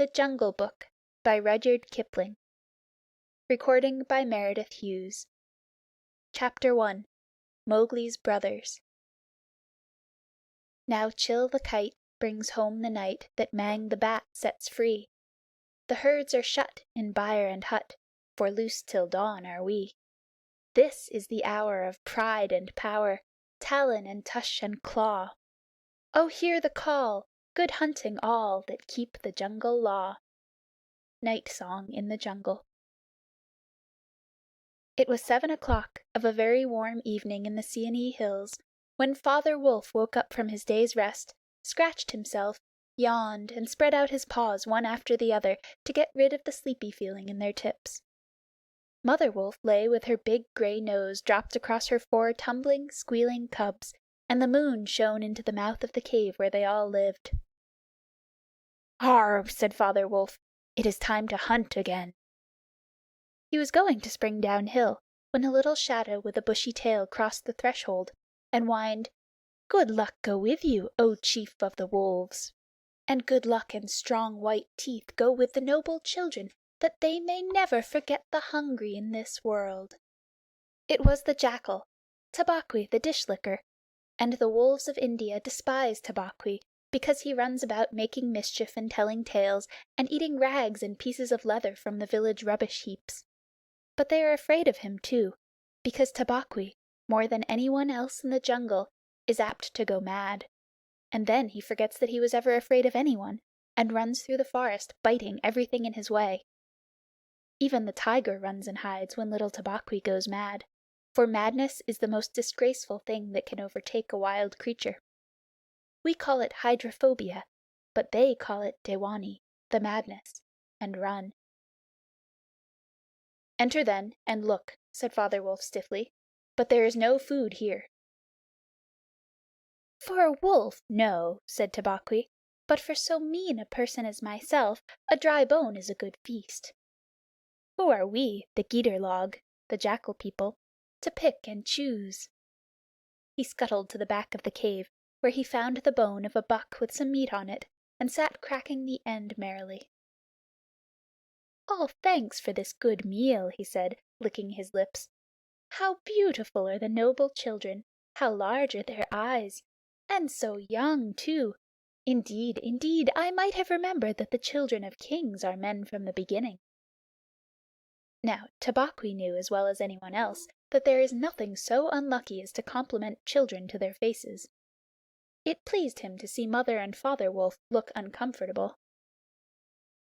The Jungle Book by Rudyard Kipling. Recording by Meredith Hughes. Chapter 1. Mowgli's Brothers. Now Chill the Kite brings home the night that Mang the Bat sets free. The herds are shut in byre and hut, for loose till dawn are we. This is the hour of pride and power, talon and tush and claw. Oh, hear the call! Good hunting all that keep the jungle law. Night Song in the Jungle. It was 7 o'clock of a very warm evening in the Seeonee Hills when Father Wolf woke up from his day's rest, scratched himself, yawned, and spread out his paws one after the other to get rid of the sleepy feeling in their tips. Mother Wolf lay with her big gray nose dropped across her 4 tumbling, squealing cubs, and the moon shone into the mouth of the cave where they all lived. "Arr!" said Father Wolf. "It is time to hunt again." He was going to spring downhill when a little shadow with a bushy tail crossed the threshold and whined, "Good luck go with you, O Chief of the Wolves! And good luck and strong white teeth go with the noble children, that they may never forget the hungry in this world." It was the jackal, Tabaqui the Dishlicker, and the wolves of India despise Tabaqui because he runs about making mischief and telling tales and eating rags and pieces of leather from the village rubbish heaps. But they are afraid of him too, because Tabaqui, more than anyone else in the jungle, is apt to go mad. And then he forgets that he was ever afraid of anyone, and runs through the forest biting everything in his way. Even the tiger runs and hides when little Tabaqui goes mad, for madness is the most disgraceful thing that can overtake a wild creature. We call it hydrophobia, but they call it dewani, the madness, and run. "Enter then, and look," said Father Wolf stiffly. "But there is no food here." "For a wolf, no," said Tabaqui. "But for so mean a person as myself, a dry bone is a good feast. Who are we, the Giederlog, the Jackal people, to pick and choose?" He scuttled to the back of the cave, where he found the bone of a buck with some meat on it, and sat cracking the end merrily. "All thanks for this good meal," he said, licking his lips. "How beautiful are the noble children! How large are their eyes! And so young, too! Indeed, indeed, I might have remembered that the children of kings are men from the beginning." Now, Tabaqui knew as well as anyone else that there is nothing so unlucky as to compliment children to their faces. It pleased him to see Mother and Father Wolf look uncomfortable.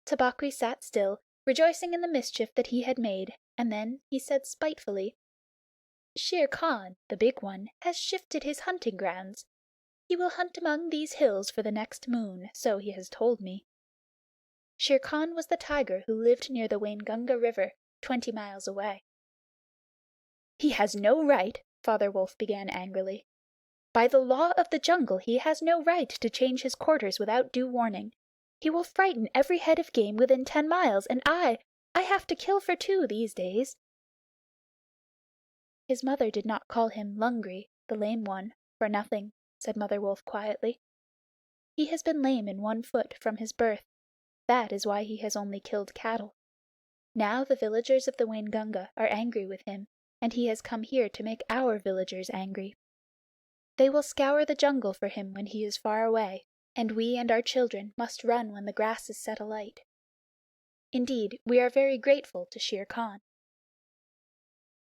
Tabaqui sat still, rejoicing in the mischief that he had made, and then he said spitefully, "Shere Khan, the Big One, has shifted his hunting grounds. He will hunt among these hills for the next moon, so he has told me." Shere Khan was the tiger who lived near the Waingunga River, 20 miles away. "He has no right," Father Wolf began angrily. "By the law of the jungle he has no right to change his quarters without due warning. He will frighten every head of game within 10 miles, and I have to kill for 2 these days." "His mother did not call him Lungri, the Lame One, for nothing," said Mother Wolf quietly. "He has been lame in one foot from his birth. That is why he has only killed cattle. Now the villagers of the Waingunga are angry with him, and he has come here to make our villagers angry. They will scour the jungle for him when he is far away, and we and our children must run when the grass is set alight. Indeed, we are very grateful to Shere Khan."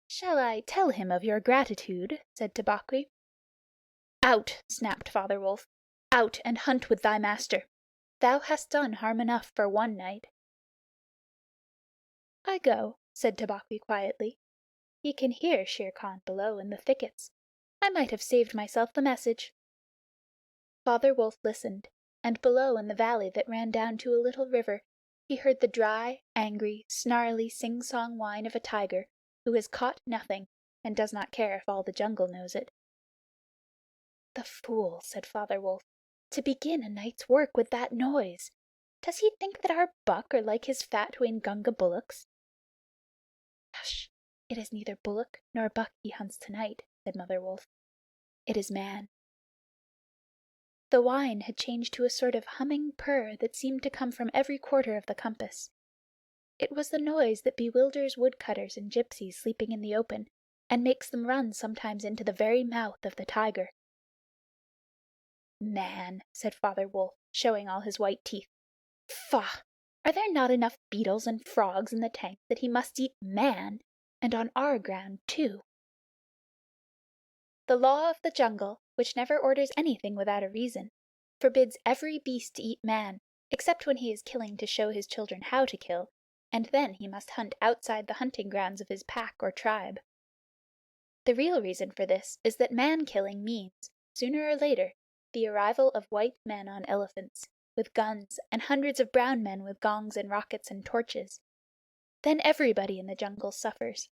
"Shall I tell him of your gratitude?" said Tabaqui. "Out!" snapped Father Wolf. "Out and hunt with thy master. Thou hast done harm enough for one night." "I go," said Tabaqui quietly. "He can hear Shere Khan below in the thickets. I might have saved myself the message." Father Wolf listened, and below in the valley that ran down to a little river he heard the dry, angry, snarly sing-song whine of a tiger who has caught nothing and does not care if all the jungle knows it. "The fool," said Father Wolf, "to begin a night's work with that noise! Does he think that our buck are like his fat Waingunga bullocks?" "Hush! It is neither bullock nor buck he hunts tonight," said Mother Wolf. "It is man." The whine had changed to a sort of humming purr that seemed to come from every quarter of the compass. It was the noise that bewilders woodcutters and gypsies sleeping in the open, and makes them run sometimes into the very mouth of the tiger. "Man," said Father Wolf, showing all his white teeth. "Faugh! Are there not enough beetles and frogs in the tank that he must eat man, and on our ground too?" The law of the jungle, which never orders anything without a reason, forbids every beast to eat man, except when he is killing to show his children how to kill, and then he must hunt outside the hunting grounds of his pack or tribe. The real reason for this is that man-killing means, sooner or later, the arrival of white men on elephants, with guns, and hundreds of brown men with gongs and rockets and torches. Then everybody in the jungle suffers.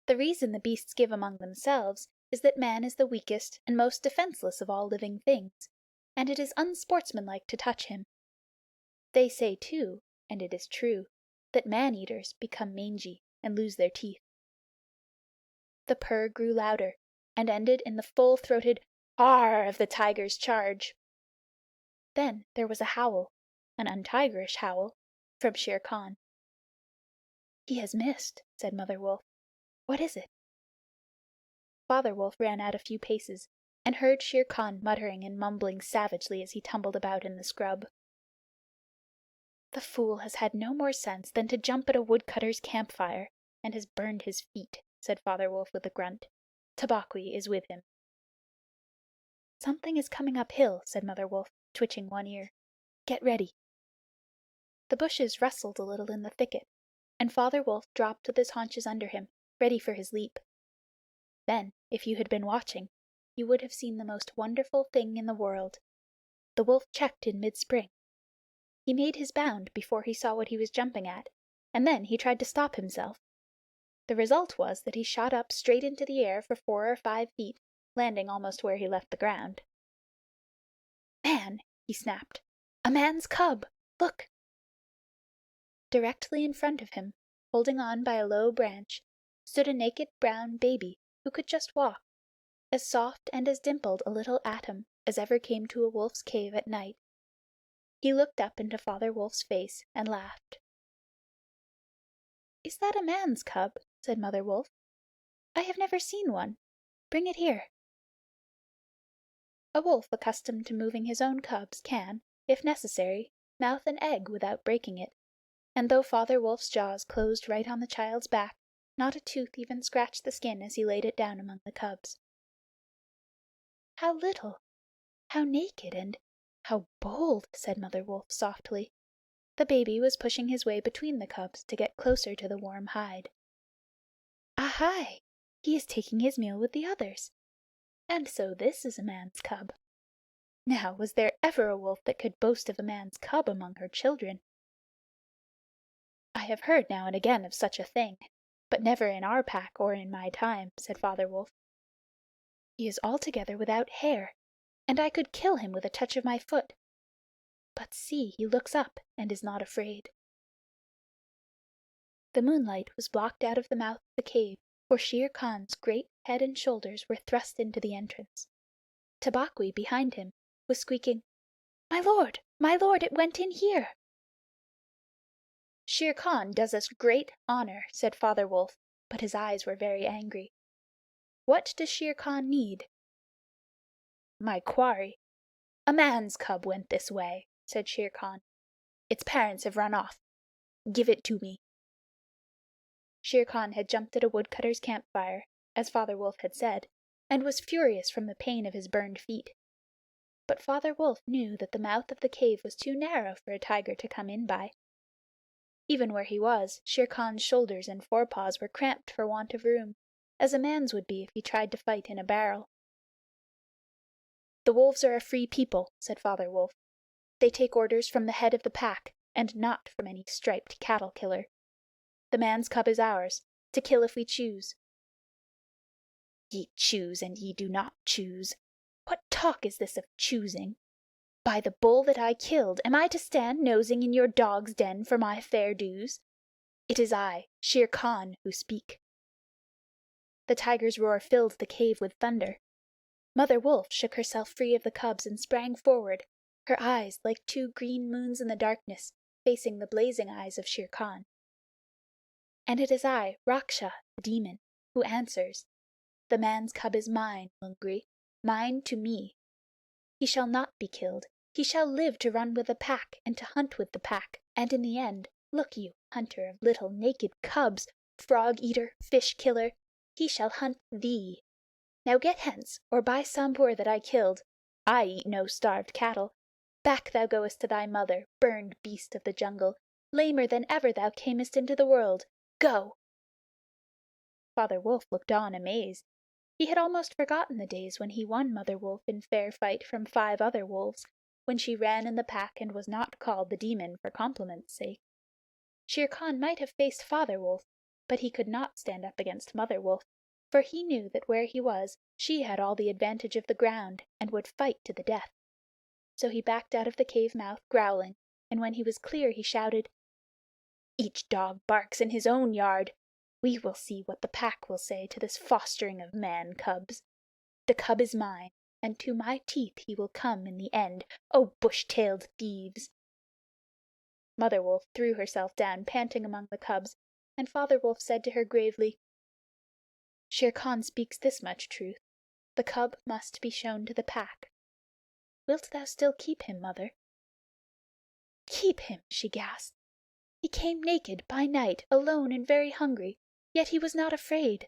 The reason the beasts give among themselves is that man is the weakest and most defenseless of all living things, and it is unsportsmanlike to touch him. They say, too, and it is true, that man-eaters become mangy and lose their teeth. The purr grew louder, and ended in the full-throated "Arr" of the tiger's charge. Then there was a howl, an untigerish howl, from Shere Khan. "He has missed," said Mother Wolf. "What is it?" Father Wolf ran out a few paces, and heard Shere Khan muttering and mumbling savagely as he tumbled about in the scrub. "The fool has had no more sense than to jump at a woodcutter's campfire, and has burned his feet," said Father Wolf with a grunt. "Tabaqui is with him." "Something is coming uphill," said Mother Wolf, twitching one ear. "Get ready." The bushes rustled a little in the thicket, and Father Wolf dropped with his haunches under him, ready for his leap. Then, if you had been watching, you would have seen the most wonderful thing in the world. The wolf checked in mid-spring. He made his bound before he saw what he was jumping at, and then he tried to stop himself. The result was that he shot up straight into the air for 4 or 5 feet, landing almost where he left the ground. "Man!" he snapped. "A man's cub! Look!" Directly in front of him, holding on by a low branch, stood a naked brown baby who could just walk, as soft and as dimpled a little atom as ever came to a wolf's cave at night. He looked up into Father Wolf's face and laughed. "Is that a man's cub?" said Mother Wolf. "I have never seen one. Bring it here." A wolf accustomed to moving his own cubs can, if necessary, mouth an egg without breaking it, and though Father Wolf's jaws closed right on the child's back, not a tooth even scratched the skin as he laid it down among the cubs. "How little, how naked, and how bold!" said Mother Wolf softly. The baby was pushing his way between the cubs to get closer to the warm hide. "Ahai! He is taking his meal with the others. And so this is a man's cub. Now, was there ever a wolf that could boast of a man's cub among her children?" "I have heard now and again of such a thing, but never in our pack or in my time," said Father Wolf. "He is altogether without hair, and I could kill him with a touch of my foot. But see, he looks up and is not afraid." The moonlight was blocked out of the mouth of the cave, for Shere Khan's great head and shoulders were thrust into the entrance. Tabaqui, behind him, was squeaking, my lord, it went in here." "Shere Khan does us great honor," said Father Wolf, but his eyes were very angry. "What does Shere Khan need?" "My quarry. A man's cub went this way," said Shere Khan. "Its parents have run off. Give it to me." Shere Khan had jumped at a woodcutter's campfire, as Father Wolf had said, and was furious from the pain of his burned feet. But Father Wolf knew that the mouth of the cave was too narrow for a tiger to come in by. Even where he was, Shere Khan's shoulders and forepaws were cramped for want of room, as a man's would be if he tried to fight in a barrel. "The wolves are a free people," said Father Wolf. "They take orders from the head of the pack, and not from any striped cattle killer. The man's cub is ours, to kill if we choose." "Ye choose and ye do not choose. What talk is this of choosing? By the bull that I killed, am I to stand nosing in your dog's den for my fair dues? It is I, Shere Khan, who speak." The tiger's roar filled the cave with thunder. Mother Wolf shook herself free of the cubs and sprang forward, her eyes like two green moons in the darkness, facing the blazing eyes of Shere Khan. "And it is I, Raksha, the demon, who answers. The man's cub is mine, Mowgli, mine to me. He shall not be killed. He shall live to run with the Pack and to hunt with the Pack, and in the end, look you, hunter of little naked cubs, frog eater, fish killer, he shall hunt thee. Now get hence, or by Sambur that I killed, I eat no starved cattle, back thou goest to thy mother, burned beast of the jungle, lamer than ever thou camest into the world. Go!" Father Wolf looked on amazed. He had almost forgotten the days when he won Mother Wolf in fair fight from 5 other wolves, when she ran in the pack and was not called the demon for compliment's sake. Shere Khan might have faced Father Wolf, but he could not stand up against Mother Wolf, for he knew that where he was she had all the advantage of the ground and would fight to the death. So he backed out of the cave mouth growling, and when he was clear he shouted, "Each dog barks in his own yard. We will see what the Pack will say to this fostering of man-cubs. The cub is mine, and to my teeth he will come in the end, O bush-tailed thieves!" Mother Wolf threw herself down panting among the cubs, and Father Wolf said to her gravely, "Shere Khan speaks this much truth. The cub must be shown to the Pack. Wilt thou still keep him, mother?" "Keep him!" she gasped. "He came naked, by night, alone and very hungry, yet he was not afraid.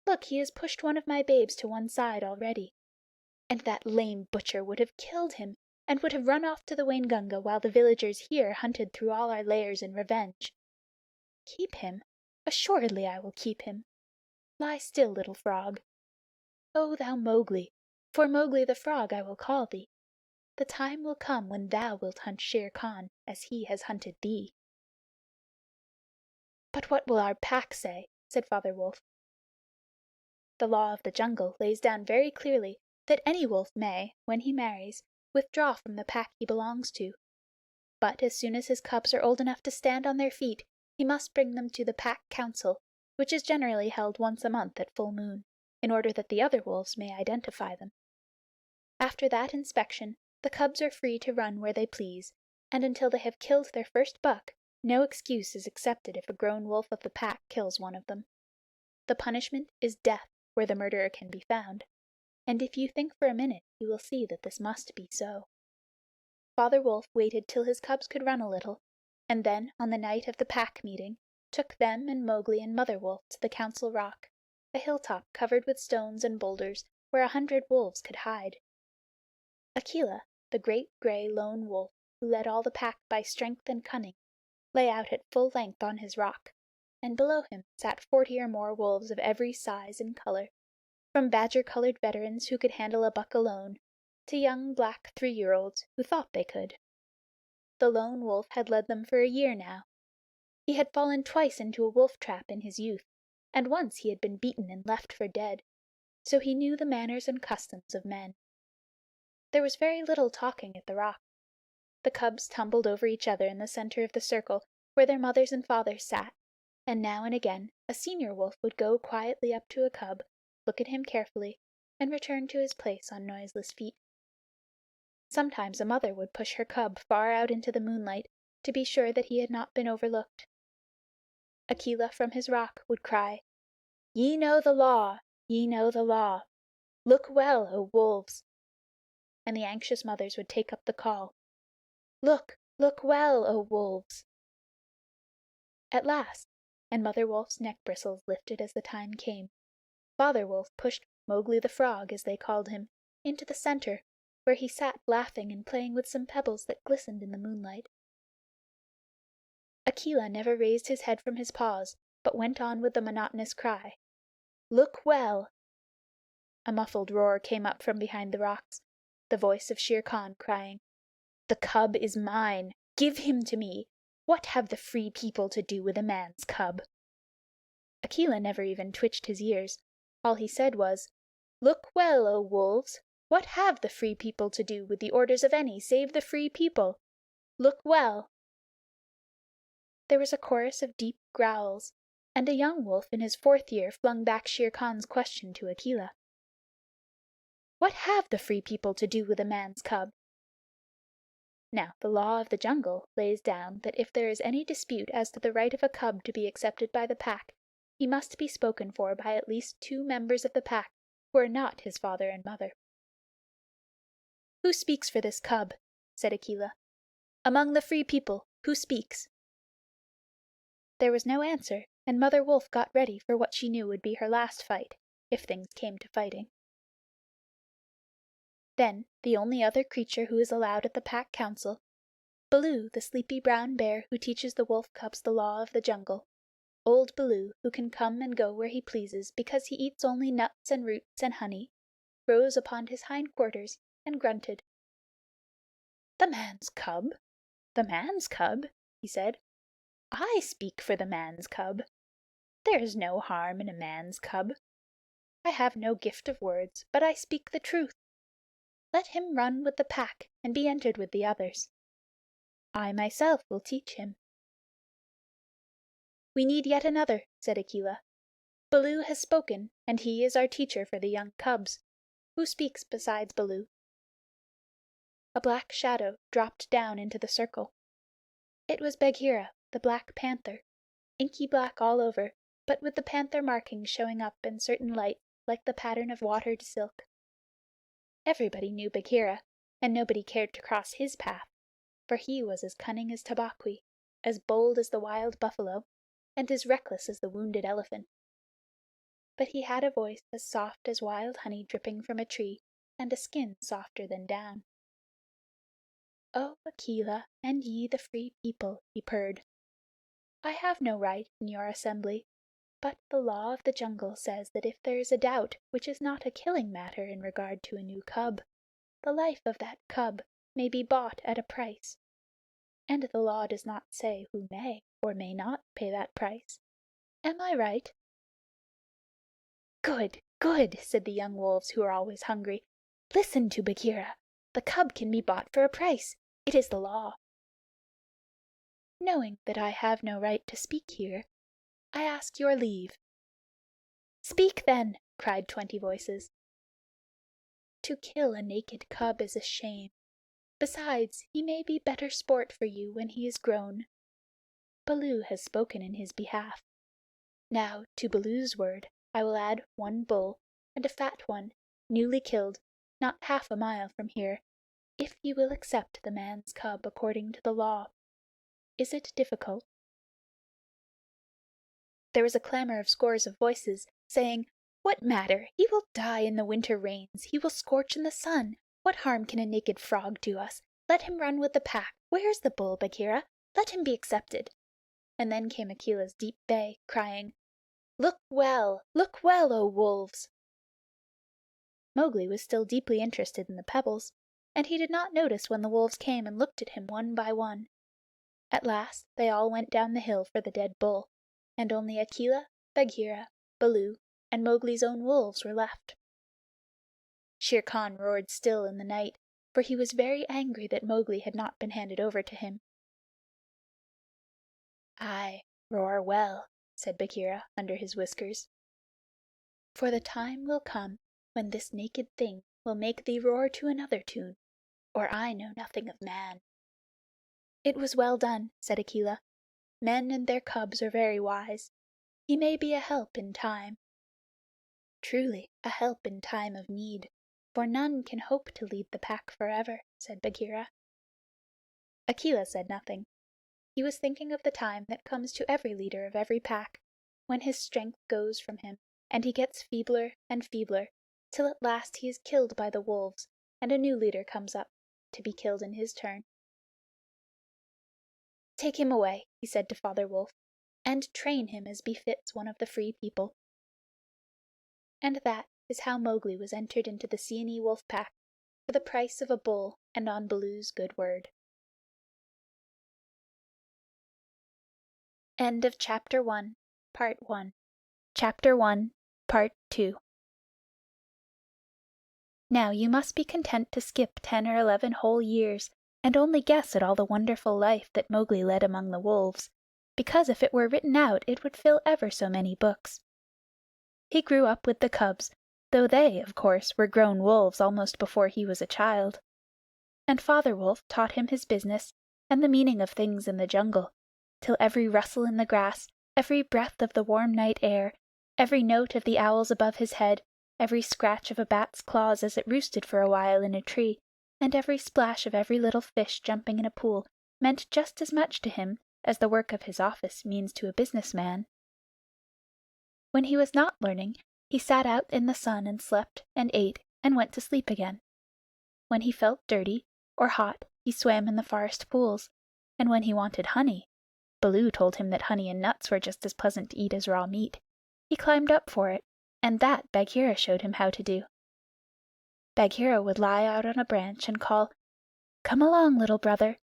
Look, he has pushed one of my babes to one side already. And that lame butcher would have killed him, and would have run off to the Waingunga while the villagers here hunted through all our lairs in revenge. Keep him? Assuredly I will keep him. Lie still, little frog. O thou Mowgli, for Mowgli the Frog I will call thee. The time will come when thou wilt hunt Shere Khan as he has hunted thee." "But what will our Pack say?" said Father Wolf. "The law of the jungle lays down very clearly that any wolf may, when he marries, withdraw from the Pack he belongs to. But as soon as his cubs are old enough to stand on their feet, he must bring them to the Pack Council, which is generally held once a month at full moon, in order that the other wolves may identify them. After that inspection, the cubs are free to run where they please, and until they have killed their first buck, no excuse is accepted if a grown wolf of the Pack kills one of them. The punishment is death where the murderer can be found, and if you think for a minute you will see that this must be so." Father Wolf waited till his cubs could run a little, and then on the night of the Pack meeting took them and Mowgli and Mother Wolf to the Council Rock, a hilltop covered with stones and boulders where 100 wolves could hide. Akela, the great gray lone wolf who led all the Pack by strength and cunning, lay out at full length on his rock, and below him sat 40 or more wolves of every size and color, from badger-colored veterans who could handle a buck alone, to young black 3-year-olds who thought they could. The lone wolf had led them for a year now. He had fallen twice into a wolf trap in his youth, and once he had been beaten and left for dead, so he knew the manners and customs of men. There was very little talking at the rock. The cubs tumbled over each other in the center of the circle where their mothers and fathers sat, and now and again a senior wolf would go quietly up to a cub, look at him carefully, and return to his place on noiseless feet. Sometimes a mother would push her cub far out into the moonlight to be sure that he had not been overlooked. Akela from his rock would cry, "Ye know the law! Ye know the law! Look well, O wolves!" And the anxious mothers would take up the call, "Look, look well, O wolves!" At last, and Mother Wolf's neck bristles lifted as the time came, Father Wolf pushed Mowgli the Frog, as they called him, into the center, where he sat laughing and playing with some pebbles that glistened in the moonlight. Akela never raised his head from his paws, but went on with the monotonous cry, "Look well!" A muffled roar came up from behind the rocks, the voice of Shere Khan crying, "The cub is mine! Give him to me! What have the Free People to do with a man's cub?" Akela never even twitched his ears. All he said was, "Look well, O wolves! What have the Free People to do with the orders of any save the Free People? Look well!" There was a chorus of deep growls, and a young wolf in his 4th year flung back Shere Khan's question to Akela. What have the Free People to do with a man's cub? Now, the law of the jungle lays down that if there is any dispute as to the right of a cub to be accepted by the pack, he must be spoken for by at least 2 members of the pack who are not his father and mother. "Who speaks for this cub?" said Akela. "Among the Free People, who speaks?" There was no answer, and Mother Wolf got ready for what she knew would be her last fight, if things came to fighting. Then the only other creature who is allowed at the pack council, Baloo, the sleepy brown bear who teaches the wolf cubs the law of the jungle, old Baloo, who can come and go where he pleases because he eats only nuts and roots and honey, rose upon his hind quarters and grunted. "The man's cub? The man's cub?" he said. "I speak for the man's cub. There is no harm in a man's cub. I have no gift of words, but I speak the truth. Let him run with the pack and be entered with the others. I myself will teach him." "We need yet another," said Akela. "Baloo has spoken, and he is our teacher for the young cubs. Who speaks besides Baloo?" A black shadow dropped down into the circle. It was Bagheera, the Black Panther, inky black all over, but with the panther markings showing up in certain lights like the pattern of watered silk. Everybody knew Bagheera, and nobody cared to cross his path, for he was as cunning as Tabaqui, as bold as the wild buffalo, and as reckless as the wounded elephant. But he had a voice as soft as wild honey dripping from a tree, and a skin softer than down. "O Akela, and ye the Free People," he purred, "I have no right in your assembly, but the law of the jungle says that if there is a doubt which is not a killing matter in regard to a new cub, the life of that cub may be bought at a price. And the law does not say who may or may not pay that price. Am I right?" "Good, good," said the young wolves, who are always hungry. "Listen to Bagheera. The cub can be bought for a price. It is the law." "Knowing that I have no right to speak here, I ask your leave." "Speak, then!" cried 20 voices. "To kill a naked cub is a shame. Besides, he may be better sport for you when he is grown. Baloo has spoken in his behalf. Now, to Baloo's word, I will add 1 bull, and a fat one, newly killed, not half a mile from here, if you will accept the man's cub according to the law. Is it difficult?" There was a clamor of scores of voices, saying, "What matter? He will die in the winter rains. He will scorch in the sun. What harm can a naked frog do us? Let him run with the pack. Where's the bull, Bagheera? Let him be accepted." And then came Akela's deep bay, crying, look well, O wolves!" Mowgli was still deeply interested in the pebbles, and he did not notice when the wolves came and looked at him one by one. At last they all went down the hill for the dead bull, and only Akela, Bagheera, Baloo, and Mowgli's own wolves were left. Shere Khan roared still in the night, for he was very angry that Mowgli had not been handed over to him. "Ay, roar well," said Bagheera under his whiskers. "For the time will come when this naked thing will make thee roar to another tune, or I know nothing of man." "It was well done," said Akela. "Men and their cubs are very wise. He may be a help in time." "Truly, a help in time of need, for none can hope to lead the pack forever," said Bagheera. Akela said nothing. He was thinking of the time that comes to every leader of every pack, when his strength goes from him, and he gets feebler and feebler, till at last he is killed by the wolves, and a new leader comes up, to be killed in his turn. "Take him away," he said to Father Wolf, "and train him as befits one of the Free People." And that is how Mowgli was entered into the Seeonee wolf pack for the price of a bull and on Baloo's good word. End of Chapter 1, Part 1. Chapter 1, Part 2. Now you must be content to skip 10 or 11 whole years, and only guess at all the wonderful life that Mowgli led among the wolves, because if it were written out it would fill ever so many books. He grew up with the cubs, though they, of course, were grown wolves almost before he was a child. And Father Wolf taught him his business and the meaning of things in the jungle, till every rustle in the grass, every breath of the warm night air, every note of the owls above his head, every scratch of a bat's claws as it roosted for a while in a tree, and every splash of every little fish jumping in a pool meant just as much to him as the work of his office means to a business man. When he was not learning, he sat out in the sun and slept and ate and went to sleep again. When he felt dirty or hot, he swam in the forest pools, and when he wanted honey, Baloo told him that honey and nuts were just as pleasant to eat as raw meat, he climbed up for it, and that Bagheera showed him how to do. Bagheera would lie out on a branch and call, "Come along, little brother,"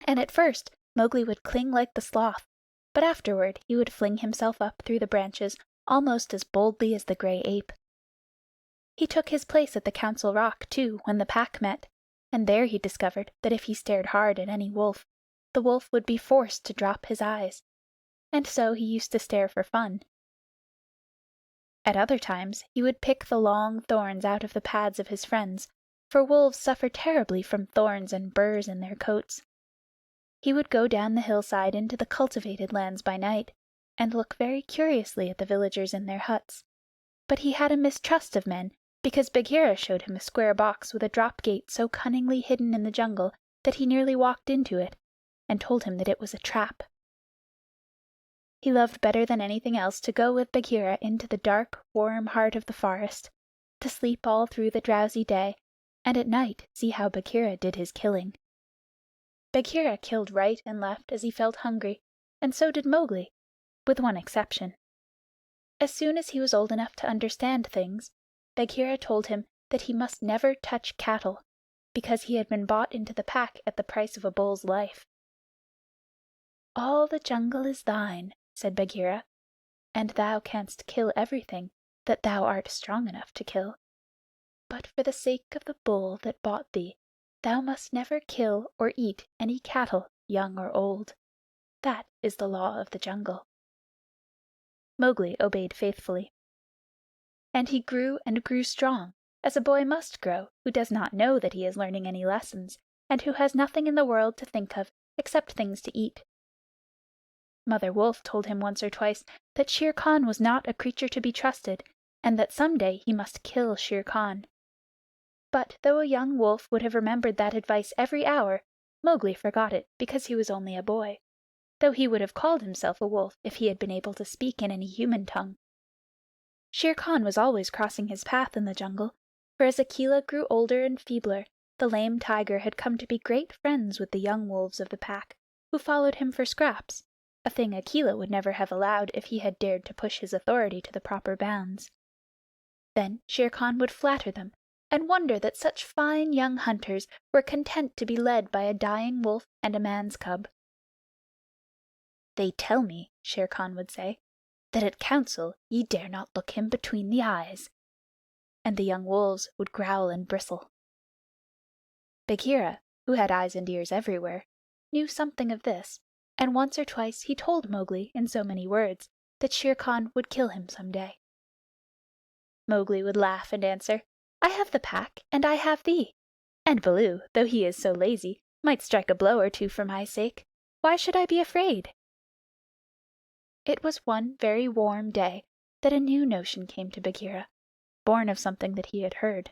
and at first Mowgli would cling like the sloth, but afterward he would fling himself up through the branches almost as boldly as the gray ape. He took his place at the Council Rock, too, when the pack met, and there he discovered that if he stared hard at any wolf, the wolf would be forced to drop his eyes, and so he used to stare for fun. At other times he would pick the long thorns out of the pads of his friends, for wolves suffer terribly from thorns and burrs in their coats. He would go down the hillside into the cultivated lands by night, and look very curiously at the villagers in their huts, but he had a mistrust of men, because Bagheera showed him a square box with a drop gate so cunningly hidden in the jungle that he nearly walked into it, and told him that it was a trap. He loved better than anything else to go with Bagheera into the dark, warm heart of the forest, to sleep all through the drowsy day, and at night see how Bagheera did his killing. Bagheera killed right and left as he felt hungry, and so did Mowgli, with one exception. As soon as he was old enough to understand things, Bagheera told him that he must never touch cattle, because he had been bought into the pack at the price of a bull's life. "All the jungle is thine," said Bagheera, "and thou canst kill everything that thou art strong enough to kill. But for the sake of the bull that bought thee, thou must never kill or eat any cattle, young or old. That is the law of the jungle." Mowgli obeyed faithfully. And he grew and grew strong, as a boy must grow who does not know that he is learning any lessons, and who has nothing in the world to think of except things to eat. Mother Wolf told him once or twice that Shere Khan was not a creature to be trusted, and that some day he must kill Shere Khan. But though a young wolf would have remembered that advice every hour, Mowgli forgot it because he was only a boy, though he would have called himself a wolf if he had been able to speak in any human tongue. Shere Khan was always crossing his path in the jungle, for as Akela grew older and feebler, the lame tiger had come to be great friends with the young wolves of the pack, who followed him for scraps, a thing Akela would never have allowed if he had dared to push his authority to the proper bounds. Then Shere Khan would flatter them, and wonder that such fine young hunters were content to be led by a dying wolf and a man's cub. "They tell me," Shere Khan would say, "that at council ye dare not look him between the eyes." And the young wolves would growl and bristle. Bagheera, who had eyes and ears everywhere, knew something of this, and once or twice he told Mowgli in so many words that Shere Khan would kill him some day. Mowgli would laugh and answer, "I have the pack, and I have thee. And Baloo, though he is so lazy, might strike a blow or two for my sake. Why should I be afraid?" It was one very warm day that a new notion came to Bagheera, born of something that he had heard.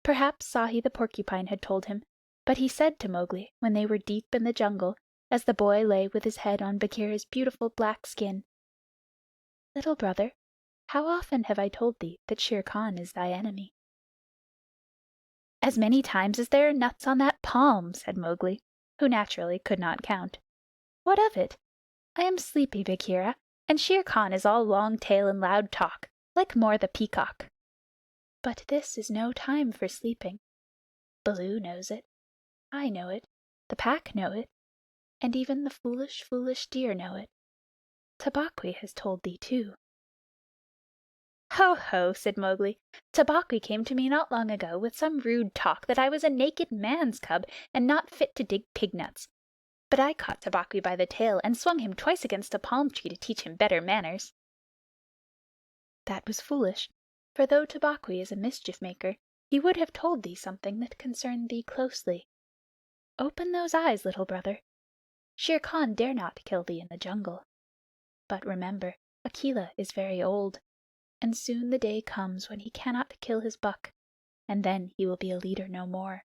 Perhaps Sahi the Porcupine had told him, but he said to Mowgli when they were deep in the jungle, as the boy lay with his head on Bagheera's beautiful black skin, "Little brother, how often have I told thee that Shere Khan is thy enemy?" "As many times as there are nuts on that palm," said Mowgli, who naturally could not count. "What of it? I am sleepy, Bagheera, and Shere Khan is all long tail and loud talk, like Mor the Peacock. But this is no time for sleeping. Baloo knows it. I know it. The pack know it. And even the foolish, foolish deer know it. Tabaqui has told thee too." "Ho, ho!" said Mowgli. "Tabaqui came to me not long ago with some rude talk that I was a naked man's cub and not fit to dig pig nuts. But I caught Tabaqui by the tail and swung him twice against a palm tree to teach him better manners." "That was foolish. For though Tabaqui is a mischief-maker, he would have told thee something that concerned thee closely. Open those eyes, little brother. Shere Khan dare not kill thee in the jungle. But remember, Akela is very old, and soon the day comes when he cannot kill his buck, and then he will be a leader no more.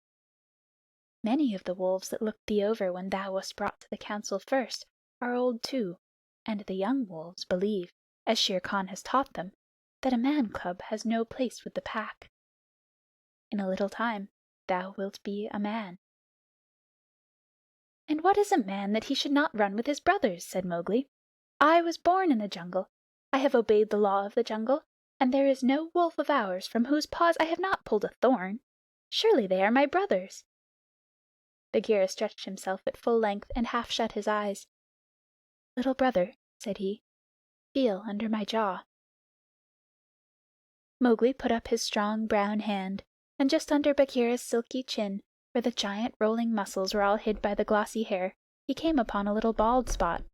Many of the wolves that looked thee over when thou wast brought to the council first are old too, and the young wolves believe, as Shere Khan has taught them, that a man-cub has no place with the pack. In a little time thou wilt be a man." "And what is a man that he should not run with his brothers?" said Mowgli. "I was born in the jungle. I have obeyed the law of the jungle, and there is no wolf of ours from whose paws I have not pulled a thorn. Surely they are my brothers." Bagheera stretched himself at full length and half shut his eyes. "Little brother," said he, "feel under my jaw." Mowgli put up his strong brown hand, and just under Bagheera's silky chin, where the giant rolling muscles were all hid by the glossy hair, he came upon a little bald spot.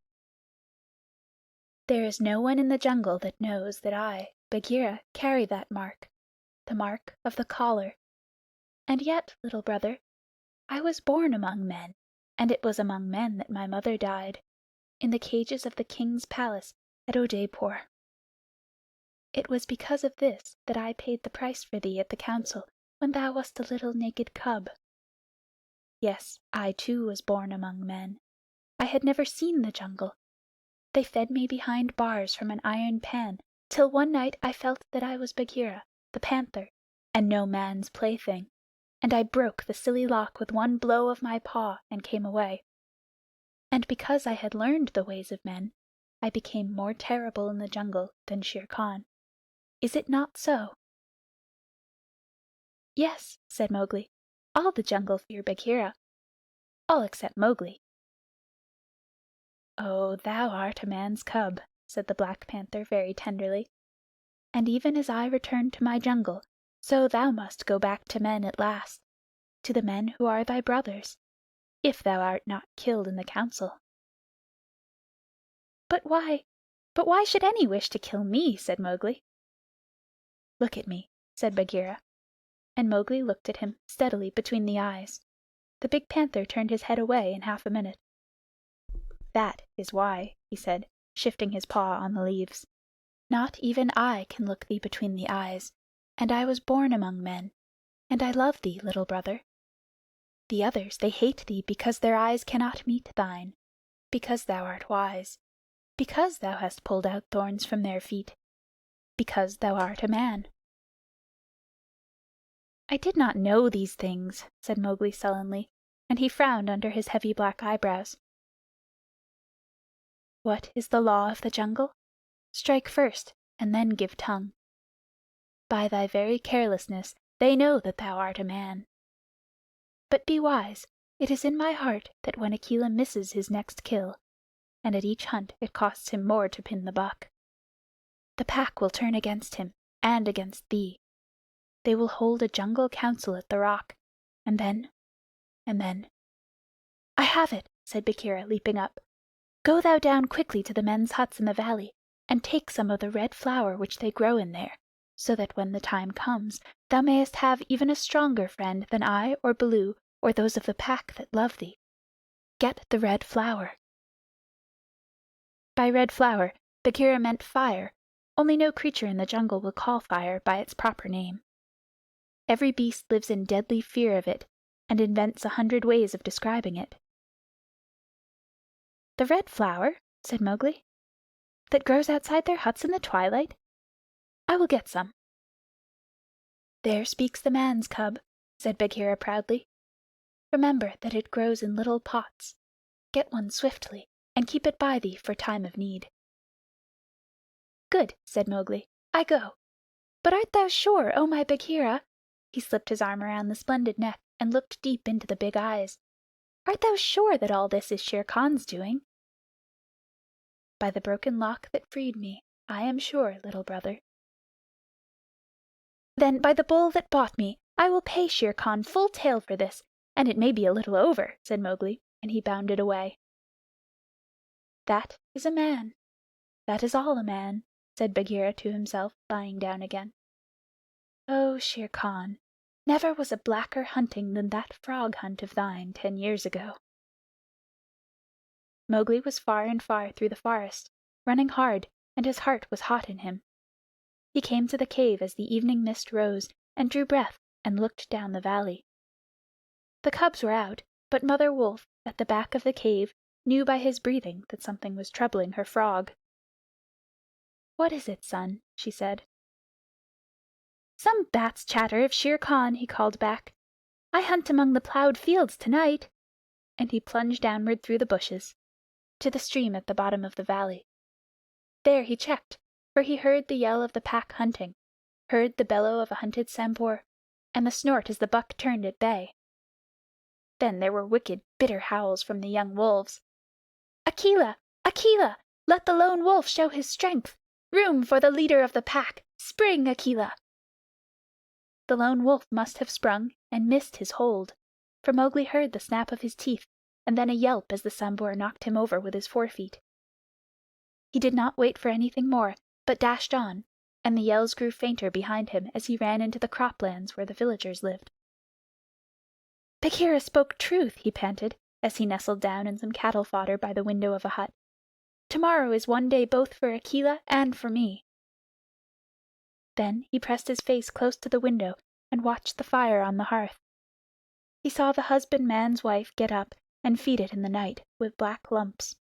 "There is no one in the jungle that knows that I, Bagheera, carry that mark, the mark of the collar. And yet, little brother, I was born among men, and it was among men that my mother died, in the cages of the king's palace at Odaipur. It was because of this that I paid the price for thee at the council when thou wast a little naked cub. Yes, I too was born among men. I had never seen the jungle. They fed me behind bars from an iron pan, till one night I felt that I was Bagheera, the panther, and no man's plaything, and I broke the silly lock with one blow of my paw and came away. And because I had learned the ways of men, I became more terrible in the jungle than Shere Khan. Is it not so?" "Yes," said Mowgli. "All the jungle fear Bagheera. All except Mowgli." "Oh, thou art a man's cub," said the Black Panther very tenderly. "And even as I return to my jungle, so thou must go back to men at last, to the men who are thy brothers, if thou art not killed in the council." "But why should any wish to kill me?" said Mowgli. "Look at me," said Bagheera, and Mowgli looked at him steadily between the eyes. The big panther turned his head away in half a minute. "That is why," he said, shifting his paw on the leaves. "Not even I can look thee between the eyes, and I was born among men, and I love thee, little brother. The others, they hate thee because their eyes cannot meet thine, because thou art wise, because thou hast pulled out thorns from their feet, because thou art a man." "I did not know these things," said Mowgli sullenly, and he frowned under his heavy black eyebrows. "What is the law of the jungle? Strike first, and then give tongue. By thy very carelessness they know that thou art a man. But be wise. It is in my heart that when Akela misses his next kill, and at each hunt it costs him more to pin the buck, the pack will turn against him and against thee. They will hold a jungle council at the rock, and then. "I have it," said Bagheera, leaping up. "Go thou down quickly to the men's huts in the valley, and take some of the red flower which they grow in there, so that when the time comes thou mayest have even a stronger friend than I or Baloo or those of the pack that love thee. Get the red flower." By red flower Bagheera meant fire, only no creature in the jungle will call fire by its proper name. Every beast lives in deadly fear of it, and invents 100 ways of describing it. "The red flower," said Mowgli, "that grows outside their huts in the twilight? I will get some." "There speaks the man's cub," said Bagheera proudly. "Remember that it grows in little pots. Get one swiftly, and keep it by thee for time of need." "Good," said Mowgli. "I go. But art thou sure, O my Bagheera?" He slipped his arm around the splendid neck and looked deep into the big eyes. "Art thou sure that all this is Shere Khan's doing?" "By the broken lock that freed me, I am sure, little brother." "Then by the bull that bought me, I will pay Shere Khan full tale for this, and it may be a little over," said Mowgli, and he bounded away. "That is a man. That is all a man," said Bagheera to himself, lying down again. "Oh, Shere Khan, never was a blacker hunting than that frog hunt of thine 10 years ago." Mowgli was far and far through the forest, running hard, and his heart was hot in him. He came to the cave as the evening mist rose, and drew breath and looked down the valley. The cubs were out, but Mother Wolf, at the back of the cave, knew by his breathing that something was troubling her frog. "What is it, son?" she said. "Some bat's chatter of Shere Khan," he called back. "I hunt among the plowed fields tonight," and he plunged downward through the bushes to the stream at the bottom of the valley. There he checked, for he heard the yell of the pack hunting, heard the bellow of a hunted Sambhur, and the snort as the buck turned at bay. Then there were wicked, bitter howls from the young wolves. "Akela! Akela! Let the lone wolf show his strength! Room for the leader of the pack! Spring, Akela!" The lone wolf must have sprung and missed his hold, for Mowgli heard the snap of his teeth, and then a yelp as the Sambhur knocked him over with his forefeet. He did not wait for anything more, but dashed on, and the yells grew fainter behind him as he ran into the croplands where the villagers lived. "Bagheera spoke truth," he panted, as he nestled down in some cattle fodder by the window of a hut. "Tomorrow is one day both for Akela and for me." Then he pressed his face close to the window and watched the fire on the hearth. He saw the husbandman's wife get up and feed it in the night with black lumps,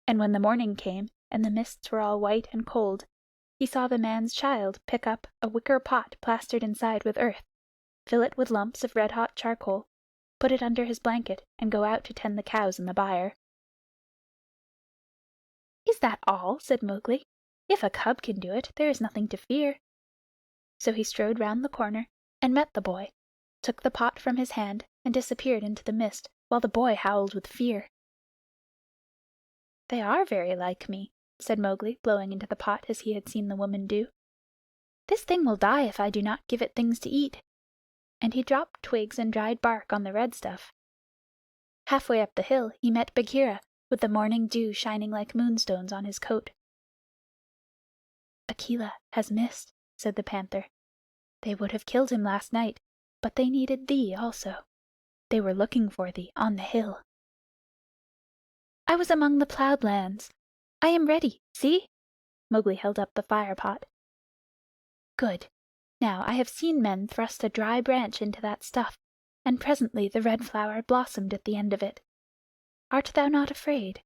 and when the morning came and the mists were all white and cold, he saw the man's child pick up a wicker pot plastered inside with earth, fill it with lumps of red-hot charcoal, put it under his blanket, and go out to tend the cows in the byre. "Is that all?" said Mowgli. "If a cub can do it, there is nothing to fear." So he strode round the corner and met the boy, took the pot from his hand, and disappeared into the mist, while the boy howled with fear. "They are very like me," said Mowgli, blowing into the pot as he had seen the woman do. "This thing will die if I do not give it things to eat." And he dropped twigs and dried bark on the red stuff. Halfway up the hill he met Bagheera, with the morning dew shining like moonstones on his coat. "Akela has missed," said the panther. "They would have killed him last night, but they needed thee also. They were looking for thee on the hill." "I was among the plowed lands. I am ready. See!" Mowgli held up the fire pot. "Good. Now I have seen men thrust a dry branch into that stuff, and presently the red flower blossomed at the end of it. Art thou not afraid?"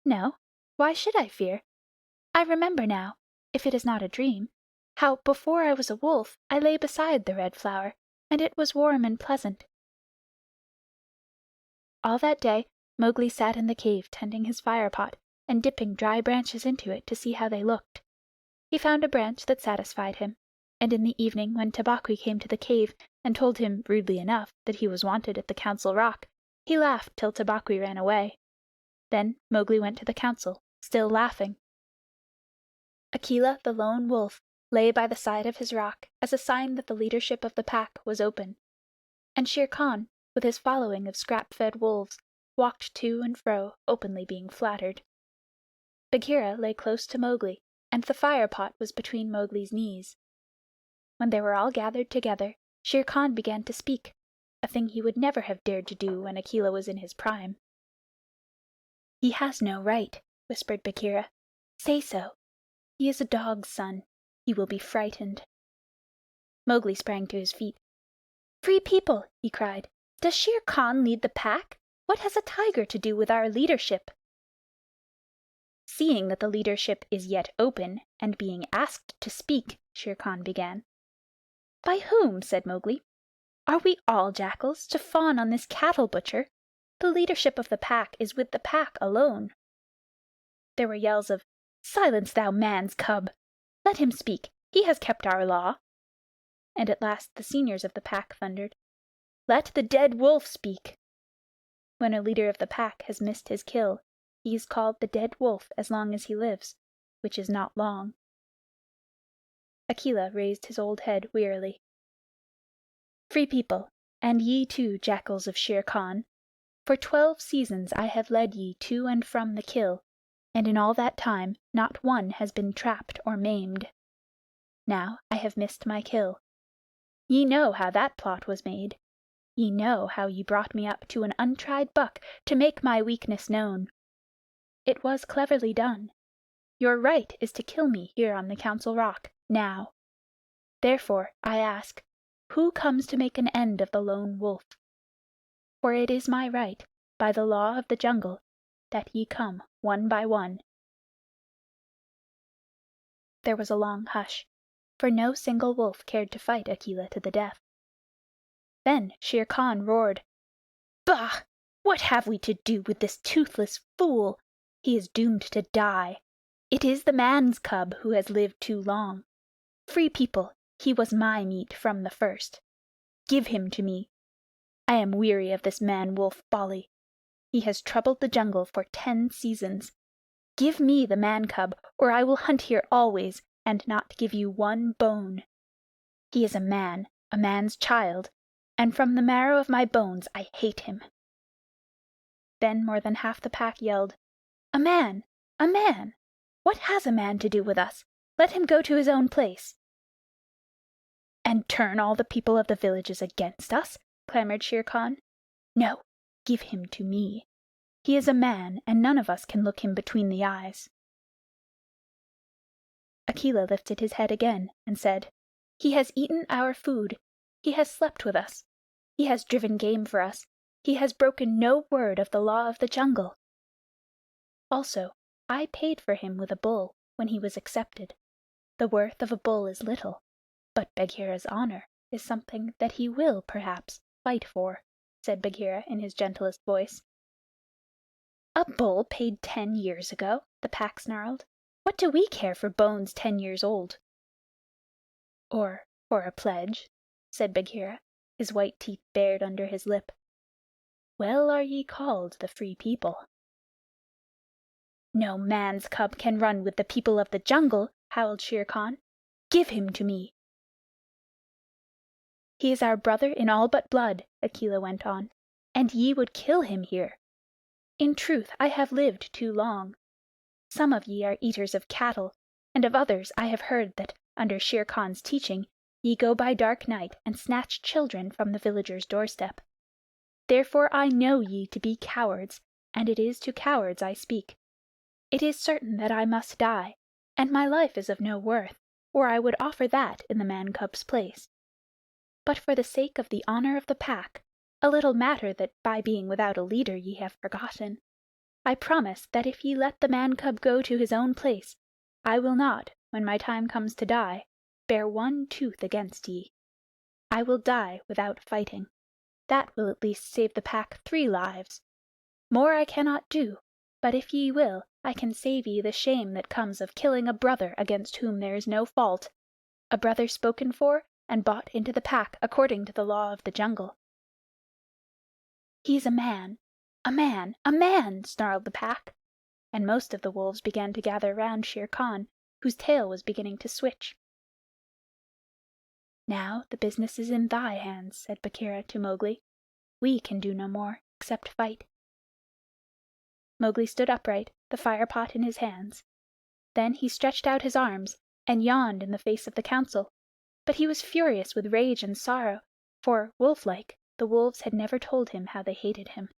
"No. Why should I fear? I remember now, if it is not a dream, how before I was a wolf I lay beside the red flower, and it was warm and pleasant." All that day Mowgli sat in the cave tending his fire pot and dipping dry branches into it to see how they looked. He found a branch that satisfied him, and in the evening when Tabaqui came to the cave and told him rudely enough that he was wanted at the Council Rock, he laughed till Tabaqui ran away. Then Mowgli went to the council, still laughing. Akela the lone wolf lay by the side of his rock as a sign that the leadership of the pack was open, and Shere Khan, with his following of scrap-fed wolves, walked to and fro, openly being flattered. Bagheera lay close to Mowgli, and the fire pot was between Mowgli's knees. When they were all gathered together, Shere Khan began to speak, a thing he would never have dared to do when Akela was in his prime. "He has no right," whispered Bagheera. "Say so. He is a dog's son. He will be frightened." Mowgli sprang to his feet. "Free People!" he cried. "Does Shere Khan lead the pack? What has a tiger to do with our leadership?" "Seeing that the leadership is yet open, and being asked to speak," Shere Khan began. "By whom?" said Mowgli. "Are we all jackals, to fawn on this cattle butcher? The leadership of the pack is with the pack alone." There were yells of, "Silence, thou man's cub! Let him speak. He has kept our law." And at last the seniors of the pack thundered, "Let the dead wolf speak." When a leader of the pack has missed his kill, he is called the dead wolf as long as he lives, which is not long. Akela raised his old head wearily. "Free People, and ye too, jackals of Shere Khan, for 12 seasons I have led ye to and from the kill, and in all that time not one has been trapped or maimed. Now I have missed my kill. Ye know how that plot was made. Ye know how ye brought me up to an untried buck to make my weakness known. It was cleverly done. Your right is to kill me here on the Council Rock, now. Therefore, I ask, who comes to make an end of the lone wolf? For it is my right, by the law of the jungle, that ye come one by one." There was a long hush, for no single wolf cared to fight Akela to the death. Then Shere Khan roared, "Bah! What have we to do with this toothless fool? He is doomed to die. It is the man's cub who has lived too long. Free People, he was my meat from the first. Give him to me. I am weary of this man-wolf folly. He has troubled the jungle for 10 seasons. Give me the man-cub, or I will hunt here always, and not give you one bone. He is a man's child, and from the marrow of my bones I hate him." Then more than half the pack yelled, "A man! A man! What has a man to do with us? Let him go to his own place." "And turn all the people of the villages against us?" clamored Shere Khan. "No, give him to me. He is a man, and none of us can look him between the eyes." Akela lifted his head again and said, "He has eaten our food. He has slept with us. He has driven game for us. He has broken no word of the law of the jungle. Also, I paid for him with a bull when he was accepted. The worth of a bull is little, but Bagheera's honor is something that he will, perhaps, fight for," said Bagheera in his gentlest voice. "A bull paid 10 years ago?" the pack snarled. "What do we care for bones 10 years old?" "Or for a pledge," said Bagheera, his white teeth bared under his lip. "Well are ye called the Free People." "No man's cub can run with the people of the jungle," howled Shere Khan. "Give him to me." "He is our brother in all but blood," Akela went on, "and ye would kill him here. In truth, I have lived too long. Some of ye are eaters of cattle, and of others I have heard that, under Shere Khan's teaching, ye go by dark night and snatch children from the villager's doorstep. Therefore I know ye to be cowards, and it is to cowards I speak. It is certain that I must die, and my life is of no worth, or I would offer that in the man-cub's place. But for the sake of the honor of the pack, a little matter that by being without a leader ye have forgotten, I promise that if ye let the man-cub go to his own place, I will not, when my time comes to die, bear one tooth against ye. I will die without fighting. That will at least save the pack 3 lives. More I cannot do, but if ye will, I can save ye the shame that comes of killing a brother against whom there is no fault, a brother spoken for and bought into the pack according to the law of the jungle." "He's a man, a man, a man!" snarled the pack, and most of the wolves began to gather round Shere Khan, whose tail was beginning to switch. "Now the business is in thy hands," said Bagheera to Mowgli. "We can do no more except fight." Mowgli stood upright, the fire pot in his hands. Then he stretched out his arms and yawned in the face of the council, but he was furious with rage and sorrow, for, wolf-like, the wolves had never told him how they hated him.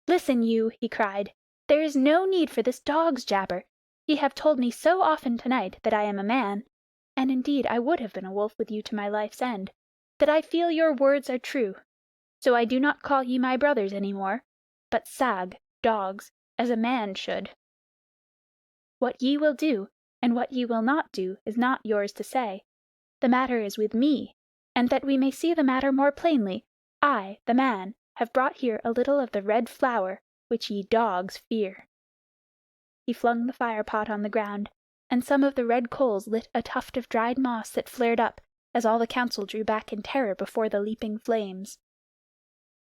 "Listen, you!" he cried. "There is no need for this dog's jabber. Ye have told me so often tonight that I am a man, and indeed I would have been a wolf with you to my life's end, that I feel your words are true. So I do not call ye my brothers any more, but sag, dogs, as a man should. What ye will do, and what ye will not do, is not yours to say. The matter is with me, and that we may see the matter more plainly, I, the man, have brought here a little of the red flower which ye dogs fear." He flung the fire pot on the ground, and some of the red coals lit a tuft of dried moss that flared up as all the council drew back in terror before the leaping flames.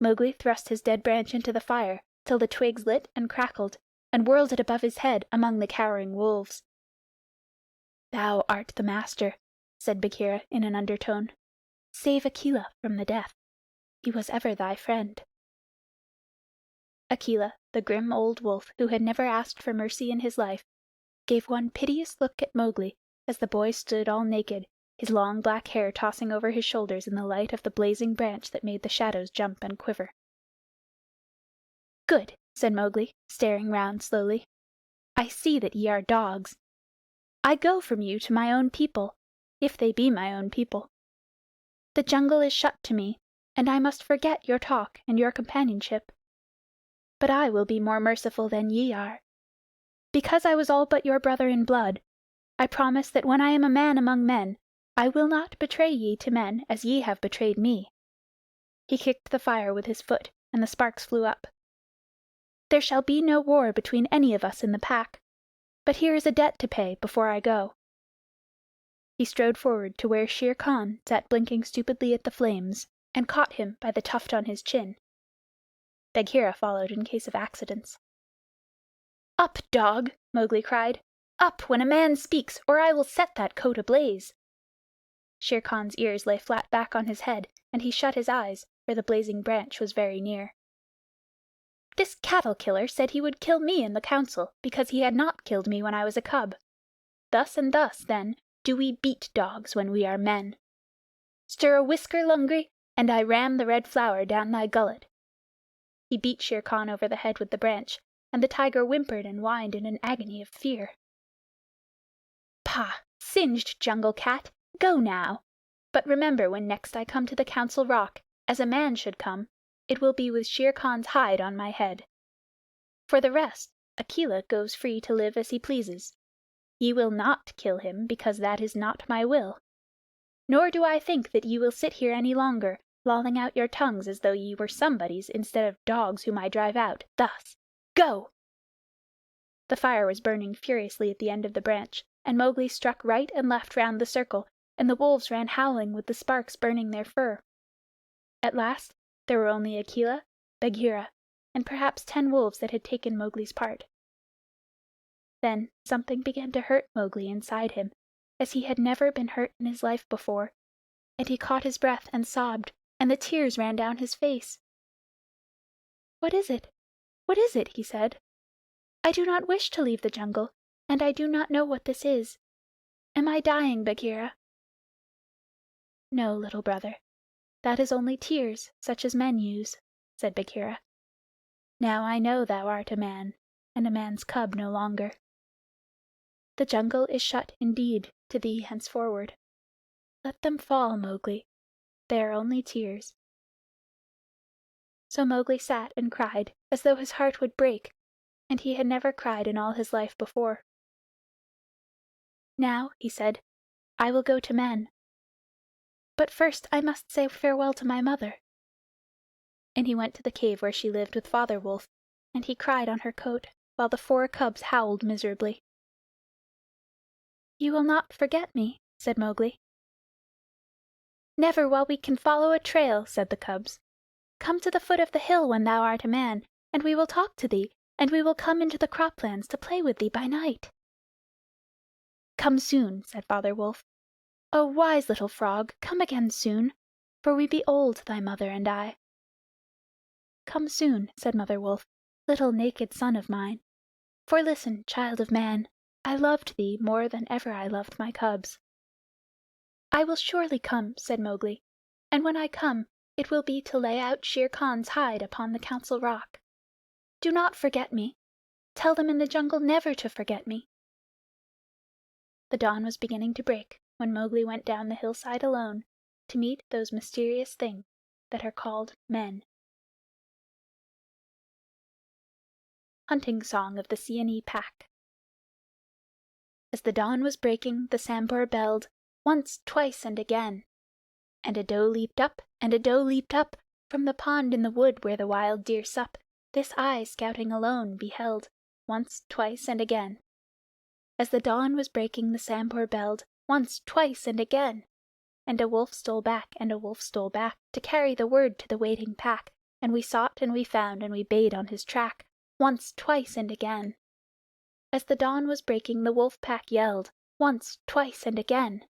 Mowgli thrust his dead branch into the fire till the twigs lit and crackled, and whirled it above his head among the cowering wolves. "Thou art the master," said Bagheera in an undertone. "Save Akela from the death. He was ever thy friend." Akela, the grim old wolf who had never asked for mercy in his life, gave one piteous look at Mowgli as the boy stood all naked, his long black hair tossing over his shoulders in the light of the blazing branch that made the shadows jump and quiver. "Good," said Mowgli, staring round slowly. "I see that ye are dogs. I go from you to my own people, if they be my own people. The jungle is shut to me, and I must forget your talk and your companionship. But I will be more merciful than ye are. Because I was all but your brother in blood, I promise that when I am a man among men, I will not betray ye to men as ye have betrayed me." He kicked the fire with his foot, and the sparks flew up. "There shall be no war between any of us in the pack. But here is a debt to pay before I go." He strode forward to where Shere Khan sat blinking stupidly at the flames, and caught him by the tuft on his chin. Bagheera followed in case of accidents. "Up, dog!" Mowgli cried. "Up when a man speaks, or I will set that coat ablaze." Shere Khan's ears lay flat back on his head, and he shut his eyes, for the blazing branch was very near. "This cattle killer said he would kill me in the council because he had not killed me when I was a cub. Thus and thus, then, do we beat dogs when we are men. Stir a whisker, Lungri, and I ram the red flower down thy gullet." He beat Shere Khan over the head with the branch, and the tiger whimpered and whined in an agony of fear. "Pah! Singed jungle cat! Go now! But remember when next I come to the Council Rock, as a man should come, it will be with Shere Khan's hide on my head. For the rest, Akela goes free to live as he pleases. Ye will not kill him, because that is not my will. Nor do I think that ye will sit here any longer, lolling out your tongues as though ye were somebodies instead of dogs whom I drive out, thus. Go!" The fire was burning furiously at the end of the branch, and Mowgli struck right and left round the circle, and the wolves ran howling with the sparks burning their fur. At last there were only Akela, Bagheera, and perhaps 10 wolves that had taken Mowgli's part. Then something began to hurt Mowgli inside him, as he had never been hurt in his life before, and he caught his breath and sobbed, and the tears ran down his face. "What is it? What is it?" he said. "I do not wish to leave the jungle, and I do not know what this is. Am I dying, Bagheera?" "No, little brother. That is only tears, such as men use," said Bagheera. "Now I know thou art a man, and a man's cub no longer. The jungle is shut indeed to thee henceforward. Let them fall, Mowgli. They are only tears." So Mowgli sat and cried as though his heart would break, and he had never cried in all his life before. "Now," he said, "I will go to men. But first I must say farewell to my mother." And he went to the cave where she lived with Father Wolf, and he cried on her coat, while the 4 cubs howled miserably. "You will not forget me," said Mowgli. "Never while we can follow a trail," said the cubs. "Come to the foot of the hill when thou art a man, and we will talk to thee, and we will come into the croplands to play with thee by night." "Come soon," said Father Wolf. "O wise little frog, come again soon, for we be old, thy mother and I." "Come soon," said Mother Wolf, "little naked son of mine. For listen, child of man, I loved thee more than ever I loved my cubs." "I will surely come," said Mowgli, "and when I come it will be to lay out Shere Khan's hide upon the Council Rock. Do not forget me. Tell them in the jungle never to forget me." The dawn was beginning to break when Mowgli went down the hillside alone to meet those mysterious things that are called men. Hunting Song of the Seeonee Pack. As the dawn was breaking, the Sambhur belled, once, twice, and again. And a doe leaped up, and a doe leaped up, from the pond in the wood where the wild deer sup. This I, scouting alone, beheld, once, twice, and again. As the dawn was breaking, the Sambhur belled, once, twice, and again. And a wolf stole back, and a wolf stole back, to carry the word to the waiting pack. And we sought, and we found, and we bayed on his track, once, twice, and again. As the dawn was breaking, the wolf pack yelled, once, twice, and again.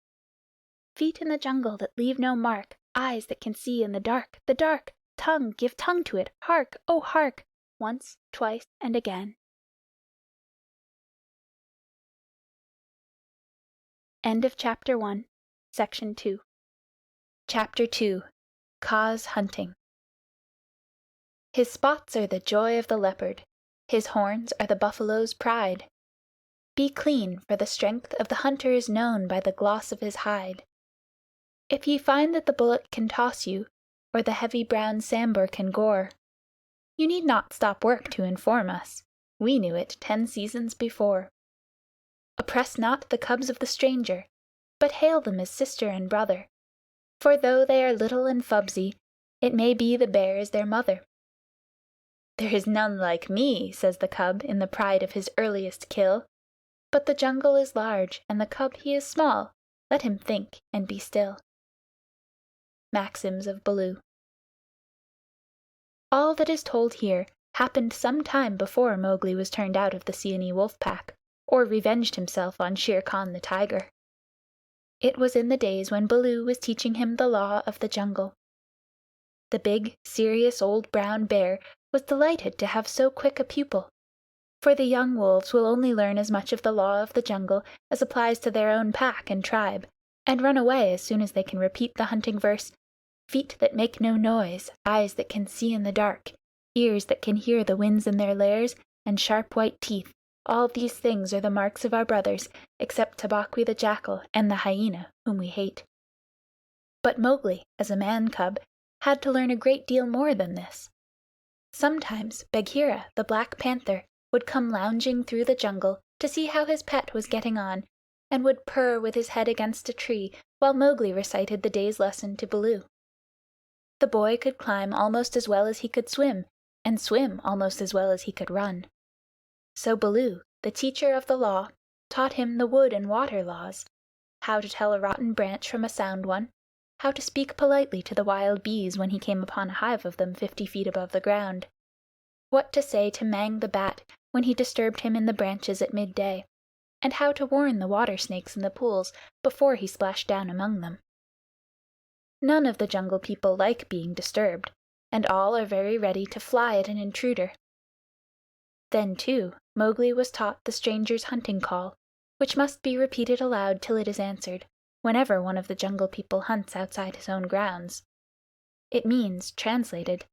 Feet in the jungle that leave no mark, eyes that can see in the dark, the dark, tongue, give tongue to it, hark, oh hark, once, twice, and again. End of Chapter 1, Section 2. Chapter 2. Kaa's Hunting. His spots are the joy of the leopard, his horns are the buffalo's pride. Be clean, for the strength of the hunter is known by the gloss of his hide. If ye find that the bullet can toss you, or the heavy brown sambur can gore, you need not stop work to inform us. We knew it 10 seasons before. Oppress not the cubs of the stranger, but hail them as sister and brother. For though they are little and fubsy, it may be the bear is their mother. There is none like me, says the cub in the pride of his earliest kill. But the jungle is large, and the cub he is small. Let him think and be still. Maxims of Baloo. All that is told here happened some time before Mowgli was turned out of the Seeonee wolf pack, or revenged himself on Shere Khan the tiger. It was in the days when Baloo was teaching him the law of the jungle. The big, serious old brown bear was delighted to have so quick a pupil, for the young wolves will only learn as much of the law of the jungle as applies to their own pack and tribe, and run away as soon as they can repeat the hunting verse, "Feet that make no noise, eyes that can see in the dark, ears that can hear the winds in their lairs, and sharp white teeth. All these things are the marks of our brothers, except Tabaqui the jackal and the hyena, whom we hate." But Mowgli, as a man-cub, had to learn a great deal more than this. Sometimes Bagheera, the black panther, would come lounging through the jungle to see how his pet was getting on, and would purr with his head against a tree while Mowgli recited the day's lesson to Baloo. The boy could climb almost as well as he could swim, and swim almost as well as he could run. So Baloo, the teacher of the law, taught him the wood and water laws, how to tell a rotten branch from a sound one, how to speak politely to the wild bees when he came upon a hive of them 50 feet above the ground, what to say to Mang the bat when he disturbed him in the branches at midday, and how to warn the water snakes in the pools before he splashed down among them. None of the jungle people like being disturbed, and all are very ready to fly at an intruder. Then, too, Mowgli was taught the stranger's hunting call, which must be repeated aloud till it is answered, whenever one of the jungle people hunts outside his own grounds. It means, translated,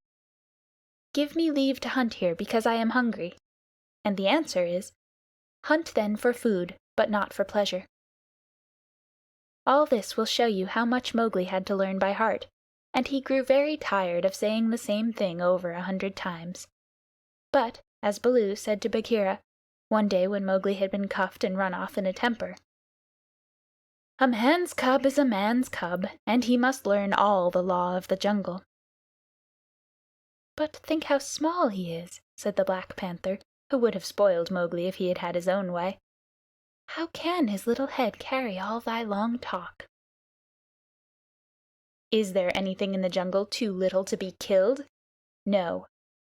"Give me leave to hunt here because I am hungry." And the answer is, "Hunt then for food, but not for pleasure." All this will show you how much Mowgli had to learn by heart, and he grew very tired of saying the same thing over 100 times. But, as Baloo said to Bagheera, one day when Mowgli had been cuffed and run off in a temper, "A man's cub is a man's cub, and he must learn all the law of the jungle." "But think how small he is," said the Black Panther, who would have spoiled Mowgli if he had had his own way. "How can his little head carry all thy long talk?" Is there anything in the jungle too little to be killed? No.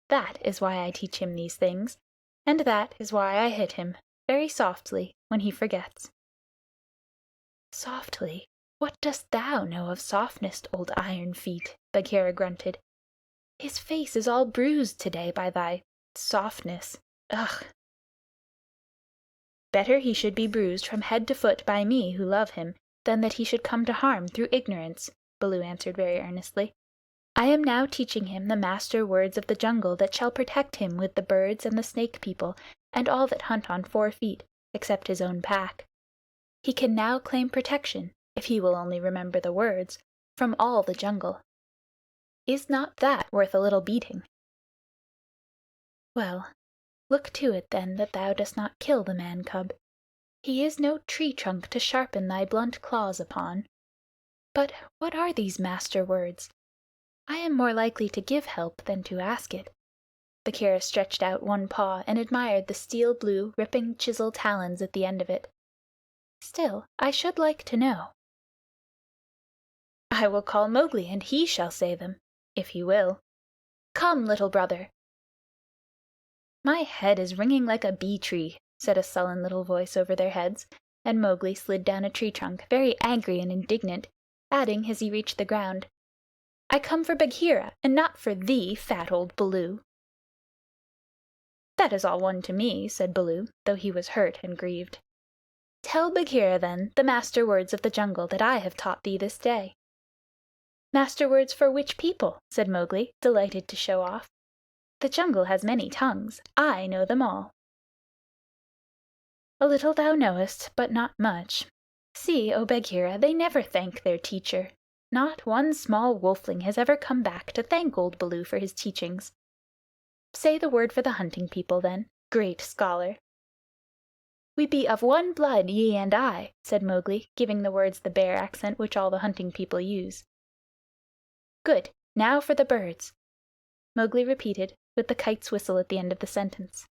That is why I teach him these things, and that is why I hit him, very softly, when he forgets. "Softly? What dost thou know of softness, old Iron Feet?" Bagheera grunted. "His face is all bruised today by thy softness. Ugh!" "Better he should be bruised from head to foot by me who love him, than that he should come to harm through ignorance," Baloo answered very earnestly. "I am now teaching him the master words of the jungle that shall protect him with the birds and the snake people, and all that hunt on 4 feet, except his own pack. He can now claim protection, if he will only remember the words, from all the jungle. Is not that worth a little beating?" "Well, look to it then that thou dost not kill the man-cub. He is no tree trunk to sharpen thy blunt claws upon. But what are these master words? I am more likely to give help than to ask it." Bagheera stretched out one paw and admired the steel-blue, ripping chisel talons at the end of it. "Still, I should like to know." "I will call Mowgli, and he shall say them, if he will. Come, little brother." "My head is ringing like a bee-tree," said a sullen little voice over their heads, and Mowgli slid down a tree trunk, very angry and indignant, adding as he reached the ground, "I come for Bagheera, and not for thee, fat old Baloo." "That is all one to me," said Baloo, though he was hurt and grieved. Tell Bagheera, then, the master words of the jungle that I have taught thee this day." "Master words for which people?" said Mowgli, delighted to show off. "The jungle has many tongues. I know them all." "A little thou knowest, but not much. See, O Bagheera, they never thank their teacher. Not one small wolfling has ever come back to thank old Baloo for his teachings. Say the word for the hunting people, then, great scholar." "We be of one blood, ye and I," said Mowgli, giving the words the Bear accent which all the hunting people use. "Good. Now for the birds," Mowgli repeated, with the kite's whistle at the end of the sentence.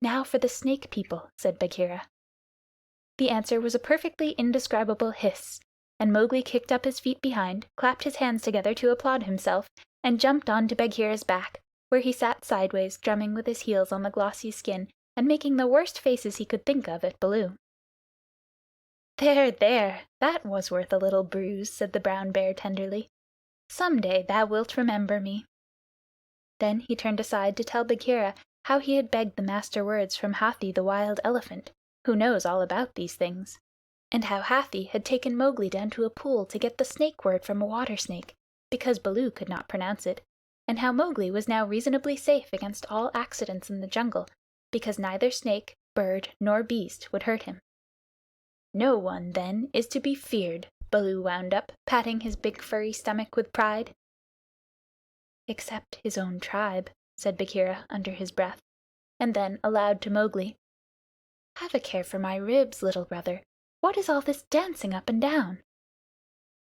"Now for the Snake people," said Bagheera. The answer was a perfectly indescribable hiss, and Mowgli kicked up his feet behind, clapped his hands together to applaud himself, and jumped on to Bagheera's back, where he sat sideways, drumming with his heels on the glossy skin, and making the worst faces he could think of at Baloo. "There, there! That was worth a little bruise," said the brown bear tenderly. "Some day thou wilt remember me." Then he turned aside to tell Bagheera how he had begged the master words from Hathi the wild elephant, who knows all about these things, and how Hathi had taken Mowgli down to a pool to get the snake word from a water snake, because Baloo could not pronounce it, and how Mowgli was now reasonably safe against all accidents in the jungle, because neither snake, bird, nor beast would hurt him. "No one, then, is to be feared," Baloo wound up, patting his big furry stomach with pride. "Except his own tribe," said Bagheera under his breath, and then aloud to Mowgli, "Have a care for my ribs, little brother. What is all this dancing up and down?"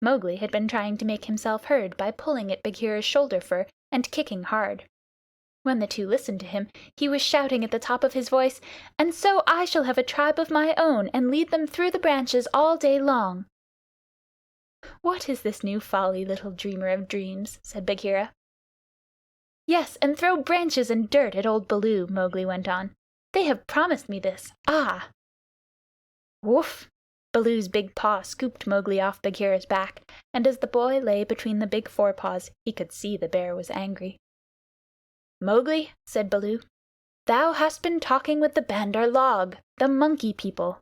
Mowgli had been trying to make himself heard by pulling at Bagheera's shoulder fur and kicking hard. When the two listened to him, he was shouting at the top of his voice, "And so I shall have a tribe of my own, and lead them through the branches all day long." "What is this new folly, little dreamer of dreams?" said Bagheera. "Yes, and throw branches and dirt at old Baloo," Mowgli went on. "They have promised me this. Ah!" Woof! Baloo's big paw scooped Mowgli off Bagheera's back, and as the boy lay between the big forepaws, he could see the bear was angry. "Mowgli," said Baloo, "thou hast been talking with the Bandar log, the Monkey People."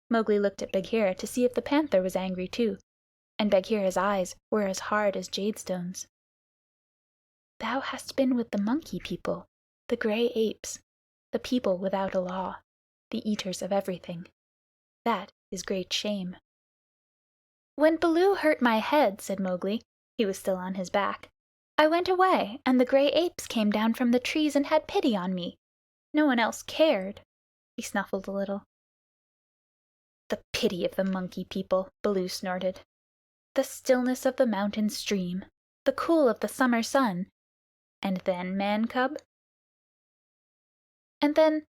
Mowgli looked at Bagheera to see if the panther was angry too, and Bagheera's eyes were as hard as jadestones. "Thou hast been with the Monkey People, the gray apes, the people without a law, the eaters of everything. That is great shame." "When Baloo hurt my head," said Mowgli, he was still on his back, "I went away, and the gray apes came down from the trees and had pity on me. No one else cared." He snuffled a little. "The pity of the Monkey People," Baloo snorted. "The stillness of the mountain stream, the cool of the summer sun. And then, man-cub?" And then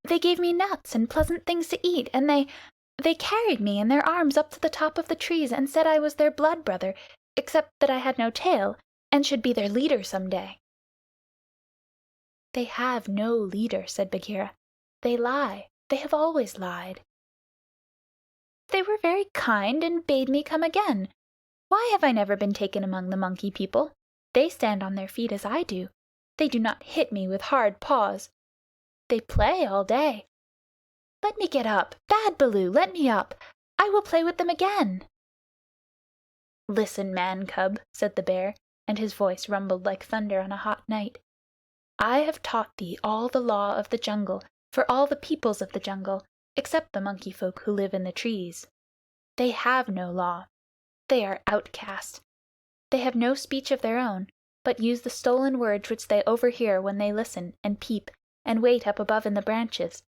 they gave me nuts and pleasant things to eat, and they carried me in their arms up to the top of the trees and said I was their blood brother, except that I had no tail, and should be their leader some day." "They have no leader," said Bagheera. "They lie. They have always lied." "They were very kind and bade me come again. Why have I never been taken among the Monkey People? They stand on their feet as I do. They do not hit me with hard paws. They play all day. Let me get up. Bad Baloo, let me up. I will play with them again." "Listen, man-cub," said the bear, and his voice rumbled like thunder on a hot night. "I have taught thee all the law of the jungle for all the peoples of the jungle, except the monkey folk who live in the trees. They have no law. They are outcast. They have no speech of their own, but use the stolen words which they overhear when they listen and peep and wait up above in the branches.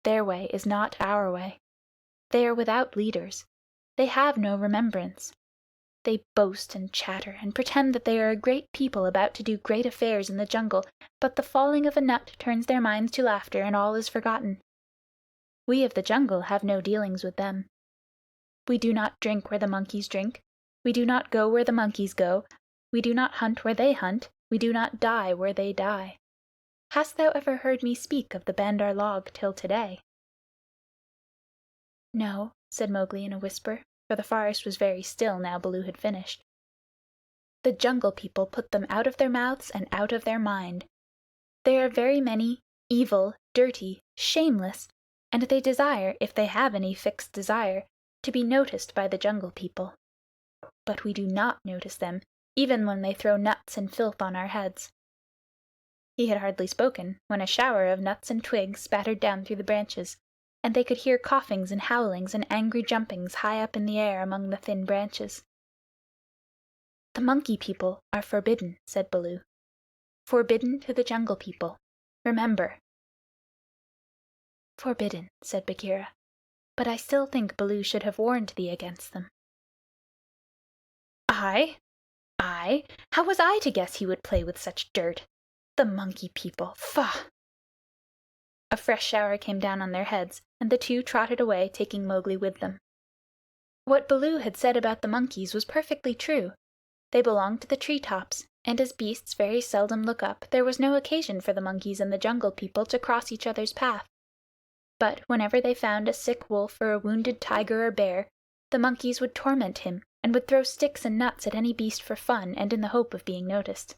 Their way is not our way. They are without leaders. They have no remembrance. They boast and chatter and pretend that they are a great people about to do great affairs in the jungle, but the falling of a nut turns their minds to laughter and all is forgotten. We of the jungle have no dealings with them. We do not drink where the monkeys drink. We do not go where the monkeys go. We do not hunt where they hunt. We do not die where they die. Hast thou ever heard me speak of the Bandar log till today?" "No," said Mowgli in a whisper, for the forest was very still now Baloo had finished. "The Jungle People put them out of their mouths and out of their mind. They are very many, evil, dirty, shameless, and they desire, if they have any fixed desire, to be noticed by the Jungle People. But we do not notice them, even when they throw nuts and filth on our heads." He had hardly spoken when a shower of nuts and twigs spattered down through the branches, and they could hear coughings and howlings and angry jumpings high up in the air among the thin branches. "The Monkey People are forbidden," said Baloo. "Forbidden to the Jungle People. Remember." "Forbidden," said Bagheera. "But I still think Baloo should have warned thee against them." "I? I? How was I to guess he would play with such dirt? The Monkey People! Faugh!" A fresh shower came down on their heads, and the two trotted away, taking Mowgli with them. What Baloo had said about the monkeys was perfectly true. They belonged to the tree tops, and as beasts very seldom look up, there was no occasion for the monkeys and the Jungle People to cross each other's path. But whenever they found a sick wolf or a wounded tiger or bear, the monkeys would torment him, and would throw sticks and nuts at any beast for fun and in the hope of being noticed.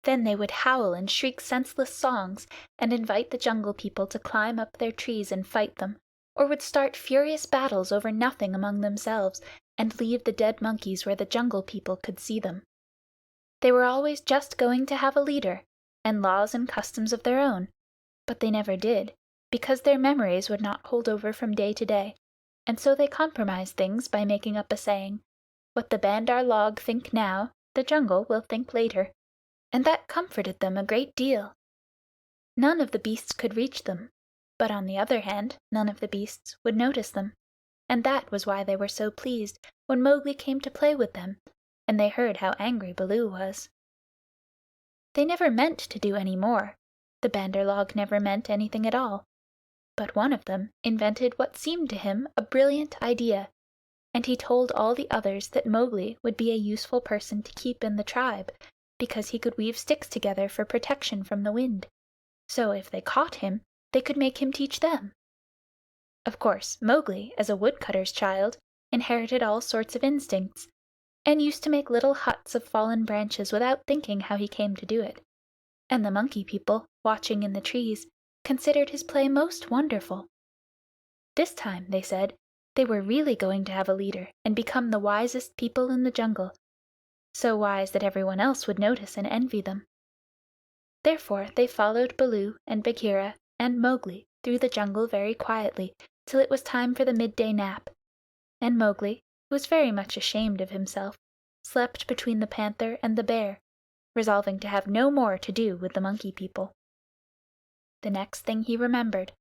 Then they would howl and shriek senseless songs, and invite the Jungle People to climb up their trees and fight them, or would start furious battles over nothing among themselves, and leave the dead monkeys where the Jungle People could see them. They were always just going to have a leader, and laws and customs of their own, but they never did, because their memories would not hold over from day to day, and so they compromised things by making up a saying, "What the Bandar log think now, the jungle will think later," and that comforted them a great deal. None of the beasts could reach them, but on the other hand none of the beasts would notice them, and that was why they were so pleased when Mowgli came to play with them, and they heard how angry Baloo was. They never meant to do any more. The Bandar log never meant anything at all. But one of them invented what seemed to him a brilliant idea, and he told all the others that Mowgli would be a useful person to keep in the tribe, because he could weave sticks together for protection from the wind. So if they caught him, they could make him teach them. Of course, Mowgli, as a woodcutter's child, inherited all sorts of instincts, and used to make little huts of fallen branches without thinking how he came to do it. And the Monkey People, watching in the trees, considered his play most wonderful. This time, they said, they were really going to have a leader and become the wisest people in the jungle, so wise that everyone else would notice and envy them. Therefore they followed Baloo and Bagheera and Mowgli through the jungle very quietly till it was time for the midday nap, and Mowgli, who was very much ashamed of himself, slept between the panther and the bear, resolving to have no more to do with the Monkey People. The next thing he remembered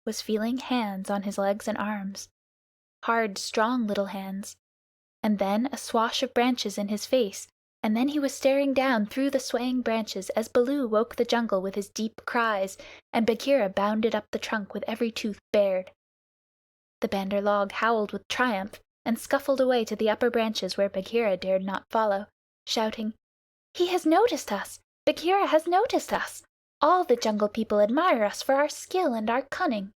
was feeling hands on his legs and arms, hard, strong little hands, and then a swash of branches in his face, and then he was staring down through the swaying branches as Baloo woke the jungle with his deep cries, and Bagheera bounded up the trunk with every tooth bared. The Bandar log howled with triumph and scuffled away to the upper branches where Bagheera dared not follow, shouting, "He has noticed us! Bagheera has noticed us! All the Jungle People admire us for our skill and our cunning."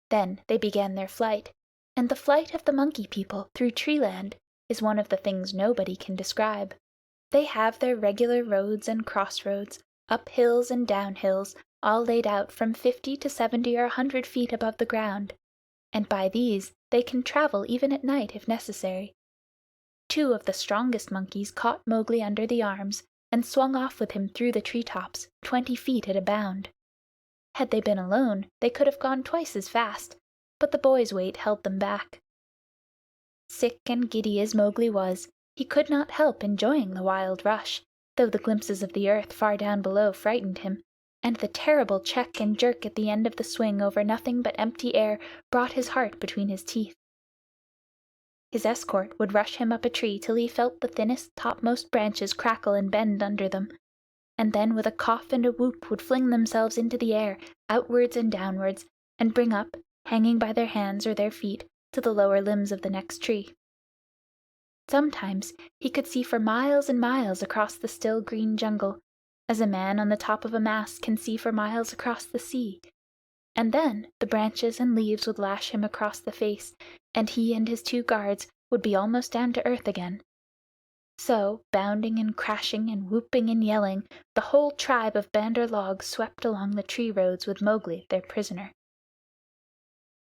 Then they began their flight, and the flight of the Monkey People through treeland is one of the things nobody can describe. They have their regular roads and crossroads, up hills and down hills, all laid out from 50 to 70 or 100 feet above the ground, and by these they can travel even at night if necessary. Two of the strongest monkeys caught Mowgli under the arms and swung off with him through the tree tops, 20 feet at a bound. Had they been alone, they could have gone twice as fast, but the boy's weight held them back. Sick and giddy as Mowgli was, he could not help enjoying the wild rush, though the glimpses of the earth far down below frightened him, and the terrible check and jerk at the end of the swing over nothing but empty air brought his heart between his teeth. His escort would rush him up a tree till he felt the thinnest topmost branches crackle and bend under them, and then with a cough and a whoop would fling themselves into the air, outwards and downwards, and bring up, hanging by their hands or their feet, to the lower limbs of the next tree. Sometimes he could see for miles and miles across the still green jungle, as a man on the top of a mast can see for miles across the sea, and then the branches and leaves would lash him across the face, and he and his two guards would be almost down to earth again. So, bounding and crashing and whooping and yelling, the whole tribe of Bandar Log swept along the tree roads with Mowgli, their prisoner.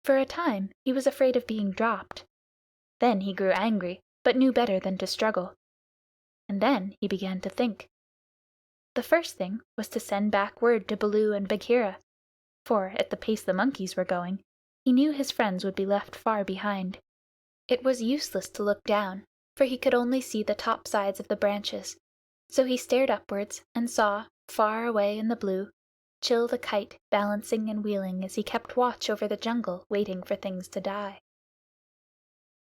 For a time he was afraid of being dropped. Then he grew angry, but knew better than to struggle. And then he began to think. The first thing was to send back word to Baloo and Bagheera, for, at the pace the monkeys were going, he knew his friends would be left far behind. It was useless to look down, for he could only see the top sides of the branches, so he stared upwards and saw, far away in the blue, Chil the kite balancing and wheeling as he kept watch over the jungle, waiting for things to die.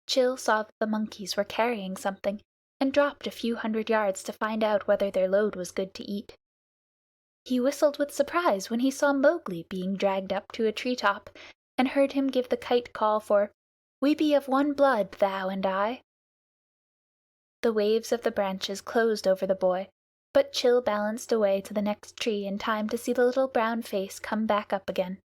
Chil saw that the monkeys were carrying something, and dropped a few 100 yards to find out whether their load was good to eat. He whistled with surprise when he saw Mowgli being dragged up to a tree-top, and heard him give the kite call for "We be of one blood, thou and I." The waves of the branches closed over the boy, but Chil balanced away to the next tree in time to see the little brown face come back up again.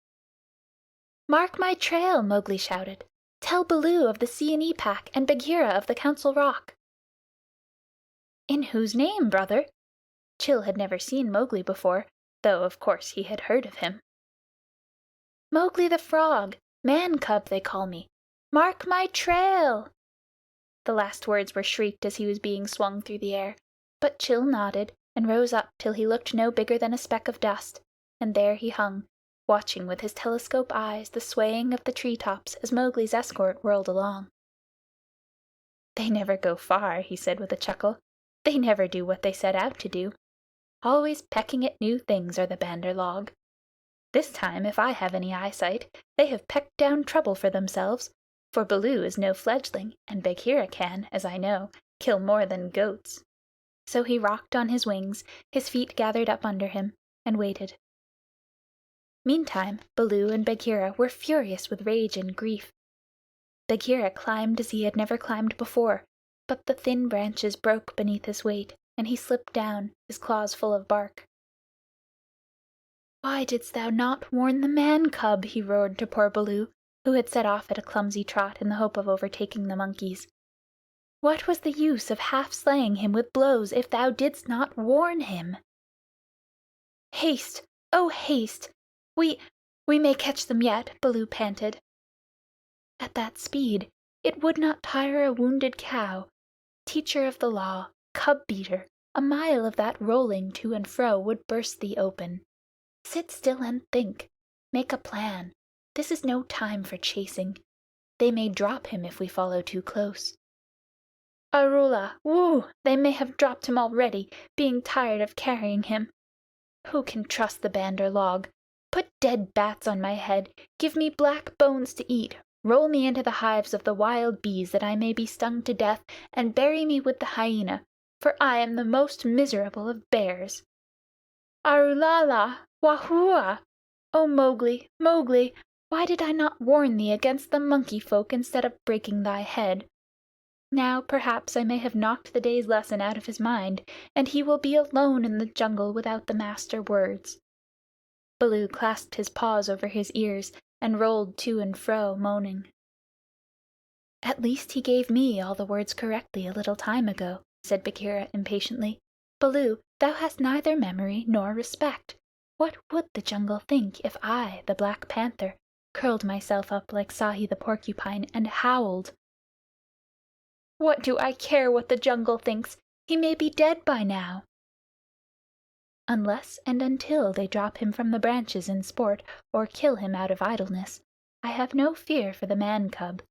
"Mark my trail!" Mowgli shouted. "Tell Baloo of the Seeonee pack and Bagheera of the Council Rock." "In whose name, brother?" Chil had never seen Mowgli before, though of course he had heard of him. "Mowgli the Frog. Man-cub they call me. Mark my trail!" The last words were shrieked as he was being swung through the air, but Chil nodded and rose up till he looked no bigger than a speck of dust, and there he hung, watching with his telescope eyes the swaying of the tree-tops as Mowgli's escort whirled along. "They never go far," he said with a chuckle. "They never do what they set out to do. Always pecking at new things are the Bandar Log. This time, if I have any eyesight, they have pecked down trouble for themselves, for Baloo is no fledgling, and Bagheera can, as I know, kill more than goats." So he rocked on his wings, his feet gathered up under him, and waited. Meantime, Baloo and Bagheera were furious with rage and grief. Bagheera climbed as he had never climbed before, but the thin branches broke beneath his weight, and he slipped down, his claws full of bark. "Why didst thou not warn the man-cub?" he roared to poor Baloo, who had set off at a clumsy trot in the hope of overtaking the monkeys. "What was the use of half slaying him with blows if thou didst not warn him?" "Haste! Oh, haste! We may catch them yet," Baloo panted. At that speed it would not tire a wounded cow. Teacher of the law, cub-beater, a mile of that rolling to and fro would burst thee open. Sit still and think. Make a plan. This is no time for chasing. They may drop him if we follow too close. Arula, woo! They may have dropped him already, being tired of carrying him. Who can trust the Bandar Log? Put dead bats on my head. Give me black bones to eat. Roll me into the hives of the wild bees that I may be stung to death, and bury me with the hyena, for I am the most miserable of bears. Arulala! Wahua! O Mowgli, Mowgli, why did I not warn thee against the monkey folk instead of breaking thy head? Now perhaps I may have knocked the day's lesson out of his mind, and he will be alone in the jungle without the master words." Baloo clasped his paws over his ears and rolled to and fro, moaning. "At least he gave me all the words correctly a little time ago," said Bagheera impatiently. "Baloo, thou hast neither memory nor respect. What would the jungle think if I, the Black Panther, curled myself up like Sahi the Porcupine and howled?" "What do I care what the jungle thinks? He may be dead by now." "Unless and until they drop him from the branches in sport, or kill him out of idleness, I have no fear for the man-cub.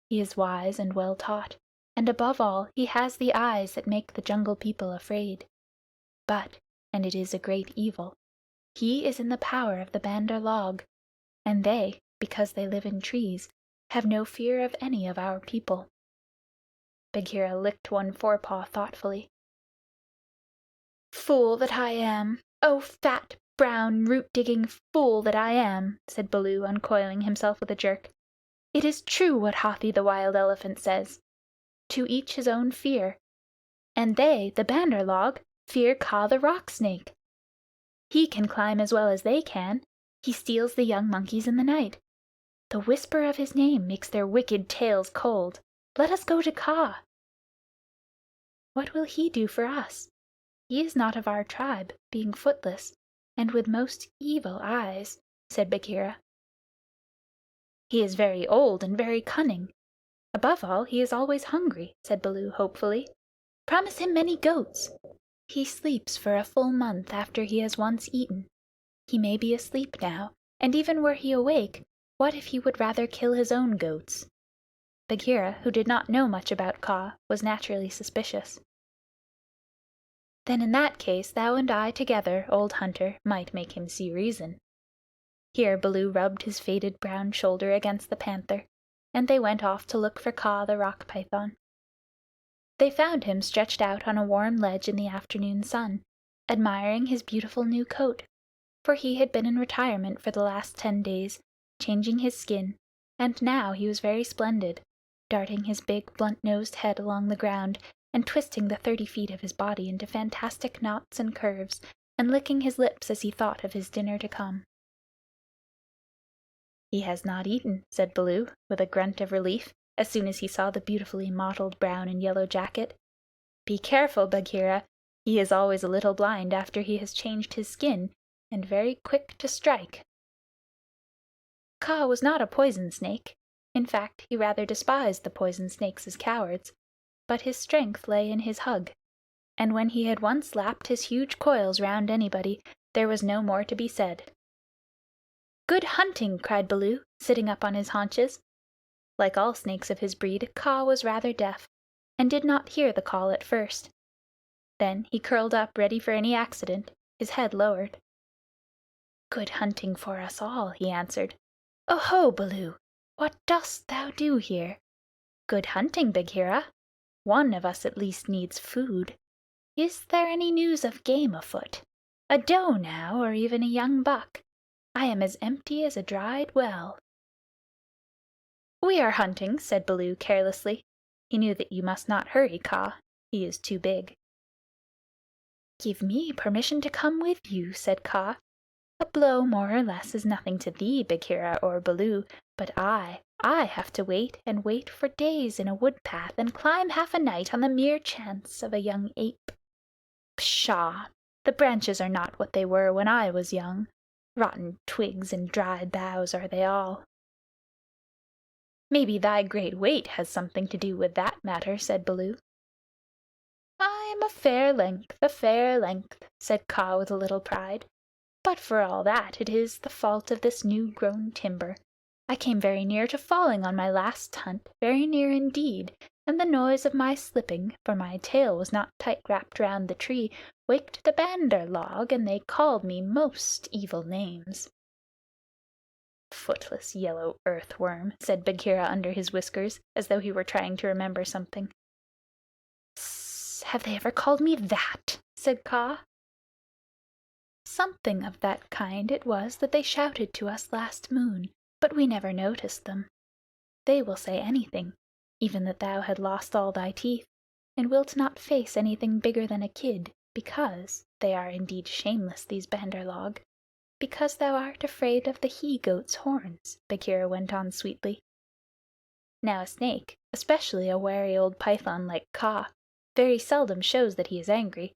He is wise and well taught, and above all he has the eyes that make the jungle people afraid. But, and it is a great evil, he is in the power of the Bandar Log, and they, because they live in trees, have no fear of any of our people." Bagheera licked one forepaw thoughtfully. "Fool that I am! Oh, fat, brown, root-digging fool that I am!" said Baloo, uncoiling himself with a jerk. "It is true what Hathi the Wild Elephant says. To each his own fear. And they, the Bandar Log, fear Kaa the Rock Snake. He can climb as well as they can. He steals the young monkeys in the night. The whisper of his name makes their wicked tails cold. Let us go to Kaa." What will he do for us? He is not of our tribe, being footless, and with most evil eyes," said Bagheera. "He is very old and very cunning. Above all, he is always hungry," said Baloo hopefully. "Promise him many goats. He sleeps for a full month after he has once eaten. He may be asleep now, and even were he awake, what if he would rather kill his own goats?" Bagheera, who did not know much about Kaa, was naturally suspicious. "Then in that case thou and I together, old hunter, might make him see reason." Here Baloo rubbed his faded brown shoulder against the panther, and they went off to look for Kaa the Rock Python. They found him stretched out on a warm ledge in the afternoon sun, admiring his beautiful new coat, for he had been in retirement for the last 10 days, changing his skin, and now he was very splendid, darting his big blunt-nosed head along the ground, and twisting the 30 feet of his body into fantastic knots and curves, and licking his lips as he thought of his dinner to come. "He has not eaten," said Baloo, with a grunt of relief, as soon as he saw the beautifully mottled brown and yellow jacket. "Be careful, Bagheera. He is always a little blind after he has changed his skin, and very quick to strike." Kaa was not a poison snake. In fact, he rather despised the poison snakes as cowards. But his strength lay in his hug, and when he had once lapped his huge coils round anybody, there was no more to be said. "Good hunting!" cried Baloo, sitting up on his haunches. Like all snakes of his breed, Kaa was rather deaf, and did not hear the call at first. Then he curled up ready for any accident, his head lowered. "Good hunting for us all," he answered. "Oho, Baloo! What dost thou do here?" "Good hunting, Bagheera. One of us at least needs food. Is there any news of game afoot? A doe now, or even a young buck? I am as empty as a dried well." "We are hunting," said Baloo carelessly. He knew that you must not hurry Kaa. He is too big. "Give me permission to come with you," said Kaa. "A blow more or less is nothing to thee, Bagheera or Baloo, but I have to wait and wait for days in a wood path and climb half a night on the mere chance of a young ape. Pshaw! The branches are not what they were when I was young. Rotten twigs and dried boughs are they all." "Maybe thy great weight has something to do with that matter," said Baloo. "I am a fair length," said Kaa with a little pride. "But for all that, it is the fault of this new-grown timber. I came very near to falling on my last hunt, very near indeed, and the noise of my slipping, for my tail was not tight wrapped round the tree, waked the Bandar log, and they called me most evil names." "Footless yellow earthworm," said Bagheera under his whiskers, as though he were trying to remember something. "Have they ever called me that?" said Kaa. "Something of that kind it was that they shouted to us last moon, but we never noticed them. They will say anything, even that thou had lost all thy teeth, and wilt not face anything bigger than a kid, because they are indeed shameless, these Bandar log, because thou art afraid of the he-goat's horns," Bagheera went on sweetly. Now a snake, especially a wary old python like Kaa, very seldom shows that he is angry,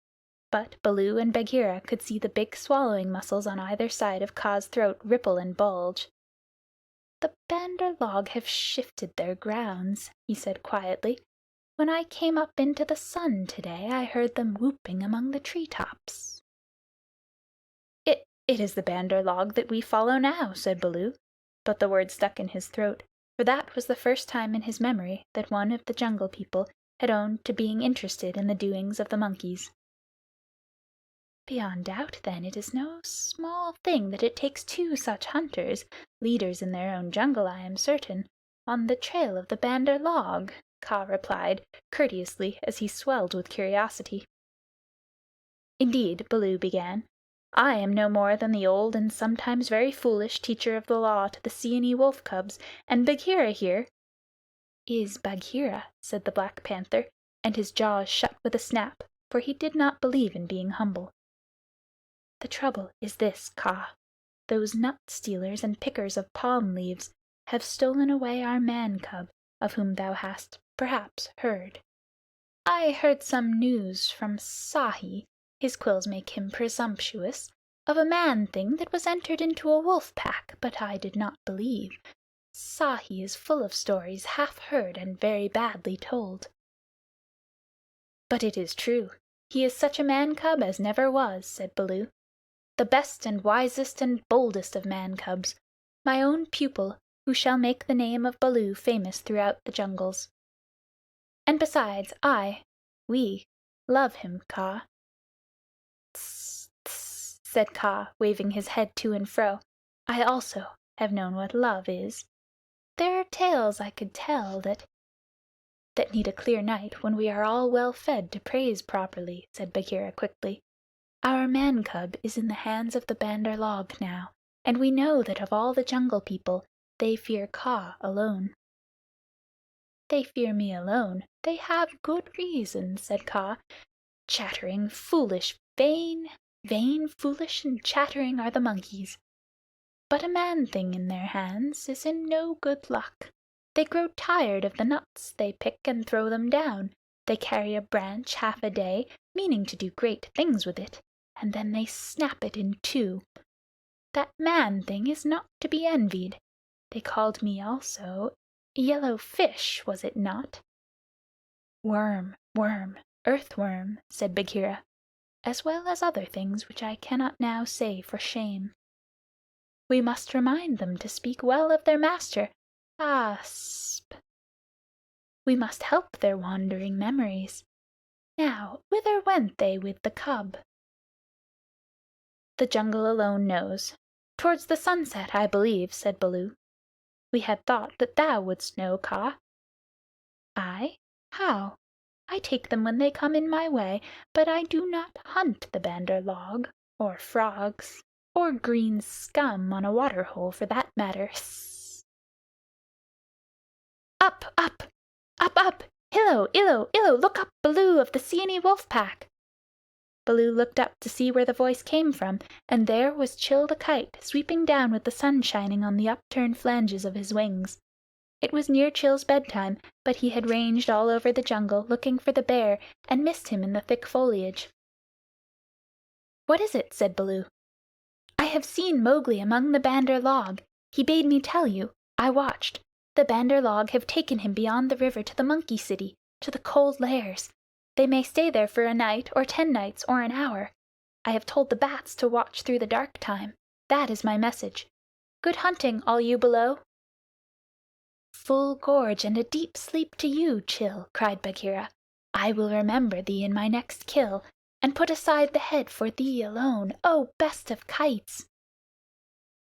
but Baloo and Bagheera could see the big swallowing muscles on either side of Kaa's throat ripple and bulge. "The Bandar log have shifted their grounds," he said quietly. "When I came up into the sun today, I heard them whooping among the tree-tops." It is the Bandar log that we follow now," said Baloo, but the word stuck in his throat, for that was the first time in his memory that one of the Jungle People had owned to being interested in the doings of the monkeys. "Beyond doubt, then, it is no small thing that it takes two such hunters, leaders in their own jungle, I am certain, on the trail of the Bandar log," Kaa replied, courteously, as he swelled with curiosity. "Indeed," Baloo began, "I am no more than the old and sometimes very foolish teacher of the law to the Seeonee wolf cubs, and Bagheera here—" "Is Bagheera," said the Black Panther, and his jaws shut with a snap, for he did not believe in being humble. "The trouble is this, Kaa. Those nut-stealers and pickers of palm leaves have stolen away our man-cub, of whom thou hast, perhaps, heard." I heard some news from Sahi, his quills make him presumptuous, of a man-thing that was entered into a wolf-pack, but I did not believe. Sahi is full of stories half heard and very badly told." "But it is true. He is such a man-cub as never was," said Baloo. "The best and wisest and boldest of man-cubs. My own pupil, who shall make the name of Baloo famous throughout the jungles. And besides, we love him, Kaa." "Tss, tss," said Kaa, waving his head to and fro. "I also have known what love is. There are tales I could tell that need a clear night when we are all well fed to praise properly," said Bagheera quickly. "Our man-cub is in the hands of the Bandar log now, and we know that of all the Jungle People they fear Kaa alone." "They fear me alone. They have good reason," said Kaa. "Chattering, foolish, vain, foolish, and chattering are the monkeys. But a man-thing in their hands is in no good luck. They grow tired of the nuts they pick and throw them down. They carry a branch half a day, meaning to do great things with it, and then they snap it in two. That man-thing is not to be envied. They called me also Yellow Fish, was it not?" "Worm, earthworm," said Bagheera, "as well as other things which I cannot now say for shame. We must remind them to speak well of their master. We must help their wandering memories. Now, whither went they with the cub?" "The jungle alone knows. Towards the sunset, I believe," said Baloo. "We had thought that thou wouldst know, Kaa." "I? How? I take them when they come in my way, but I do not hunt the Bandar log, or frogs, or green scum on a water hole for that matter. Hss!" "Up, up! Up, up! Hillo, illo, illo! Look up, Baloo of the Seeonee Wolf Pack!" Baloo looked up to see where the voice came from, and there was Chil the Kite sweeping down with the sun shining on the upturned flanges of his wings. It was near Chil's bedtime, but he had ranged all over the jungle looking for the bear and missed him in the thick foliage. "What is it?" said Baloo. "I have seen Mowgli among the Bandar log. He bade me tell you. I watched. The Bandar log have taken him beyond the river to the Monkey City, to the Cold Lairs. They may stay there for a night, or 10 nights, or an hour. I have told the bats to watch through the dark time. That is my message. Good hunting, all you below." "Full gorge and a deep sleep to you, Chil," cried Bagheera. "I will remember thee in my next kill, and put aside the head for thee alone, O best of kites!"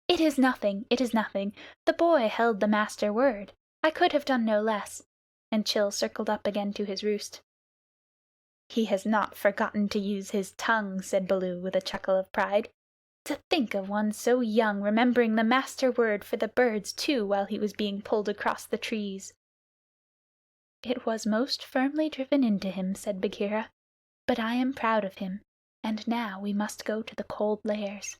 "It is nothing, it is nothing. The boy held the master word. I could have done no less." And Chil circled up again to his roost. "He has not forgotten to use his tongue," said Baloo with a chuckle of pride. "To think of one so young remembering the master word for the birds too while he was being pulled across the trees." "It was most firmly driven into him," said Bagheera. "But I am proud of him, and now we must go to the Cold Lairs."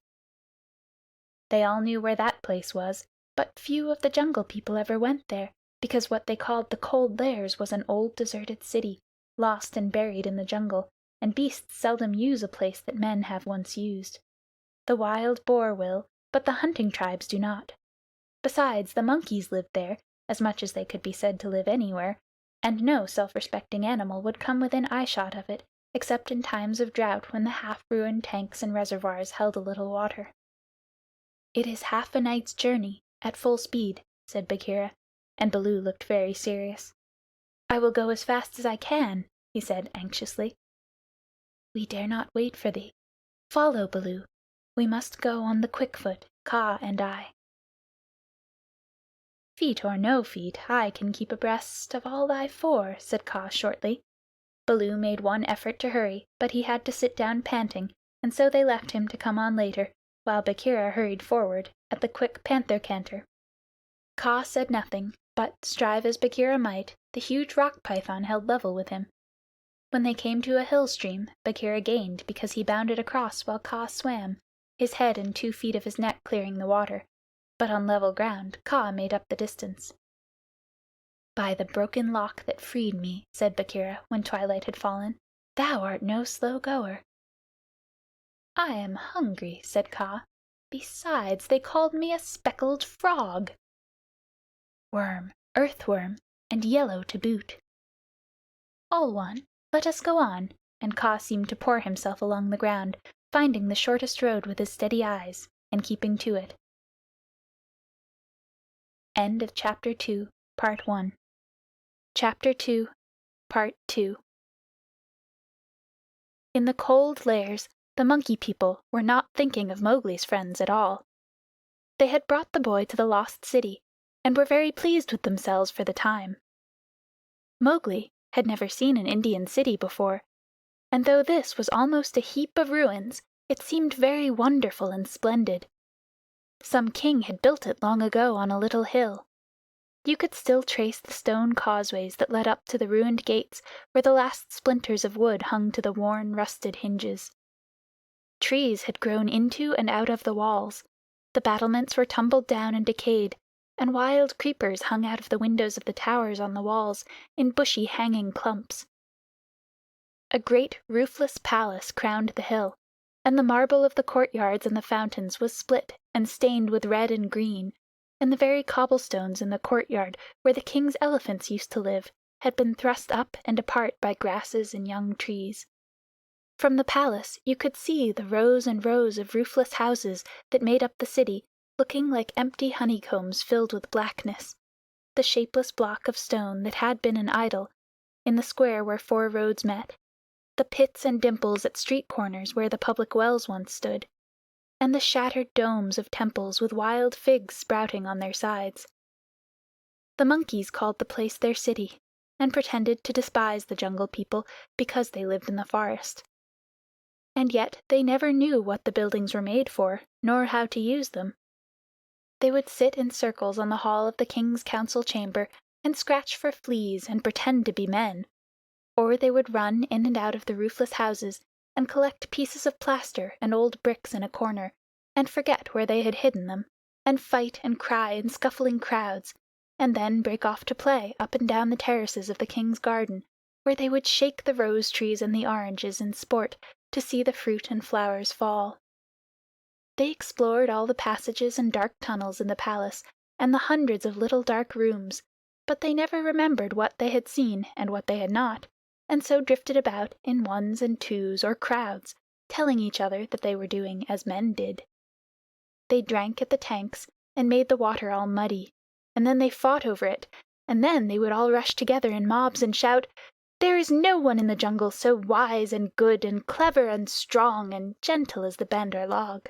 They all knew where that place was, but few of the Jungle People ever went there, because what they called the Cold Lairs was an old deserted city, lost and buried in the jungle, and beasts seldom use a place that men have once used. The wild boar will, but the hunting tribes do not. Besides, the monkeys lived there, as much as they could be said to live anywhere, and no self-respecting animal would come within eyeshot of it, except in times of drought when the half-ruined tanks and reservoirs held a little water. "It is half a night's journey, at full speed," said Bagheera, and Baloo looked very serious. "I will go as fast as I can," he said anxiously. "We dare not wait for thee. Follow, Baloo. We must go on the quick foot, Kaa and I." "Feet or no feet, I can keep abreast of all thy four," said Kaa shortly. Baloo made one effort to hurry, but he had to sit down panting, and so they left him to come on later, while Bagheera hurried forward at the quick panther canter. Kaa said nothing, but, strive as Bagheera might, the huge rock python held level with him. When they came to a hill stream, Bagheera gained because he bounded across while Kaa swam, his head and 2 feet of his neck clearing the water, but on level ground Kaa made up the distance. "By the broken lock that freed me," said Bagheera, when twilight had fallen, "thou art no slow goer." "I am hungry," said Kaa. "Besides, they called me a speckled frog." "Worm, earthworm, and yellow to boot." "All one. Let us go on," and Kaa seemed to pour himself along the ground, finding the shortest road with his steady eyes, and keeping to it. End of Chapter 2, Part 1. Chapter 2, Part 2. In the Cold Lairs, the Monkey People were not thinking of Mowgli's friends at all. They had brought the boy to the Lost City, and were very pleased with themselves for the time. Mowgli had never seen an Indian city before, and though this was almost a heap of ruins, it seemed very wonderful and splendid. Some king had built it long ago on a little hill. You could still trace the stone causeways that led up to the ruined gates where the last splinters of wood hung to the worn, rusted hinges. Trees had grown into and out of the walls, the battlements were tumbled down and decayed, and wild creepers hung out of the windows of the towers on the walls in bushy hanging clumps. A great roofless palace crowned the hill, and the marble of the courtyards and the fountains was split and stained with red and green, and the very cobblestones in the courtyard where the king's elephants used to live had been thrust up and apart by grasses and young trees. From the palace you could see the rows and rows of roofless houses that made up the city, looking like empty honeycombs filled with blackness, the shapeless block of stone that had been an idol in the square where four roads met, the pits and dimples at street corners where the public wells once stood, and the shattered domes of temples with wild figs sprouting on their sides. The monkeys called the place their city, and pretended to despise the Jungle People because they lived in the forest. And yet they never knew what the buildings were made for, nor how to use them. They would sit in circles on the hall of the king's council chamber and scratch for fleas and pretend to be men, or they would run in and out of the roofless houses and collect pieces of plaster and old bricks in a corner, and forget where they had hidden them, and fight and cry in scuffling crowds, and then break off to play up and down the terraces of the king's garden, where they would shake the rose trees and the oranges in sport to see the fruit and flowers fall. They explored all the passages and dark tunnels in the palace, and the hundreds of little dark rooms, but they never remembered what they had seen and what they had not, and so drifted about in ones and twos or crowds, telling each other that they were doing as men did. They drank at the tanks and made the water all muddy, and then they fought over it, and then they would all rush together in mobs and shout, "There is no one in the jungle so wise and good and clever and strong and gentle as the Bandar log."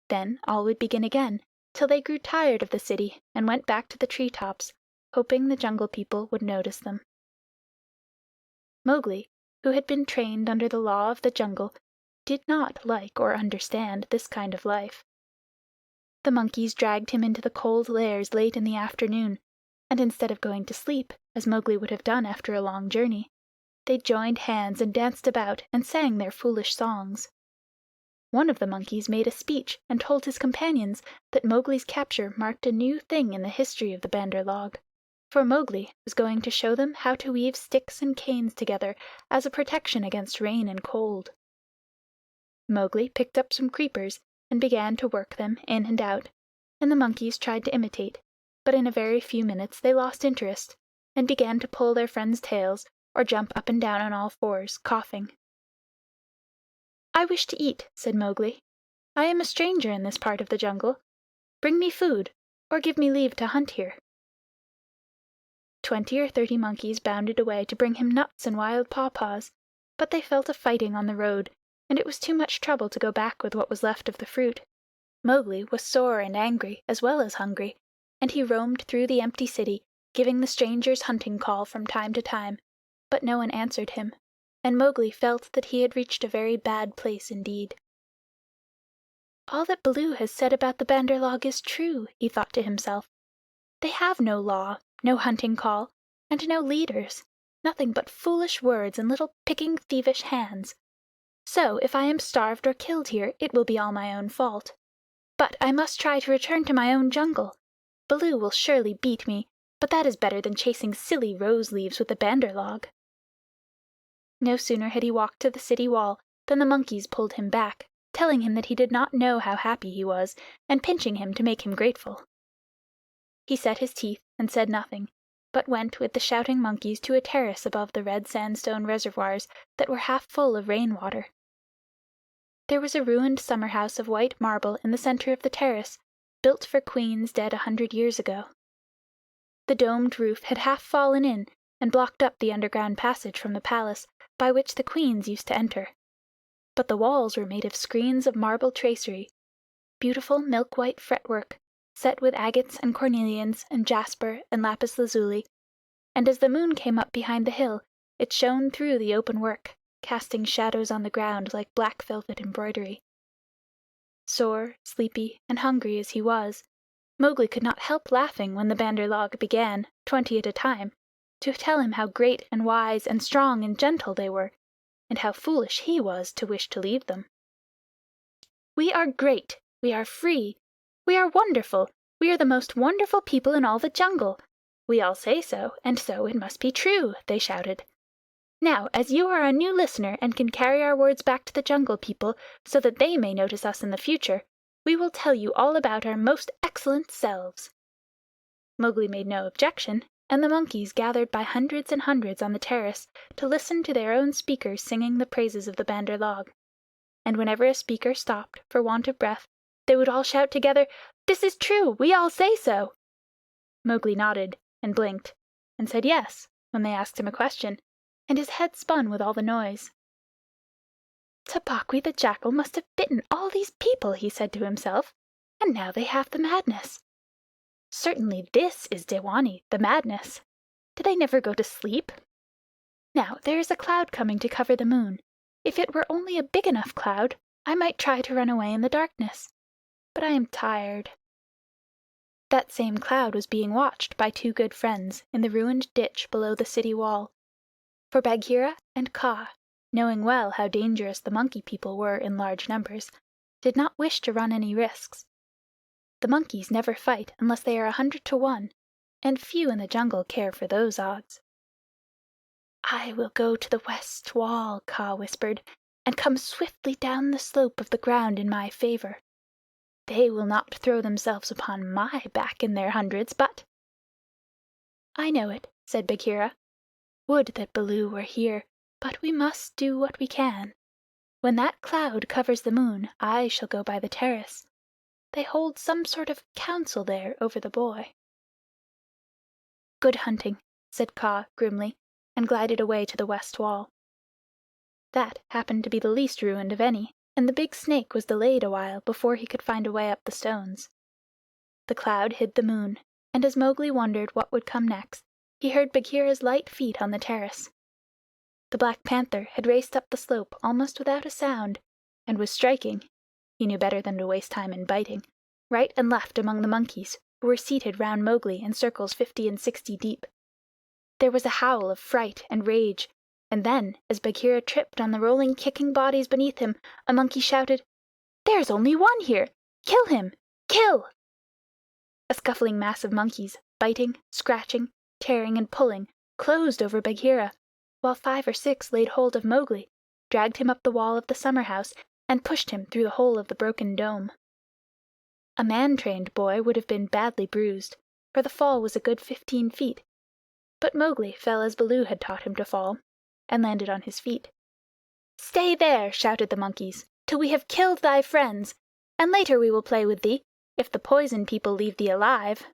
Then all would begin again, till they grew tired of the city and went back to the tree tops, hoping the Jungle People would notice them. Mowgli, who had been trained under the law of the jungle, did not like or understand this kind of life. The monkeys dragged him into the Cold Lairs late in the afternoon, and instead of going to sleep, as Mowgli would have done after a long journey, they joined hands and danced about and sang their foolish songs. One of the monkeys made a speech and told his companions that Mowgli's capture marked a new thing in the history of the Bandar log, for Mowgli was going to show them how to weave sticks and canes together as a protection against rain and cold. Mowgli picked up some creepers and began to work them in and out, and the monkeys tried to imitate, but in a very few minutes they lost interest, and began to pull their friends' tails or jump up and down on all fours, coughing. "I wish to eat," said Mowgli. "I am a stranger in this part of the jungle. Bring me food, or give me leave to hunt here." 20 or 30 monkeys bounded away to bring him nuts and wild pawpaws, but they fell to fighting on the road, and it was too much trouble to go back with what was left of the fruit. Mowgli was sore and angry, as well as hungry, and he roamed through the empty city, giving the stranger's hunting call from time to time, but no one answered him, and Mowgli felt that he had reached a very bad place indeed. "All that Baloo has said about the Bandar log is true," he thought to himself. "They have no law, no hunting call, and no leaders, nothing but foolish words and little picking thievish hands. So if I am starved or killed here, it will be all my own fault. But I must try to return to my own jungle. Baloo will surely beat me, but that is better than chasing silly rose-leaves with the Bandar-log." No sooner had he walked to the city wall than the monkeys pulled him back, telling him that he did not know how happy he was, and pinching him to make him grateful. He set his teeth and said nothing, but went with the shouting monkeys to a terrace above the red sandstone reservoirs that were half full of rain-water. There was a ruined summer-house of white marble in the center of the terrace, built for queens dead 100 years ago. The domed roof had half fallen in and blocked up the underground passage from the palace by which the queens used to enter. But the walls were made of screens of marble tracery, beautiful milk-white fretwork, set with agates and cornelians and jasper and lapis lazuli, and as the moon came up behind the hill, it shone through the open work, casting shadows on the ground like black velvet embroidery. Sore, sleepy, and hungry as he was, Mowgli could not help laughing when the Bandar-log began, 20 at a time, to tell him how great and wise and strong and gentle they were, and how foolish he was to wish to leave them. "We are great, we are free, we are wonderful, we are the most wonderful people in all the jungle. We all say so, and so it must be true," they shouted. "Now, as you are a new listener and can carry our words back to the jungle people so that they may notice us in the future, we will tell you all about our most excellent selves." Mowgli made no objection, and the monkeys gathered by hundreds and hundreds on the terrace to listen to their own speakers singing the praises of the Bandar-log. And whenever a speaker stopped for want of breath, they would all shout together, "This is true! We all say so!" Mowgli nodded and blinked, and said yes when they asked him a question, and his head spun with all the noise. "Tabaqui the Jackal must have bitten all these people," he said to himself, "and now they have the madness. Certainly this is Dewani, the madness. Do they never go to sleep? Now there is a cloud coming to cover the moon. If it were only a big enough cloud, I might try to run away in the darkness. But I am tired." That same cloud was being watched by two good friends in the ruined ditch below the city wall. For Bagheera and Kaa, knowing well how dangerous the monkey people were in large numbers, did not wish to run any risks. The monkeys never fight unless they are 100 to 1, and few in the jungle care for those odds. "I will go to the west wall," Kaa whispered, "and come swiftly down the slope of the ground in my favor. They will not throw themselves upon my back in their hundreds, but—" "I know it," said Bagheera. "Would that Baloo were here, but we must do what we can. When that cloud covers the moon, I shall go by the terrace. They hold some sort of council there over the boy." "Good hunting," said Kaa grimly, and glided away to the west wall. That happened to be the least ruined of any, and the big snake was delayed a while before he could find a way up the stones. The cloud hid the moon, and as Mowgli wondered what would come next, he heard Bagheera's light feet on the terrace. The Black Panther had raced up the slope almost without a sound, and was striking (he knew better than to waste time in biting) right and left among the monkeys, who were seated round Mowgli in circles 50 and 60 deep. There was a howl of fright and rage, and then, as Bagheera tripped on the rolling kicking bodies beneath him, a monkey shouted, "There's only one here! Kill him! Kill!" A scuffling mass of monkeys, biting, scratching, tearing, and pulling, closed over Bagheera, while 5 or 6 laid hold of Mowgli, dragged him up the wall of the summer-house, and pushed him through the hole of the broken dome. A man-trained boy would have been badly bruised, for the fall was a good 15 feet, but Mowgli fell as Baloo had taught him to fall, and landed on his feet. "Stay there," shouted the monkeys, "till we have killed thy friends, and later we will play with thee, if the Poison People leave thee alive."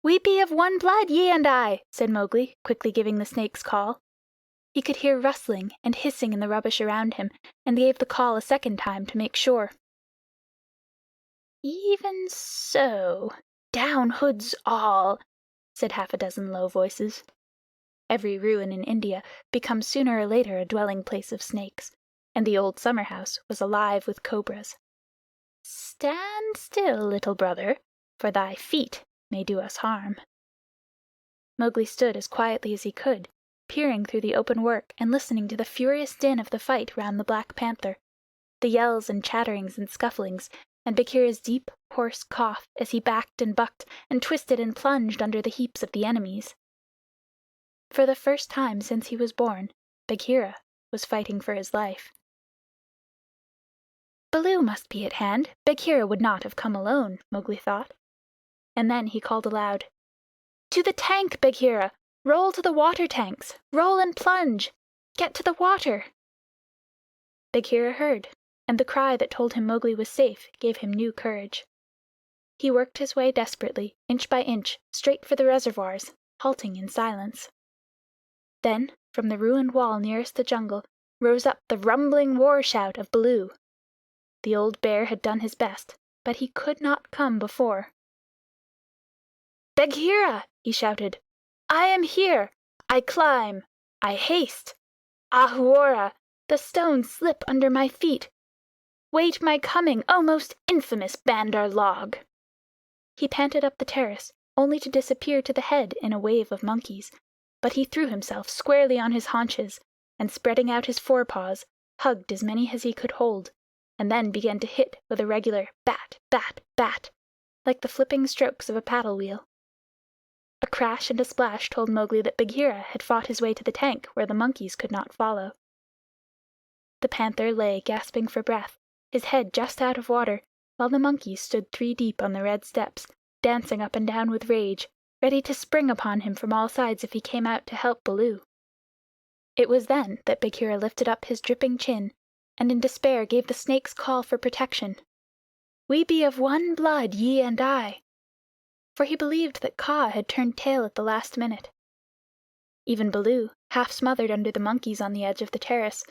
"We be of one blood, ye and I," said Mowgli, quickly giving the snake's call. He could hear rustling and hissing in the rubbish around him, and gave the call a second time to make sure. "Even so, down hoods all," said half a dozen low voices. Every ruin in India becomes sooner or later a dwelling-place of snakes, and the old summer-house was alive with cobras. "Stand still, little brother, for thy feet may do us harm." Mowgli stood as quietly as he could, peering through the open work and listening to the furious din of the fight round the Black Panther, the yells and chatterings and scufflings, and Bagheera's deep, hoarse cough as he backed and bucked and twisted and plunged under the heaps of the enemies. For the first time since he was born, Bagheera was fighting for his life. Baloo must be at hand. Bagheera would not have come alone, Mowgli thought. And then he called aloud, "To the tank, Bagheera! Roll to the water tanks! Roll and plunge! Get to the water!" Bagheera heard, and the cry that told him Mowgli was safe gave him new courage. He worked his way desperately, inch by inch, straight for the reservoirs, halting in silence. Then, from the ruined wall nearest the jungle, rose up the rumbling war shout of Baloo. The old bear had done his best, but he could not come before. "Bagheera!" he shouted. "I am here! I climb! I haste! Ahuwora! The stones slip under my feet! Wait my coming, O most infamous Bandar log!" He panted up the terrace, only to disappear to the head in a wave of monkeys, but he threw himself squarely on his haunches, and spreading out his forepaws, hugged as many as he could hold, and then began to hit with a regular bat, bat, bat, like the flipping strokes of a paddle wheel. A crash and a splash told Mowgli that Bagheera had fought his way to the tank where the monkeys could not follow. The panther lay gasping for breath, his head just out of water, while the monkeys stood 3 deep on the red steps, dancing up and down with rage, ready to spring upon him from all sides if he came out to help Baloo. It was then that Bagheera lifted up his dripping chin, and in despair gave the snake's call for protection. "We be of one blood, ye and I," for he believed that Kaa had turned tail at the last minute. Even Baloo, half smothered under the monkeys on the edge of the terrace,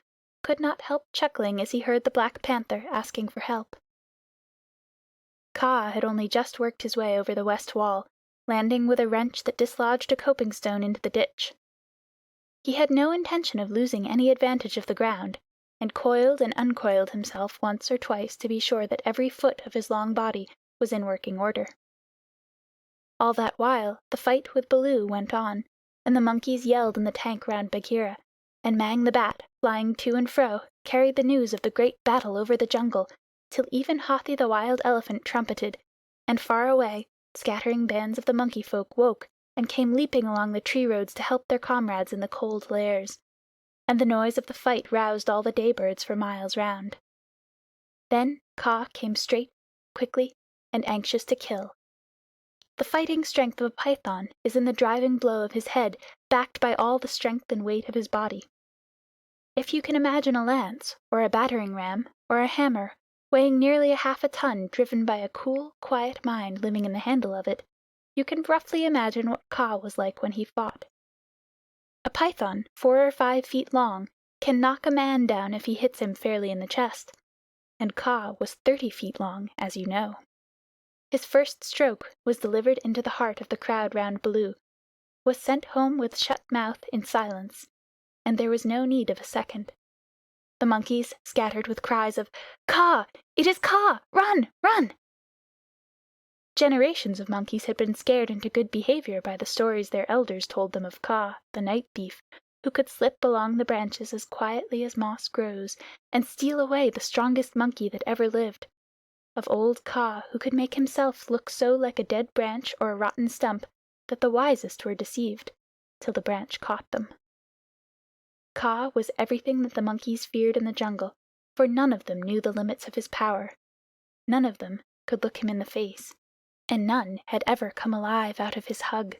could not help chuckling as he heard the Black Panther asking for help. Kaa had only just worked his way over the west wall, landing with a wrench that dislodged a coping stone into the ditch. He had no intention of losing any advantage of the ground, and coiled and uncoiled himself once or twice to be sure that every foot of his long body was in working order. All that while the fight with Baloo went on, and the monkeys yelled in the tank round Bagheera, and Mang the Bat, flying to and fro, carried the news of the great battle over the jungle, till even Hathi the Wild Elephant trumpeted, and far away scattering bands of the monkey folk woke and came leaping along the tree roads to help their comrades in the cold lairs, and the noise of the fight roused all the daybirds for miles round. Then Kaa came straight, quickly, and anxious to kill. The fighting strength of a python is in the driving blow of his head, backed by all the strength and weight of his body. If you can imagine a lance, or a battering ram, or a hammer, weighing nearly half a ton driven by a cool, quiet mind living in the handle of it, you can roughly imagine what Kaa was like when he fought. A python 4 or 5 feet long can knock a man down if he hits him fairly in the chest, and Kaa was 30 feet long, as you know. His first stroke was delivered into the heart of the crowd round Baloo, was sent home with shut mouth in silence, and there was no need of a second. The monkeys scattered with cries of "Kaa! It is Kaa! Run! Run!" Generations of monkeys had been scared into good behavior by the stories their elders told them of Kaa, the night thief, who could slip along the branches as quietly as moss grows, and steal away the strongest monkey that ever lived, of old Kaa, who could make himself look so like a dead branch or a rotten stump that the wisest were deceived, till the branch caught them. Kaa was everything that the monkeys feared in the jungle, for none of them knew the limits of his power. None of them could look him in the face, and none had ever come alive out of his hug.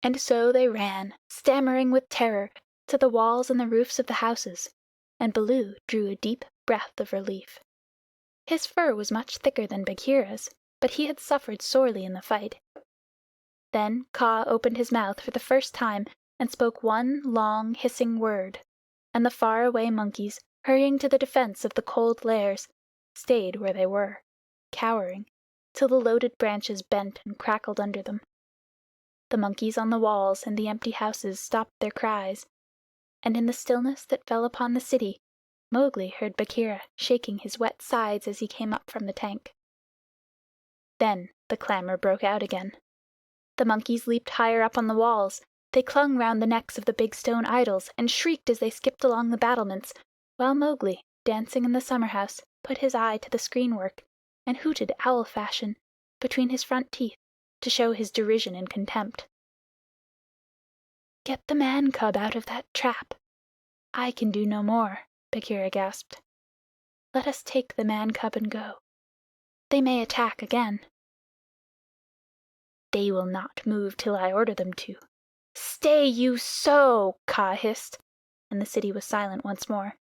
And so they ran, stammering with terror, to the walls and the roofs of the houses, and Baloo drew a deep breath of relief. His fur was much thicker than Bagheera's, but he had suffered sorely in the fight. Then Kaa opened his mouth for the first time and spoke one long, hissing word, and the far-away monkeys, hurrying to the defense of the cold lairs, stayed where they were, cowering, till the loaded branches bent and crackled under them. The monkeys on the walls and the empty houses stopped their cries, and in the stillness that fell upon the city, Mowgli heard Bagheera shaking his wet sides as he came up from the tank. Then the clamor broke out again. The monkeys leaped higher up on the walls. They clung round the necks of the big stone idols and shrieked as they skipped along the battlements, while Mowgli, dancing in the summer-house, put his eye to the screen-work and hooted owl fashion between his front teeth to show his derision and contempt. "Get the man-cub out of that trap. I can do no more," Bagheera gasped. "Let us take the man-cub and go. They may attack again." "They will not move till I order them to. Stay you so!" Kaa hissed, and the city was silent once more.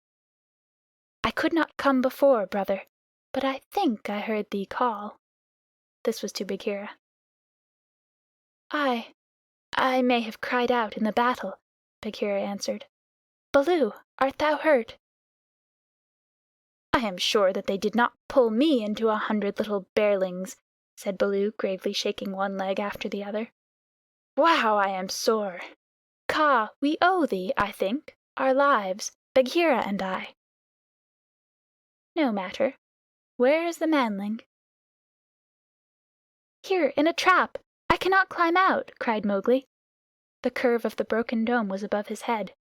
"I could not come before, brother, but I think I heard thee call." This was to Bagheera. I may have cried out in the battle," Bagheera answered. "Baloo, art thou hurt?" "I am sure that they did not pull me into 100 little bearlings," said Baloo, gravely shaking one leg after the other. "Wow, I am sore! Kaa, we owe thee, I think, our lives, Bagheera and I." "No matter. Where is the manling?" "Here, in a trap. I cannot climb out," cried Mowgli. The curve of the broken dome was above his head.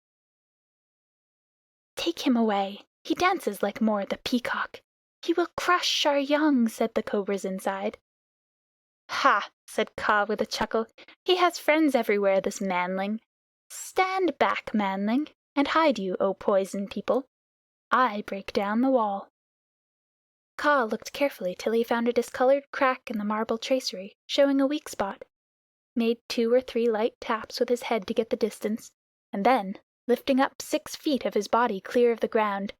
"Take him away. He dances like Mor the Peacock. He will crush our young," said the cobras inside. "Ha!" said Kaa with a chuckle. "He has friends everywhere, this manling. Stand back, manling, and hide you, O poison people. I break down the wall." Kaa looked carefully till he found a discolored crack in the marble tracery, showing a weak spot, made 2 or 3 light taps with his head to get the distance, and then, lifting up 6 feet of his body clear of the ground,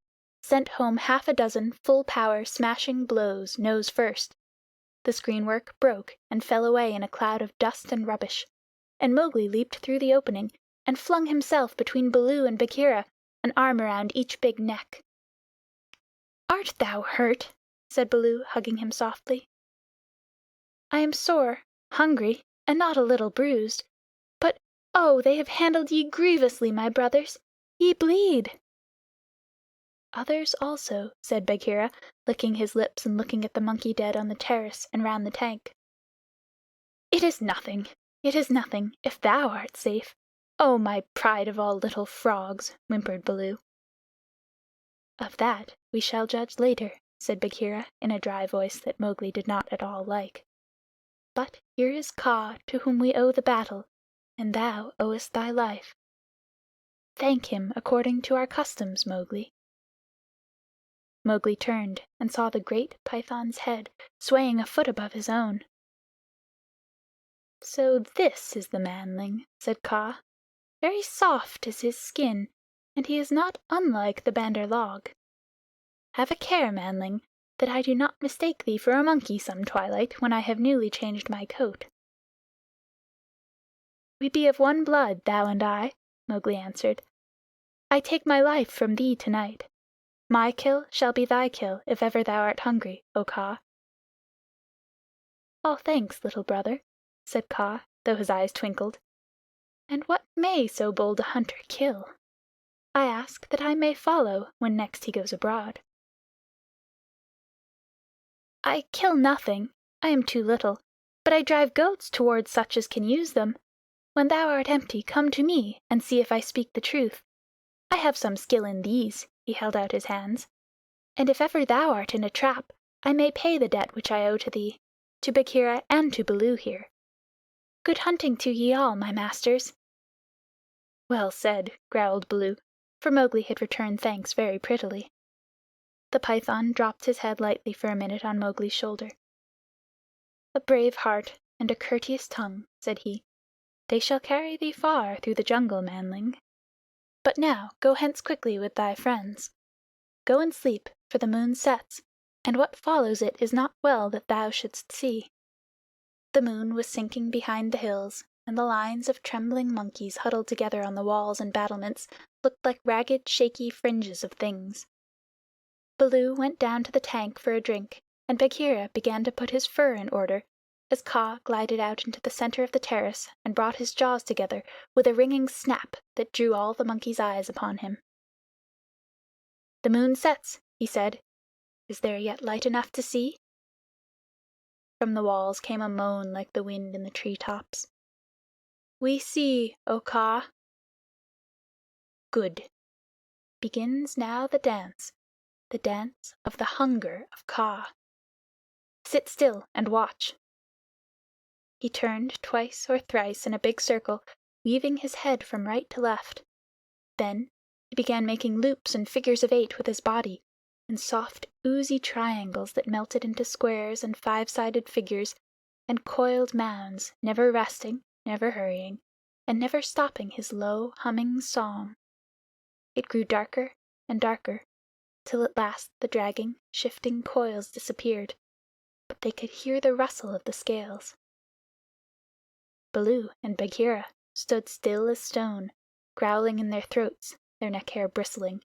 sent home 1/2 full-power smashing blows, nose first. The screenwork broke and fell away in a cloud of dust and rubbish, and Mowgli leaped through the opening and flung himself between Baloo and Bagheera, an arm around each big neck. "Art thou hurt?" said Baloo, hugging him softly. "I am sore, hungry, and not a little bruised. But, oh, they have handled ye grievously, my brothers. Ye bleed." "Others also," said Bagheera, licking his lips and looking at the monkey dead on the terrace and round the tank. "It is nothing. It is nothing, if thou art safe. Oh, my pride of all little frogs!" whimpered Baloo. "Of that we shall judge later," said Bagheera in a dry voice that Mowgli did not at all like. "But here is Kaa, to whom we owe the battle, and thou owest thy life. Thank him according to our customs, Mowgli." Mowgli turned and saw the great python's head swaying a foot above his own. "So this is the manling," said Kaa. "Very soft is his skin, and he is not unlike the Bandar log. Have a care, manling, that I do not mistake thee for a monkey some twilight when I have newly changed my coat." "We be of one blood, thou and I," Mowgli answered. "I take my life from thee tonight. My kill shall be thy kill if ever thou art hungry, O Kaa." "All thanks, little brother," said Kaa, though his eyes twinkled. "And what may so bold a hunter kill? I ask that I may follow when next he goes abroad." "I kill nothing. I am too little. But I drive goats towards such as can use them. When thou art empty, come to me, and see if I speak the truth. I have some skill in these," he held out his hands. "And if ever thou art in a trap, I may pay the debt which I owe to thee, to Bagheera and to Baloo here. Good hunting to ye all, my masters." "Well said," growled Baloo, for Mowgli had returned thanks very prettily. The python dropped his head lightly for a minute on Mowgli's shoulder. "A brave heart and a courteous tongue," said he. "They shall carry thee far through the jungle, manling. But now go hence quickly with thy friends. Go and sleep, for the moon sets, and what follows it is not well that thou shouldst see." The moon was sinking behind the hills, and the lines of trembling monkeys huddled together on the walls and battlements looked like ragged, shaky fringes of things. Baloo went down to the tank for a drink, and Bagheera began to put his fur in order, as Kaa glided out into the center of the terrace and brought his jaws together with a ringing snap that drew all the monkeys' eyes upon him. "The moon sets," he said. "Is there yet light enough to see?" From the walls came a moan like the wind in the tree tops. "We see, O Kaa." "Good. Begins now the dance of the hunger of Kaa." Sit still and watch." He turned twice or thrice in a big circle, weaving his head from right to left. Then he began making loops and figures of 8 with his body, and soft, oozy triangles that melted into squares and 5-sided figures, and coiled mounds, never resting, never hurrying, and never stopping his low, humming song. It grew darker and darker, till at last the dragging, shifting coils disappeared, but they could hear the rustle of the scales. Baloo and Bagheera stood still as stone, growling in their throats, their neck hair bristling,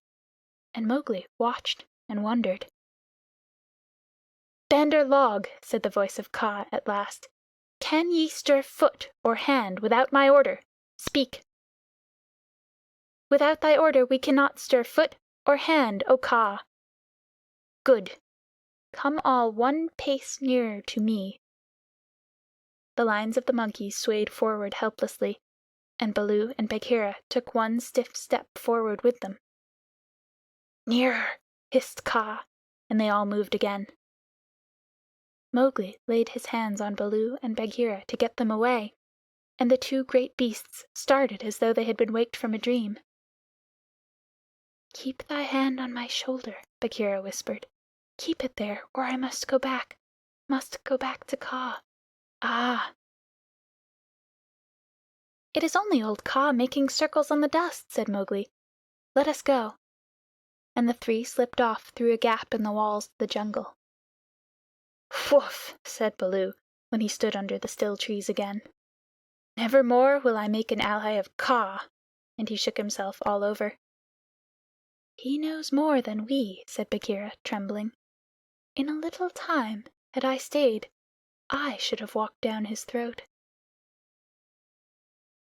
and Mowgli watched and wondered. "Bandar log," said the voice of Kaa at last, "can ye stir foot or hand without my order? Speak." "Without thy order we cannot stir foot or hand, O Kaa." "Good. Come all one pace nearer to me." The lines of the monkeys swayed forward helplessly, and Baloo and Bagheera took one stiff step forward with them. "Nearer!" hissed Kaa, and they all moved again. Mowgli laid his hands on Baloo and Bagheera to get them away, and the 2 great beasts started as though they had been waked from a dream. "Keep thy hand on my shoulder," Bagheera whispered. "Keep it there, or I must go back to Kaa. Ah!" "It is only old Kaa making circles on the dust," said Mowgli. "Let us go." And the 3 slipped off through a gap in the walls of the jungle. "Whoof!" said Baloo, when he stood under the still trees again. "Never more will I make an ally of Kaa," and he shook himself all over. "He knows more than we," said Bagheera, trembling. "In a little time, had I stayed, I should have walked down his throat."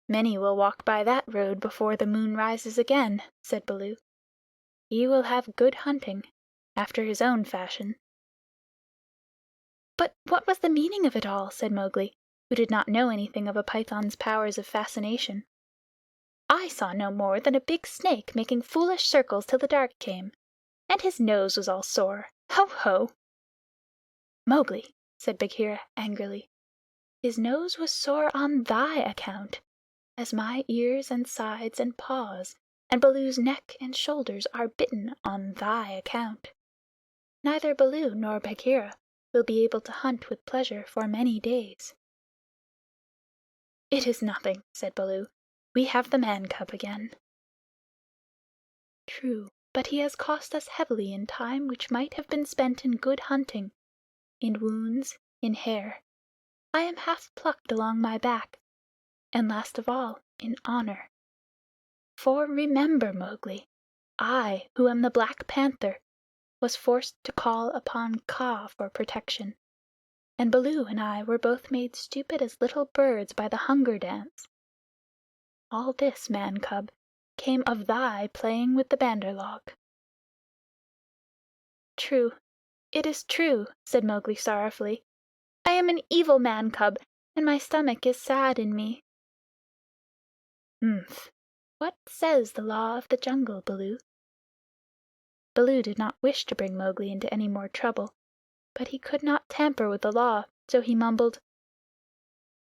"Many will walk by that road before the moon rises again," said Baloo. "He will have good hunting, after his own fashion." "But what was the meaning of it all?" said Mowgli, who did not know anything of a python's powers of fascination. "I saw no more than a big snake making foolish circles till the dark came. And his nose was all sore. Ho! Ho!" "Mowgli," said Bagheera angrily, "his nose was sore on thy account, as my ears and sides and paws and Baloo's neck and shoulders are bitten on thy account. Neither Baloo nor Bagheera will be able to hunt with pleasure for many days." "It is nothing," said Baloo. "We have the man-cub again." "True, but he has cost us heavily in time which might have been spent in good hunting, in wounds, in hair. I am half plucked along my back, and last of all, in honor. For remember, Mowgli, I, who am the Black Panther, was forced to call upon Kaa for protection, and Baloo and I were both made stupid as little birds by the hunger dance. All this, man-cub, came of thy playing with the Bandar log." "True. It is true," said Mowgli sorrowfully. "I am an evil man-cub, and my stomach is sad in me." "Umph! What says the Law of the Jungle, Baloo?" Baloo did not wish to bring Mowgli into any more trouble, but he could not tamper with the Law, so he mumbled,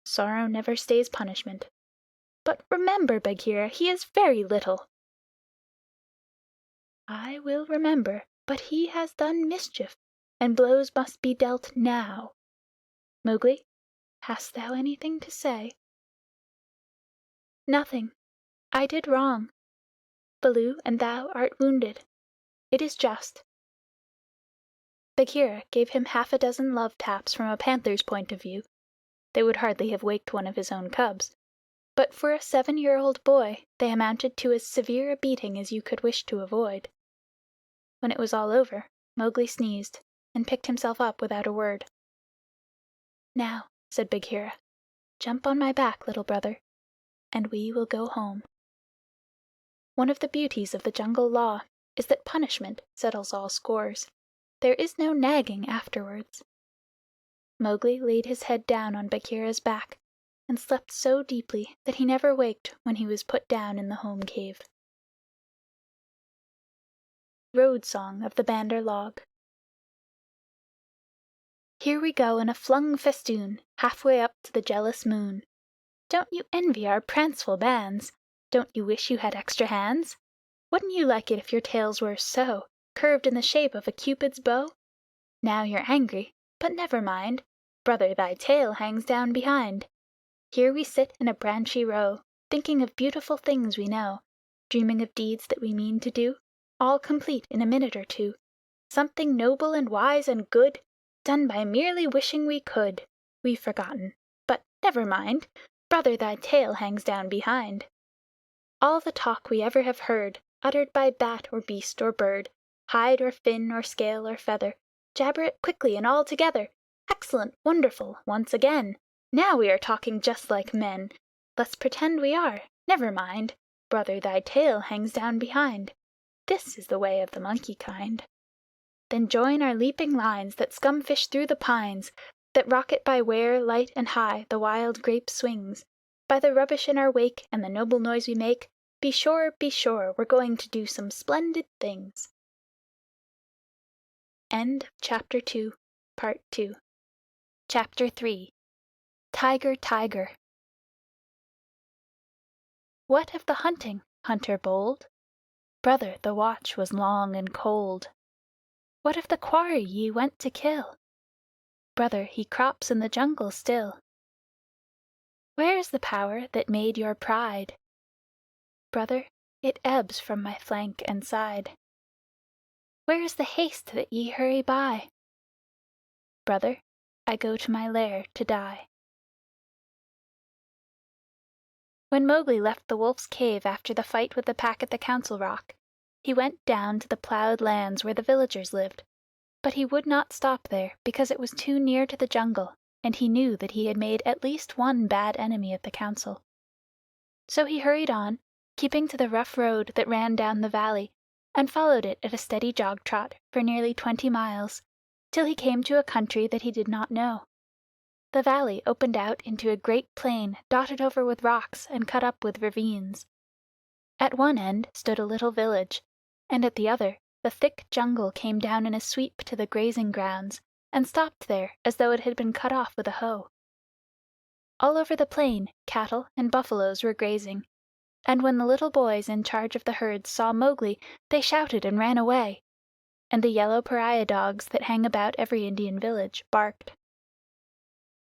"Sorrow never stays punishment. But remember, Bagheera, he is very little." "I will remember, but he has done mischief, and blows must be dealt now. Mowgli, hast thou anything to say?" "Nothing. I did wrong. Baloo and thou art wounded. It is just." Bagheera gave him half a dozen love taps from a panther's point of view. They would hardly have waked one of his own cubs, but for a 7-year-old boy they amounted to as severe a beating as you could wish to avoid. When it was all over, Mowgli sneezed, and picked himself up without a word. "Now," said Bagheera, "jump on my back, little brother, and we will go home." One of the beauties of the Jungle Law is that punishment settles all scores. There is no nagging afterwards. Mowgli laid his head down on Bagheera's back, and slept so deeply that he never waked when he was put down in the home cave. Road Song of the Bandar log. Here we go in a flung festoon, halfway up to the jealous moon. Don't you envy our pranceful bands? Don't you wish you had extra hands? Wouldn't you like it if your tails were so, curved in the shape of a Cupid's bow? Now you're angry, but never mind, brother, thy tail hangs down behind. Here we sit in a branchy row, thinking of beautiful things we know, dreaming of deeds that we mean to do, all complete in a minute or two. Something noble and wise and good, done by merely wishing we could. We've forgotten, but never mind, brother, thy tail hangs down behind. All the talk we ever have heard, uttered by bat or beast or bird, hide or fin or scale or feather, jabber it quickly and all together. Excellent, wonderful, once again. Now we are talking just like men. Let's pretend we are. Never mind, brother, thy tail hangs down behind. This is the way of the monkey kind. Then join our leaping lines that scumfish through the pines, that rocket by where, light and high, the wild grape swings. By the rubbish in our wake and the noble noise we make, be sure, we're going to do some splendid things. End of Chapter 2, Part 2. Chapter 3. Tiger, Tiger. What of the hunting, hunter bold? Brother, the watch was long and cold. What of the quarry ye went to kill? Brother, he crops in the jungle still. Where is the power that made your pride? Brother, it ebbs from my flank and side. Where is the haste that ye hurry by? Brother, I go to my lair to die. When Mowgli left the wolf's cave after the fight with the pack at the Council Rock, he went down to the ploughed lands where the villagers lived, but he would not stop there because it was too near to the jungle, and he knew that he had made at least one bad enemy of the Council. So he hurried on, keeping to the rough road that ran down the valley, and followed it at a steady jog-trot for nearly 20 miles, till he came to a country that he did not know. The valley opened out into a great plain dotted over with rocks and cut up with ravines. At one end stood a little village, and at the other the thick jungle came down in a sweep to the grazing grounds, and stopped there as though it had been cut off with a hoe. All over the plain cattle and buffaloes were grazing, and when the little boys in charge of the herds saw Mowgli, they shouted and ran away, and the yellow pariah dogs that hang about every Indian village barked.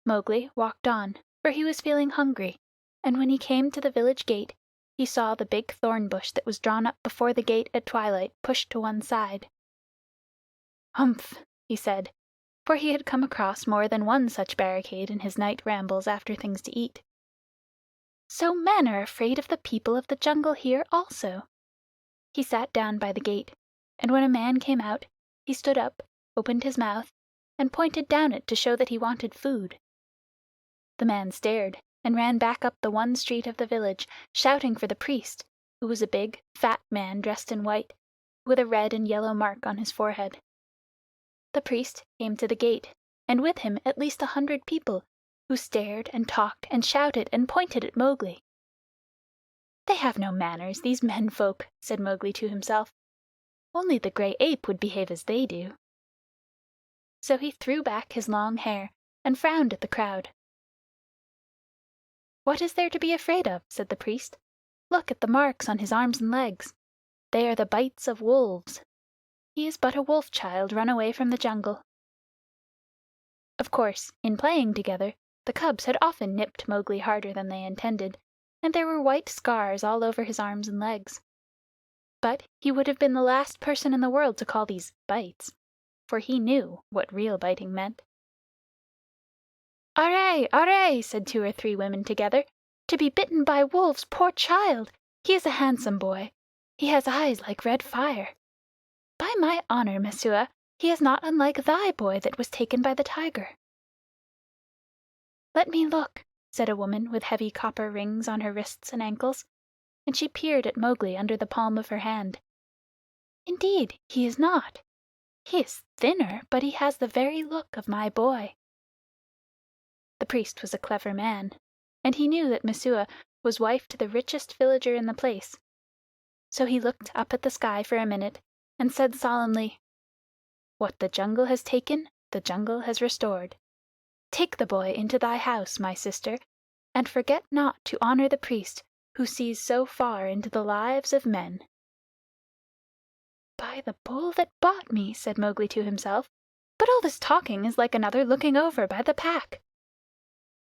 Mowgli walked on, for he was feeling hungry, and when he came to the village gate, he saw the big thorn bush that was drawn up before the gate at twilight pushed to one side. "Humph!" he said, for he had come across more than one such barricade in his night rambles after things to eat. "So men are afraid of the people of the jungle here also." He sat down by the gate, and when a man came out, he stood up, opened his mouth, and pointed down it to show that he wanted food. The man stared, and ran back up the one street of the village, shouting for the priest, who was a big, fat man dressed in white, with a red and yellow mark on his forehead. The priest came to the gate, and with him at least 100 people, who stared and talked and shouted and pointed at Mowgli. "They have no manners, these men-folk," said Mowgli to himself. "Only the gray ape would behave as they do." So he threw back his long hair and frowned at the crowd. "What is there to be afraid of?" said the priest. "Look at the marks on his arms and legs. They are the bites of wolves. He is but a wolf child run away from the jungle." Of course, in playing together, the cubs had often nipped Mowgli harder than they intended, and there were white scars all over his arms and legs. But he would have been the last person in the world to call these bites, for he knew what real biting meant. "Arre! Arre!" said 2 or 3 women together. "To be bitten by wolves, poor child! He is a handsome boy. He has eyes like red fire. By my honor, Messua, he is not unlike thy boy that was taken by the tiger." "Let me look," said a woman with heavy copper rings on her wrists and ankles, and she peered at Mowgli under the palm of her hand. "Indeed, he is not. He is thinner, but he has the very look of my boy." The priest was a clever man, and he knew that Messua was wife to the richest villager in the place. So he looked up at the sky for a minute and said solemnly, "What the jungle has taken, the jungle has restored. Take the boy into thy house, my sister, and forget not to honor the priest who sees so far into the lives of men." "By the bull that bought me," said Mowgli to himself, "but all this talking is like another looking over by the pack.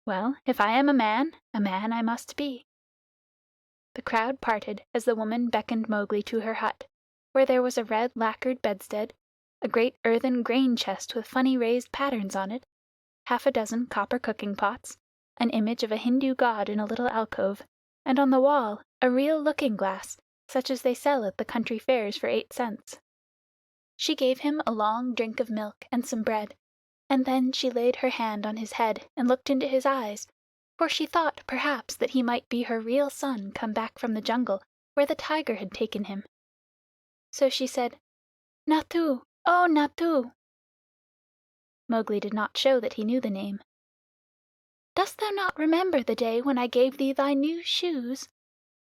Well, if I am a man I must be." The crowd parted as the woman beckoned Mowgli to her hut, where there was a red lacquered bedstead, a great earthen grain chest with funny raised patterns on it, half a dozen copper cooking pots, an image of a Hindu god in a little alcove, and on the wall a real looking glass, such as they sell at the country fairs for 8 cents. She gave him a long drink of milk and some bread, and then she laid her hand on his head and looked into his eyes, for she thought perhaps that he might be her real son come back from the jungle where the tiger had taken him. So she said, "Natu, oh Natu." Mowgli did not show that he knew the name. "Dost thou not remember the day when I gave thee thy new shoes?"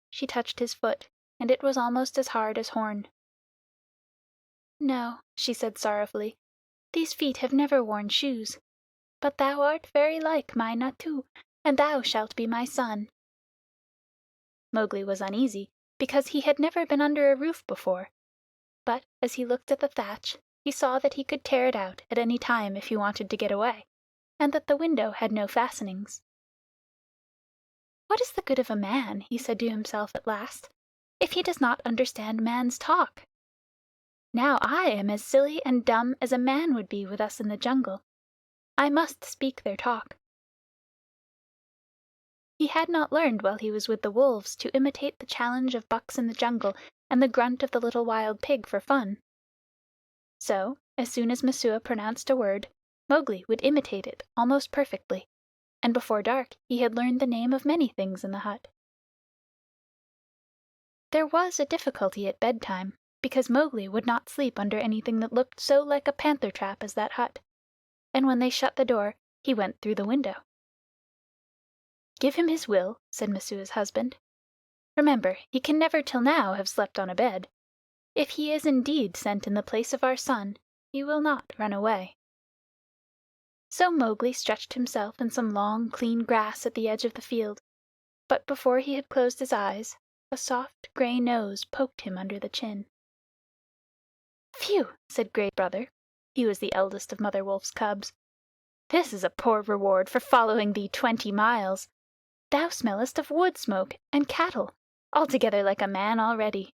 She touched his foot, and it was almost as hard as horn. "No," she said sorrowfully. "These feet have never worn shoes. But thou art very like my Natu, and thou shalt be my son." Mowgli was uneasy, because he had never been under a roof before, but as he looked at the thatch he saw that he could tear it out at any time if he wanted to get away, and that the window had no fastenings. "What is the good of a man," he said to himself at last, "if he does not understand man's talk? Now I am as silly and dumb as a man would be with us in the jungle. I must speak their talk." He had not learned while he was with the wolves to imitate the challenge of bucks in the jungle and the grunt of the little wild pig for fun. So, as soon as Messua pronounced a word, Mowgli would imitate it almost perfectly, and before dark he had learned the name of many things in the hut. There was a difficulty at bedtime, because Mowgli would not sleep under anything that looked so like a panther trap as that hut, and when they shut the door he went through the window. "Give him his will," said Messua's husband. "Remember, he can never till now have slept on a bed. If he is indeed sent in the place of our son, he will not run away." So Mowgli stretched himself in some long, clean grass at the edge of the field, but before he had closed his eyes, a soft gray nose poked him under the chin. "Phew!" said Gray Brother. He was the eldest of Mother Wolf's cubs. "This is a poor reward for following thee 20 miles. Thou smellest of wood smoke and cattle, altogether like a man already.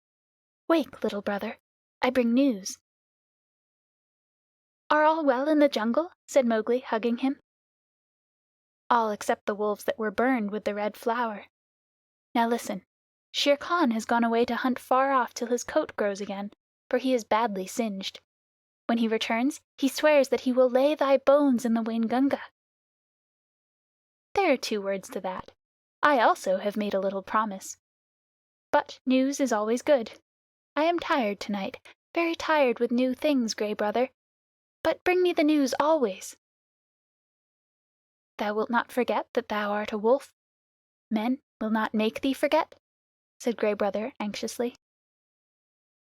Wake, little brother. I bring news." "Are all well in the jungle?" said Mowgli, hugging him. "All except the wolves that were burned with the Red Flower. Now listen. Shere Khan has gone away to hunt far off till his coat grows again, for he is badly singed. When he returns, he swears that he will lay thy bones in the Waingunga." "There are 2 words to that. I also have made a little promise. But news is always good. I am tired tonight, very tired with new things, Gray Brother. But bring me the news always." "Thou wilt not forget that thou art a wolf? Men will not make thee forget?" said Gray Brother anxiously.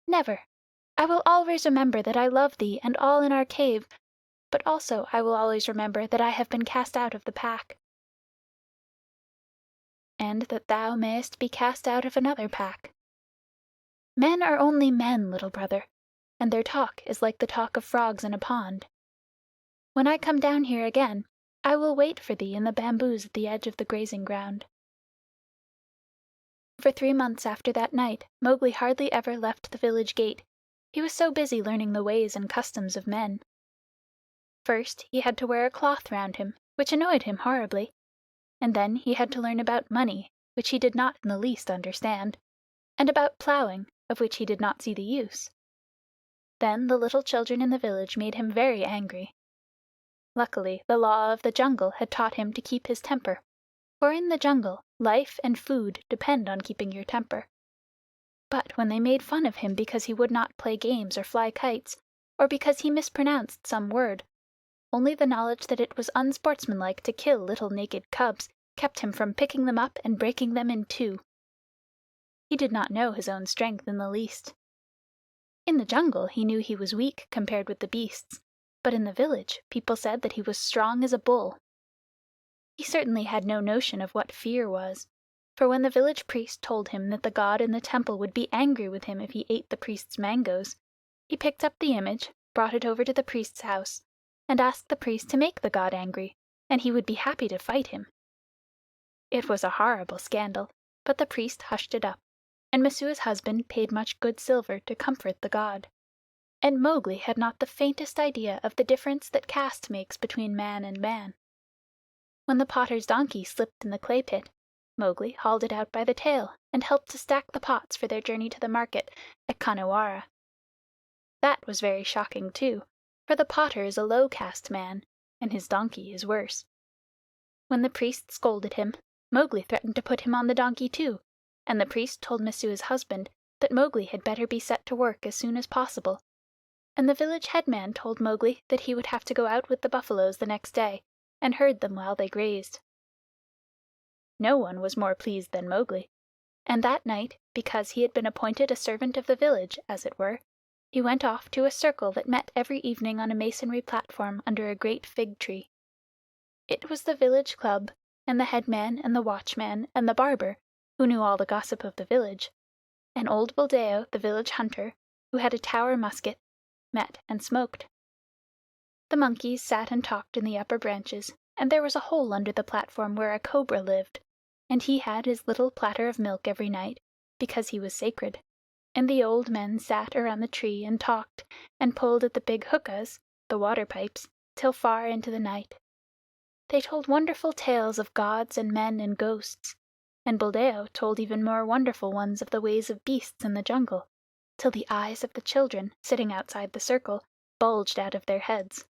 "Never. I will always remember that I love thee and all in our cave, but also I will always remember that I have been cast out of the pack." "And that thou mayest be cast out of another pack. Men are only men, little brother, and their talk is like the talk of frogs in a pond. When I come down here again, I will wait for thee in the bamboos at the edge of the grazing ground." For 3 months after that night Mowgli hardly ever left the village gate, he was so busy learning the ways and customs of men. First he had to wear a cloth round him, which annoyed him horribly, and then he had to learn about money, which he did not in the least understand, and about plowing, of which he did not see the use. Then the little children in the village made him very angry. Luckily the law of the jungle had taught him to keep his temper, for in the jungle life and food depend on keeping your temper. But when they made fun of him because he would not play games or fly kites, or because he mispronounced some word, only the knowledge that it was unsportsmanlike to kill little naked cubs kept him from picking them up and breaking them in 2. He did not know his own strength in the least. In the jungle he knew he was weak compared with the beasts, but in the village people said that he was strong as a bull. He certainly had no notion of what fear was, for when the village priest told him that the god in the temple would be angry with him if he ate the priest's mangoes, he picked up the image, brought it over to the priest's house, and asked the priest to make the god angry, and he would be happy to fight him. It was a horrible scandal, but the priest hushed it up, and Messua's husband paid much good silver to comfort the god. And Mowgli had not the faintest idea of the difference that caste makes between man and man. When the potter's donkey slipped in the clay pit, Mowgli hauled it out by the tail and helped to stack the pots for their journey to the market at Khanhiwara. That was very shocking too, for the potter is a low caste man, and his donkey is worse. When the priest scolded him, Mowgli threatened to put him on the donkey too, and the priest told Messua's husband that Mowgli had better be set to work as soon as possible. And the village headman told Mowgli that he would have to go out with the buffaloes the next day and herd them while they grazed. No one was more pleased than Mowgli, and that night, because he had been appointed a servant of the village, as it were, he went off to a circle that met every evening on a masonry platform under a great fig tree. It was the village club, and the headman and the watchman and the barber, who knew all the gossip of the village, and old Buldeo, the village hunter, who had a tower musket, met and smoked. The monkeys sat and talked in the upper branches, and there was a hole under the platform where a cobra lived, and he had his little platter of milk every night, because he was sacred, and the old men sat around the tree and talked, and pulled at the big hookahs, the water pipes, till far into the night. They told wonderful tales of gods and men and ghosts, and Buldeo told even more wonderful ones of the ways of beasts in the jungle, till the eyes of the children, sitting outside the circle, bulged out of their heads.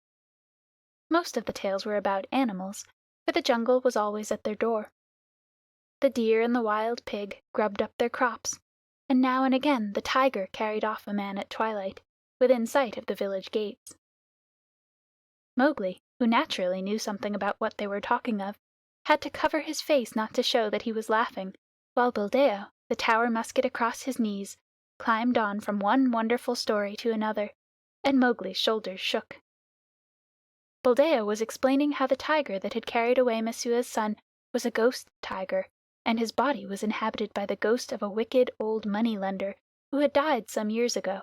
Most of the tales were about animals, for the jungle was always at their door. The deer and the wild pig grubbed up their crops, and now and again the tiger carried off a man at twilight, within sight of the village gates. Mowgli, who naturally knew something about what they were talking of, had to cover his face not to show that he was laughing, while Buldeo, the tower musket across his knees, climbed on from one wonderful story to another, and Mowgli's shoulders shook. Buldeo was explaining how the tiger that had carried away Messua's son was a ghost tiger, and his body was inhabited by the ghost of a wicked old money-lender who had died some years ago.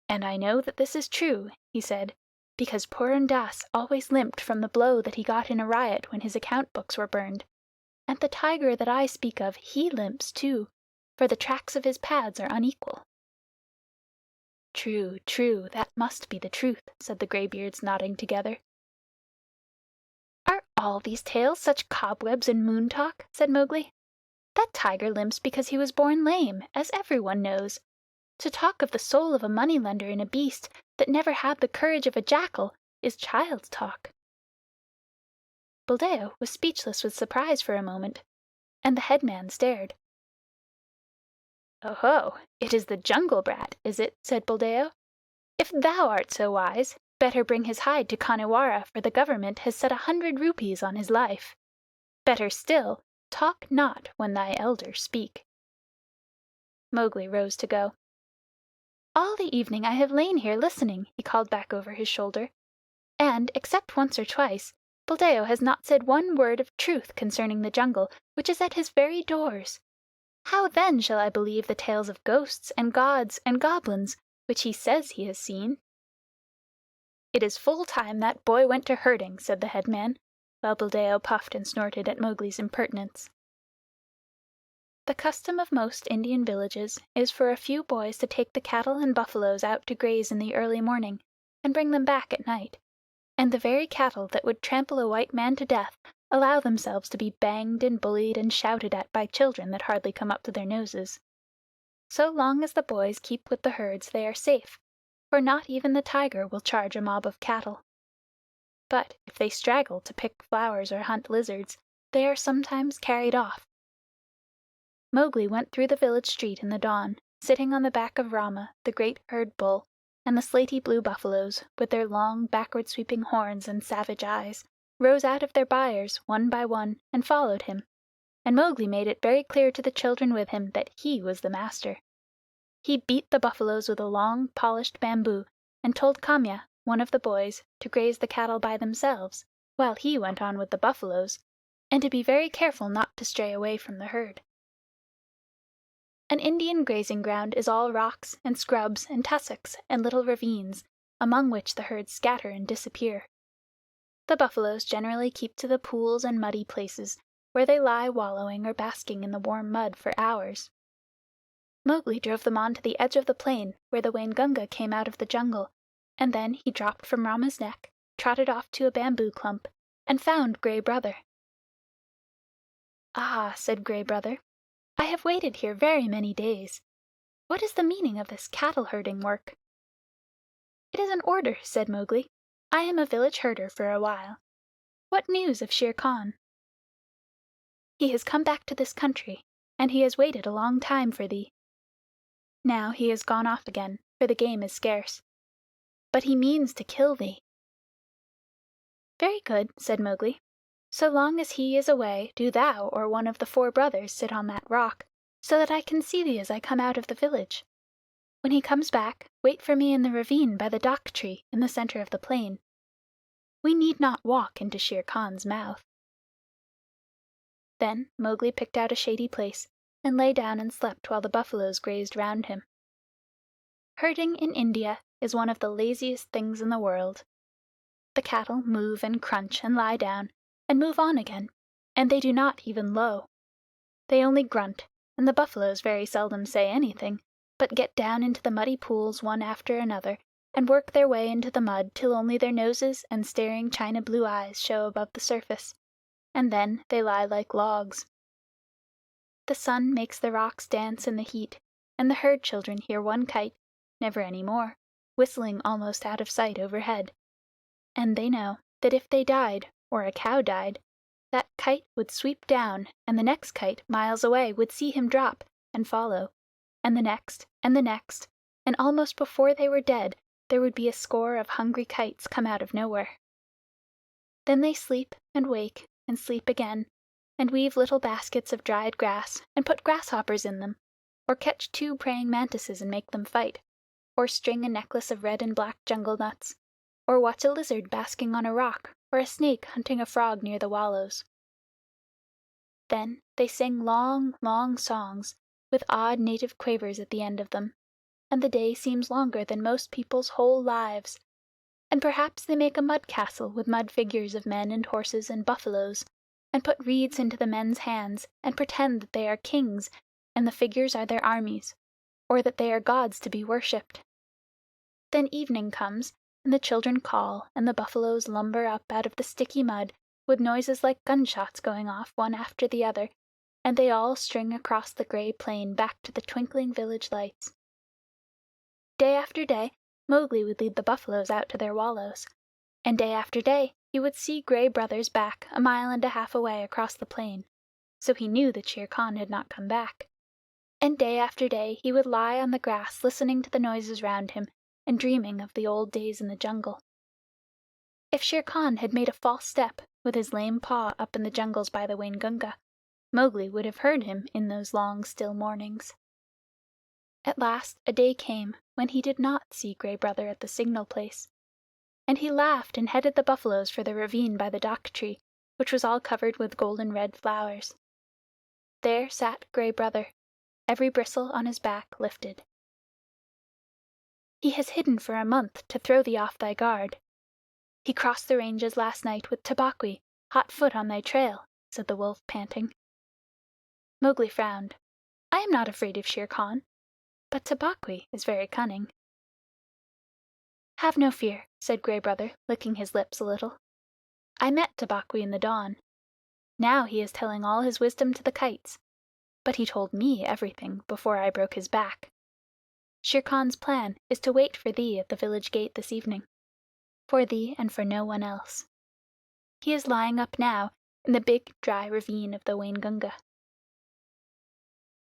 "And I know that this is true," he said, "because Purun Dass always limped from the blow that he got in a riot when his account books were burned. And the tiger that I speak of, he limps too, for the tracks of his pads are unequal." "True, true, that must be the truth," said the graybeards, nodding together. "Are all these tales such cobwebs and moon talk?" said Mowgli. "That tiger limps because he was born lame, as everyone knows. To talk of the soul of a money-lender in a beast that never had the courage of a jackal is child's talk." Buldeo was speechless with surprise for a moment, and the headman stared. "Oho! It is the jungle brat, is it?" said Buldeo. "If thou art so wise, better bring his hide to Khanhiwara, for the government has set 100 rupees on his life. Better still, talk not when thy elders speak." Mowgli rose to go. "All the evening I have lain here listening," he called back over his shoulder, "and, except once or twice, Buldeo has not said one word of truth concerning the jungle, which is at his very doors. How then shall I believe the tales of ghosts and gods and goblins which he says he has seen?" "It is full time that boy went to herding," said the headman, while Buldeo puffed and snorted at Mowgli's impertinence. The custom of most Indian villages is for a few boys to take the cattle and buffaloes out to graze in the early morning, and bring them back at night, and the very cattle that would trample a white man to death allow themselves to be banged and bullied and shouted at by children that hardly come up to their noses. So long as the boys keep with the herds they are safe, for not even the tiger will charge a mob of cattle. But if they straggle to pick flowers or hunt lizards, they are sometimes carried off. Mowgli went through the village street in the dawn, sitting on the back of Rama, the great herd bull, and the slaty blue buffaloes, with their long backward-sweeping horns and savage eyes, rose out of their byres one by one and followed him, and Mowgli made it very clear to the children with him that he was the master. He beat the buffaloes with a long polished bamboo, and told Kamya, one of the boys, to graze the cattle by themselves, while he went on with the buffaloes, and to be very careful not to stray away from the herd. An Indian grazing ground is all rocks and scrubs and tussocks and little ravines, among which the herds scatter and disappear. The buffaloes generally keep to the pools and muddy places, where they lie wallowing or basking in the warm mud for hours. Mowgli drove them on to the edge of the plain where the Waingunga came out of the jungle, and then he dropped from Rama's neck, trotted off to a bamboo clump, and found Gray Brother. "Ah," said Gray Brother, "I have waited here very many days. What is the meaning of this cattle herding work?" "It is an order," said Mowgli. "I am a village herder for a while. What news of Shere Khan?" "He has come back to this country, and he has waited a long time for thee. Now he has gone off again, for the game is scarce. But he means to kill thee." "Very good," said Mowgli. "So long as he is away, do thou or one of the 4 brothers sit on that rock, so that I can see thee as I come out of the village. When he comes back, wait for me in the ravine by the dak tree in the center of the plain. We need not walk into Shere Khan's mouth." Then Mowgli picked out a shady place, and lay down and slept while the buffaloes grazed round him. Herding in India is one of the laziest things in the world. The cattle move and crunch and lie down, and move on again, and they do not even low. They only grunt, and the buffaloes very seldom say anything, but get down into the muddy pools one after another, and work their way into the mud till only their noses and staring china blue eyes show above the surface, and then they lie like logs. The sun makes the rocks dance in the heat, and the herd children hear one kite, never any more, whistling almost out of sight overhead, and they know that if they died, or a cow died, that kite would sweep down, and the next kite miles away would see him drop and follow, and the next, and almost before they were dead there would be a score of hungry kites come out of nowhere. Then they sleep and wake and sleep again, and weave little baskets of dried grass and put grasshoppers in them, or catch 2 praying mantises and make them fight, or string a necklace of red and black jungle nuts, or watch a lizard basking on a rock, or a snake hunting a frog near the wallows. Then they sing long, long songs, with odd native quavers at the end of them, and the day seems longer than most people's whole lives, and perhaps they make a mud castle with mud figures of men and horses and buffaloes, and put reeds into the men's hands, and pretend that they are kings, and the figures are their armies, or that they are gods to be worshipped. Then evening comes, and the children call, and the buffaloes lumber up out of the sticky mud, with noises like gunshots going off one after the other, and they all string across the gray plain back to the twinkling village lights. Day after day Mowgli would lead the buffaloes out to their wallows, and day after day he would see Gray Brothers back 1.5 miles away across the plain, so he knew that Shere Khan had not come back. And day after day he would lie on the grass listening to the noises round him, and dreaming of the old days in the jungle. If Shere Khan had made a false step with his lame paw up in the jungles by the Waingunga, Mowgli would have heard him in those long still mornings. At last a day came when he did not see Gray Brother at the signal place, and he laughed and headed the buffaloes for the ravine by the dak tree, which was all covered with golden red flowers. There sat Gray Brother, every bristle on his back lifted. "He has hidden for a month to throw thee off thy guard. He crossed the ranges last night with Tabaqui, hot foot on thy trail," said the wolf, panting. Mowgli frowned. "I am not afraid of Shere Khan, but Tabaqui is very cunning." "Have no fear," said Gray Brother, licking his lips a little. "I met Tabaqui in the dawn. Now he is telling all his wisdom to the kites, but he told me everything before I broke his back. Shere Khan's plan is to wait for thee at the village gate this evening. For thee and for no one else. He is lying up now in the big dry ravine of the Waingunga."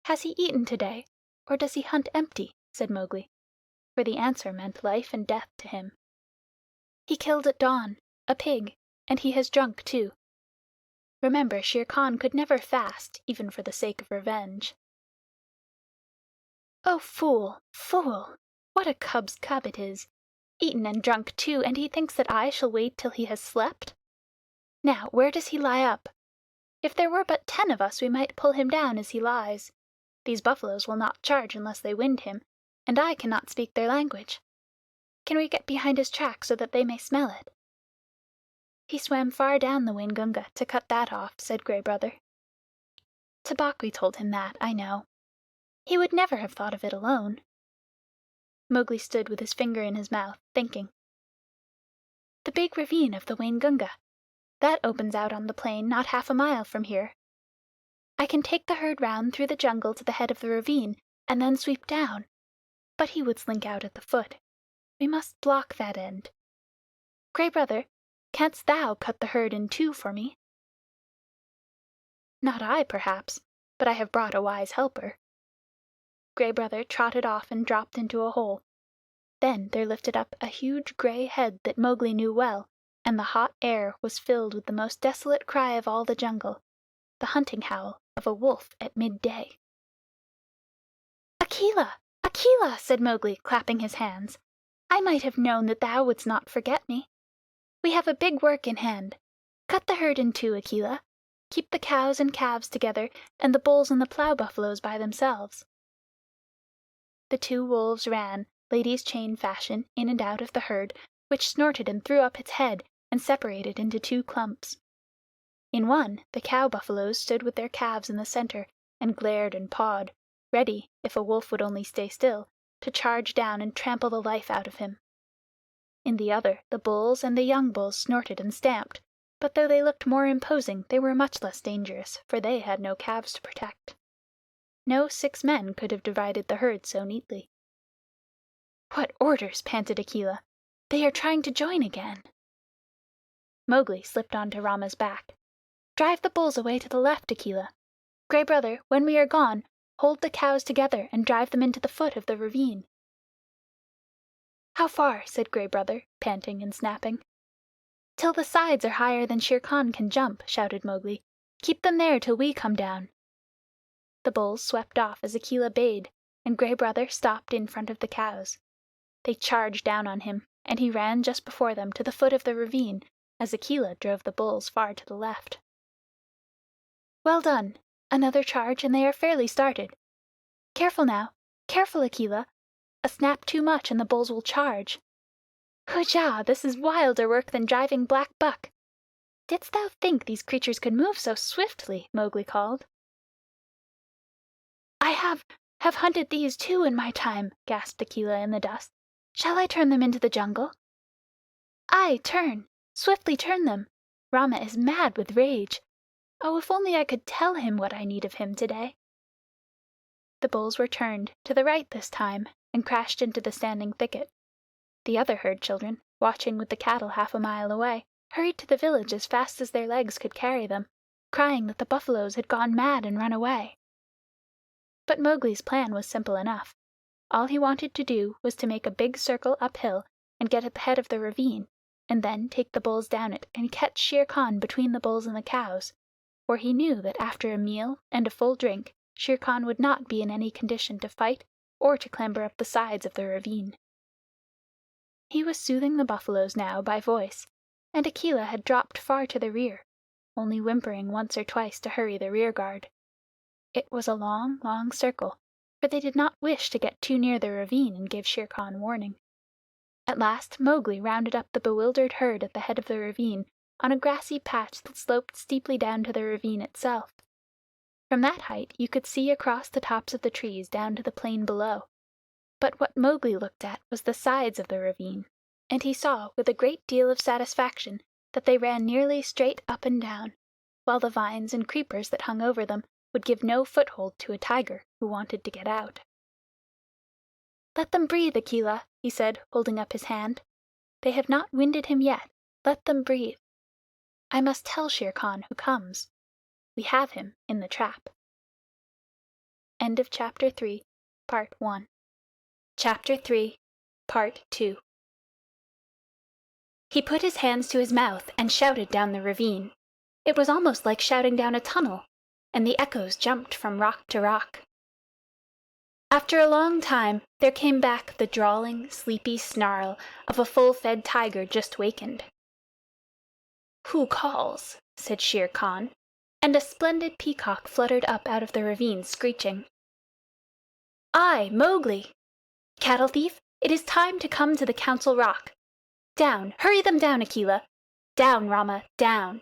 "Has he eaten today, or does he hunt empty?" said Mowgli, for the answer meant life and death to him. "He killed at dawn a pig, and he has drunk too. Remember, Shere Khan could never fast even for the sake of revenge." "Oh, fool, fool! What a cub's cub it is! Eaten and drunk too, and he thinks that I shall wait till he has slept? Now, where does he lie up? If there were but 10 of us, we might pull him down as he lies. These buffaloes will not charge unless they wind him, and I cannot speak their language. Can we get behind his track so that they may smell it?" "He swam far down the Waingunga to cut that off," said Gray Brother. "Tabaqui told him that, I know. He would never have thought of it alone." Mowgli stood with his finger in his mouth, thinking. "The big ravine of the Waingunga. That opens out on the plain not half a mile from here. I can take the herd round through the jungle to the head of the ravine, and then sweep down. But he would slink out at the foot. We must block that end. Gray Brother, canst thou cut the herd in 2 for me?" "Not I, perhaps, but I have brought a wise helper." Gray Brother trotted off and dropped into a hole. Then there lifted up a huge gray head that Mowgli knew well, and the hot air was filled with the most desolate cry of all the jungle, the hunting howl of a wolf at midday. "Akela! Akela!" said Mowgli, clapping his hands. "I might have known that thou wouldst not forget me. We have a big work in hand. Cut the herd in 2, Akela. Keep the cows and calves together, and the bulls and the plow buffaloes by themselves." The 2 wolves ran, ladies' chain fashion, in and out of the herd, which snorted and threw up its head, and separated into 2 clumps. In one, the cow buffaloes stood with their calves in the center, and glared and pawed, ready, if a wolf would only stay still, to charge down and trample the life out of him. In the other, the bulls and the young bulls snorted and stamped, but though they looked more imposing, they were much less dangerous, for they had no calves to protect. No 6 men could have divided the herd so neatly. "What orders!" panted Akela. "They are trying to join again." Mowgli slipped onto Rama's back. "Drive the bulls away to the left, Akela. Gray Brother, when we are gone, hold the cows together and drive them into the foot of the ravine." "How far?" said Gray Brother, panting and snapping. "Till the sides are higher than Shere Khan can jump," shouted Mowgli. "Keep them there till we come down." The bulls swept off as Akela bade, and Gray Brother stopped in front of the cows. They charged down on him, and he ran just before them to the foot of the ravine, as Akela drove the bulls far to the left. "Well done! Another charge, and they are fairly started. Careful now! Careful, Akela! A snap too much, and the bulls will charge. Hujah! This is wilder work than driving black buck. Didst thou think these creatures could move so swiftly?" Mowgli called. "I have hunted these too in my time," gasped Akela in the dust. "Shall I turn them into the jungle?" "Aye, turn! Swiftly turn them! Rama is mad with rage. Oh, if only I could tell him what I need of him today!" The bulls were turned, to the right this time, and crashed into the standing thicket. The other herd children, watching with the cattle half a mile away, hurried to the village as fast as their legs could carry them, crying that the buffaloes had gone mad and run away. But Mowgli's plan was simple enough. All he wanted to do was to make a big circle uphill and get at the head of the ravine, and then take the bulls down it and catch Shere Khan between the bulls and the cows, for he knew that after a meal and a full drink Shere Khan would not be in any condition to fight or to clamber up the sides of the ravine. He was soothing the buffaloes now by voice, and Akela had dropped far to the rear, only whimpering once or twice to hurry the rear guard. It was a long, long circle, for they did not wish to get too near the ravine and give Shere Khan warning. At last Mowgli rounded up the bewildered herd at the head of the ravine, on a grassy patch that sloped steeply down to the ravine itself. From that height you could see across the tops of the trees down to the plain below. But what Mowgli looked at was the sides of the ravine, and he saw with a great deal of satisfaction that they ran nearly straight up and down, while the vines and creepers that hung over them would give no foothold to a tiger who wanted to get out. "Let them breathe, Akela," he said, holding up his hand. "They have not winded him yet. Let them breathe. I must tell Shere Khan who comes. We have him in the trap." End of Chapter 3, Part 1. Chapter 3, Part 2. He put his hands to his mouth and shouted down the ravine. It was almost like shouting down a tunnel, and the echoes jumped from rock to rock. After a long time there came back the drawling, sleepy snarl of a full-fed tiger just wakened. "Who calls?" said Shere Khan, and a splendid peacock fluttered up out of the ravine screeching. "I, Mowgli! Cattle thief, it is time to come to the Council Rock. Down, hurry them down, Akela! Down, Rama, down!"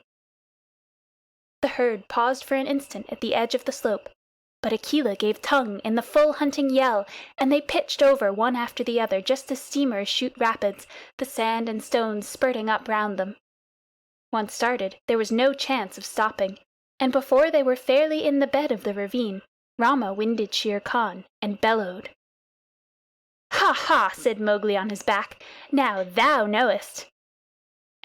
The herd paused for an instant at the edge of the slope, but Akela gave tongue in the full hunting yell, and they pitched over one after the other just as steamers shoot rapids, the sand and stones spurting up round them. Once started, there was no chance of stopping, and before they were fairly in the bed of the ravine, Rama winded Shere Khan and bellowed. "Ha ha!" said Mowgli on his back. "Now thou knowest!"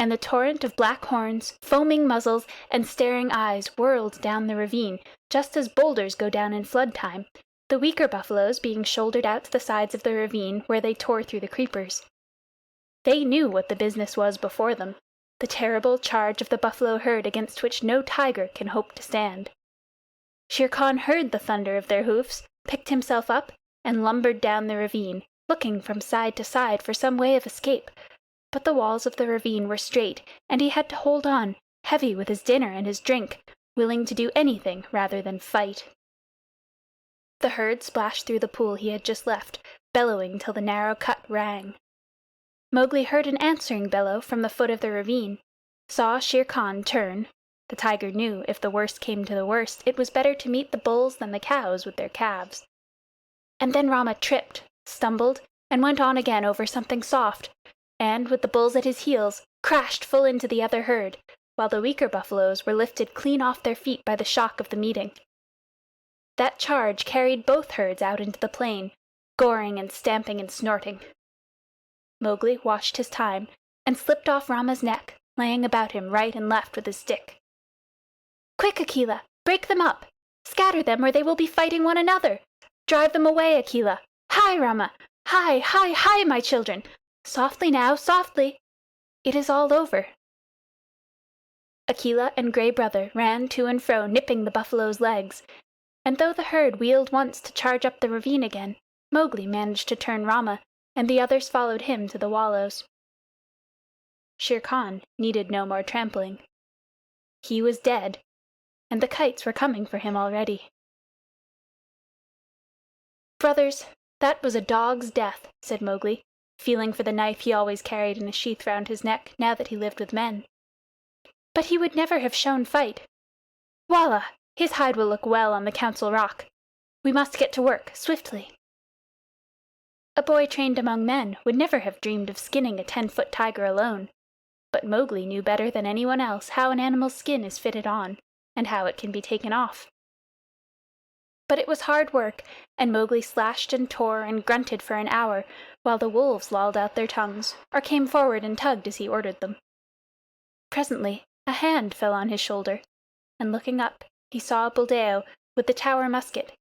And the torrent of black horns, foaming muzzles, and staring eyes whirled down the ravine, just as boulders go down in flood time, the weaker buffaloes being shouldered out to the sides of the ravine where they tore through the creepers. They knew what the business was before them, the terrible charge of the buffalo herd against which no tiger can hope to stand. Shere Khan heard the thunder of their hoofs, picked himself up, and lumbered down the ravine, looking from side to side for some way of escape, but the walls of the ravine were straight, and he had to hold on, heavy with his dinner and his drink, willing to do anything rather than fight. The herd splashed through the pool he had just left, bellowing till the narrow cut rang. Mowgli heard an answering bellow from the foot of the ravine, saw Shere Khan turn. The tiger knew, if the worst came to the worst, it was better to meet the bulls than the cows with their calves. And then Rama tripped, stumbled, and went on again over something soft, and, with the bulls at his heels, crashed full into the other herd, while the weaker buffaloes were lifted clean off their feet by the shock of the meeting. That charge carried both herds out into the plain, goring and stamping and snorting. Mowgli watched his time, and slipped off Rama's neck, laying about him right and left with his stick. "Quick, Akela! Break them up! Scatter them, or they will be fighting one another! Drive them away, Akela! Hi, Rama! Hi, hi, hi, my children! Softly now, softly! It is all over." Akela and Gray Brother ran to and fro, nipping the buffalo's legs, and though the herd wheeled once to charge up the ravine again, Mowgli managed to turn Rama, and the others followed him to the wallows. Shere Khan needed no more trampling. He was dead, and the kites were coming for him already. "Brothers, that was a dog's death," said Mowgli, feeling for the knife he always carried in a sheath round his neck now that he lived with men. "But he would never have shown fight. Wallah! His hide will look well on the Council Rock. We must get to work, swiftly." A boy trained among men would never have dreamed of skinning a 10-foot tiger alone, but Mowgli knew better than anyone else how an animal's skin is fitted on, and how it can be taken off. But it was hard work, and Mowgli slashed and tore and grunted for an hour, while the wolves lolled out their tongues, or came forward and tugged as he ordered them. Presently a hand fell on his shoulder, and looking up, he saw Buldeo with the tower musket.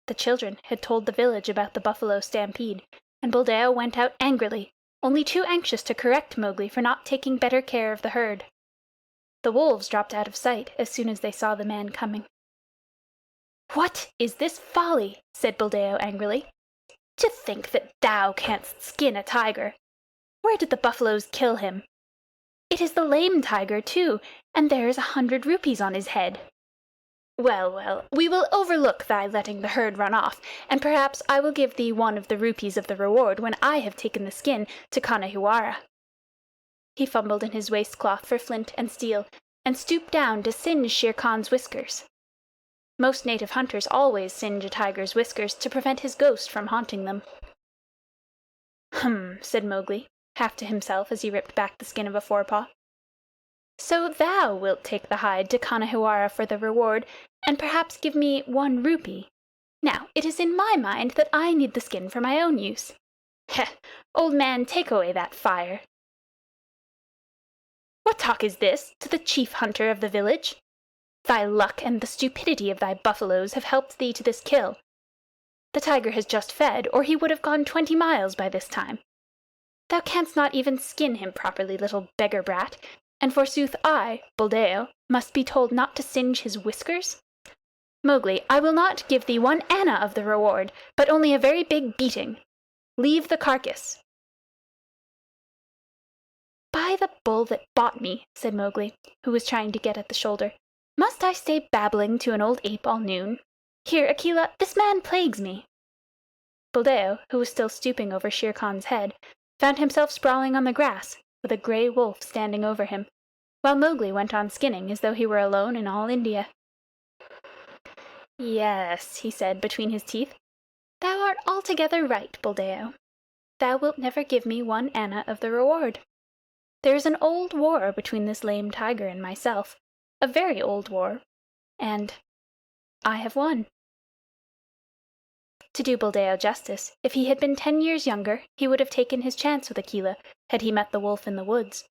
The children had told the village about the buffalo stampede, and Buldeo went out angrily, only too anxious to correct Mowgli for not taking better care of the herd. The wolves dropped out of sight as soon as they saw the man coming. "What is this folly?" said Buldeo angrily. "To think that thou canst skin a tiger! Where did the buffaloes kill him? It is the lame tiger, too, and there is 100 rupees on his head. Well, well, we will overlook thy letting the herd run off, and perhaps I will give thee 1 of the rupees of the reward when I have taken the skin to Kanahiwara." He fumbled in his waistcloth for flint and steel, and stooped down to singe Shere Khan's whiskers. Most native hunters always singe a tiger's whiskers to prevent his ghost from haunting them. Said Mowgli, half to himself as he ripped back the skin of a forepaw. "So thou wilt take the hide to Kanahiwara for the reward, and perhaps give me 1 rupee. Now, it is in my mind that I need the skin for my own use. Heh! Old man, take away that fire." "What talk is this to the chief hunter of the village? Thy luck and the stupidity of thy buffaloes have helped thee to this kill. The tiger has just fed, or he would have gone 20 miles by this time. Thou canst not even skin him properly, little beggar brat, and forsooth I, Buldeo, must be told not to singe his whiskers? Mowgli, I will not give thee 1 anna of the reward, but only a very big beating. Leave the carcass." "By the bull that bought me," said Mowgli, who was trying to get at the shoulder, "must I stay babbling to an old ape all noon? Here, Akela, this man plagues me." Buldeo, who was still stooping over Shere Khan's head, found himself sprawling on the grass, with a grey wolf standing over him, while Mowgli went on skinning as though he were alone in all India. "Yes," he said between his teeth, "thou art altogether right, Buldeo. Thou wilt never give me 1 anna of the reward. There is an old war between this lame tiger and myself, a very old war, and I have won." To do Buldeo justice, if he had been 10 years younger, he would have taken his chance with Akela, had he met the wolf in the woods.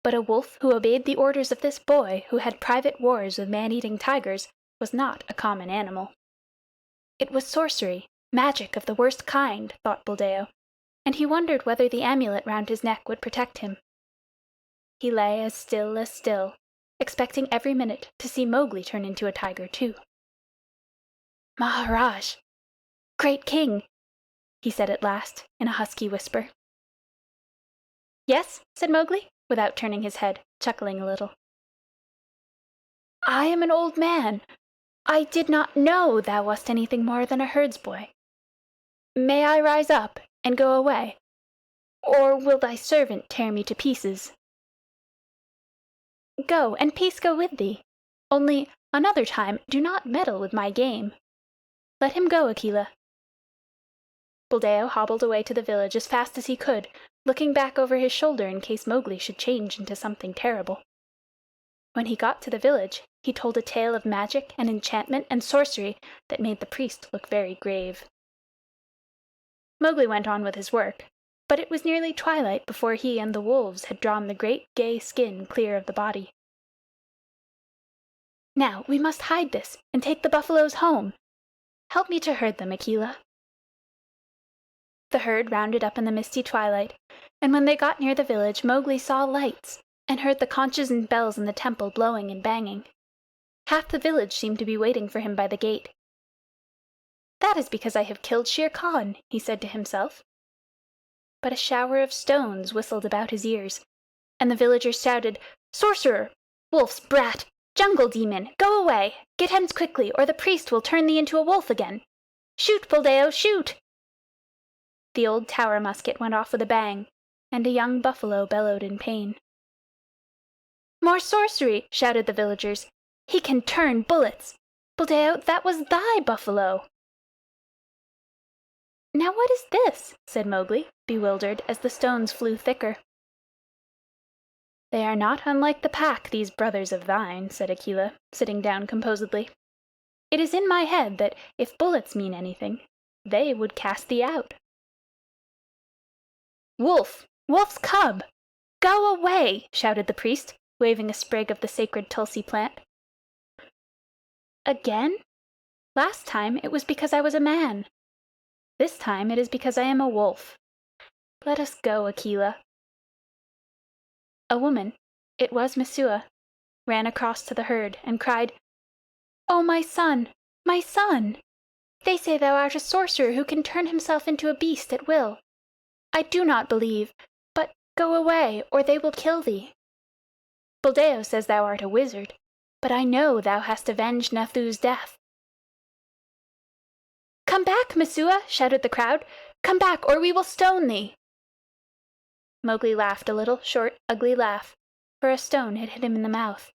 But a wolf who obeyed the orders of this boy, who had private wars with man-eating tigers, was not a common animal. It was sorcery, magic of the worst kind, thought Buldeo, and he wondered whether the amulet round his neck would protect him. He lay as still, expecting every minute to see Mowgli turn into a tiger too. "Maharaj! Great King!" he said at last, in a husky whisper. "Yes?" said Mowgli, without turning his head, chuckling a little. "I am an old man. I did not know thou wast anything more than a herdsboy. May I rise up and go away, or will thy servant tear me to pieces?" "Go, and peace go with thee. Only, another time, do not meddle with my game. Let him go, Akela." Buldeo hobbled away to the village as fast as he could, looking back over his shoulder in case Mowgli should change into something terrible. When he got to the village, he told a tale of magic and enchantment and sorcery that made the priest look very grave. Mowgli went on with his work, but it was nearly twilight before he and the wolves had drawn the great gay skin clear of the body. "Now we must hide this and take the buffaloes home. Help me to herd them, Akela." The herd rounded up in the misty twilight, and when they got near the village Mowgli saw lights, and heard the conches and bells in the temple blowing and banging. Half the village seemed to be waiting for him by the gate. "That is because I have killed Shere Khan," he said to himself. But a shower of stones whistled about his ears, and the villagers shouted, "Sorcerer! Wolf's brat! Jungle demon! Go away! Get hence quickly, or the priest will turn thee into a wolf again! Shoot, Buldeo, shoot!" The old tower musket went off with a bang, and a young buffalo bellowed in pain. "More sorcery!" shouted the villagers. "He can turn bullets! Buldeo, that was thy buffalo!" "Now what is this?" said Mowgli, bewildered, as the stones flew thicker. "They are not unlike the pack, these brothers of thine," said Akela, sitting down composedly. "It is in my head that, if bullets mean anything, they would cast thee out." "Wolf! Wolf's cub! Go away!" shouted the priest, waving a sprig of the sacred tulsi plant. "Again? Last time it was because I was a man. This time it is because I am a wolf. Let us go, Akela." A woman, it was Messua, ran across to the herd and cried, "Oh, my son! My son! They say thou art a sorcerer who can turn himself into a beast at will. I do not believe, but go away, or they will kill thee. Buldeo says thou art a wizard, but I know thou hast avenged Nathu's death." "Come back, Messua!" shouted the crowd. "Come back, or we will stone thee!" Mowgli laughed a little, short, ugly laugh, for a stone had hit him in the mouth.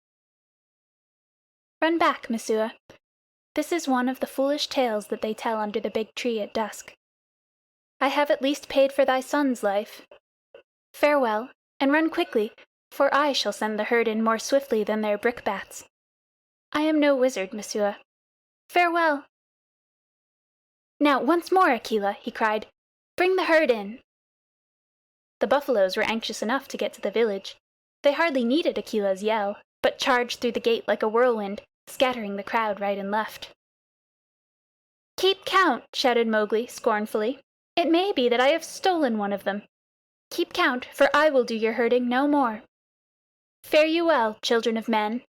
"Run back, Messua. This is one of the foolish tales that they tell under the big tree at dusk. I have at least paid for thy son's life. Farewell, and run quickly, for I shall send the herd in more swiftly than their brickbats. I am no wizard, Messua. Farewell!" "Now, once more, Akela," he cried. "Bring the herd in." The buffaloes were anxious enough to get to the village. They hardly needed Akela's yell, but charged through the gate like a whirlwind, scattering the crowd right and left. "Keep count!" shouted Mowgli scornfully. "It may be that I have stolen one of them. Keep count, for I will do your herding no more. Fare you well, children of men.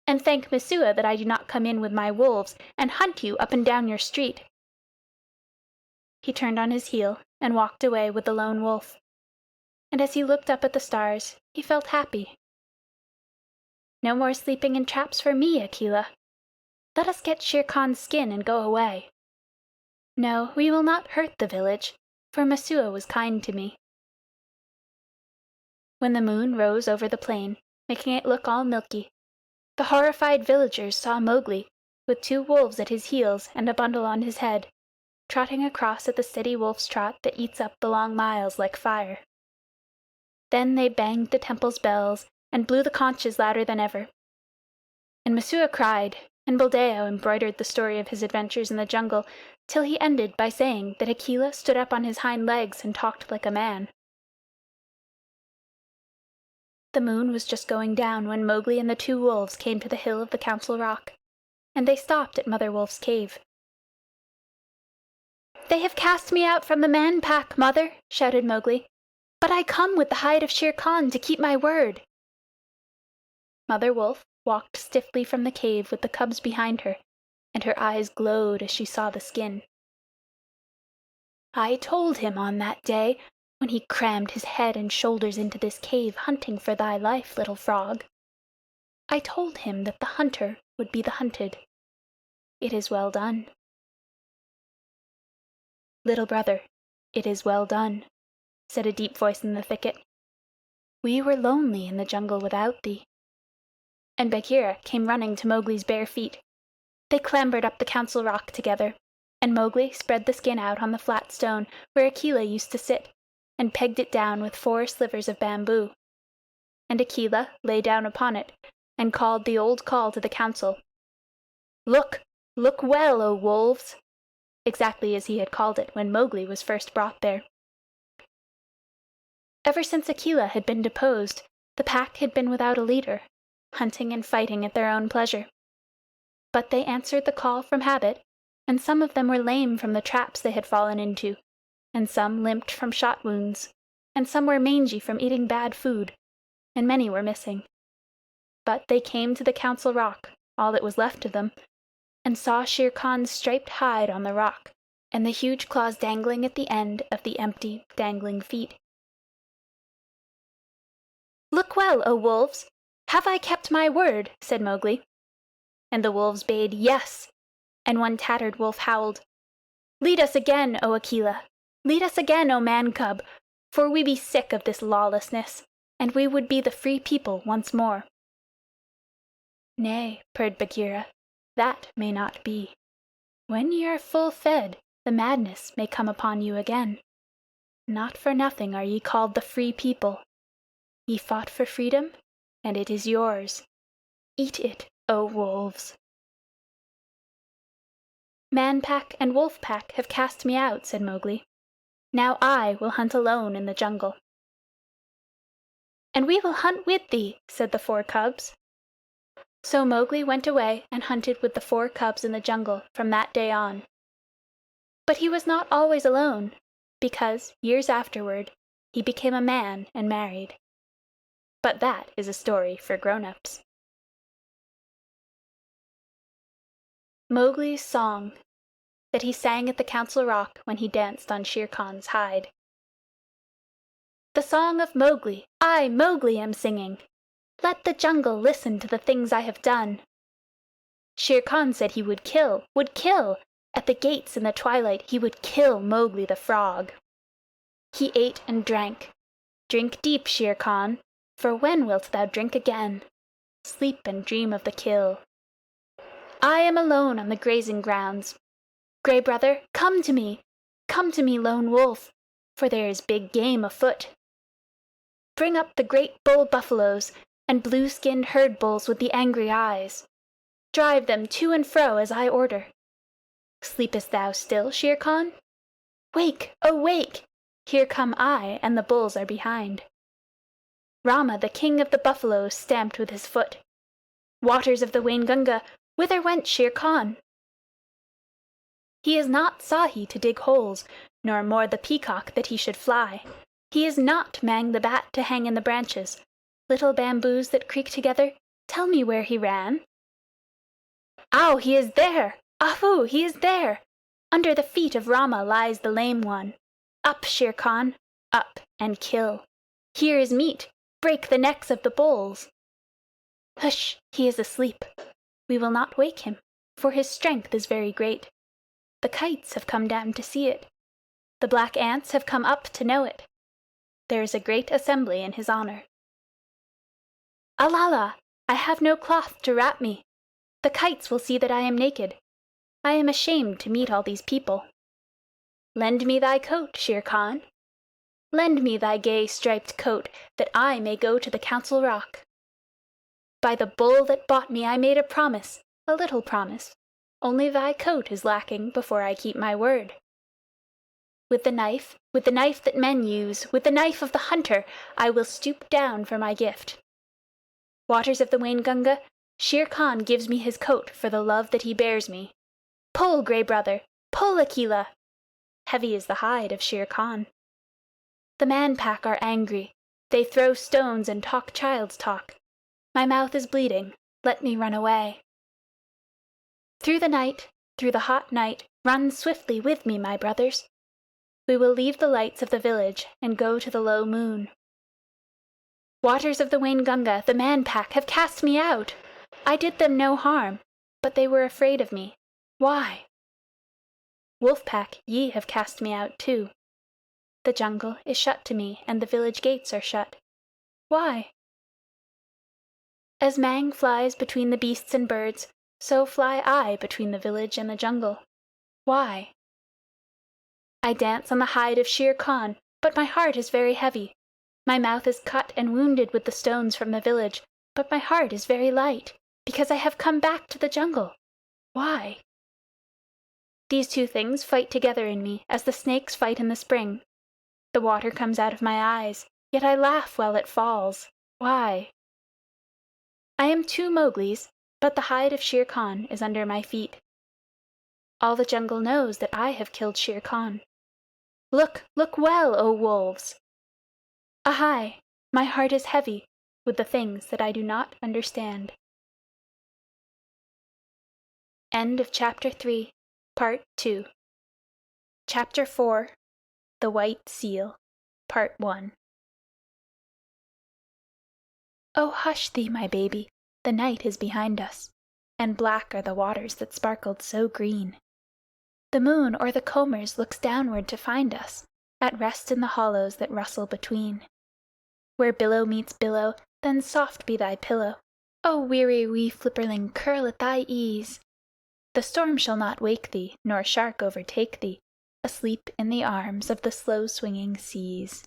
and thank Messua that I do not come in with my wolves and hunt you up and down your street." He turned on his heel and walked away with the lone wolf. And as he looked up at the stars, he felt happy. "No more sleeping in traps for me, Akela. Let us get Shere Khan's skin and go away. No, we will not hurt the village, for Messua was kind to me." When the moon rose over the plain, making it look all milky, the horrified villagers saw Mowgli, with 2 wolves at his heels and a bundle on his head, trotting across at the steady wolf's trot that eats up the long miles like fire. Then they banged the temple's bells and blew the conches louder than ever. And Messua cried, and Buldeo embroidered the story of his adventures in the jungle, till he ended by saying that Akela stood up on his hind legs and talked like a man. The moon was just going down when Mowgli and the 2 wolves came to the hill of the Council Rock, and they stopped at Mother Wolf's cave. "They have cast me out from the man-pack, Mother," shouted Mowgli. "But I come with the hide of Shere Khan to keep my word." Mother Wolf walked stiffly from the cave with the cubs behind her, and her eyes glowed as she saw the skin. "I told him on that day, when he crammed his head and shoulders into this cave hunting for thy life, little frog. I told him that the hunter would be the hunted. It is well done." "Little brother, it is well done," said a deep voice in the thicket. "We were lonely in the jungle without thee." And Bagheera came running to Mowgli's bare feet. They clambered up the Council Rock together, and Mowgli spread the skin out on the flat stone where Akela used to sit, and pegged it down with 4 slivers of bamboo. And Akela lay down upon it, and called the old call to the council. "Look! Look well, O wolves!" exactly as he had called it when Mowgli was first brought there. Ever since Akela had been deposed, the pack had been without a leader, hunting and fighting at their own pleasure. But they answered the call from habit, and some of them were lame from the traps they had fallen into, and some limped from shot wounds, and some were mangy from eating bad food, and many were missing. But they came to the Council Rock, all that was left of them, and saw Shere Khan's striped hide on the rock, and the huge claws dangling at the end of the empty, dangling feet. "Look well, O wolves! Have I kept my word?" said Mowgli. And the wolves bayed "Yes!" and one tattered wolf howled, "Lead us again, O Akela! Lead us again, O man-cub, for we be sick of this lawlessness, and we would be the free people once more." "Nay," purred Bagheera, "that may not be. When ye are full fed, the madness may come upon you again. Not for nothing are ye called the free people. Ye fought for freedom, and it is yours. Eat it, O wolves." "Man-pack and wolf-pack have cast me out," said Mowgli. "Now I will hunt alone in the jungle." "And we will hunt with thee," said the 4 cubs. So Mowgli went away and hunted with the 4 cubs in the jungle from that day on. But he was not always alone, because, years afterward, he became a man and married. But that is a story for grown-ups. Mowgli's song that he sang at the Council Rock when he danced on Shere Khan's hide. The song of Mowgli, I, Mowgli, am singing. Let the jungle listen to the things I have done. Shere Khan said he would kill, would kill. At the gates in the twilight he would kill Mowgli the frog. He ate and drank. Drink deep, Shere Khan, for when wilt thou drink again? Sleep and dream of the kill. I am alone on the grazing grounds. Gray Brother, come to me, Lone Wolf, for there is big game afoot. Bring up the great bull buffaloes and blue-skinned herd bulls with the angry eyes. Drive them to and fro as I order. Sleepest thou still, Shere Khan? Wake, oh wake! Here come I, and the bulls are behind. Rama, the king of the buffaloes, stamped with his foot. Waters of the Waingunga, whither went Shere Khan? He is not Sahi to dig holes, nor more the peacock that he should fly. He is not Mang the bat to hang in the branches. Little bamboos that creak together, tell me where he ran. Ow, he is there! Ahu, he is there! Under the feet of Rama lies the lame one. Up, Shere Khan, up and kill. Here is meat. Break the necks of the bulls. Hush, he is asleep. We will not wake him, for his strength is very great. The kites have come down to see it. The black ants have come up to know it. There is a great assembly in his honor. Alala! I have no cloth to wrap me. The kites will see that I am naked. I am ashamed to meet all these people. Lend me thy coat, Shere Khan. Lend me thy gay striped coat, that I may go to the Council Rock. By the bull that bought me I made a promise, a little promise. Only thy coat is lacking before I keep my word. With the knife that men use, with the knife of the hunter, I will stoop down for my gift. Waters of the Waingunga, Shere Khan gives me his coat for the love that he bears me. Pull, Grey Brother, pull, Akela! Heavy is the hide of Shere Khan. The Man-Pack are angry. They throw stones and talk child's talk. My mouth is bleeding. Let me run away. Through the night, through the hot night, run swiftly with me, my brothers. We will leave the lights of the village and go to the low moon. Waters of the Waingunga, the Man-Pack, have cast me out. I did them no harm, but they were afraid of me. Why? Wolf-Pack, ye have cast me out too. The jungle is shut to me, and the village gates are shut. Why? As Mang flies between the beasts and birds, so fly I between the village and the jungle. Why? I dance on the hide of Shere Khan, but my heart is very heavy. My mouth is cut and wounded with the stones from the village, but my heart is very light, because I have come back to the jungle. Why? These two things fight together in me, as the snakes fight in the spring. The water comes out of my eyes, yet I laugh while it falls. Why? I am two Mowglis, but the hide of Shere Khan is under my feet. All the jungle knows that I have killed Shere Khan. Look, look well, O wolves! Ahai, my heart is heavy with the things that I do not understand. End of Chapter 3, Part 2. Chapter 4, The White Seal, Part 1. Oh, hush thee, my baby, the night is behind us, and black are the waters that sparkled so green. The moon o'er the combers looks downward to find us, at rest in the hollows that rustle between. Where billow meets billow, then soft be thy pillow. O weary wee flipperling, curl at thy ease. The storm shall not wake thee, nor shark overtake thee, asleep in the arms of the slow-swinging seas.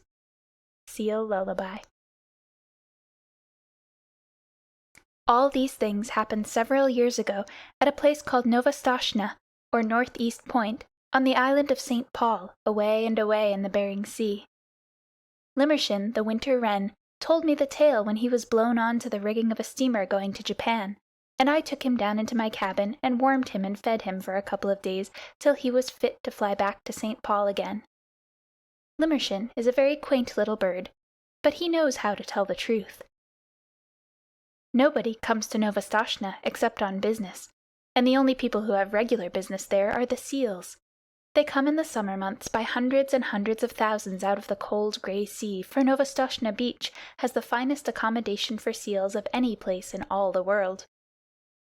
Seal Lullaby. All these things happened several years ago at a place called Novastoshnah, or Northeast Point, on the island of St. Paul, away and away in the Bering Sea. Limmershin, the winter wren, told me the tale when he was blown on to the rigging of a steamer going to Japan, and I took him down into my cabin and warmed him and fed him for a couple of days till he was fit to fly back to St. Paul again. Limmershin is a very quaint little bird, but he knows how to tell the truth. Nobody comes to Novastoshnah except on business, and the only people who have regular business there are the seals. They come in the summer months by hundreds and hundreds of thousands out of the cold grey sea, for Novastoshnah Beach has the finest accommodation for seals of any place in all the world.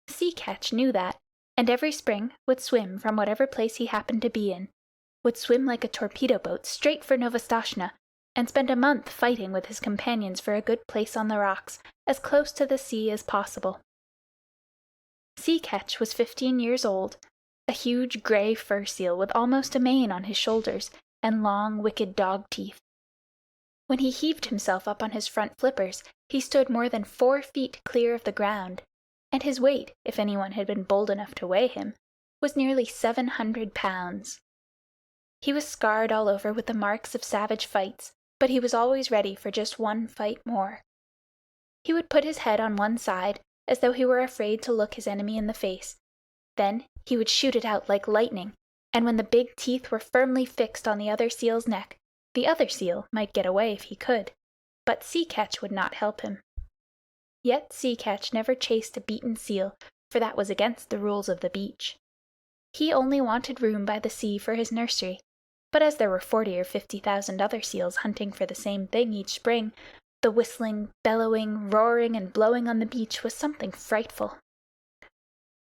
Sea Catch knew that, and every spring would swim from whatever place he happened to be in, would swim like a torpedo boat straight for Novastoshnah, and spend a month fighting with his companions for a good place on the rocks, as close to the sea as possible. Sea Catch was 15 years old, a huge grey fur seal with almost a mane on his shoulders, and long, wicked dog teeth. When he heaved himself up on his front flippers, he stood more than 4 feet clear of the ground, and his weight, if anyone had been bold enough to weigh him, was nearly 700 pounds. He was scarred all over with the marks of savage fights, but he was always ready for just one fight more. He would put his head on one side, as though he were afraid to look his enemy in the face. Then he would shoot it out like lightning, and when the big teeth were firmly fixed on the other seal's neck, the other seal might get away if he could, but Sea Catch would not help him. Yet Sea Catch never chased a beaten seal, for that was against the rules of the beach. He only wanted room by the sea for his nursery, but as there were 40 or 50,000 other seals hunting for the same thing each spring, the whistling, bellowing, roaring, and blowing on the beach was something frightful.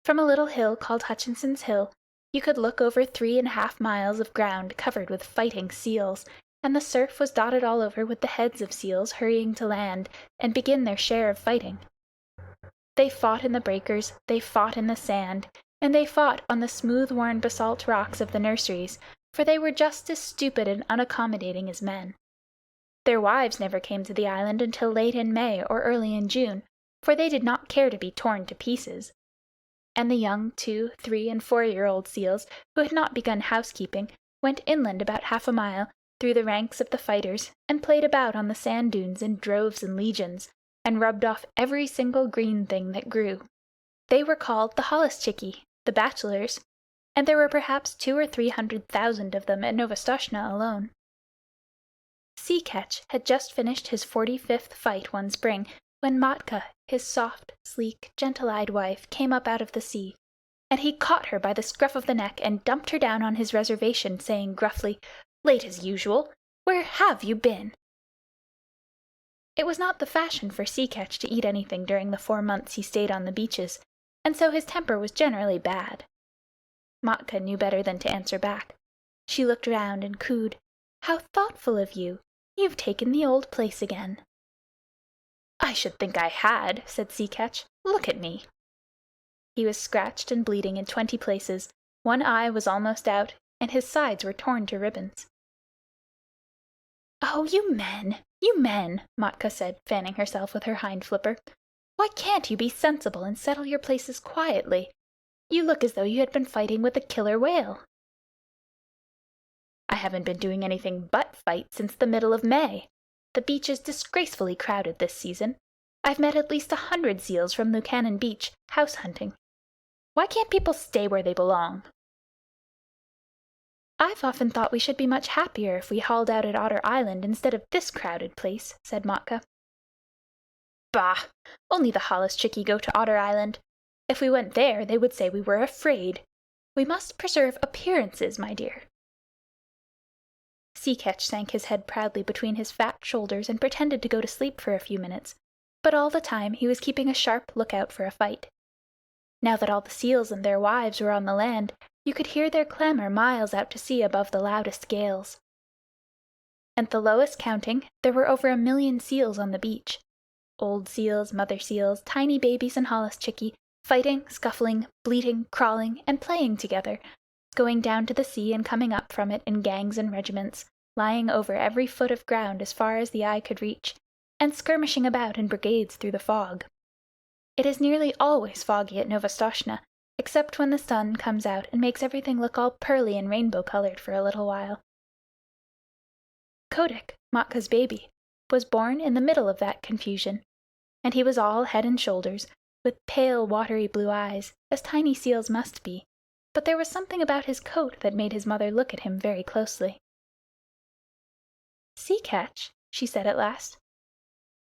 From a little hill called Hutchinson's Hill, you could look over 3½ miles of ground covered with fighting seals, and the surf was dotted all over with the heads of seals hurrying to land and begin their share of fighting. They fought in the breakers, they fought in the sand, and they fought on the smooth-worn basalt rocks of the nurseries, for they were just as stupid and unaccommodating as men. Their wives never came to the island until late in May or early in June, for they did not care to be torn to pieces. And the young 2-, 3-, and 4-year-old seals, who had not begun housekeeping, went inland about half a mile, through the ranks of the fighters, and played about on the sand dunes in droves and legions, and rubbed off every single green thing that grew. They were called the holluschickie, the bachelors, and there were perhaps 200,000 or 300,000 of them at Novastoshnah alone. Sea Catch had just finished his 45th fight one spring, when Matka, his soft, sleek, gentle-eyed wife, came up out of the sea, and he caught her by the scruff of the neck and dumped her down on his reservation, saying gruffly, "Late as usual! Where have you been?" It was not the fashion for Sea Catch to eat anything during the 4 months he stayed on the beaches, and so his temper was generally bad. Matka knew better than to answer back. She looked round and cooed, "How thoughtful of you! You've taken the old place again." "I should think I had," said Sea Catch. "Look at me." He was scratched and bleeding in 20 places, one eye was almost out, and his sides were torn to ribbons. "Oh, you men," Matka said, fanning herself with her hind flipper. "Why can't you be sensible and settle your places quietly? You look as though you had been fighting with a killer whale." "I haven't been doing anything but fight since the middle of May. The beach is disgracefully crowded this season. I've met at least 100 seals from Lucannon Beach, house hunting. Why can't people stay where they belong?" "I've often thought we should be much happier if we hauled out at Otter Island instead of this crowded place," said Matka. "Bah! Only the holluschickie go to Otter Island. If we went there, they would say we were afraid. We must preserve appearances, my dear." Sea Catch sank his head proudly between his fat shoulders and pretended to go to sleep for a few minutes, but all the time he was keeping a sharp lookout for a fight. Now that all the seals and their wives were on the land, you could hear their clamor miles out to sea above the loudest gales. At the lowest counting, there were over 1,000,000 seals on the beach. Old seals, mother seals, tiny babies, and holluschickie, fighting, scuffling, bleating, crawling, and playing together, going down to the sea and coming up from it in gangs and regiments, lying over every foot of ground as far as the eye could reach, and skirmishing about in brigades through the fog. It is nearly always foggy at Novastoshnah, except when the sun comes out and makes everything look all pearly and rainbow-colored for a little while. Kotick, Matka's baby, was born in the middle of that confusion, and he was all head and shoulders, with pale watery blue eyes, as tiny seals must be, but there was something about his coat that made his mother look at him very closely. "Sea Catch," she said at last,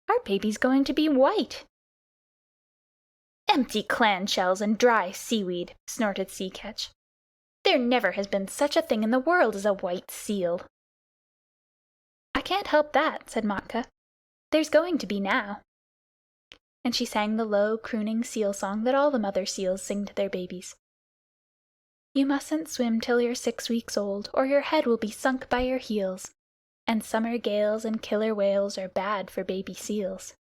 "our baby's going to be white." "Empty clam-shells and dry seaweed," snorted Sea Catch. "There never has been such a thing in the world as a white seal." "I can't help that," said Matka. "There's going to be now." And she sang the low, crooning seal song that all the mother seals sing to their babies. "You mustn't swim till you're 6 weeks old, or your head will be sunk by your heels. And summer gales and killer whales are bad for baby seals.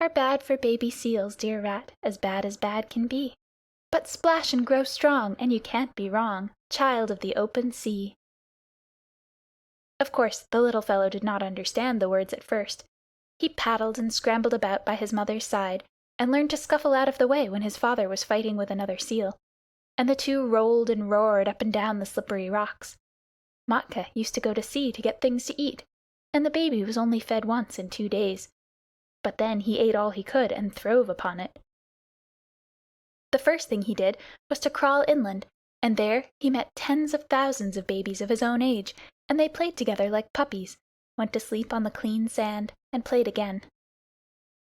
Are bad for baby seals, dear rat, as bad can be. But splash and grow strong, and you can't be wrong, child of the open sea." Of course, the little fellow did not understand the words at first. He paddled and scrambled about by his mother's side, and learned to scuffle out of the way when his father was fighting with another seal, and the two rolled and roared up and down the slippery rocks. Matka used to go to sea to get things to eat, and the baby was only fed once in 2 days. But then he ate all he could and throve upon it. The first thing he did was to crawl inland, and there he met tens of thousands of babies of his own age, and they played together like puppies, went to sleep on the clean sand, and played again.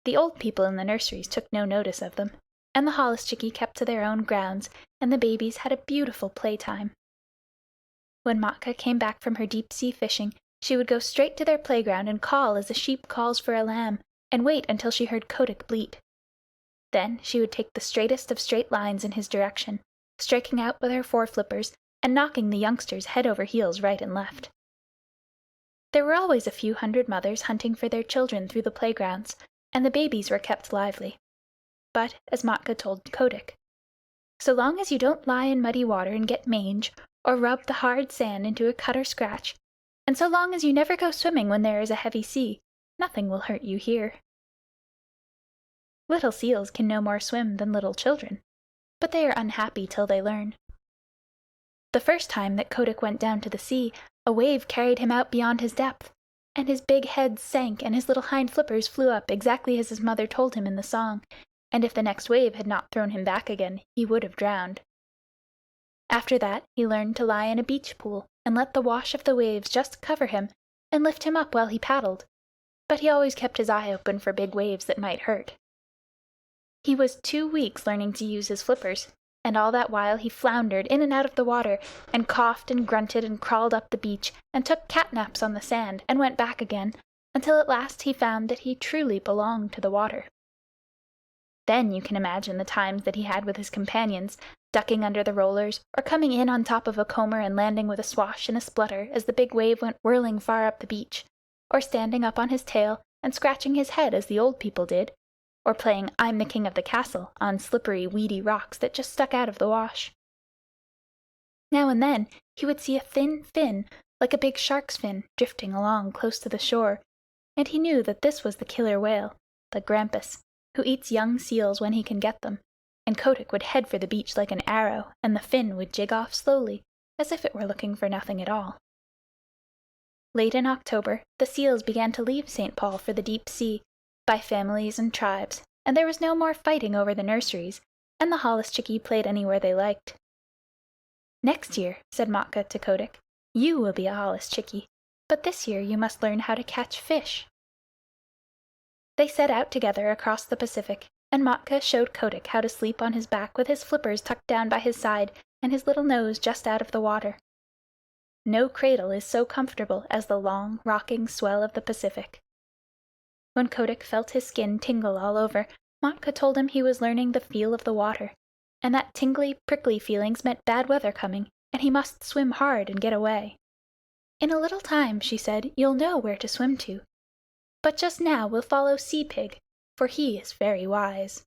The old people in the nurseries took no notice of them. and the holluschickie kept to their own grounds, and the babies had a beautiful playtime. When Matka came back from her deep-sea fishing, she would go straight to their playground and call as a sheep calls for a lamb, and wait until she heard Kotick bleat. Then she would take the straightest of straight lines in his direction, striking out with her foreflippers and knocking the youngsters head over heels right and left. There were always a few hundred mothers hunting for their children through the playgrounds, and the babies were kept lively. But, as Matka told Kotick, so long as you don't lie in muddy water and get mange, or rub the hard sand into a cut or scratch, and so long as you never go swimming when there is a heavy sea, nothing will hurt you here. Little seals can no more swim than little children, but they are unhappy till they learn. The first time that Kotick went down to the sea, a wave carried him out beyond his depth, and his big head sank and his little hind flippers flew up exactly as his mother told him in the song, and if the next wave had not thrown him back again, he would have drowned. After that he learned to lie in a beach pool and let the wash of the waves just cover him and lift him up while he paddled, but he always kept his eye open for big waves that might hurt. He was 2 weeks learning to use his flippers, and all that while he floundered in and out of the water, and coughed and grunted and crawled up the beach, and took cat-naps on the sand, and went back again, until at last he found that he truly belonged to the water. Then you can imagine the times that he had with his companions, ducking under the rollers, or coming in on top of a comber and landing with a swash and a splutter as the big wave went whirling far up the beach, or standing up on his tail and scratching his head as the old people did, or playing I'm the King of the Castle on slippery, weedy rocks that just stuck out of the wash. Now and then he would see a thin fin, like a big shark's fin, drifting along close to the shore, and he knew that this was the killer whale, the grampus, who eats young seals when he can get them, and Kotick would head for the beach like an arrow, and the fin would jig off slowly, as if it were looking for nothing at all. Late in October, the seals began to leave St. Paul for the deep sea, by families and tribes, and there was no more fighting over the nurseries, and the holluschickie played anywhere they liked. Next year, said Matka to Kotick, you will be a holluschickie, but this year you must learn how to catch fish. They set out together across the Pacific, and Matka showed Kotick how to sleep on his back with his flippers tucked down by his side and his little nose just out of the water. No cradle is so comfortable as the long, rocking swell of the Pacific. When Kotick felt his skin tingle all over, Matka told him he was learning the feel of the water, and that tingly, prickly feelings meant bad weather coming, and he must swim hard and get away. In a little time, she said, you'll know where to swim to. But just now we'll follow Sea Pig, for he is very wise.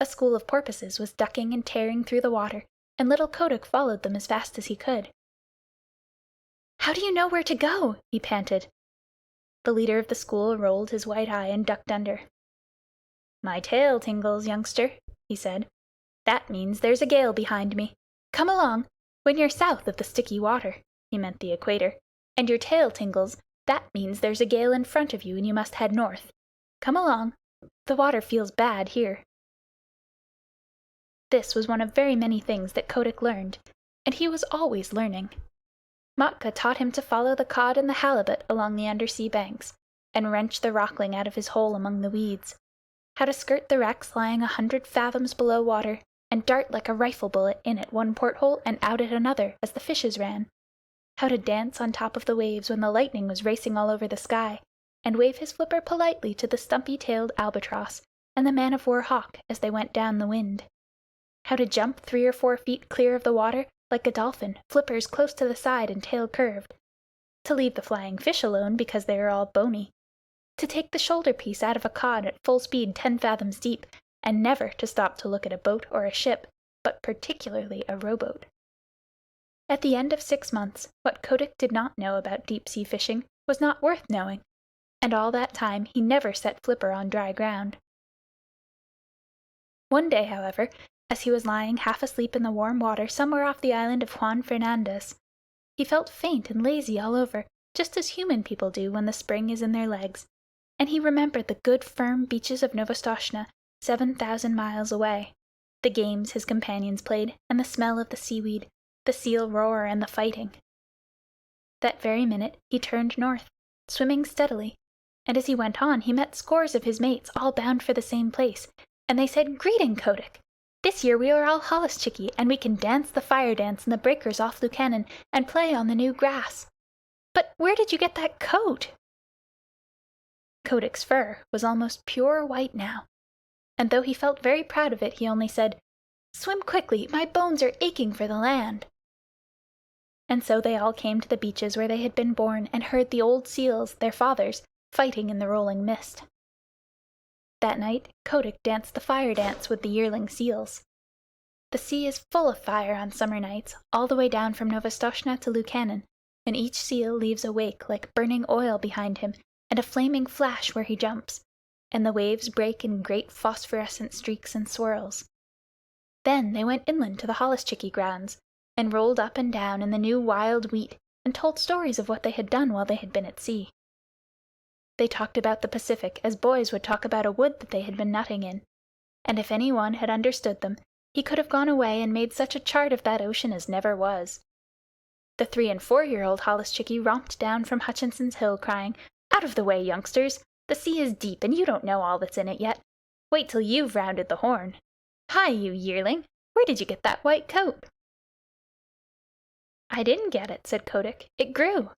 A school of porpoises was ducking and tearing through the water, and little Kotick followed them as fast as he could. How do you know where to go? He panted. The leader of the school rolled his white eye and ducked under. My tail tingles, youngster, he said. That means there's a gale behind me. Come along. When you're south of the sticky water, he meant the equator, and your tail tingles, that means there's a gale in front of you and you must head north. Come along. The water feels bad here. This was one of very many things that Kotick learned, and he was always learning. Matka taught him to follow the cod and the halibut along the undersea banks, and wrench the rockling out of his hole among the weeds, how to skirt the wrecks lying 100 fathoms below water, and dart like a rifle bullet in at one porthole and out at another as the fishes ran, how to dance on top of the waves when the lightning was racing all over the sky, and wave his flipper politely to the stumpy-tailed albatross and the man-of-war hawk as they went down the wind, how to jump 3 or 4 feet clear of the water like a dolphin, flippers close to the side and tail curved, to leave the flying fish alone because they are all bony, to take the shoulder piece out of a cod at full speed 10 fathoms deep, and never to stop to look at a boat or a ship, but particularly a rowboat. At the end of 6 months, what Kotick did not know about deep-sea fishing was not worth knowing, and all that time he never set Flipper on dry ground. One day, however, as he was lying half asleep in the warm water somewhere off the island of Juan Fernandez, he felt faint and lazy all over, just as human people do when the spring is in their legs, and he remembered the good firm beaches of Novostoshna, 7,000 miles away, the games his companions played, and the smell of the seaweed, the seal roar and the fighting. That very minute he turned north, swimming steadily, and as he went on he met scores of his mates all bound for the same place, and they said, "Greeting, Kotick! This year we are all Holluschickie, and we can dance the fire dance in the breakers off Lukannon and play on the new grass. But where did you get that coat?" Kotick's fur was almost pure white now, and though he felt very proud of it, he only said, "Swim quickly, my bones are aching for the land." And so they all came to the beaches where they had been born and heard the old seals, their fathers, fighting in the rolling mist. That night Kotick danced the fire dance with the yearling seals. The sea is full of fire on summer nights, all the way down from Novostoshna to Lukannon, and each seal leaves a wake like burning oil behind him, and a flaming flash where he jumps, and the waves break in great phosphorescent streaks and swirls. Then they went inland to the Holluschickie grounds, and rolled up and down in the new wild wheat, and told stories of what they had done while they had been at sea. They talked about the Pacific as boys would talk about a wood that they had been nutting in, and if any one had understood them, he could have gone away and made such a chart of that ocean as never was. The 3- and 4-year-old Holluschickie romped down from Hutchinson's Hill, crying, "Out of the way, youngsters! The sea is deep, and you don't know all that's in it yet. Wait till you've rounded the Horn. Hi, you yearling! Where did you get that white coat?" "I didn't get it," said Kotick. "It grew."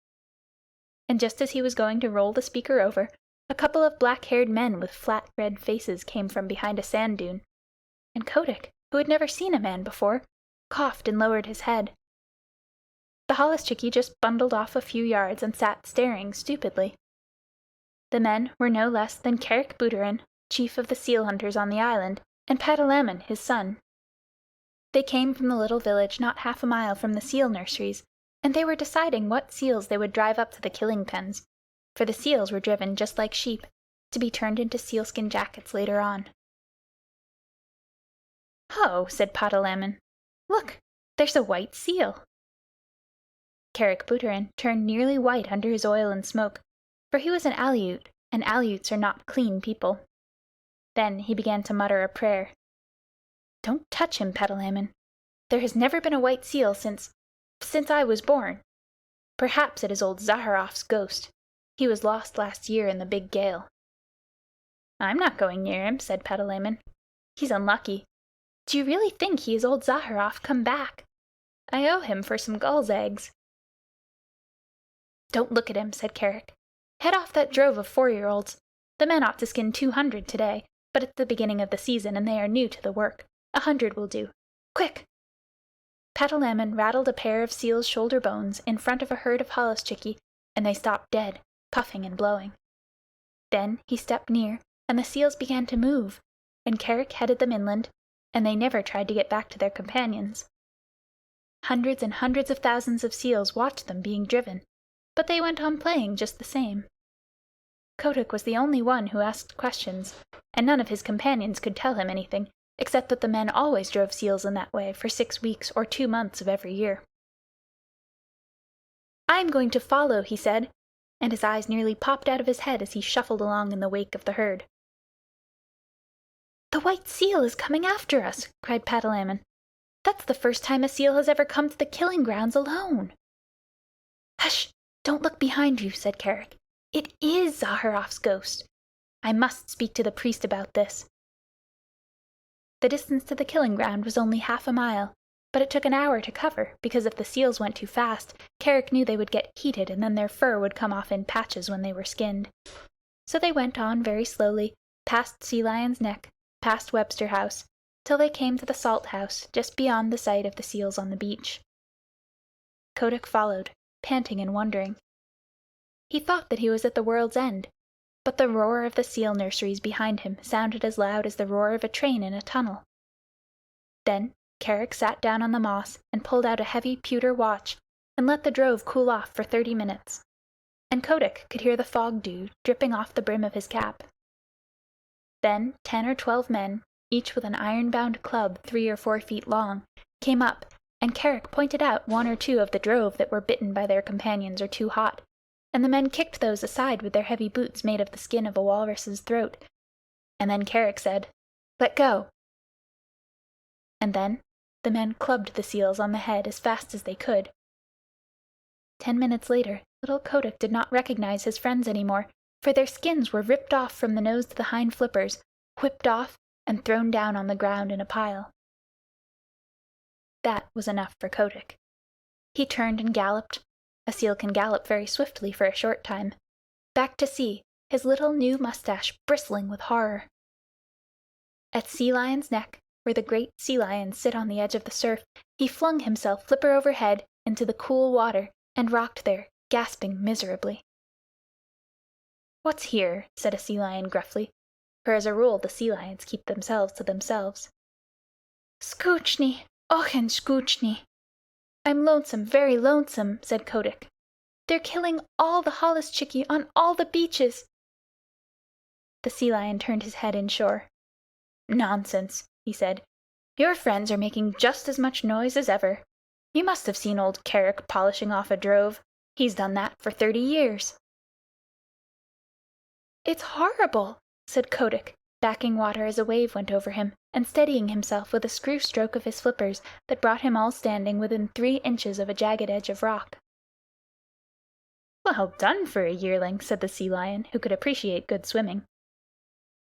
And just as he was going to roll the speaker over, a couple of black-haired men with flat red faces came from behind a sand dune, and Kotick, who had never seen a man before, coughed and lowered his head. The Holluschickie just bundled off a few yards and sat staring stupidly. The men were no less than Kerick Booterin, chief of the seal hunters on the island, and Patalamon, his son. They came from the little village not half a mile from the seal nurseries, and they were deciding what seals they would drive up to the killing pens, for the seals were driven just like sheep, to be turned into sealskin jackets later on. "Ho!" said Patalamon. "Look, there's a white seal." Kerick Booterin turned nearly white under his oil and smoke, for he was an Aleut, and Aleuts are not clean people. Then he began to mutter a prayer. "Don't touch him, Patalamon. There has never been a white seal since I was born. Perhaps it is old Zaharrof's ghost. He was lost last year in the big gale." "I'm not going near him," said Patalamon. "He's unlucky. Do you really think he is old Zaharrof come back? I owe him for some gull's eggs." "Don't look at him," said Kerick. "Head off that drove of 4-year-olds. The men ought to skin 200 today, but it's the beginning of the season, and they are new to the work. 100 will do. Quick!" Patalamon rattled a pair of seal's shoulder bones in front of a herd of Holluschickie, and they stopped dead, puffing and blowing. Then he stepped near, and the seals began to move, and Kerick headed them inland, and they never tried to get back to their companions. Hundreds and hundreds of thousands of seals watched them being driven, but they went on playing just the same. Kotick was the only one who asked questions, and none of his companions could tell him anything, except that the men always drove seals in that way for 6 weeks or 2 months of every year. "I am going to follow," he said, and his eyes nearly popped out of his head as he shuffled along in the wake of the herd. "The white seal is coming after us!" cried Patalamon. "That's the first time a seal has ever come to the killing grounds alone." "Hush! Don't look behind you," said Kerick. "It is Zaharrof's ghost. I must speak to the priest about this." The distance to the killing ground was only half a mile, but it took an hour to cover, because if the seals went too fast, Kerick knew they would get heated and then their fur would come off in patches when they were skinned. So they went on very slowly, past Sea Lion's Neck, past Webster House, till they came to the salt house just beyond the sight of the seals on the beach. Kotick followed, panting and wondering. He thought that he was at the world's end, but the roar of the seal nurseries behind him sounded as loud as the roar of a train in a tunnel. Then Kerick sat down on the moss and pulled out a heavy pewter watch and let the drove cool off for 30 minutes, and Kotick could hear the fog dew dripping off the brim of his cap. Then 10 or 12 men, each with an iron-bound club 3 or 4 feet long, came up, and Kerick pointed out 1 or 2 of the drove that were bitten by their companions or too hot, and the men kicked those aside with their heavy boots made of the skin of a walrus's throat. And then Kerick said, "Let go." And then the men clubbed the seals on the head as fast as they could. 10 minutes later, little Kotick did not recognize his friends any more, for their skins were ripped off from the nose to the hind flippers, whipped off, and thrown down on the ground in a pile. That was enough for Kotick. He turned and galloped. A seal can gallop very swiftly for a short time. Back to sea, his little new mustache bristling with horror. At Sea Lion's neck, where the great sea lions sit on the edge of the surf, he flung himself flipper overhead into the cool water and rocked there, gasping miserably. "What's here?" said a sea lion gruffly, for as a rule the sea lions keep themselves to themselves. "Skoochnie, ochen skoochnie. I'm lonesome, very lonesome," said Kotick. "They're killing all the holluschickie on all the beaches." The sea lion turned his head inshore. "Nonsense," he said. "Your friends are making just as much noise as ever. You must have seen old Carrick polishing off a drove. He's done that for 30 years. "It's horrible," said Kotick, backing water as a wave went over him, and steadying himself with a screw stroke of his flippers that brought him all standing within 3 inches of a jagged edge of rock. "Well done for a yearling," said the sea lion, who could appreciate good swimming.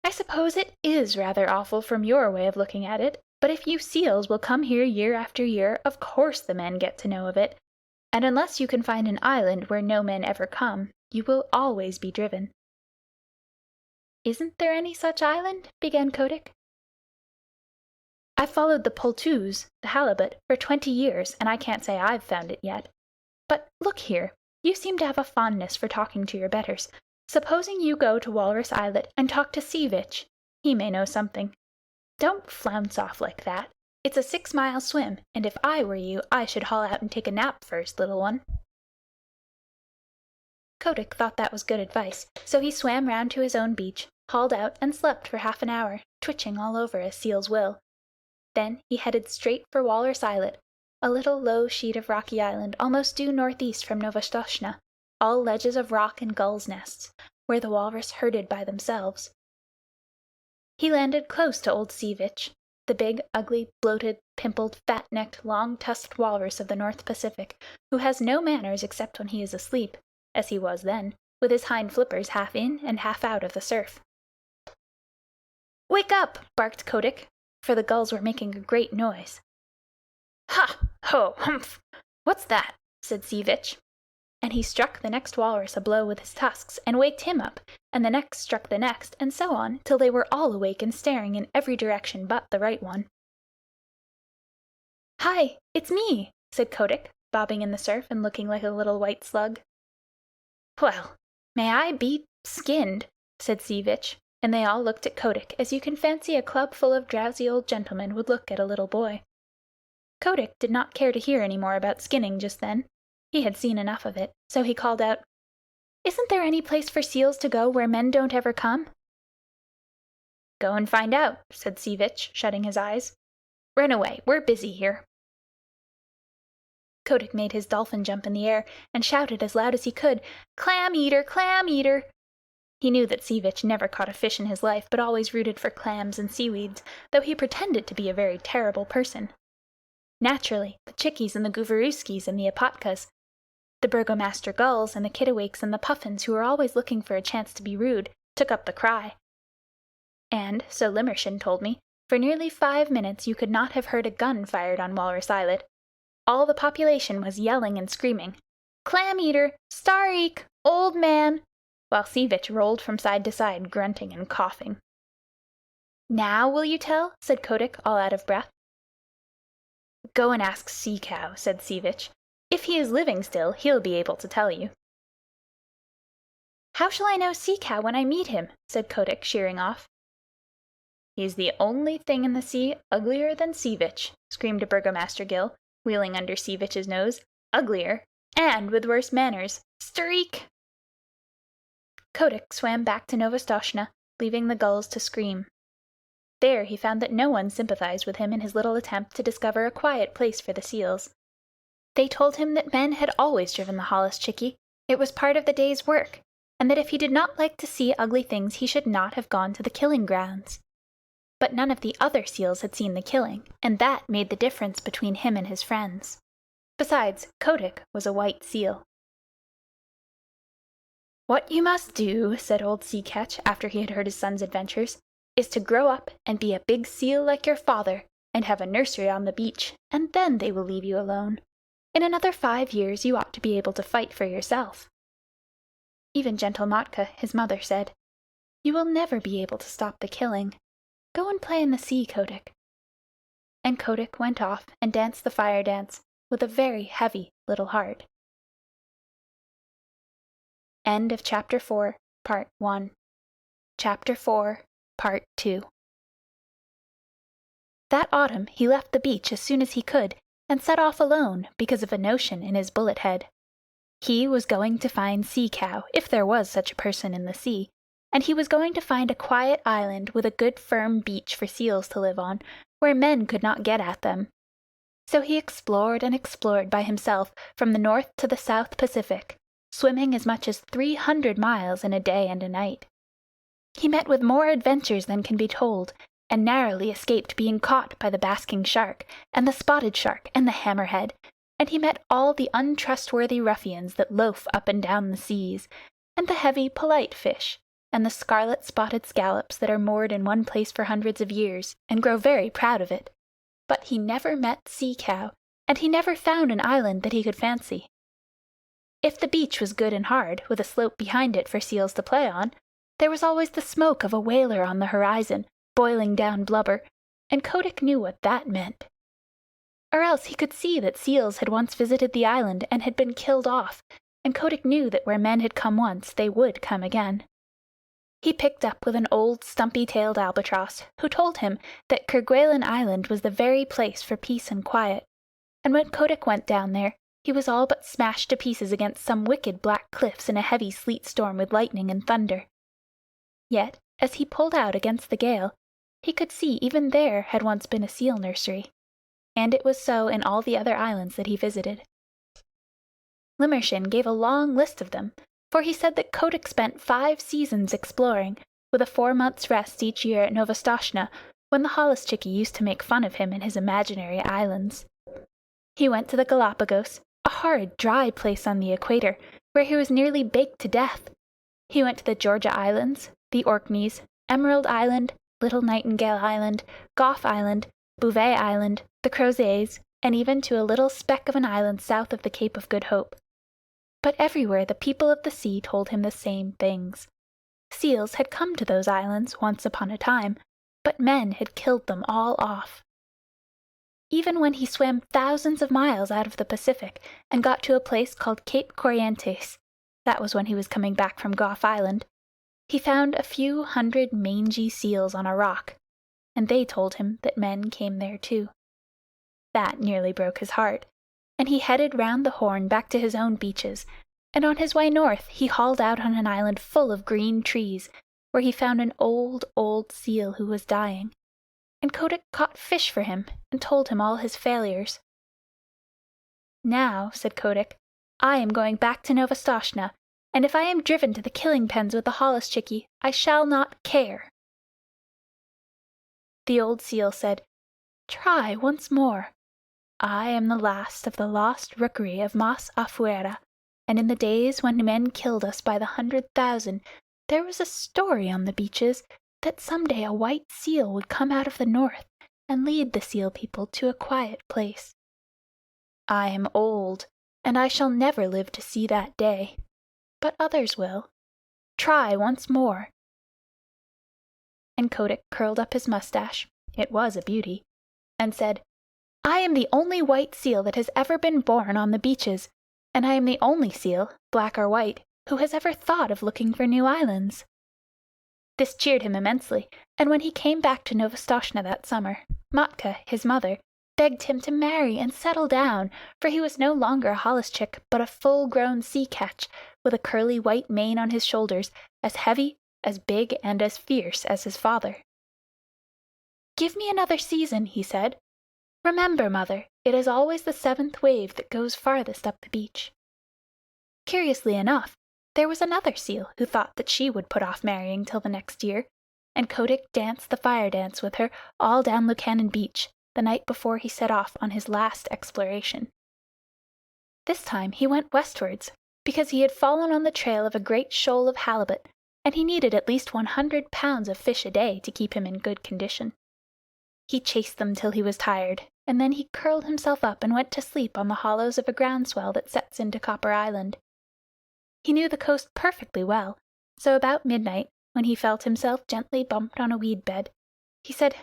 "I suppose it is rather awful from your way of looking at it, but if you seals will come here year after year, of course the men get to know of it, and unless you can find an island where no men ever come, you will always be driven." "Isn't there any such island?" began Kotick. "I've followed the poltoos, the halibut, for 20 years, and I can't say I've found it yet. But look here, you seem to have a fondness for talking to your betters. Supposing you go to Walrus Islet and talk to Sea Vitch. He may know something. Don't flounce off like that. It's a 6-mile swim, and if I were you, I should haul out and take a nap first, little one." Kotick thought that was good advice, so he swam round to his own beach, hauled out, and slept for half an hour, twitching all over as seals will. Then he headed straight for Walrus Islet, a little low sheet of rocky island almost due northeast from Novastoshnah, all ledges of rock and gulls' nests, where the walrus herded by themselves. He landed close to old Sea Vitch, the big, ugly, bloated, pimpled, fat-necked, long-tusked walrus of the North Pacific, who has no manners except when he is asleep, as he was then, with his hind flippers half in and half out of the surf. "Wake up!" barked Kotick, for the gulls were making a great noise. "Ha! Ho! Humph! What's that?" said Sea Vitch. And he struck the next walrus a blow with his tusks, and waked him up, and the next struck the next, and so on, till they were all awake and staring in every direction but the right one. "Hi, it's me," said Kotick, bobbing in the surf and looking like a little white slug. "Well, may I be skinned," said Sea Vitch, and they all looked at Kotick as you can fancy a club full of drowsy old gentlemen would look at a little boy. Kotick did not care to hear any more about skinning just then. He had seen enough of it, so he called out, "Isn't there any place for seals to go where men don't ever come?" "Go and find out," said Sea Vitch, shutting his eyes. "Run away, we're busy here." Kotick made his dolphin jump in the air and shouted as loud as he could, "Clam eater! Clam eater!" He knew that Sea Vitch never caught a fish in his life, but always rooted for clams and seaweeds, though he pretended to be a very terrible person. Naturally, the chickies and the gooverooskis and the apatkas, the burgomaster gulls and the kittiwakes and the puffins, who were always looking for a chance to be rude, took up the cry. And, so Limmershin told me, for nearly 5 minutes you could not have heard a gun fired on Walrus Islet. All the population was yelling and screaming, "Clam eater! Stareek! Old man!" while Sea Vitch rolled from side to side, grunting and coughing. "Now will you tell?" said Kotick, all out of breath. "Go and ask Sea Cow," said Sea Vitch. "If he is living still, he'll be able to tell you." "How shall I know Sea Cow when I meet him?" said Kotick, sheering off. "He's the only thing in the sea uglier than Sea Vitch," screamed Burgomaster Gill, wheeling under Sea Vitch's nose. "Uglier, and with worse manners. Stareek!" Kotick swam back to Novastoshnah, leaving the gulls to scream. There he found that no one sympathized with him in his little attempt to discover a quiet place for the seals. They told him that men had always driven the holluschickie, it was part of the day's work, and that if he did not like to see ugly things he should not have gone to the killing grounds. But none of the other seals had seen the killing, and that made the difference between him and his friends. Besides, Kotick was a white seal. "What you must do," said old Sea Catch, after he had heard his son's adventures, is to grow up and be a big seal like your father, and have a nursery on the beach, and then they will leave you alone. In another 5 years you ought to be able to fight for yourself." Even gentle Matka, his mother, said, "You will never be able to stop the killing. Go and play in the sea, Kotick." And Kotick went off and danced the fire dance with a very heavy little heart. End of Chapter 4, Part 1. Chapter 4, Part 2. That autumn he left the beach as soon as he could, and set off alone because of a notion in his bullet head. He was going to find Sea Cow, if there was such a person in the sea, and he was going to find a quiet island with a good firm beach for seals to live on, where men could not get at them. So he explored and explored by himself from the North to the South Pacific, swimming as much as 300 miles in a day and a night. He met with more adventures than can be told, and narrowly escaped being caught by the basking shark, and the spotted shark, and the hammerhead, and he met all the untrustworthy ruffians that loaf up and down the seas, and the heavy, polite fish, and the scarlet-spotted scallops that are moored in one place for hundreds of years, and grow very proud of it. But he never met Sea Cow, and he never found an island that he could fancy. If the beach was good and hard, with a slope behind it for seals to play on, there was always the smoke of a whaler on the horizon, boiling down blubber, and Kotick knew what that meant. Or else he could see that seals had once visited the island and had been killed off, and Kotick knew that where men had come once they would come again. He picked up with an old stumpy-tailed albatross, who told him that Kerguelen Island was the very place for peace and quiet, and when Kotick went down there, he was all but smashed to pieces against some wicked black cliffs in a heavy sleet storm with lightning and thunder. Yet, as he pulled out against the gale, he could see even there had once been a seal nursery, and it was so in all the other islands that he visited. Limmershin gave a long list of them, for he said that Kotick spent 5 seasons exploring, with a 4 months' rest each year at Novastoshnah, when the Holluschickie used to make fun of him and his imaginary islands. He went to the Galapagos, a horrid dry place on the equator, where he was nearly baked to death. He went to the Georgia Islands, the Orkneys, Emerald Island, Little Nightingale Island, Gough Island, Bouvet Island, the Crozets, and even to a little speck of an island south of the Cape of Good Hope. But everywhere the people of the sea told him the same things. Seals had come to those islands once upon a time, but men had killed them all off. Even when he swam thousands of miles out of the Pacific and got to a place called Cape Corrientes, that was when he was coming back from Gough Island, he found a few hundred mangy seals on a rock, and they told him that men came there too. That nearly broke his heart, and he headed round the Horn back to his own beaches, and on his way north he hauled out on an island full of green trees, where he found an old, old seal who was dying, and Kotick caught fish for him and told him all his failures. "Now," said Kotick, "I am going back to Novastoshnah, and if I am driven to the killing pens with the Holluschickie, I shall not care." The old seal said, "Try once more. I am the last of the lost rookery of Mas Afuera, and in the days when men killed us by the 100,000, there was a story on the beaches that some day a white seal would come out of the north and lead the seal people to a quiet place. I am old, and I shall never live to see that day, but others will. Try once more." And Kotick curled up his mustache, it was a beauty, and said, "I am the only white seal that has ever been born on the beaches, and I am the only seal, black or white, who has ever thought of looking for new islands." This cheered him immensely, and when he came back to Novastoshnah that summer, Matka, his mother, begged him to marry and settle down, for he was no longer a holluschickie, but a full-grown sea-catch, with a curly white mane on his shoulders, as heavy, as big, and as fierce as his father. "Give me another season," he said. "Remember, mother, it is always the 7th wave that goes farthest up the beach." Curiously enough, there was another seal who thought that she would put off marrying till the next year, and Kotick danced the fire dance with her all down Lukannon Beach, the night before he set off on his last exploration. This time he went westwards, because he had fallen on the trail of a great shoal of halibut, and he needed at least 100 pounds of fish a day to keep him in good condition. He chased them till he was tired, and then he curled himself up and went to sleep on the hollows of a groundswell that sets into Copper Island. He knew the coast perfectly well, so about midnight, when he felt himself gently bumped on a weed bed, he said,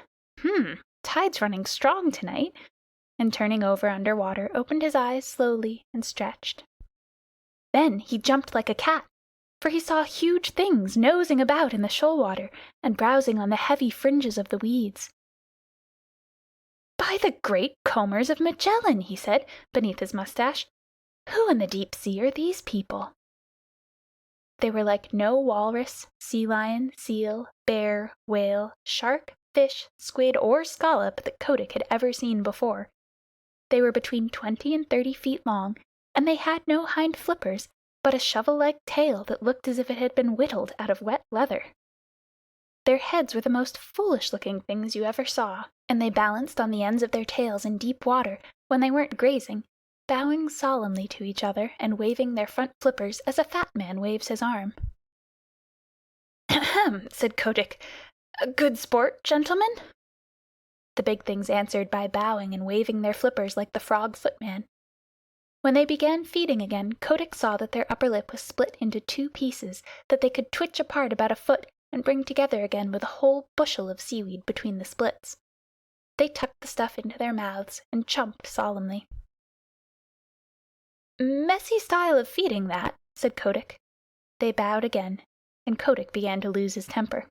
"Tide's running strong tonight," and turning over under water, opened his eyes slowly and stretched. Then he jumped like a cat, for he saw huge things nosing about in the shoal water and browsing on the heavy fringes of the weeds. "By the great combers of Magellan," he said, beneath his mustache, "who in the deep sea are these people?" They were like no walrus, sea lion, seal, bear, whale, shark, fish, squid, or scallop that Kotick had ever seen before. They were between 20 and 30 feet long, and they had no hind flippers, but a shovel-like tail that looked as if it had been whittled out of wet leather. Their heads were the most foolish-looking things you ever saw, and they balanced on the ends of their tails in deep water when they weren't grazing, bowing solemnly to each other and waving their front flippers as a fat man waves his arm. "Ahem," said Kotick. "Good sport, gentlemen?" The big things answered by bowing and waving their flippers like the frog footman. When they began feeding again, Kotick saw that their upper lip was split into 2 pieces that they could twitch apart about a foot and bring together again with a whole bushel of seaweed between the splits. They tucked the stuff into their mouths and chumped solemnly. "Messy style of feeding, that," said Kotick. They bowed again, and Kotick began to lose his temper.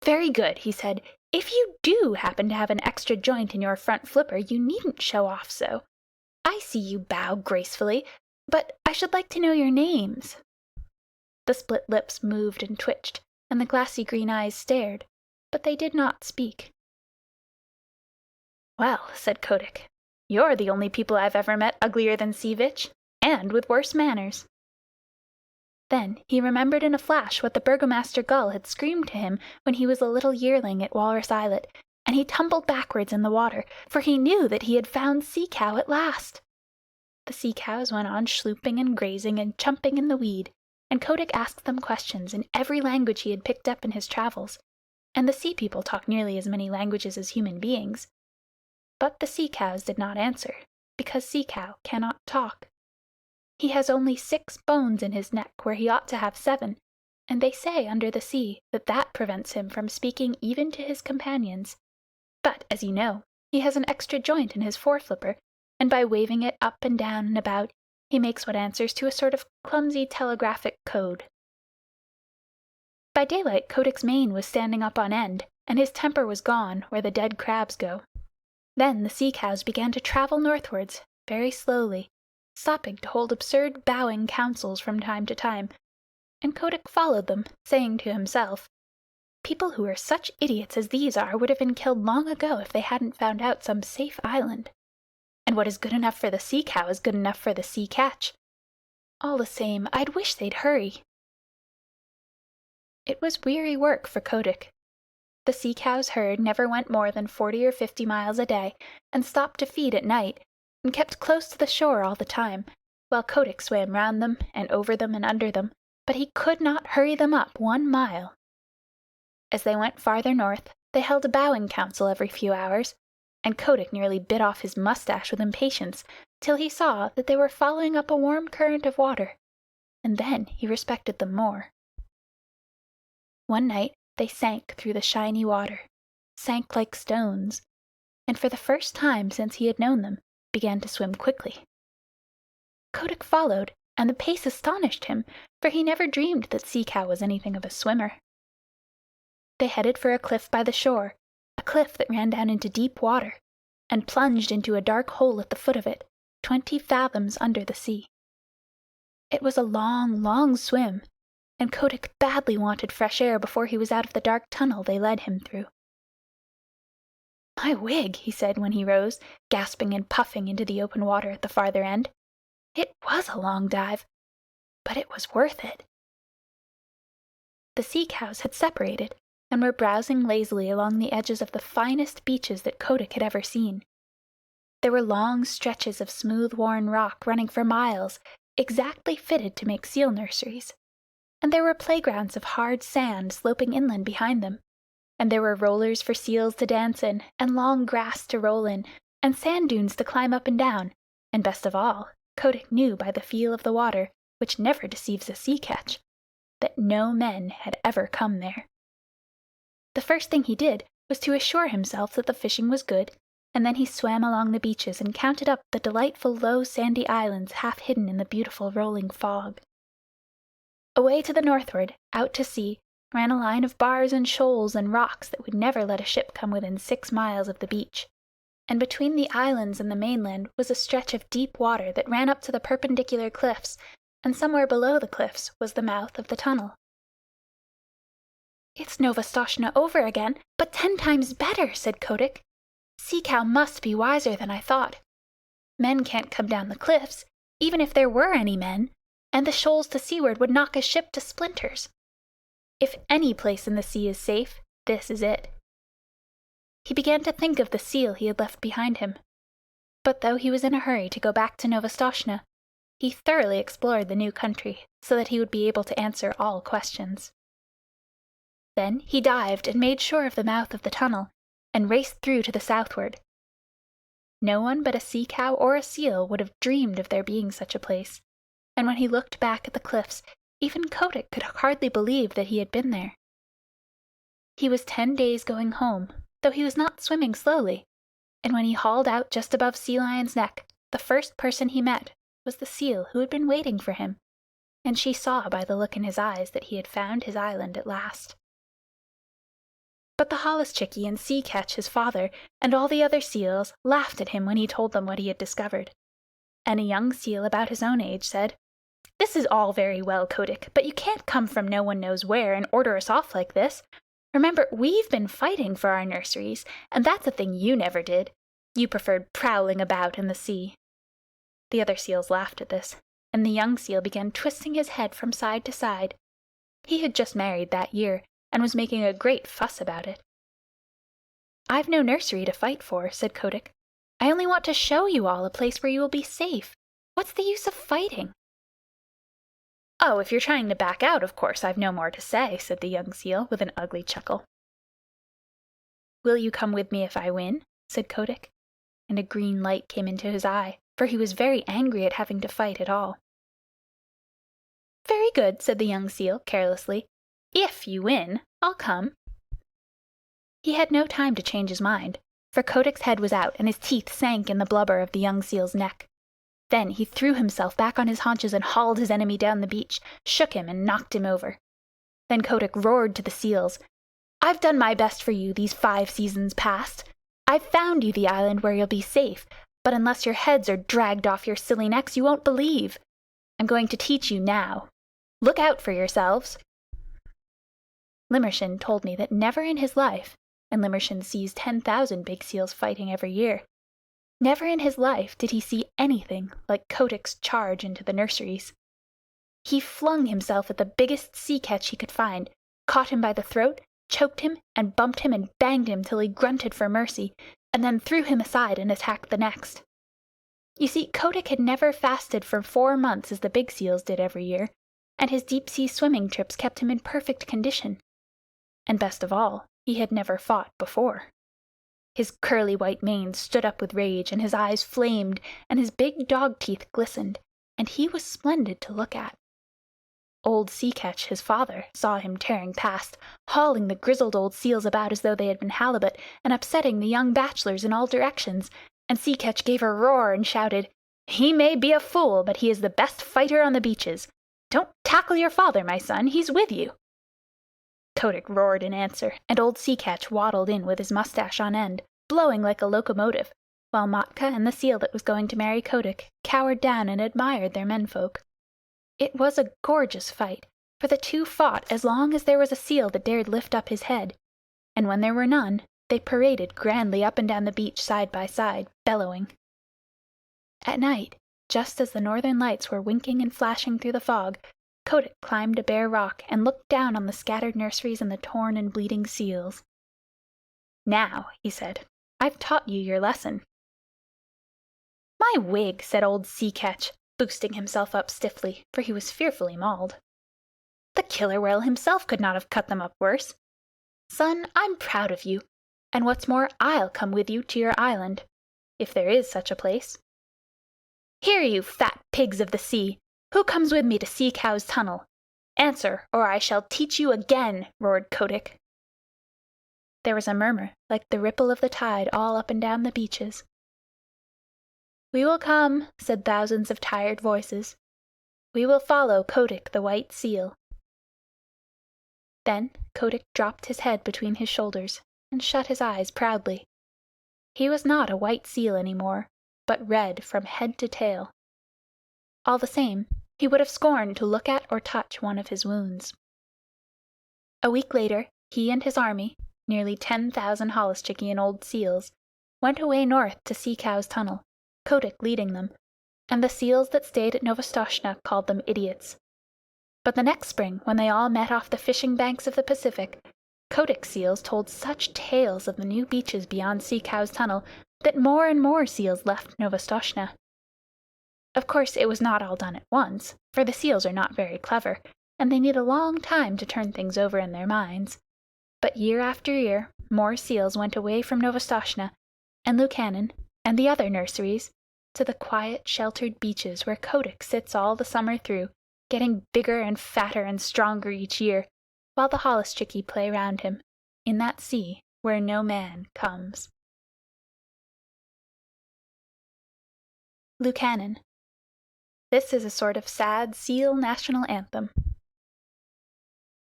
"Very good," he said. "If you do happen to have an extra joint in your front flipper, you needn't show off so. I see you bow gracefully, but I should like to know your names." The split lips moved and twitched, and the glassy green eyes stared, but they did not speak. "Well," said Kotick, "you're the only people I've ever met uglier than Sea Vitch, and with worse manners." Then he remembered in a flash what the Burgomaster Gull had screamed to him when he was a little yearling at Walrus Islet, and he tumbled backwards in the water, for he knew that he had found Sea Cow at last. The sea cows went on schlooping and grazing and chumping in the weed, and Kotick asked them questions in every language he had picked up in his travels, and the sea people talk nearly as many languages as human beings. But the sea cows did not answer, because Sea Cow cannot talk. He has only 6 bones in his neck where he ought to have 7, and they say under the sea that prevents him from speaking even to his companions. But, as you know, he has an extra joint in his foreflipper, and by waving it up and down and about, he makes what answers to a sort of clumsy telegraphic code. By daylight Kotick's mane was standing up on end, and his temper was gone where the dead crabs go. Then the sea cows began to travel northwards, very slowly, stopping to hold absurd bowing councils from time to time, and Kotick followed them, saying to himself, "People who are such idiots as these are would have been killed long ago if they hadn't found out some safe island. And what is good enough for the sea cow is good enough for the sea catch. All the same, I'd wish they'd hurry." It was weary work for Kotick. The sea cow's herd never went more than 40 or 50 miles a day, and stopped to feed at night, and kept close to the shore all the time, while Kotick swam round them and over them and under them, but he could not hurry them up 1 mile. As they went farther north, they held a bowing council every few hours, and Kotick nearly bit off his mustache with impatience till he saw that they were following up a warm current of water, and then he respected them more. One night they sank through the shiny water, sank like stones, and for the first time since he had known them, began to swim quickly. Kotick followed, and the pace astonished him, for he never dreamed that Sea Cow was anything of a swimmer. They headed for a cliff by the shore, a cliff that ran down into deep water, and plunged into a dark hole at the foot of it, 20 fathoms under the sea. It was a long, long swim, and Kotick badly wanted fresh air before he was out of the dark tunnel they led him through. "My wig," he said when he rose, gasping and puffing into the open water at the farther end. "It was a long dive, but it was worth it." The sea cows had separated, and were browsing lazily along the edges of the finest beaches that Kotick had ever seen. There were long stretches of smooth-worn rock running for miles, exactly fitted to make seal nurseries. and there were playgrounds of hard sand sloping inland behind them, and there were rollers for seals to dance in, and long grass to roll in, and sand dunes to climb up and down, and best of all, Kotick knew by the feel of the water, which never deceives a sea-catch, that no men had ever come there. The first thing he did was to assure himself that the fishing was good, and then he swam along the beaches and counted up the delightful low sandy islands half hidden in the beautiful rolling fog. Away to the northward, out to sea, ran a line of bars and shoals and rocks that would never let a ship come within 6 miles of the beach, and between the islands and the mainland was a stretch of deep water that ran up to the perpendicular cliffs, and somewhere below the cliffs was the mouth of the tunnel. "It's Novastoshnah over again, but 10 times better," said Kotick. "Sea Cow must be wiser than I thought. Men can't come down the cliffs, even if there were any men, and the shoals to seaward would knock a ship to splinters. If any place in the sea is safe, this is it." He began to think of the seal he had left behind him. But though he was in a hurry to go back to Novastoshnah, he thoroughly explored the new country, so that he would be able to answer all questions. Then he dived and made sure of the mouth of the tunnel, and raced through to the southward. No one but a sea-cow or a seal would have dreamed of there being such a place, and when he looked back at the cliffs, even Kotick could hardly believe that he had been there. He was 10 days going home, though he was not swimming slowly, and when he hauled out just above Sea Lion's Neck, the first person he met was the seal who had been waiting for him, and she saw by the look in his eyes that he had found his island at last. But the holluschickie and Sea-Catch, his father, and all the other seals laughed at him when he told them what he had discovered. And a young seal about his own age said, "This is all very well, Kotick, but you can't come from no one knows where and order us off like this. Remember, we've been fighting for our nurseries, and that's a thing you never did. You preferred prowling about in the sea." The other seals laughed at this, and the young seal began twisting his head from side to side. He had just married that year, and was making a great fuss about it. "I've no nursery to fight for," said Kotick. "I only want to show you all a place where you will be safe. What's the use of fighting?" "Oh, if you're trying to back out, of course I've no more to say," said the young seal, with an ugly chuckle. "Will you come with me if I win?" said Kotick, and a green light came into his eye, for he was very angry at having to fight at all. "Very good," said the young seal, carelessly. "If you win, I'll come." He had no time to change his mind, for Kotick's head was out and his teeth sank in the blubber of the young seal's neck. Then he threw himself back on his haunches and hauled his enemy down the beach, shook him and knocked him over. Then Kotick roared to the seals, "I've done my best for you these 5 seasons past. I've found you the island where you'll be safe, but unless your heads are dragged off your silly necks, you won't believe. I'm going to teach you now. Look out for yourselves." Limmershin told me that never in his life, and Limmershin sees 10,000 big seals fighting every year, never in his life did he see anything like Kotick's charge into the nurseries. He flung himself at the biggest sea-catch he could find, caught him by the throat, choked him, and bumped him and banged him till he grunted for mercy, and then threw him aside and attacked the next. You see, Kotick had never fasted for 4 months as the big seals did every year, and his deep-sea swimming trips kept him in perfect condition. And best of all, he had never fought before. His curly white mane stood up with rage, and his eyes flamed, and his big dog teeth glistened, and he was splendid to look at. Old Sea-Catch, his father, saw him tearing past, hauling the grizzled old seals about as though they had been halibut, and upsetting the young bachelors in all directions, and Sea-Catch gave a roar and shouted, "He may be a fool, but he is the best fighter on the beaches. Don't tackle your father, my son, he's with you." Kotick roared in answer, and old Sea-Catch waddled in with his mustache on end, blowing like a locomotive, while Matka and the seal that was going to marry Kotick cowered down and admired their menfolk. It was a gorgeous fight, for the two fought as long as there was a seal that dared lift up his head, and when there were none, they paraded grandly up and down the beach side by side, bellowing. At night, just as the northern lights were winking and flashing through the fog, Kotick climbed a bare rock and looked down on the scattered nurseries and the torn and bleeding seals. "Now," he said, "I've taught you your lesson." "My wig," said old Sea-Catch, boosting himself up stiffly, for he was fearfully mauled. The killer whale himself could not have cut them up worse. Son, I'm proud of you, and what's more, I'll come with you to your island, if there is such a place. Here, you fat pigs of the sea, who comes with me to Sea Cow's tunnel? Answer, or I shall teach you again, roared Kotick. There was a murmur like the ripple of the tide all up and down the beaches. We will come, said thousands of tired voices. We will follow Kotick the white seal. Then Kotick dropped his head between his shoulders and shut his eyes proudly. He was not a white seal any more, but red from head to tail. All the same, he would have scorned to look at or touch one of his wounds. A week later, he and his army, nearly 10,000 Holluschickie old seals, went away north to Sea Cow's tunnel, Kotick leading them, and the seals that stayed at Novastoshnah called them idiots. But the next spring, when they all met off the fishing banks of the Pacific, Kotick's seals told such tales of the new beaches beyond Sea Cow's tunnel that more and more seals left Novastoshnah. Of course, it was not all done at once, for the seals are not very clever, and they need a long time to turn things over in their minds. But year after year, more seals went away from Novastoshnah and Lukannon and the other nurseries to the quiet, sheltered beaches where Kotick sits all the summer through, getting bigger and fatter and stronger each year, while the Holluschickie play round him, in that sea where no man comes. Lukannon. This is a sort of sad seal national anthem.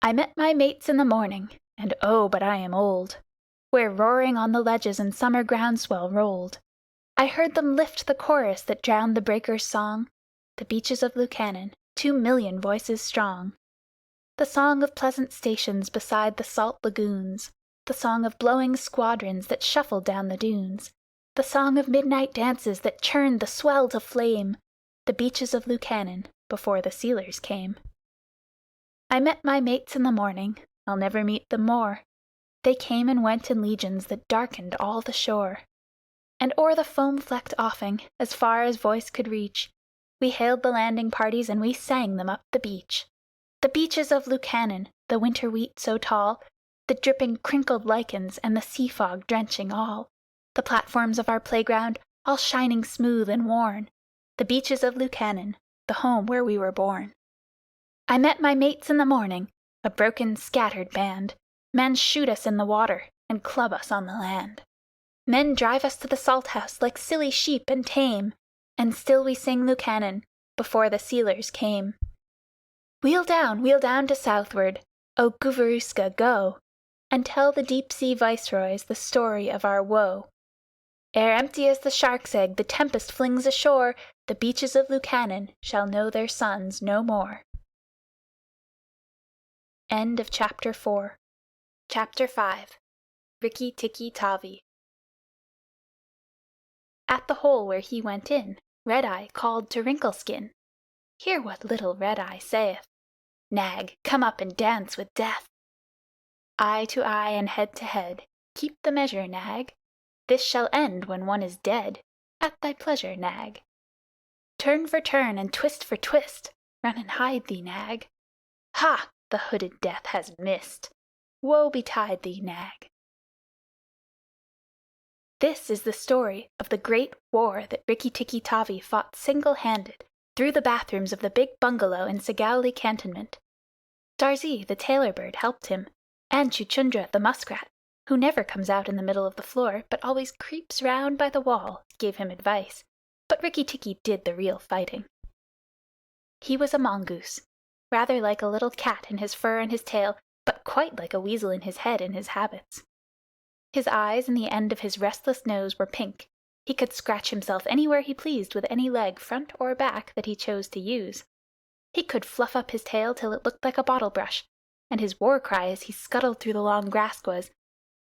I met my mates in the morning, and oh, but I am old, where roaring on the ledges and summer groundswell rolled. I heard them lift the chorus that drowned the breakers' song, the beaches of Lukannon, 2,000,000 voices strong. The song of pleasant stations beside the salt lagoons, the song of blowing squadrons that shuffled down the dunes, the song of midnight dances that churned the swell to flame, the beaches of Lukannon before the sealers came. I met my mates in the morning, I'll never meet them more. They came and went in legions that darkened all the shore. And o'er the foam-flecked offing, as far as voice could reach, we hailed the landing parties and we sang them up the beach. The beaches of Lukannon, the winter wheat so tall, the dripping crinkled lichens and the sea fog drenching all, the platforms of our playground all shining smooth and worn, the beaches of Lukannon, the home where we were born. I met my mates in the morning, a broken, scattered band. Men shoot us in the water and club us on the land. Men drive us to the salt house like silly sheep and tame, and still we sing Lukannon before the sealers came. Wheel down to southward, O Gooverooska, go, and tell the deep-sea viceroys the story of our woe. Ere empty as the shark's egg the tempest flings ashore, the beaches of Lukannon shall know their sons no more. End of Chapter 4. Chapter 5. Rikki-Tikki-Tavi. At the hole where he went in, Red-Eye called to Wrinkleskin. Hear what little Red-Eye saith. Nag, come up and dance with death. Eye to eye and head to head, keep the measure, Nag. This shall end when one is dead. At thy pleasure, Nag. Turn for turn and twist for twist, run and hide thee, Nag. Ha! The hooded death has missed. Woe betide thee, Nag. This is the story of the great war that Rikki-Tikki-Tavi fought single-handed through the bathrooms of the big bungalow in Sagowli Cantonment. Darzee, the tailor bird, helped him, and Chuchundra, the muskrat, who never comes out in the middle of the floor but always creeps round by the wall, gave him advice, but Rikki-Tikki did the real fighting. He was a mongoose, rather like a little cat in his fur and his tail, but quite like a weasel in his head and his habits. His eyes and the end of his restless nose were pink. He could scratch himself anywhere he pleased with any leg, front or back, that he chose to use. He could fluff up his tail till it looked like a bottle brush, and his war cry as he scuttled through the long grass was,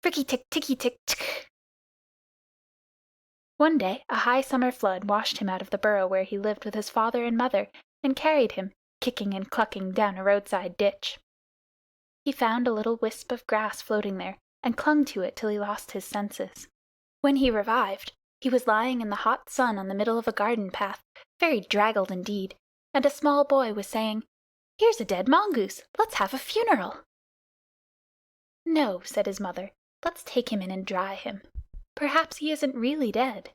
"Rikki-Tik-Tikki-Tik-Tik." One day a high summer flood washed him out of the burrow where he lived with his father and mother, and carried him, kicking and clucking, down a roadside ditch. He found a little wisp of grass floating there, and clung to it till he lost his senses. When he revived, he was lying in the hot sun on the middle of a garden path, very draggled indeed, and a small boy was saying, Here's a dead mongoose. Let's have a funeral." "No," said his mother. "Let's take him in and dry him. Perhaps he isn't really dead."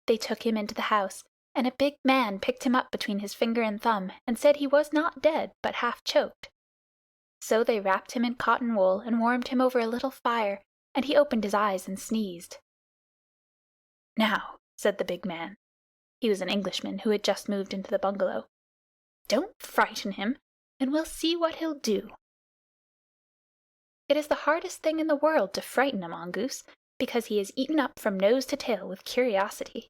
They took him into the house, and a big man picked him up between his finger and thumb and said he was not dead, but half choked. So they wrapped him in cotton wool and warmed him over a little fire, and he opened his eyes and sneezed. "Now," said the big man, he was an Englishman who had just moved into the bungalow, "don't frighten him, and we'll see what he'll do." It is the hardest thing in the world to frighten a mongoose, because he is eaten up from nose to tail with curiosity.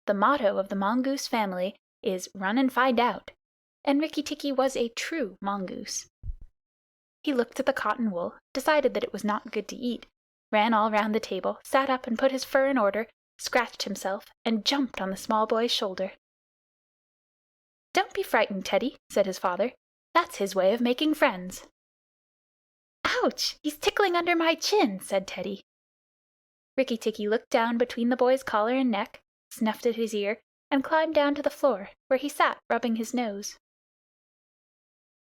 The motto of the mongoose family is "Run and find out," and Rikki-Tikki was a true mongoose. He looked at the cotton wool, decided that it was not good to eat, ran all round the table, sat up and put his fur in order, scratched himself, and jumped on the small boy's shoulder. "Don't be frightened, Teddy," said his father. "That's his way of making friends." "Ouch! He's tickling under my chin," said Teddy. Rikki-Tikki looked down between the boy's collar and neck, snuffed at his ear, and climbed down to the floor, where he sat rubbing his nose.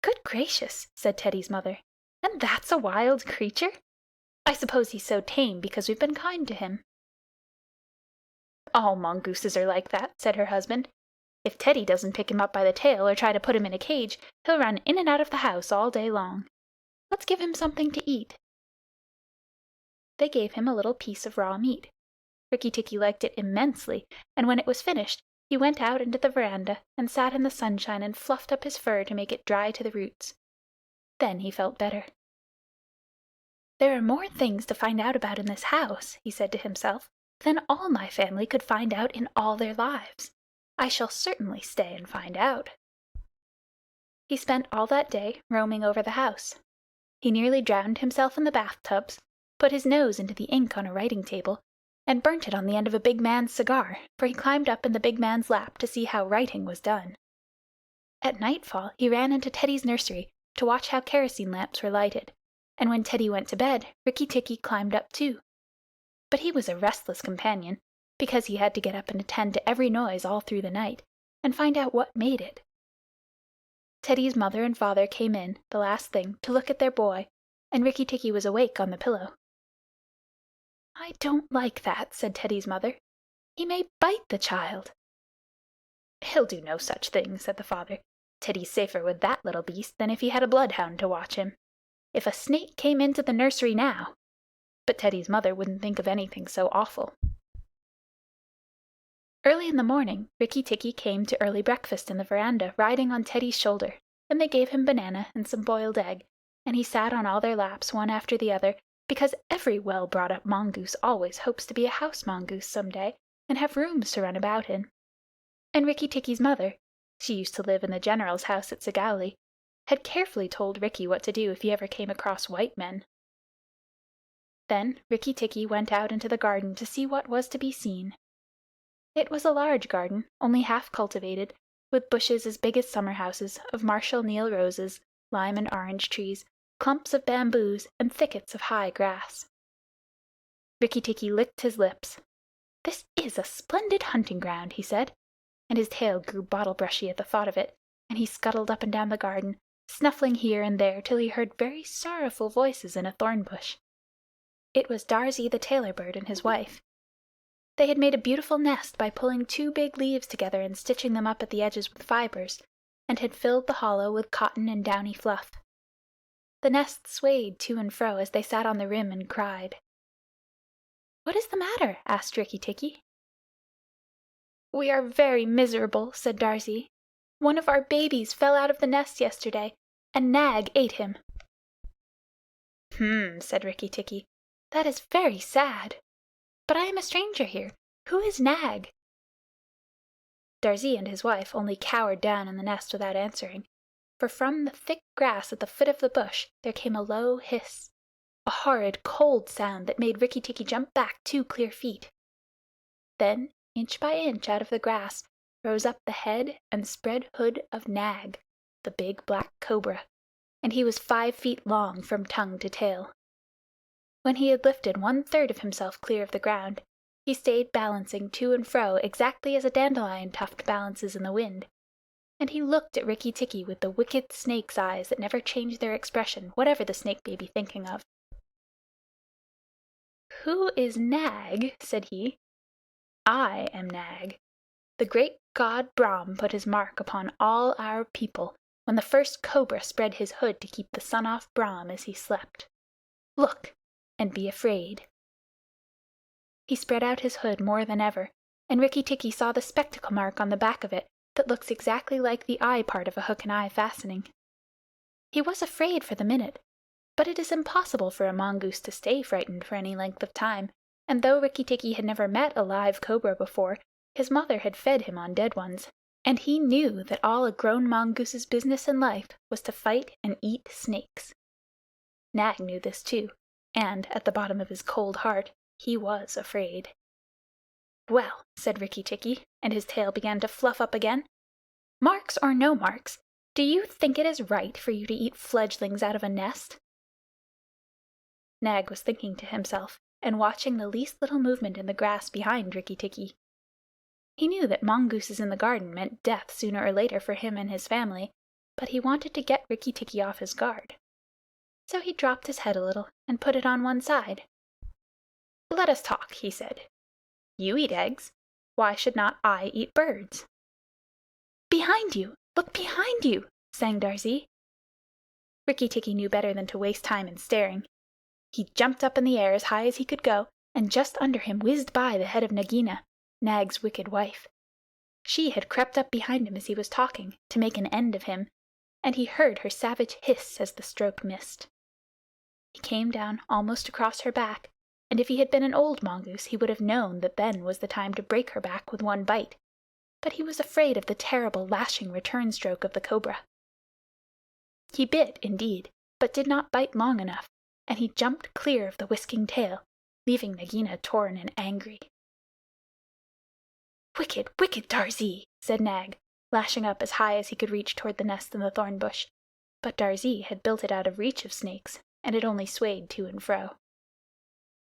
"Good gracious," said Teddy's mother. "And that's a wild creature? I suppose he's so tame because we've been kind to him." "All mongooses are like that," said her husband. "If Teddy doesn't pick him up by the tail or try to put him in a cage, he'll run in and out of the house all day long. Let's give him something to eat." They gave him a little piece of raw meat. Rikki-Tikki liked it immensely, and when it was finished, he went out into the veranda and sat in the sunshine and fluffed up his fur to make it dry to the roots. Then he felt better. "There are more things to find out about in this house," he said to himself, "than all my family could find out in all their lives. I shall certainly stay and find out." He spent all that day roaming over the house. He nearly drowned himself in the bathtubs, put his nose into the ink on a writing table, and burnt it on the end of a big man's cigar, for he climbed up in the big man's lap to see how writing was done. At nightfall he ran into Teddy's nursery to watch how kerosene lamps were lighted, and when Teddy went to bed, Rikki-Tikki climbed up too. But he was a restless companion, because he had to get up and attend to every noise all through the night, and find out what made it. Teddy's mother and father came in, the last thing, to look at their boy, and Rikki-Tikki was awake on the pillow. "I don't like that," said Teddy's mother. "He may bite the child." "He'll do no such thing," said the father. "Teddy's safer with that little beast than if he had a bloodhound to watch him. If a snake came into the nursery now—" But Teddy's mother wouldn't think of anything so awful. Early in the morning, Rikki-Tikki came to early breakfast in the veranda, riding on Teddy's shoulder, and they gave him banana and some boiled egg, and he sat on all their laps one after the other, because every well-brought-up mongoose always hopes to be a house mongoose some day and have rooms to run about in. And Rikki-Tikki's mother, she used to live in the general's house at Sagowli, had carefully told Rikki what to do if he ever came across white men. Then Rikki-Tikki went out into the garden to see what was to be seen. It was a large garden, only half cultivated, with bushes as big as summer houses of Marshall Neil roses, lime and orange trees, clumps of bamboos, and thickets of high grass. Rikki-Tikki licked his lips. "This is a splendid hunting ground," he said, and his tail grew bottle-brushy at the thought of it, and he scuttled up and down the garden, snuffling here and there till he heard very sorrowful voices in a thorn bush. It was Darzee the tailor bird and his wife. They had made a beautiful nest by pulling 2 big leaves together and stitching them up at the edges with fibers, and had filled the hollow with cotton and downy fluff. The nest swayed to and fro as they sat on the rim and cried. "What is the matter?" asked Rikki-Tikki. "We are very miserable," said Darzee. "One of our babies fell out of the nest yesterday, and Nag ate him." Said Rikki-Tikki. "That is very sad. But I am a stranger here. Who is Nag?" Darzee and his wife only cowered down in the nest without answering, for from the thick grass at the foot of the bush there came a low hiss, a horrid cold sound that made Rikki-Tikki jump back 2 clear feet. Then, inch by inch out of the grass, rose up the head and spread hood of Nag, the big black cobra, and he was 5 feet long from tongue to tail. When he had lifted 1/3 of himself clear of the ground, he stayed balancing to and fro exactly as a dandelion tuft balances in the wind, and he looked at Rikki-Tikki with the wicked snake's eyes that never change their expression, whatever the snake may be thinking of. "Who is Nag?" said he. "I am Nag. The great god Brahm put his mark upon all our people when the first cobra spread his hood to keep the sun off Brahm as he slept. Look, and be afraid." He spread out his hood more than ever, and Rikki-Tikki saw the spectacle mark on the back of it that looks exactly like the eye part of a hook and eye fastening. He was afraid for the minute, but it is impossible for a mongoose to stay frightened for any length of time, and though Rikki-Tikki had never met a live cobra before, his mother had fed him on dead ones, and he knew that all a grown mongoose's business in life was to fight and eat snakes. Nag knew this too, and, at the bottom of his cold heart, he was afraid. "Well," said Rikki-Tikki, and his tail began to fluff up again, "marks or no marks, do you think it is right for you to eat fledglings out of a nest?" Nag was thinking to himself, and watching the least little movement in the grass behind Rikki-Tikki. He knew that mongooses in the garden meant death sooner or later for him and his family, but he wanted to get Rikki-Tikki off his guard. So he dropped his head a little and put it on one side. "Let us talk," he said. "You eat eggs. Why should not I eat birds?" "Behind you! Look behind you!" sang Darzee. Rikki-Tikki knew better than to waste time in staring. He jumped up in the air as high as he could go, and just under him whizzed by the head of Nagina, Nag's wicked wife. She had crept up behind him as he was talking, to make an end of him, and he heard her savage hiss as the stroke missed. He came down almost across her back, and if he had been an old mongoose he would have known that then was the time to break her back with one bite, but he was afraid of the terrible lashing return stroke of the cobra. He bit, indeed, but did not bite long enough, and he jumped clear of the whisking tail, leaving Nagina torn and angry. "Wicked, wicked Darzee!" said Nag, lashing up as high as he could reach toward the nest in the thorn bush, but Darzee had built it out of reach of snakes, and it only swayed to and fro.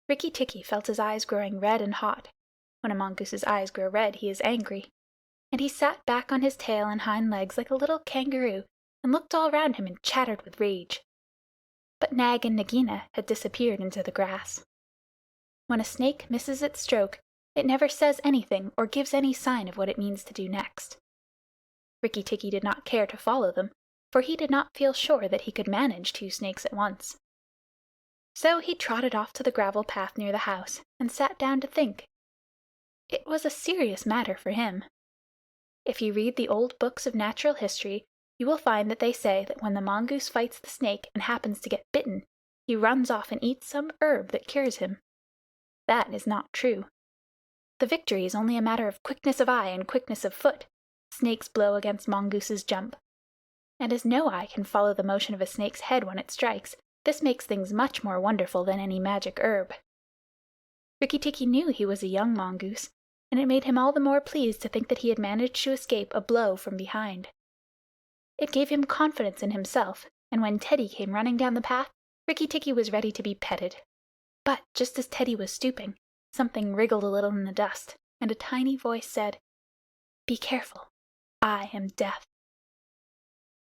Rikki-Tikki felt his eyes growing red and hot. When a mongoose's eyes grow red he is angry, and he sat back on his tail and hind legs like a little kangaroo and looked all round him and chattered with rage. But Nag and Nagina had disappeared into the grass. When a snake misses its stroke, it never says anything or gives any sign of what it means to do next. Rikki-Tikki did not care to follow them, for he did not feel sure that he could manage 2 snakes at once. So he trotted off to the gravel path near the house and sat down to think. It was a serious matter for him. If you read the old books of natural history, you will find that they say that when the mongoose fights the snake and happens to get bitten, he runs off and eats some herb that cures him. That is not true. The victory is only a matter of quickness of eye and quickness of foot. Snakes blow against mongooses jump. And as no eye can follow the motion of a snake's head when it strikes, this makes things much more wonderful than any magic herb. Rikki-Tikki knew he was a young mongoose, and it made him all the more pleased to think that he had managed to escape a blow from behind. It gave him confidence in himself, and when Teddy came running down the path, Rikki-Tikki was ready to be petted. But just as Teddy was stooping, something wriggled a little in the dust, and a tiny voice said, "Be careful. I am Death."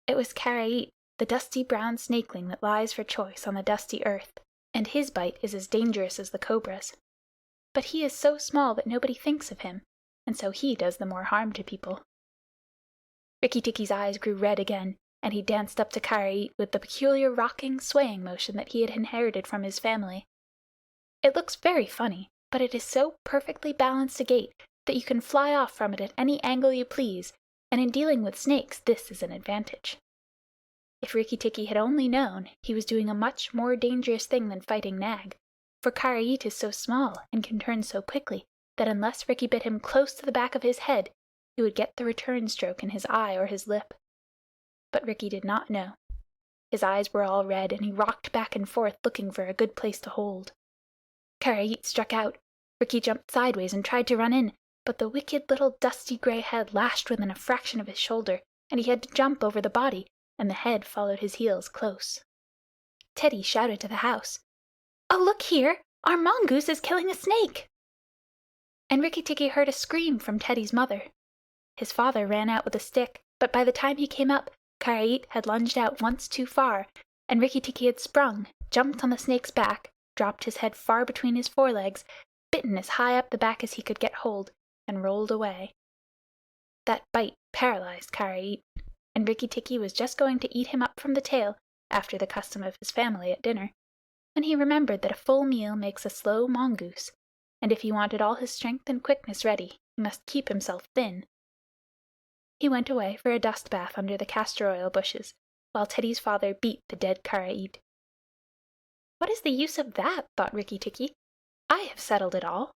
It was Karait, the dusty brown snakeling that lies for choice on the dusty earth, and his bite is as dangerous as the cobra's. But he is so small that nobody thinks of him, and so he does the more harm to people. Rikki-Tikki's eyes grew red again, and he danced up to Karait with the peculiar rocking, swaying motion that he had inherited from his family. It looks very funny, but it is so perfectly balanced a gait that you can fly off from it at any angle you please, and in dealing with snakes this is an advantage. If Rikki-Tikki had only known, he was doing a much more dangerous thing than fighting Nag, for Karait is so small and can turn so quickly that unless Rikki bit him close to the back of his head, he would get the return stroke in his eye or his lip. But Rikki did not know. His eyes were all red, and he rocked back and forth looking for a good place to hold. Karait struck out. Rikki jumped sideways and tried to run in, but the wicked little dusty gray head lashed within a fraction of his shoulder, and he had to jump over the body, and the head followed his heels close. Teddy shouted to the house, "Oh, look here! Our mongoose is killing a snake!" And Rikki-Tikki heard a scream from Teddy's mother. His father ran out with a stick, but by the time he came up, Karait had lunged out once too far, and Rikki-Tikki had sprung, jumped on the snake's back, dropped his head far between his forelegs, bitten as high up the back as he could get hold, and rolled away. That bite paralyzed Karait, and Rikki-Tikki was just going to eat him up from the tail, after the custom of his family at dinner, when he remembered that a full meal makes a slow mongoose, and if he wanted all his strength and quickness ready, he must keep himself thin. He went away for a dust bath under the castor oil bushes, while Teddy's father beat the dead Karait. "What is the use of that?" thought Rikki-Tikki. "I have settled it all."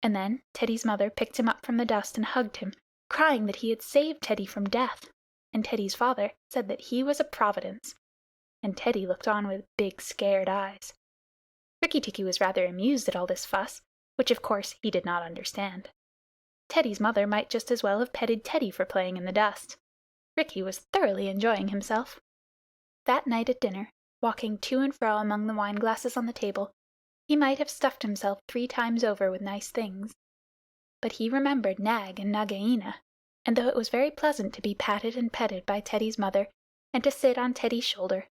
And then Teddy's mother picked him up from the dust and hugged him, crying that he had saved Teddy from death, and Teddy's father said that he was a providence, and Teddy looked on with big scared eyes. Rikki-Tikki was rather amused at all this fuss, which of course he did not understand. Teddy's mother might just as well have petted Teddy for playing in the dust. Rikki was thoroughly enjoying himself. That night at dinner, walking to and fro among the wine glasses on the table, he might have stuffed himself 3 times over with nice things. But he remembered Nag and Nagaina, and though it was very pleasant to be patted and petted by Teddy's mother, and to sit on Teddy's shoulder,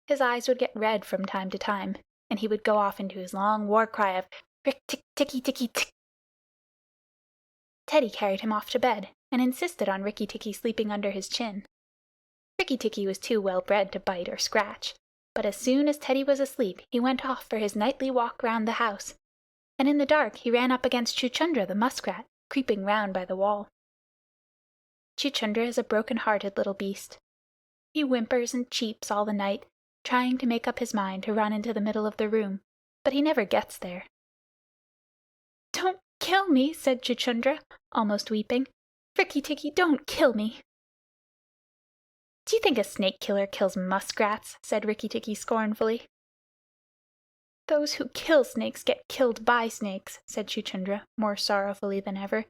his eyes would get red from time to time, and he would go off into his long war cry of Rik-tik-tikki-tikki-tik. Teddy carried him off to bed, and insisted on Rikki-Tikki sleeping under his chin. Rikki-Tikki was too well bred to bite or scratch, but as soon as Teddy was asleep he went off for his nightly walk round the house, and in the dark he ran up against Chuchundra the muskrat, creeping round by the wall. Chuchundra is a broken-hearted little beast. He whimpers and cheeps all the night, trying to make up his mind to run into the middle of the room, but he never gets there. "Don't kill me," said Chuchundra, almost weeping. "Rikki-Tikki, don't kill me." "Do you think a snake killer kills muskrats?" said Rikki-Tikki scornfully. "Those who kill snakes get killed by snakes," said Chuchundra, more sorrowfully than ever.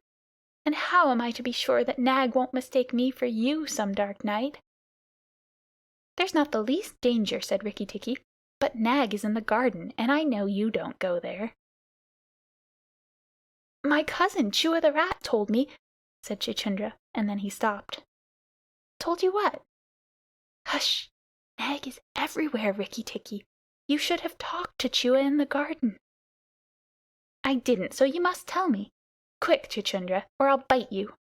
"And how am I to be sure that Nag won't mistake me for you some dark night?" "There's not the least danger," said Rikki-Tikki, "but Nag is in the garden, and I know you don't go there." "My cousin Chua the rat told me," said Chuchundra, and then he stopped. "Told you what?" "Hush! Nag is everywhere, Rikki-Tikki. You should have talked to Chua in the garden." "I didn't, so you must tell me. Quick, Chuchundra, or I'll bite you."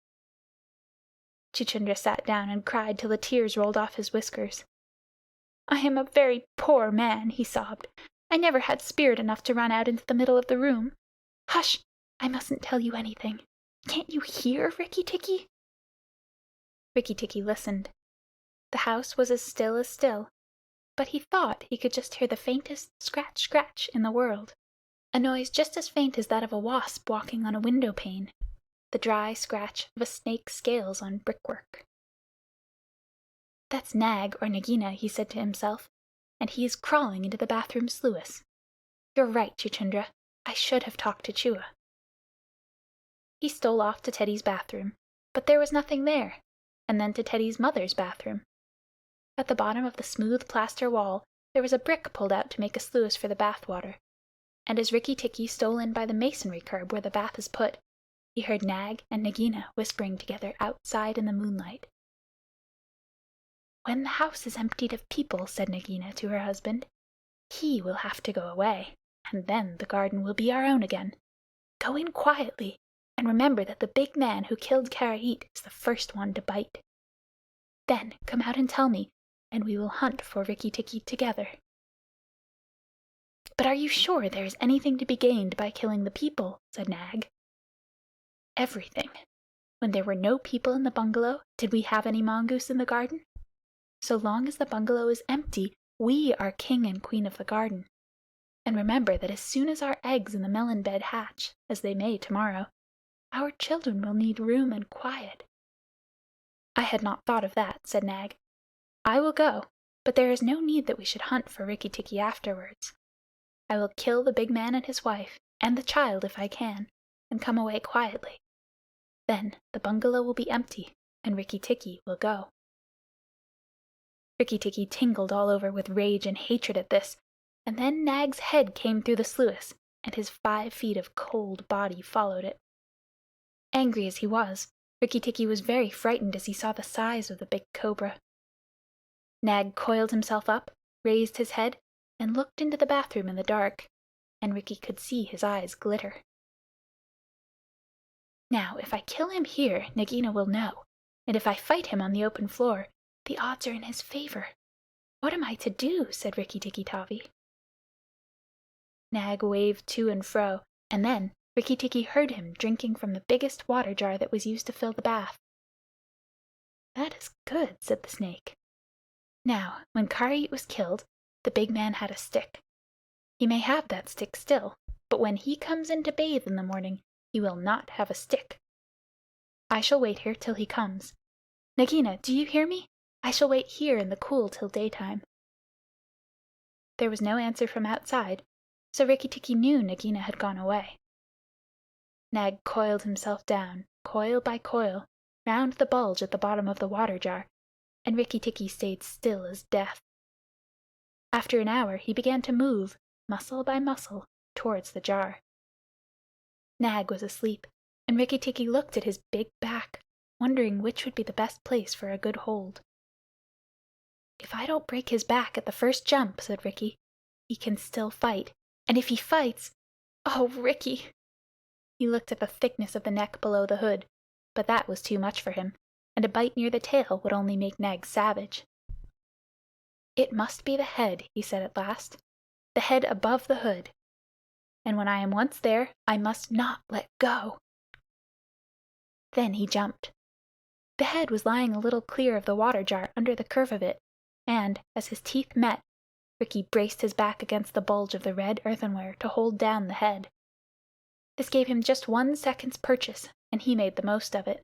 Chuchundra sat down and cried till the tears rolled off his whiskers. "I am a very poor man," he sobbed. "I never had spirit enough to run out into the middle of the room. Hush! I mustn't tell you anything. Can't you hear, Rikki-Tikki?" Rikki-Tikki listened. The house was as still, but he thought he could just hear the faintest scratch-scratch in the world, a noise just as faint as that of a wasp walking on a window pane, the dry scratch of a snake's scales on brickwork. "That's Nag or Nagina," he said to himself, "and he is crawling into the bathroom sluice. You're right, Chuchundra. I should have talked to Chua." He stole off to Teddy's bathroom, but there was nothing there, and then to Teddy's mother's bathroom. At the bottom of the smooth plaster wall there was a brick pulled out to make a sluice for the bath water, and as Rikki-Tikki stole in by the masonry curb where the bath is put, he heard Nag and Nagina whispering together outside in the moonlight. "When the house is emptied of people," said Nagina to her husband, "he will have to go away, and then the garden will be our own again. Go in quietly, and remember that the big man who killed Karait is the first one to bite. Then come out and tell me, and we will hunt for Rikki-Tikki together." "But are you sure there is anything to be gained by killing the people?" said Nag. "Everything. When there were no people in the bungalow, did we have any mongoose in the garden? So long as the bungalow is empty, we are king and queen of the garden. And remember that as soon as our eggs in the melon bed hatch, as they may tomorrow, our children will need room and quiet." "I had not thought of that," said Nag. "I will go, but there is no need that we should hunt for Rikki-Tikki afterwards. I will kill the big man and his wife, and the child if I can, and come away quietly. Then the bungalow will be empty, and Rikki-Tikki will go." Rikki-Tikki tingled all over with rage and hatred at this, and then Nag's head came through the sluice, and his 5 feet of cold body followed it. Angry as he was, Rikki-Tikki was very frightened as he saw the size of the big cobra. Nag coiled himself up, raised his head, and looked into the bathroom in the dark, and Rikki could see his eyes glitter. Now, if I kill him here, Nagina will know, and if I fight him on the open floor, the odds are in his favor. What am I to do? Said Rikki-Tikki-Tavi. Nag waved to and fro, and then Rikki-Tikki heard him drinking from the biggest water jar that was used to fill the bath. That is good, said the snake. Now, when Karait was killed, the big man had a stick. He may have that stick still, but when he comes in to bathe in the morning, he will not have a stick. I shall wait here till he comes. Nagina, do you hear me? I shall wait here in the cool till daytime. There was no answer from outside, so Rikki-Tikki knew Nagina had gone away. Nag coiled himself down, coil by coil, round the bulge at the bottom of the water jar, and Rikki-Tikki stayed still as death. After an hour he began to move, muscle by muscle, towards the jar. Nag was asleep, and Rikki-Tikki looked at his big back, wondering which would be the best place for a good hold. If I don't break his back at the first jump, said Rikki, he can still fight, and if he fights... Oh, Rikki! He looked at the thickness of the neck below the hood, but that was too much for him, and a bite near the tail would only make Nag savage. It must be the head, he said at last, the head above the hood. And when I am once there, I must not let go. Then he jumped. The head was lying a little clear of the water jar under the curve of it, and, as his teeth met, Rikki braced his back against the bulge of the red earthenware to hold down the head. This gave him just 1 second's purchase, and he made the most of it.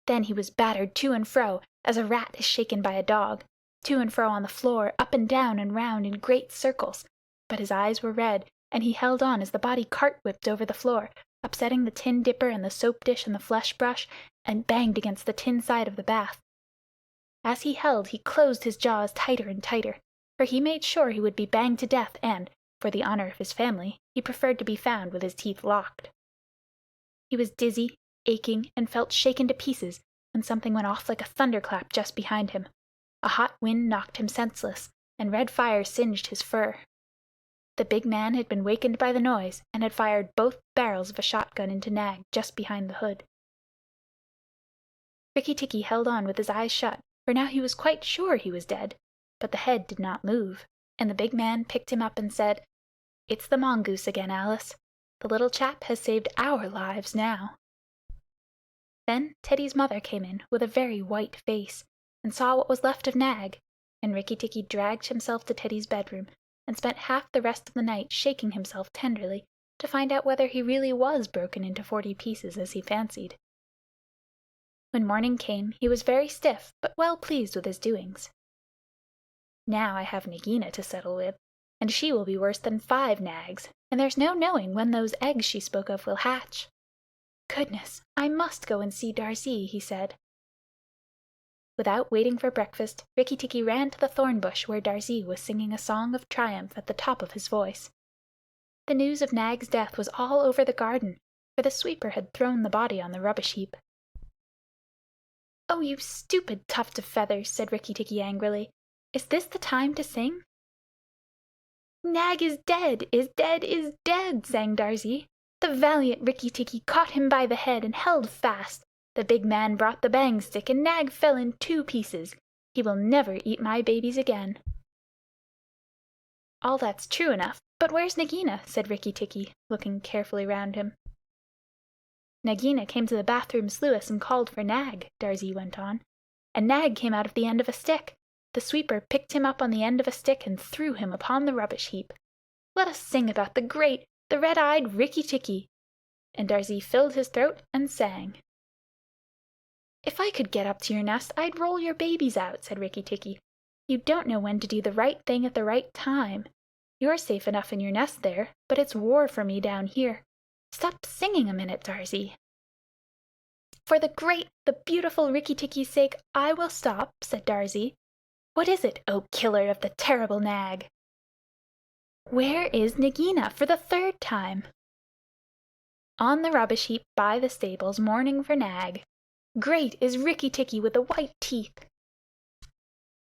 Then he was battered to and fro, as a rat is shaken by a dog, to and fro on the floor, up and down and round in great circles, but his eyes were red, and he held on as the body cart-whipped over the floor, upsetting the tin dipper and the soap dish and the flesh brush, and banged against the tin side of the bath. As he held, he closed his jaws tighter and tighter, for he made sure he would be banged to death, and, for the honor of his family, he preferred to be found with his teeth locked. He was dizzy, aching, and felt shaken to pieces when something went off like a thunderclap just behind him. A hot wind knocked him senseless, and red fire singed his fur. The big man had been wakened by the noise, and had fired both barrels of a shotgun into Nag just behind the hood. Rikki-Tikki held on with his eyes shut, for now he was quite sure he was dead, but the head did not move, and the big man picked him up and said, "It's the mongoose again, Alice. The little chap has saved our lives now." Then Teddy's mother came in with a very white face, and saw what was left of Nag, and Rikki-Tikki dragged himself to Teddy's bedroom, and spent half the rest of the night shaking himself tenderly to find out whether he really was broken into 40 pieces as he fancied. When morning came he was very stiff, but well pleased with his doings. Now I have Nagina to settle with, and she will be worse than 5 Nags, and there's no knowing when those eggs she spoke of will hatch. Goodness, I must go and see Darzee, he said. Without waiting for breakfast, Rikki-Tikki ran to the thorn bush where Darzee was singing a song of triumph at the top of his voice. The news of Nag's death was all over the garden, for the sweeper had thrown the body on the rubbish heap. "Oh, you stupid tuft of feathers," said Rikki-Tikki angrily. "Is this the time to sing?" "Nag is dead, is dead, is dead," sang Darzee. "The valiant Rikki-Tikki caught him by the head and held fast. The big man brought the bang stick, and Nag fell in 2 pieces. He will never eat my babies again." "All that's true enough, but where's Nagina?" said Rikki-Tikki, looking carefully round him. "Nagina came to the bathroom sluice and called for Nag," Darzee went on, "and Nag came out of the end of a stick. The sweeper picked him up on the end of a stick and threw him upon the rubbish heap. Let us sing about the great, the red-eyed Rikki-Tikki." And Darzee filled his throat and sang. "If I could get up to your nest, I'd roll your babies out," said Rikki-Tikki. "You don't know when to do the right thing at the right time. You're safe enough in your nest there, but it's war for me down here. Stop singing a minute, Darzee." "For the great, the beautiful Rikki-Tikki's sake, I will stop," said Darzee. "What is it, O killer of the terrible Nag?" "Where is Nagina for the 3rd time?" "On the rubbish heap by the stables, mourning for Nag. Great is Rikki-Tikki with the white teeth.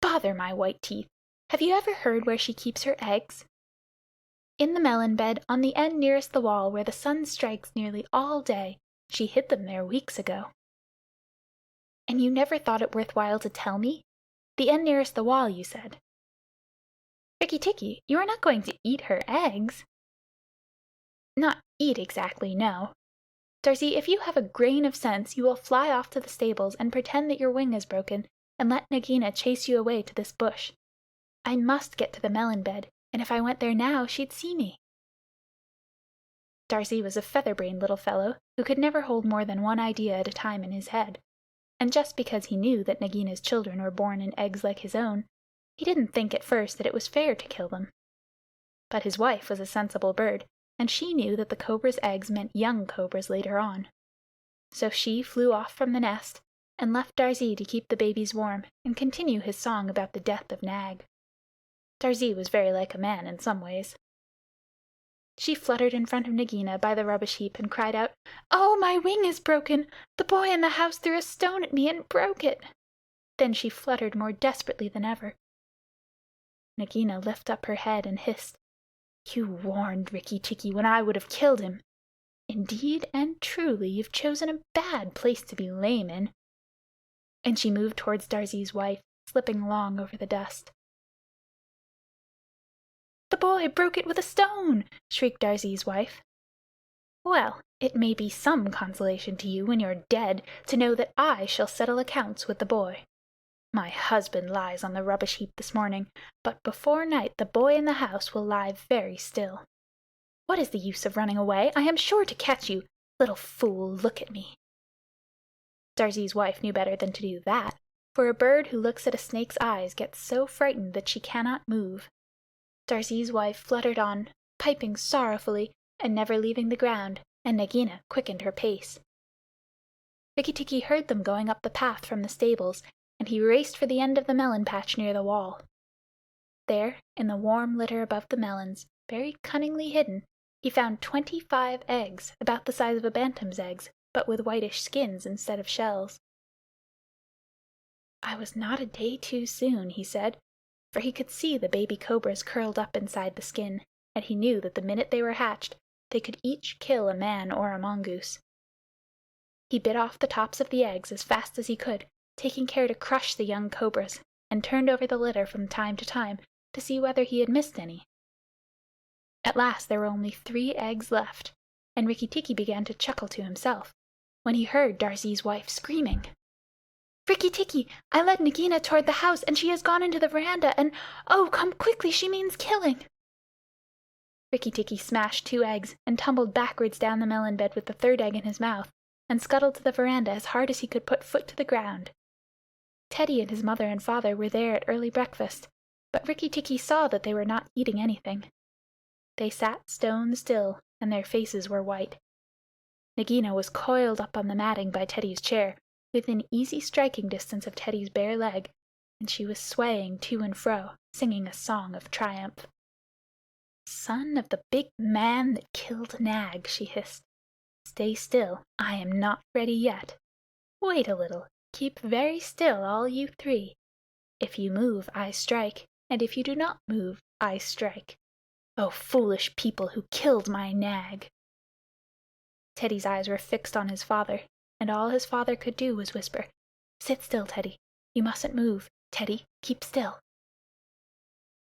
Bother my white teeth! Have you ever heard where she keeps her eggs? In the melon bed on the end nearest the wall where the sun strikes nearly all day. She hid them there weeks ago. And you never thought it worth while to tell me? The end nearest the wall, you said. Rikki-Tikki, you are not going to eat her eggs? Not eat exactly, no. Darzee, if you have a grain of sense, you will fly off to the stables and pretend that your wing is broken, and let Nagina chase you away to this bush. I must get to the melon bed, and if I went there now, she'd see me. Darzee was a feather-brained little fellow who could never hold more than one idea at a time in his head, and just because he knew that Nagina's children were born in eggs like his own, he didn't think at first that it was fair to kill them. But his wife was a sensible bird, and she knew that the cobra's eggs meant young cobras later on. So she flew off from the nest and left Darzee to keep the babies warm and continue his song about the death of Nag. Darzee was very like a man in some ways. She fluttered in front of Nagina by the rubbish heap and cried out, "Oh, my wing is broken! The boy in the house threw a stone at me and broke it!" Then she fluttered more desperately than ever. Nagina lifted up her head and hissed, "You warned Rikki-Tikki when I would have killed him. Indeed and truly you've chosen a bad place to be lame in." And she moved towards Darzee's wife, slipping along over the dust. "The boy broke it with a stone!" shrieked Darzee's wife. "Well, it may be some consolation to you when you're dead to know that I shall settle accounts with the boy. My husband lies on the rubbish heap this morning, but before night the boy in the house will lie very still. What is the use of running away? I am sure to catch you. Little fool, look at me." Darzee's wife knew better than to do that, for a bird who looks at a snake's eyes gets so frightened that she cannot move. Darzee's wife fluttered on, piping sorrowfully and never leaving the ground, and Nagina quickened her pace. Rikki-Tikki heard them going up the path from the stables, and he raced for the end of the melon patch near the wall. There, in the warm litter above the melons, very cunningly hidden, he found 25 eggs, about the size of a bantam's eggs, but with whitish skins instead of shells. "I was not a day too soon," he said, for he could see the baby cobras curled up inside the skin, and he knew that the minute they were hatched, they could each kill a man or a mongoose. He bit off the tops of the eggs as fast as he could, taking care to crush the young cobras, and turned over the litter from time to time to see whether he had missed any. At last there were only 3 eggs left, and Rikki-Tikki began to chuckle to himself, when he heard Darzee's wife screaming, "Rikki-Tikki, I led Nagina toward the house, and she has gone into the veranda, and oh, come quickly, she means killing!" Rikki-Tikki smashed 2 eggs and tumbled backwards down the melon bed with the 3rd egg in his mouth, and scuttled to the veranda as hard as he could put foot to the ground. Teddy and his mother and father were there at early breakfast, but Rikki-Tikki saw that they were not eating anything. They sat stone still, and their faces were white. Nagina was coiled up on the matting by Teddy's chair, within easy striking distance of Teddy's bare leg, and she was swaying to and fro, singing a song of triumph. "Son of the big man that killed Nag," she hissed. "Stay still, I am not ready yet. Wait a little, keep very still, all you 3. If you move, I strike, and if you do not move, I strike. Oh, foolish people who killed my Nag!" Teddy's eyes were fixed on his father, and all his father could do was whisper, "Sit still, Teddy. You mustn't move. Teddy, keep still."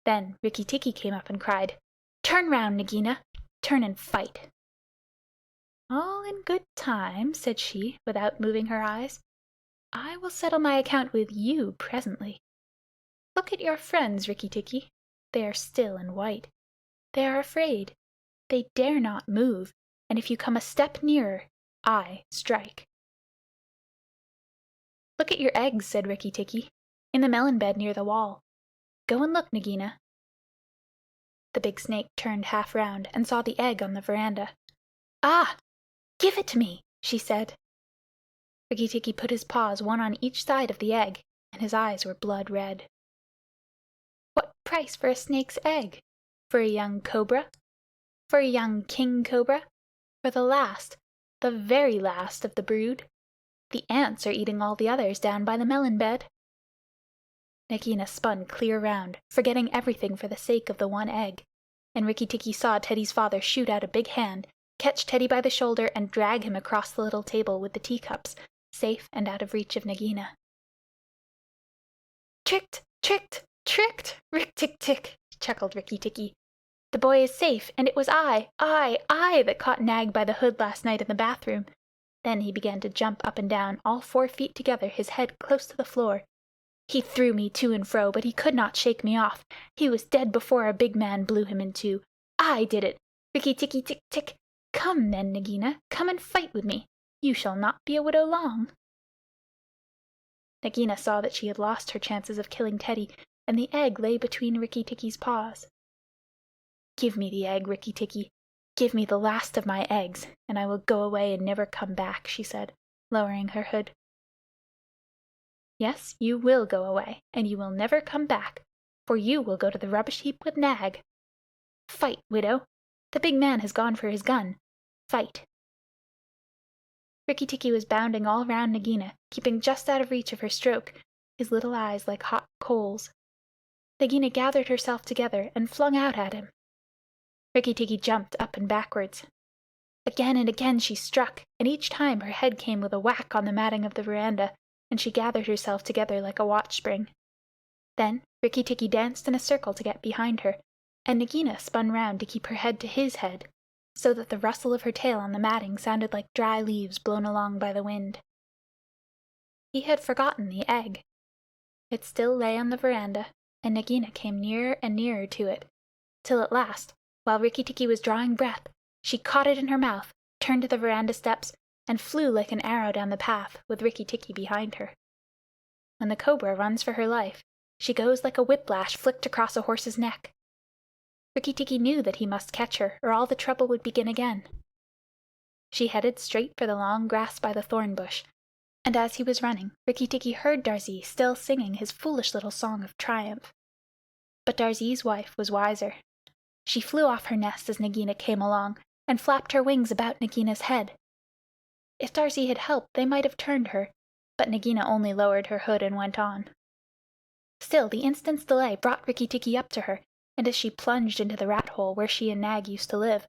Then Rikki-Tikki came up and cried, "Turn round, Nagina. Turn and fight." "All in good time," said she, without moving her eyes. "I will settle my account with you presently. Look at your friends, Rikki-Tikki. They are still and white. They are afraid. They dare not move, and if you come a step nearer, I strike." "Look at your eggs," said Rikki-Tikki, "in the melon bed near the wall. Go and look, Nagina." The big snake turned half round and saw the egg on the veranda. "Ah! Give it to me," she said. Rikki-Tikki put his paws one on each side of the egg, and his eyes were blood red. "What price for a snake's egg? For a young cobra? For a young king cobra? For the last, the very last of the brood?" The ants are eating all the others down by the melon bed." Nagina spun clear round, forgetting everything for the sake of the one egg, and Rikki-Tikki saw Teddy's father shoot out a big hand, catch Teddy by the shoulder, and drag him across the little table with the teacups, safe and out of reach of Nagina. "Tricked! Tricked! Tricked! Rick-tick-tick!" chuckled Rikki-Tikki. "The boy is safe, and it was I that caught Nag by the hood last night in the bathroom." Then he began to jump up and down, all 4 feet together, his head close to the floor. "He threw me to and fro, but he could not shake me off. He was dead before a big man blew him in two. I did it! Rikki-Tikki-Tick-Tick! Come then, Nagina, come and fight with me. You shall not be a widow long." Nagina saw that she had lost her chances of killing Teddy, and the egg lay between Rikki-Tikki's paws. "Give me the egg, Rikki-Tikki. Give me the last of my eggs, and I will go away and never come back," she said, lowering her hood. "Yes, you will go away, and you will never come back, for you will go to the rubbish heap with Nag. Fight, widow! The big man has gone for his gun. Fight!" Rikki-Tikki was bounding all round Nagina, keeping just out of reach of her stroke, his little eyes like hot coals. Nagina gathered herself together and flung out at him. Rikki-Tikki jumped up and backwards. Again and again she struck, and each time her head came with a whack on the matting of the veranda, and she gathered herself together like a watch-spring. Then Rikki-Tikki danced in a circle to get behind her, and Nagina spun round to keep her head to his head, so that the rustle of her tail on the matting sounded like dry leaves blown along by the wind. He had forgotten the egg. It still lay on the veranda, and Nagina came nearer and nearer to it, till at last, while Rikki-Tikki was drawing breath, she caught it in her mouth, turned to the veranda steps, and flew like an arrow down the path, with Rikki-Tikki behind her. When the cobra runs for her life, she goes like a whiplash flicked across a horse's neck. Rikki-Tikki knew that he must catch her, or all the trouble would begin again. She headed straight for the long grass by the thorn bush, and as he was running, Rikki-Tikki heard Darzee still singing his foolish little song of triumph. But Darzee's wife was wiser. She flew off her nest as Nagina came along, and flapped her wings about Nagina's head. If Darzee had helped, they might have turned her, but Nagina only lowered her hood and went on. Still, the instant's delay brought Rikki-Tikki up to her, and as she plunged into the rat-hole where she and Nag used to live,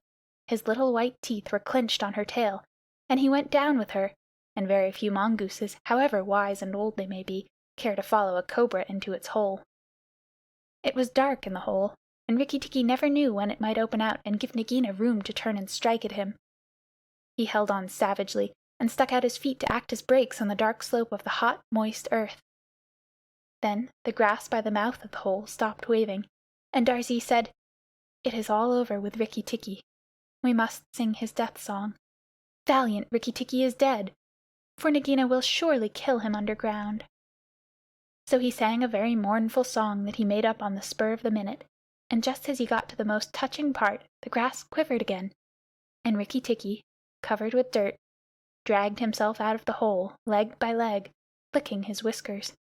his little white teeth were clenched on her tail, and he went down with her, and very few mongooses, however wise and old they may be, care to follow a cobra into its hole. It was dark in the hole, and Rikki-Tikki never knew when it might open out and give Nagina room to turn and strike at him. He held on savagely, and stuck out his feet to act as brakes on the dark slope of the hot, moist earth. Then the grass by the mouth of the hole stopped waving, and Darzee said, "It is all over with Rikki-Tikki. We must sing his death song. Valiant Rikki-Tikki is dead, for Nagina will surely kill him underground." So he sang a very mournful song that he made up on the spur of the minute, and just as he got to the most touching part, the grass quivered again, and Rikki-Tikki, covered with dirt, dragged himself out of the hole, leg by leg, licking his whiskers.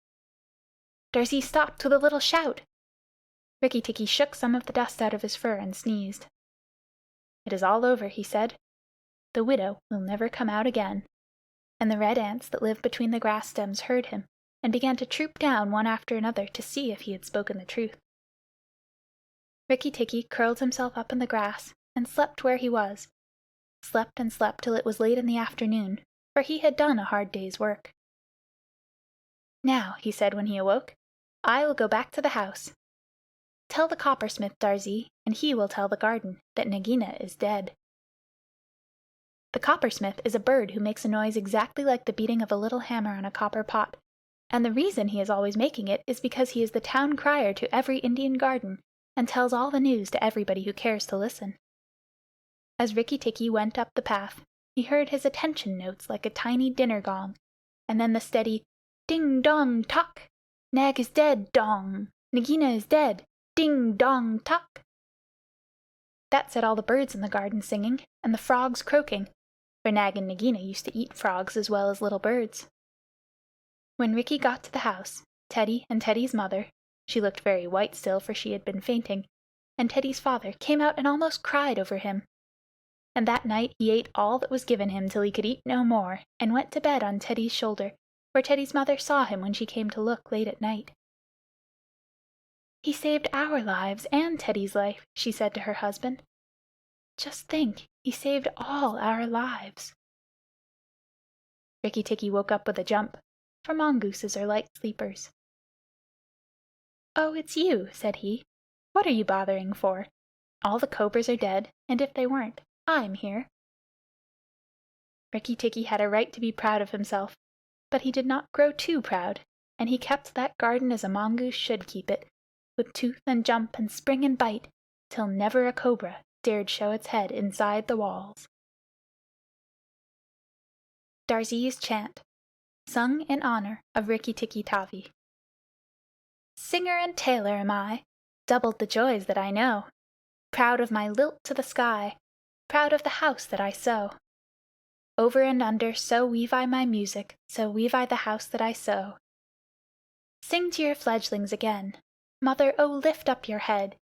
Darzee stopped with a little shout. Rikki-Tikki shook some of the dust out of his fur and sneezed. "It is all over," he said. "The widow will never come out again." And the red ants that live between the grass stems heard him, and began to troop down one after another to see if he had spoken the truth. Rikki-Tikki curled himself up in the grass, and slept where he was. Slept and slept till it was late in the afternoon, for he had done a hard day's work. "Now," he said when he awoke, "I will go back to the house. Tell the coppersmith, Darzee, and he will tell the garden, that Nagina is dead." The coppersmith is a bird who makes a noise exactly like the beating of a little hammer on a copper pot, and the reason he is always making it is because he is the town crier to every Indian garden, and tells all the news to everybody who cares to listen. As Rikki-Tikki went up the path, he heard his attention notes like a tiny dinner gong, and then the steady ding dong tock. Nag is dead, dong. Nagina is dead, ding dong tock. That set all the birds in the garden singing, and the frogs croaking, for Nag and Nagina used to eat frogs as well as little birds. When Rikki got to the house, Teddy and Teddy's mother, she looked very white still, for she had been fainting, and Teddy's father came out and almost cried over him. and that night he ate all that was given him till he could eat no more, and went to bed on Teddy's shoulder, where Teddy's mother saw him when she came to look late at night. "He saved our lives and Teddy's life," she said to her husband. "Just think, he saved all our lives." Rikki-Tikki woke up with a jump, for mongooses are light sleepers. "Oh, it's you," said he. "What are you bothering for? All the cobras are dead, and if they weren't, I'm here." Rikki-Tikki had a right to be proud of himself, but he did not grow too proud, and he kept that garden as a mongoose should keep it, with tooth and jump and spring and bite, till never a cobra dared show its head inside the walls. Darzee's Chant, sung in honor of Rikki-Tikki-Tavi. Singer and tailor am I, doubled the joys that I know. Proud of my lilt to the sky, proud of the house that I sew. Over and under, so weave I my music, so weave I the house that I sew. Sing to your fledglings again. Mother, oh, lift up your head.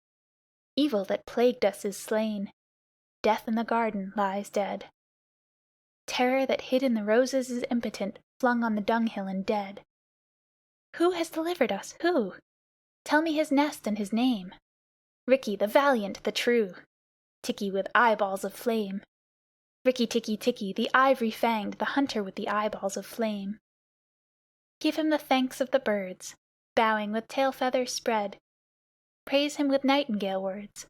Evil that plagued us is slain. Death in the garden lies dead. Terror that hid in the roses is impotent, flung on the dunghill and dead. Who has delivered us? Who? Tell me his nest and his name. Rikki, the valiant, the true. Tikki with eyeballs of flame. Rikki-Tikki-Tikki, the ivory-fanged, the hunter with the eyeballs of flame. Give him the thanks of the birds, bowing with tail feathers spread. Praise him with nightingale words.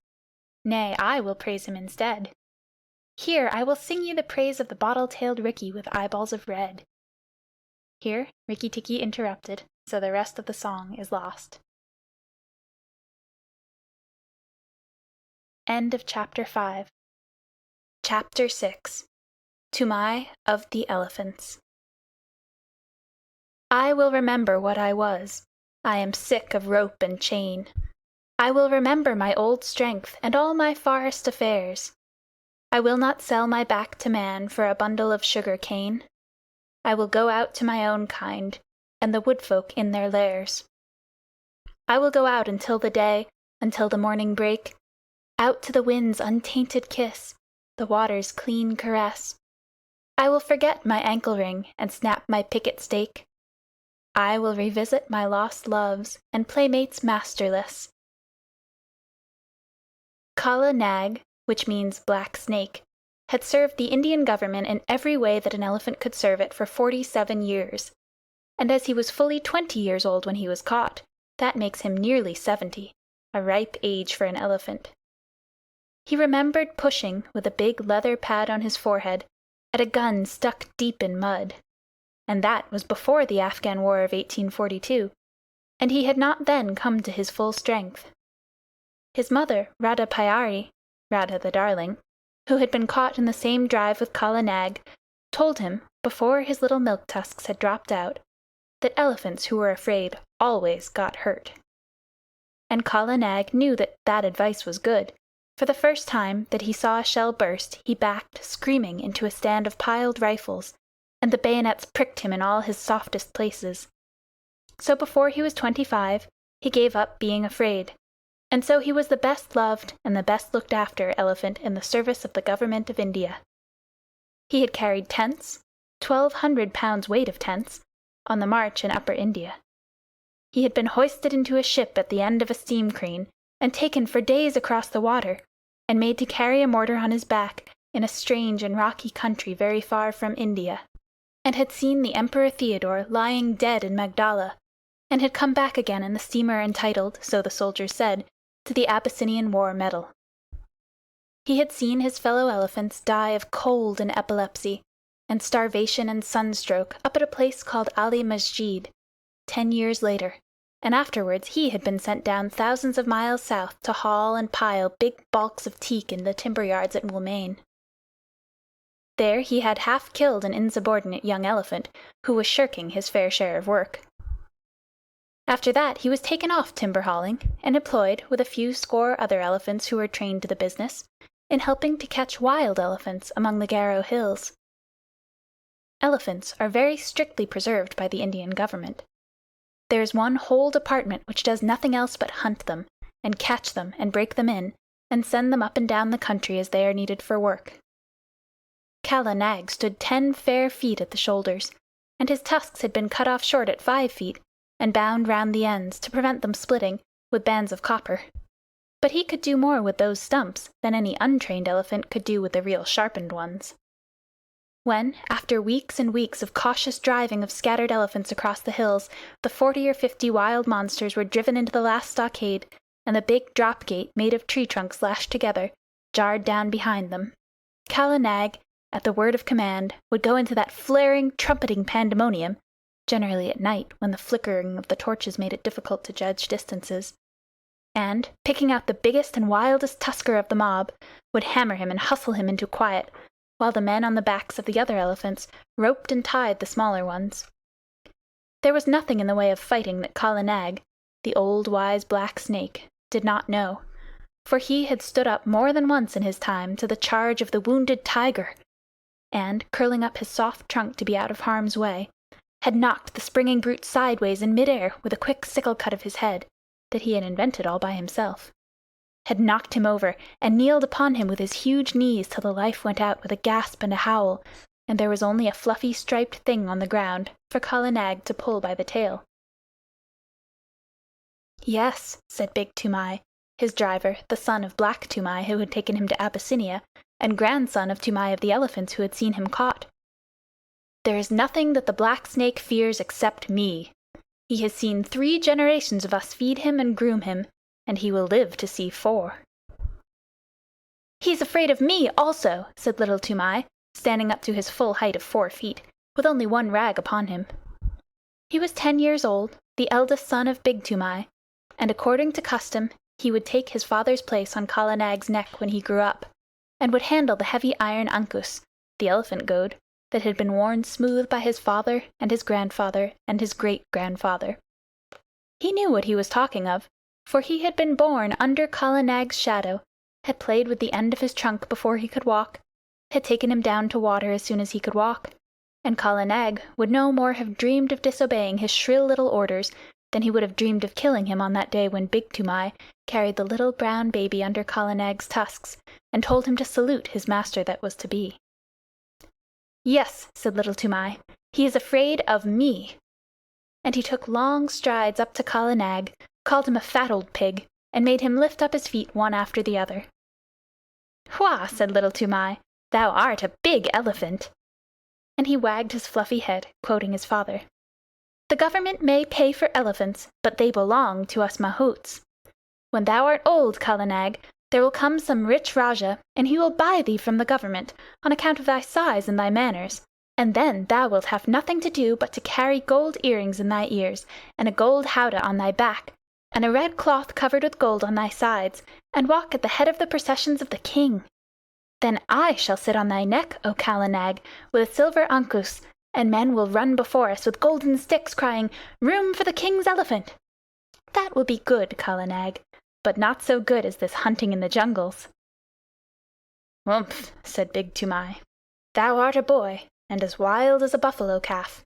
Nay, I will praise him instead. Here, I will sing you the praise of the bottle-tailed Rikki with eyeballs of red. Here Rikki-Tikki interrupted, so the rest of the song is lost. End of Chapter 5. Chapter 6. Tumai of the Elephants. I will remember what I was. I am sick of rope and chain. I will remember my old strength and all my forest affairs. I will not sell my back to man for a bundle of sugar cane. I will go out to my own kind, and the woodfolk in their lairs. I will go out until the day, until the morning break, out to the wind's untainted kiss, the water's clean caress. I will forget my ankle ring and snap my picket stake. I will revisit my lost loves and playmates masterless. Kala Nag, which means black snake, had served the Indian government in every way that an elephant could serve it for 47 years, and as he was fully 20 years old when he was caught, that makes him nearly 70, a ripe age for an elephant. He remembered pushing, with a big leather pad on his forehead, at a gun stuck deep in mud, and that was before the Afghan War of 1842, and he had not then come to his full strength. His mother, Radha Pyari, Radha the Darling, who had been caught in the same drive with Kala Nag, told him, before his little milk tusks had dropped out, that elephants who were afraid always got hurt. And Kala Nag knew that that advice was good, for the first time that he saw a shell burst he backed, screaming, into a stand of piled rifles, and the bayonets pricked him in all his softest places. So before he was 25, he gave up being afraid, and so he was the best loved and the best looked after elephant in the service of the government of India. He had carried tents, 1,200 pounds weight of tents, on the march in Upper India. He had been hoisted into a ship at the end of a steam crane, and taken for days across the water, and made to carry a mortar on his back in a strange and rocky country very far from India, and had seen the Emperor Theodore lying dead in Magdala, and had come back again in the steamer entitled, so the soldiers said, to the Abyssinian War Medal. He had seen his fellow elephants die of cold and epilepsy, and starvation and sunstroke up at a place called Ali Masjid, 10 years later, and afterwards he had been sent down thousands of miles south to haul and pile big balks of teak in the timber yards at Moulmein. There he had half killed an insubordinate young elephant who was shirking his fair share of work. After that he was taken off timber hauling, and employed, with a few score other elephants who were trained to the business, in helping to catch wild elephants among the Garo hills. Elephants are very strictly preserved by the Indian government. There is one whole department which does nothing else but hunt them, and catch them, and break them in, and send them up and down the country as they are needed for work. Kala Nag stood 10 fair feet at the shoulders, and his tusks had been cut off short at 5 feet, and bound round the ends to prevent them splitting with bands of copper. But he could do more with those stumps than any untrained elephant could do with the real sharpened ones. When, after weeks and weeks of cautious driving of scattered elephants across the hills, the 40 or 50 wild monsters were driven into the last stockade, and the big drop gate, made of tree trunks lashed together, jarred down behind them, Kala Nag, at the word of command, would go into that flaring, trumpeting pandemonium, generally at night when the flickering of the torches made it difficult to judge distances, and, picking out the biggest and wildest tusker of the mob, would hammer him and hustle him into quiet, while the men on the backs of the other elephants roped and tied the smaller ones. There was nothing in the way of fighting that Kala Nag, the old wise black snake, did not know, for he had stood up more than once in his time to the charge of the wounded tiger, and, curling up his soft trunk to be out of harm's way, had knocked the springing brute sideways in mid-air with a quick sickle cut of his head, that he had invented all by himself, had knocked him over, and kneeled upon him with his huge knees till the life went out with a gasp and a howl, and there was only a fluffy striped thing on the ground for Kala Nag to pull by the tail. "Yes," said Big Toomai, his driver, the son of Black Toomai who had taken him to Abyssinia, and grandson of Toomai of the elephants who had seen him caught. "There is nothing that the black snake fears except me. He has seen 3 generations of us feed him and groom him, and he will live to see 4. "He is afraid of me also," said Little Toomai, standing up to his full height of 4 feet, with only one rag upon him. He was 10 years old, the eldest son of Big Toomai, and according to custom he would take his father's place on Kala Nag's neck when he grew up, and would handle the heavy iron ankus, the elephant goad, that had been worn smooth by his father and his grandfather and his great-grandfather. He knew what he was talking of, for he had been born under Kala Nag's shadow, had played with the end of his trunk before he could walk, had taken him down to water as soon as he could walk, and Kala Nag would no more have dreamed of disobeying his shrill little orders than he would have dreamed of killing him on that day when Big Toomai carried the little brown baby under Kala Nag's tusks, and told him to salute his master that was to be. "Yes," said Little Toomai, "he is afraid of me." And he took long strides up to Kala Nag, called him a fat old pig, and made him lift up his feet one after the other. "Hwah!" said Little Toomai, "thou art a big elephant." And he wagged his fluffy head, quoting his father. "The government may pay for elephants, but they belong to us mahouts. When thou art old, Kala Nag, there will come some rich Rajah, and he will buy thee from the government, on account of thy size and thy manners, and then thou wilt have nothing to do but to carry gold earrings in thy ears, and a gold howdah on thy back, and a red cloth covered with gold on thy sides, and walk at the head of the processions of the king. Then I shall sit on thy neck, O Kala Nag, with a silver ankus, and men will run before us with golden sticks, crying, 'Room for the king's elephant!' That will be good, Kala Nag, but not so good as this hunting in the jungles." "Humph," said Big Toomai. "Thou art a boy, and as wild as a buffalo calf.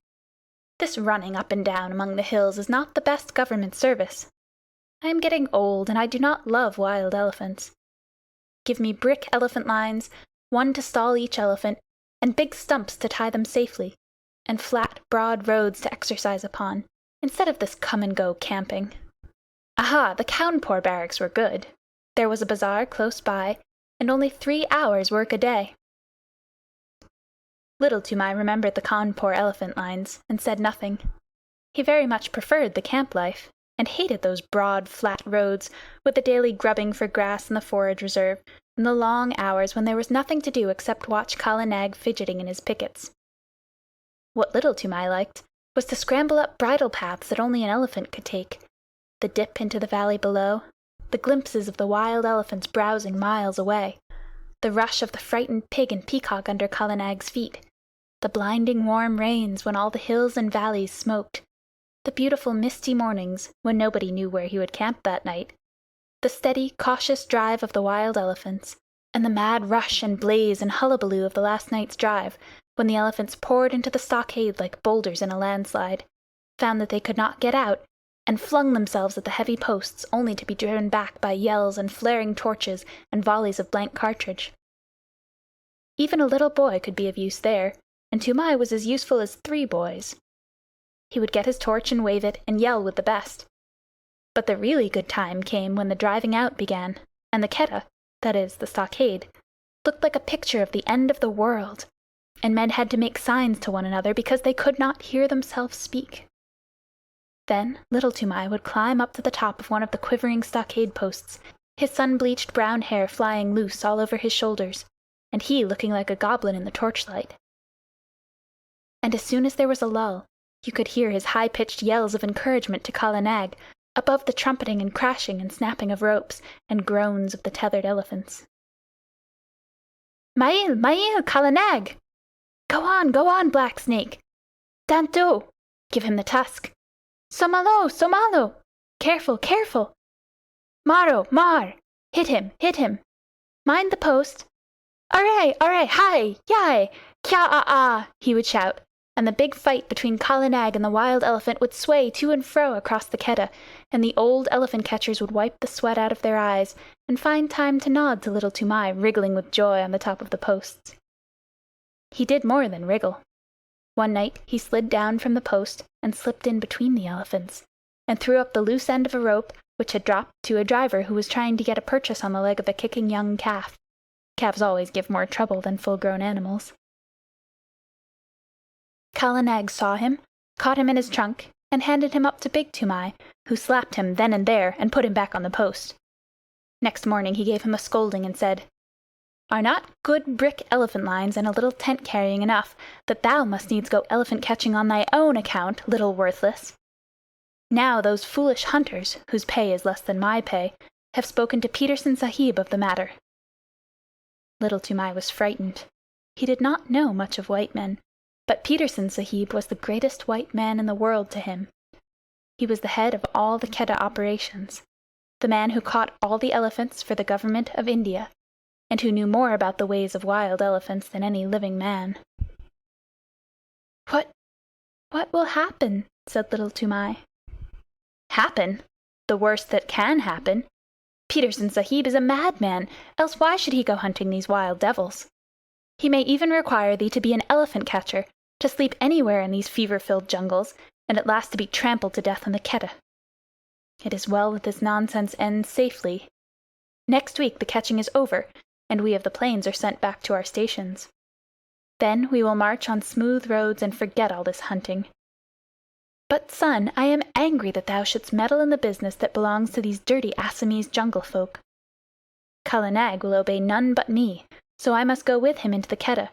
This running up and down among the hills is not the best government service. I am getting old, and I do not love wild elephants. Give me brick elephant lines, one to stall each elephant, and big stumps to tie them safely, and flat, broad roads to exercise upon, instead of this come-and-go camping. Aha, the Cawnpore barracks were good. There was a bazaar close by, and only 3 hours' work a day." Little Toomai remembered the Cawnpore elephant lines, and said nothing. He very much preferred the camp life, and hated those broad, flat roads, with the daily grubbing for grass in the forage reserve, and the long hours when there was nothing to do except watch Kala Nag fidgeting in his pickets. What Little Toomai liked was to scramble up bridle paths that only an elephant could take, the dip into the valley below, the glimpses of the wild elephants browsing miles away, the rush of the frightened pig and peacock under Kala Nag's feet, the blinding warm rains when all the hills and valleys smoked, the beautiful misty mornings when nobody knew where he would camp that night, the steady, cautious drive of the wild elephants, and the mad rush and blaze and hullabaloo of the last night's drive, when the elephants poured into the stockade like boulders in a landslide, found that they could not get out, and flung themselves at the heavy posts only to be driven back by yells and flaring torches and volleys of blank cartridge. Even a little boy could be of use there, and Toomai was as useful as 3 boys. He would get his torch and wave it and yell with the best. But the really good time came when the driving out began, and the Keddah, that is, the stockade, looked like a picture of the end of the world, and men had to make signs to one another because they could not hear themselves speak. Then little Toomai would climb up to the top of one of the quivering stockade posts, his sun-bleached brown hair flying loose all over his shoulders, and he looking like a goblin in the torchlight. And as soon as there was a lull, you could hear his high-pitched yells of encouragement to Kala Nag, above the trumpeting and crashing and snapping of ropes, and groans of the tethered elephants. Mail, Mail, Kala Nag! Go on, Black Snake! Danto! Give him the tusk! Somalo, Somalo! Careful, careful! Maro, Mar! Hit him! Mind the post! Array, hi, yai, kya-ah-ah! He would shout, and the big fight between Kala Nag and the wild elephant would sway to and fro across the Keddah, and the old elephant catchers would wipe the sweat out of their eyes and find time to nod to little Toomai wriggling with joy on the top of the posts. He did more than wriggle. One night he slid down from the post and slipped in between the elephants, and threw up the loose end of a rope which had dropped to a driver who was trying to get a purchase on the leg of a kicking young calf. Calves always give more trouble than full-grown animals. Kala Nag saw him, caught him in his trunk, and handed him up to Big Toomai, who slapped him then and there and put him back on the post. Next morning he gave him a scolding and said, "Are not good brick elephant lines and a little tent carrying enough, that thou must needs go elephant catching on thy own account, little worthless? Now those foolish hunters, whose pay is less than my pay, have spoken to Petersen Sahib of the matter." Little Toomai was frightened. He did not know much of white men, but Petersen Sahib was the greatest white man in the world to him. He was the head of all the Keddah operations, the man who caught all the elephants for the government of India, and who knew more about the ways of wild elephants than any living man. What will happen?" said little Toomai. "Happen? The worst that can happen. Petersen Sahib is a madman, else why should he go hunting these wild devils? He may even require thee to be an elephant catcher, to sleep anywhere in these fever-filled jungles, and at last to be trampled to death in the Keddah. It is well that this nonsense ends safely. Next week the catching is over, and we of the plains are sent back to our stations. Then we will march on smooth roads and forget all this hunting. But, son, I am angry that thou shouldst meddle in the business that belongs to these dirty Assamese jungle folk. Kala Nag will obey none but me, so I must go with him into the Keddah,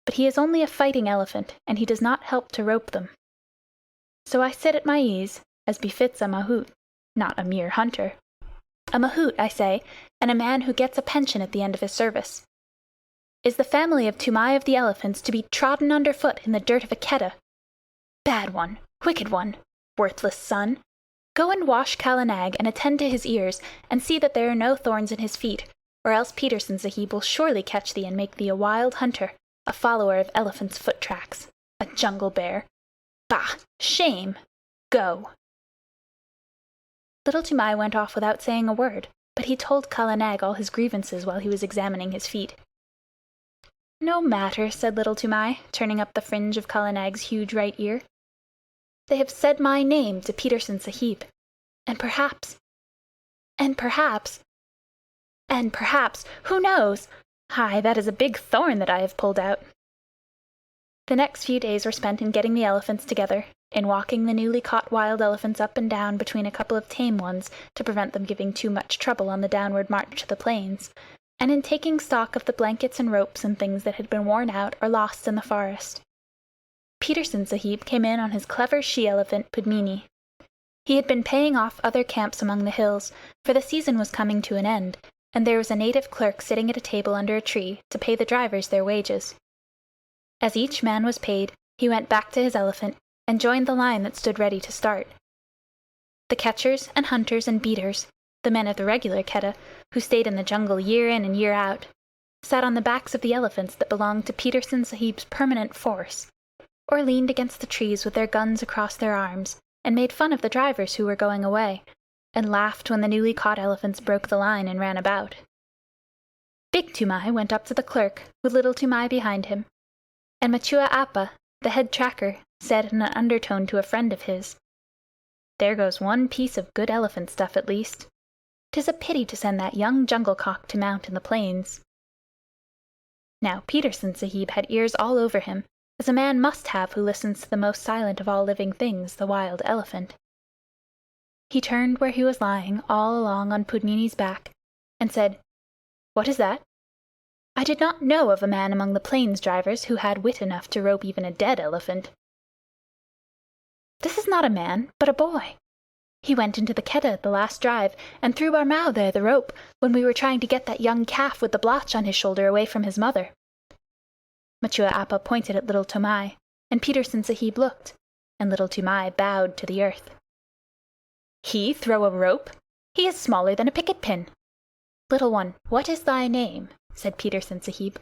but he is only a fighting elephant, and he does not help to rope them. So I sit at my ease, as befits a mahout, not a mere hunter. A mahout, I say, and a man who gets a pension at the end of his service. Is the family of Toomai of the Elephants to be trodden underfoot in the dirt of a Keddah? Bad one, wicked one, worthless son! Go and wash Kala Nag and attend to his ears, and see that there are no thorns in his feet, or else Petersen Sahib will surely catch thee and make thee a wild hunter, a follower of elephants' foot tracks, a jungle bear. Bah! Shame! Go!" Little Toomai went off without saying a word, but he told Kala Nag all his grievances while he was examining his feet. "No matter," said little Toomai, turning up the fringe of Kala Nag's huge right ear. "They have said my name to Petersen Sahib, and perhaps, who knows? Hi, that is a big thorn that I have pulled out." The next few days were spent in getting the elephants together, in walking the newly caught wild elephants up and down between a couple of tame ones to prevent them giving too much trouble on the downward march to the plains, and in taking stock of the blankets and ropes and things that had been worn out or lost in the forest. Petersen Sahib came in on his clever she-elephant Pudmini. He had been paying off other camps among the hills, for the season was coming to an end, and there was a native clerk sitting at a table under a tree to pay the drivers their wages. As each man was paid, he went back to his elephant and joined the line that stood ready to start. The catchers and hunters and beaters, the men of the regular Keddah, who stayed in the jungle year in and year out, sat on the backs of the elephants that belonged to Petersen Sahib's permanent force, or leaned against the trees with their guns across their arms, and made fun of the drivers who were going away, and laughed when the newly caught elephants broke the line and ran about. Big Toomai went up to the clerk, with Little Toomai behind him, and Machua Appa, the head tracker, said in an undertone to a friend of his, "There goes one piece of good elephant stuff at least. 'Tis a pity to send that young jungle cock to mount in the plains." Now Petersen Sahib had ears all over him, as a man must have who listens to the most silent of all living things, the wild elephant. He turned where he was lying all along on Pudmini's back, and said, "What is that? I did not know of a man among the plains drivers who had wit enough to rope even a dead elephant." "This is not a man, but a boy. He went into the Keddah at the last drive, and threw our Mao there the rope, when we were trying to get that young calf with the blotch on his shoulder away from his mother." Machua Appa pointed at Little Toomai, and Petersen Sahib looked, and Little Toomai bowed to the earth. "He throw a rope? He is smaller than a picket pin. Little one, what is thy name?" said Petersen Sahib.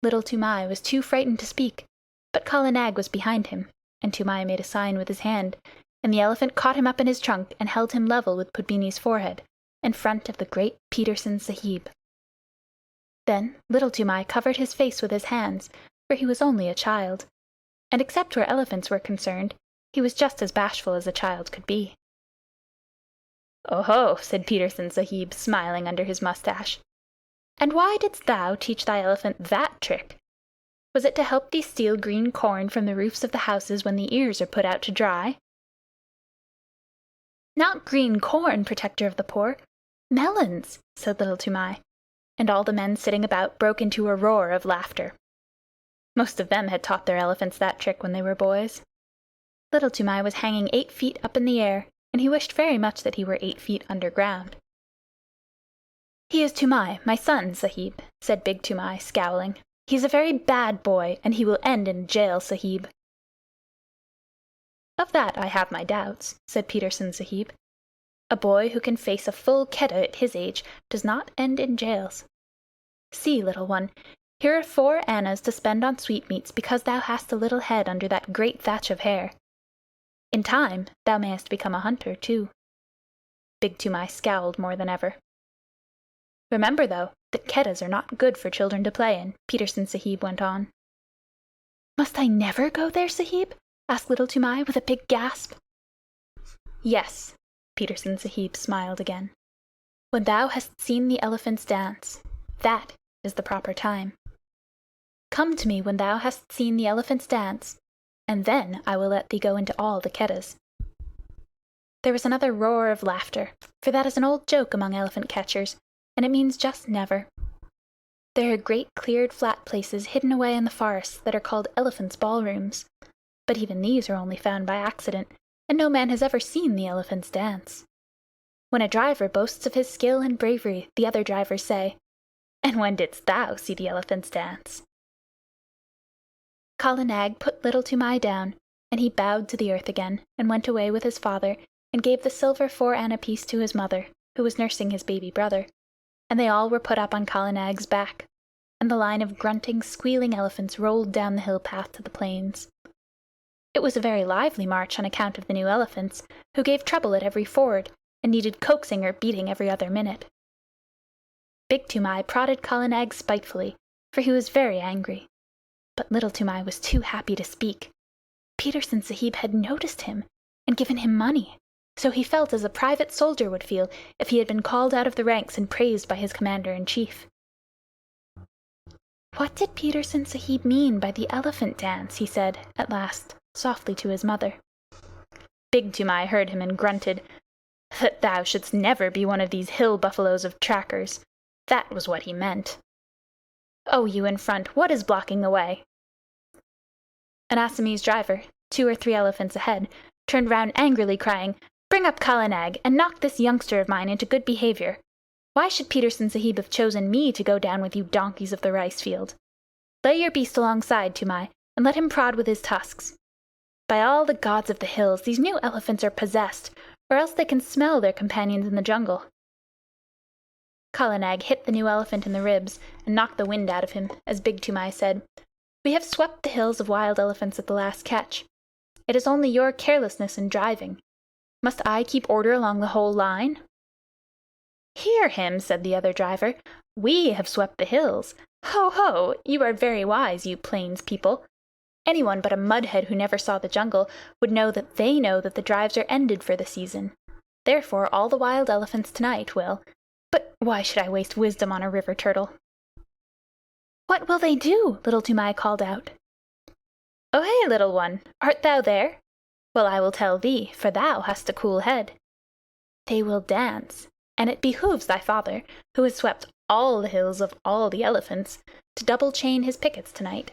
Little Toomai was too frightened to speak, but Kala Nag was behind him, and Toomai made a sign with his hand, and the elephant caught him up in his trunk and held him level with Pudmini's forehead, in front of the great Petersen Sahib. Then Little Toomai covered his face with his hands, for he was only a child, and except where elephants were concerned, he was just as bashful as a child could be. "Oho," said Petersen Sahib, smiling under his mustache. "And why didst thou teach thy elephant that trick? Was it to help thee steal green corn from the roofs of the houses when the ears are put out to dry?" "Not green corn, protector of the poor. Melons," said Little Toomai, and all the men sitting about broke into a roar of laughter. Most of them had taught their elephants that trick when they were boys. Little Toomai was hanging 8 feet up in the air, and he wished very much that he were 8 feet underground. "He is Toomai, my son, Sahib," said Big Toomai, scowling. "He is a very bad boy, and he will end in jail, Sahib." "Of that I have my doubts," said Petersen Sahib. "A boy who can face a full Keddah at his age does not end in jails. See, little one, here are 4 annas to spend on sweetmeats because thou hast a little head under that great thatch of hair. In time thou mayest become a hunter, too." Big Toomai scowled more than ever. "Remember, though, that Keddahs are not good for children to play in," Petersen Sahib went on. "Must I never go there, Sahib?" asked Little Toomai with a big gasp. "Yes," Petersen Sahib smiled again. "When thou hast seen the elephants dance, that is the proper time. Come to me when thou hast seen the elephants dance, and then I will let thee go into all the Keddahs." There was another roar of laughter, for that is an old joke among elephant catchers, and it means just never. There are great cleared flat places hidden away in the forests that are called elephants' ballrooms, but even these are only found by accident, and no man has ever seen the elephants dance. When a driver boasts of his skill and bravery, the other drivers say, "And when didst thou see the elephants dance?" Kala Nag put Little Toomai down, and he bowed to the earth again, and went away with his father, and gave the silver 4-anna piece to his mother, who was nursing his baby brother, and they all were put up on Kala Nag's back, and the line of grunting, squealing elephants rolled down the hill path to the plains. It was a very lively march on account of the new elephants, who gave trouble at every ford, and needed coaxing or beating every other minute. Big Toomai prodded Kala Nag spitefully, for he was very angry. But Little Toomai was too happy to speak. Petersen Sahib had noticed him, and given him money, so he felt as a private soldier would feel if he had been called out of the ranks and praised by his commander-in-chief. "What did Petersen Sahib mean by the elephant dance?" he said, at last, softly to his mother. Big Toomai heard him and grunted, "That thou shouldst never be one of these hill buffaloes of trackers. That was what he meant. Oh, you in front, what is blocking the way?" An Assamese driver, 2 or 3 elephants ahead, turned round angrily, crying, "Bring up Kala Nag, and knock this youngster of mine into good behavior. Why should Petersen Sahib have chosen me to go down with you donkeys of the rice field? Lay your beast alongside, Toomai, and let him prod with his tusks. By all the gods of the hills, these new elephants are possessed, or else they can smell their companions in the jungle." Kala Nag hit the new elephant in the ribs and knocked the wind out of him, as Big Toomai said, "We have swept the hills of wild elephants at the last catch. It is only your carelessness in driving. Must I keep order along the whole line?" "Hear him," said the other driver. We have swept the hills. Ho, ho! You are very wise, you plains people. Anyone but a mudhead who never saw the jungle would know that they know that the drives are ended for the season. Therefore all the wild elephants tonight will— But why should I waste wisdom on a river turtle?" "What will they do?" Little Toomai called out. "Oh, hey, little one! Art thou there? Well, I will tell thee, for thou hast a cool head. They will dance, and it behooves thy father, who has swept all the hills of all the elephants, to double chain his pickets tonight."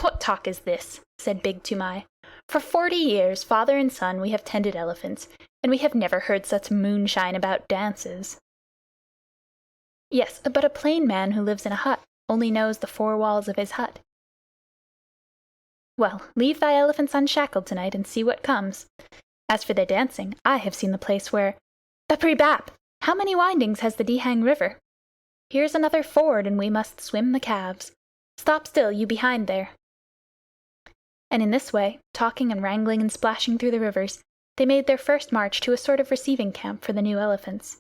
"What talk is this?" said Big Toomai. "For 40 years, father and son, we have tended elephants, and we have never heard such moonshine about dances." "Yes, but a plain man who lives in a hut only knows the 4 walls of his hut." "Well, leave thy elephants unshackled tonight and see what comes. As for their dancing, I have seen the place where— Bapri Bap! How many windings has the Dihang River? Here's another ford, and we must swim the calves. Stop still, you behind there." And in this way, talking and wrangling and splashing through the rivers, they made their first march to a sort of receiving camp for the new elephants.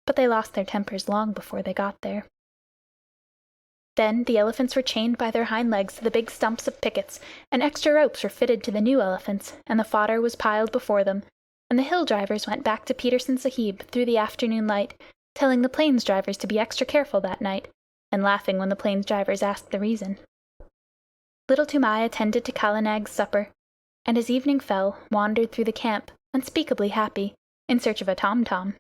But they lost their tempers long before they got there. Then the elephants were chained by their hind legs to the big stumps of pickets, and extra ropes were fitted to the new elephants, and the fodder was piled before them, and the hill drivers went back to Peterson Sahib through the afternoon light, telling the plains drivers to be extra careful that night, and laughing when the plains drivers asked the reason. Little Toomai attended to Kala Nag's supper, and as evening fell, wandered through the camp, unspeakably happy, in search of a tom-tom.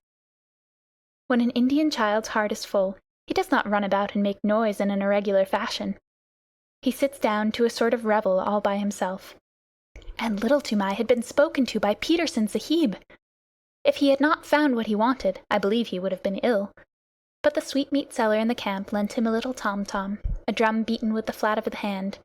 When an Indian child's heart is full, he does not run about and make noise in an irregular fashion. He sits down to a sort of revel all by himself. And Little Toomai had been spoken to by Peterson Sahib! If he had not found what he wanted, I believe he would have been ill. But the sweetmeat seller in the camp lent him a little tom-tom, a drum beaten with the flat of the hand,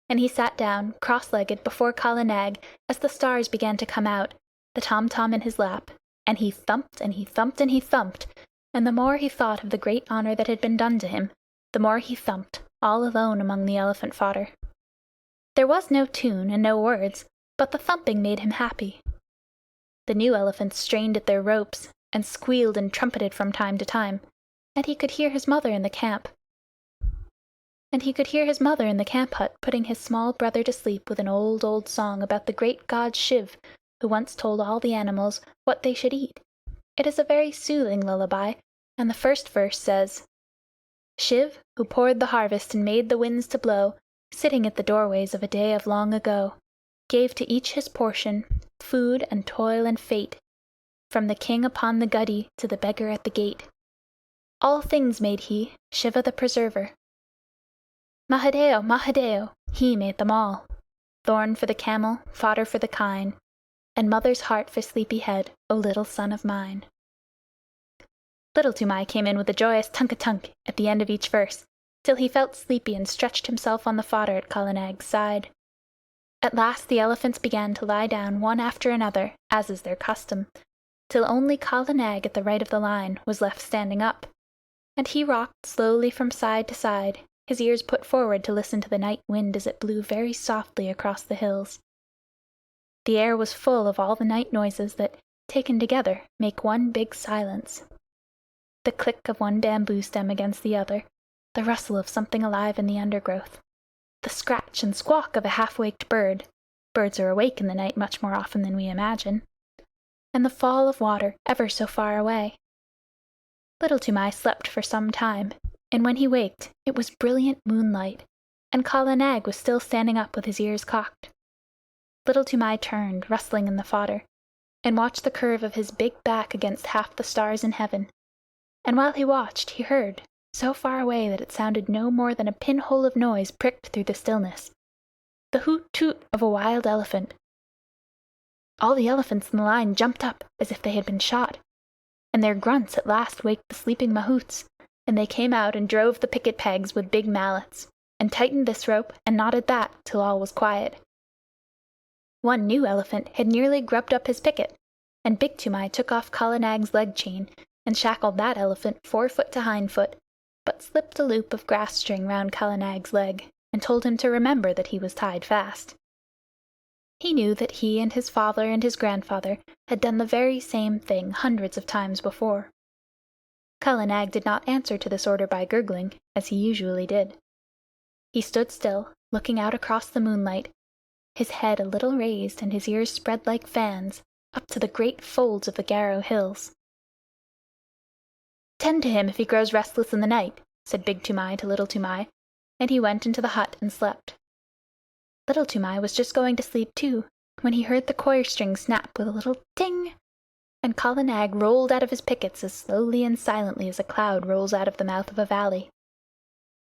and he sat down, cross-legged, before Kala Nag as the stars began to come out, the tom-tom in his lap, and he thumped and he thumped and he thumped, and the more he thought of the great honor that had been done to him, the more he thumped, all alone among the elephant fodder. There was no tune and no words, but the thumping made him happy. The new elephants strained at their ropes, and squealed and trumpeted from time to time, and he could hear his mother in the camp. Hut putting his small brother to sleep with an old, old song about the great god Shiv, who once told all the animals what they should eat. It is a very soothing lullaby, and the first verse says, "Shiv, who poured the harvest and made the winds to blow, sitting at the doorways of a day of long ago, gave to each his portion, food and toil and fate, from the king upon the guddy to the beggar at the gate. All things made he, Shiva the preserver. Mahadeo, Mahadeo, he made them all. Thorn for the camel, fodder for the kine, and mother's heart for sleepy-head, O little son of mine." Little Toomai came in with a joyous tunk-a-tunk at the end of each verse, till he felt sleepy and stretched himself on the fodder at Kala Nag's side. At last the elephants began to lie down one after another, as is their custom, till only Kala Nag at the right of the line was left standing up, and he rocked slowly from side to side, his ears put forward to listen to the night wind as it blew very softly across the hills. The air was full of all the night noises that, taken together, make one big silence. The click of one bamboo stem against the other, the rustle of something alive in the undergrowth, the scratch and squawk of a half-waked bird — birds are awake in the night much more often than we imagine — and the fall of water ever so far away. Little Toomai slept for some time, and when he waked it was brilliant moonlight, and Kala Nag was still standing up with his ears cocked. Little Toomai turned, rustling in the fodder, and watched the curve of his big back against half the stars in heaven, and while he watched he heard, so far away that it sounded no more than a pinhole of noise pricked through the stillness, the hoot-toot of a wild elephant. All the elephants in the line jumped up as if they had been shot, and their grunts at last waked the sleeping mahouts, and they came out and drove the picket pegs with big mallets, and tightened this rope and knotted that till all was quiet. One new elephant had nearly grubbed up his picket, and Big Toomai took off Kala Nag's leg chain and shackled that elephant 4 foot to hind foot, but slipped a loop of grass string round Kala Nag's leg, and told him to remember that he was tied fast. He knew that he and his father and his grandfather had done the very same thing hundreds of times before. Kala Nag did not answer to this order by gurgling, as he usually did. He stood still, looking out across the moonlight, his head a little raised and his ears spread like fans, up to the great folds of the Garo hills. "Tend to him if he grows restless in the night," said Big Toomai to Little Toomai, and he went into the hut and slept. Little Toomai was just going to sleep too, when he heard the coir string snap with a little ting, and Kala Nag rolled out of his pickets as slowly and silently as a cloud rolls out of the mouth of a valley.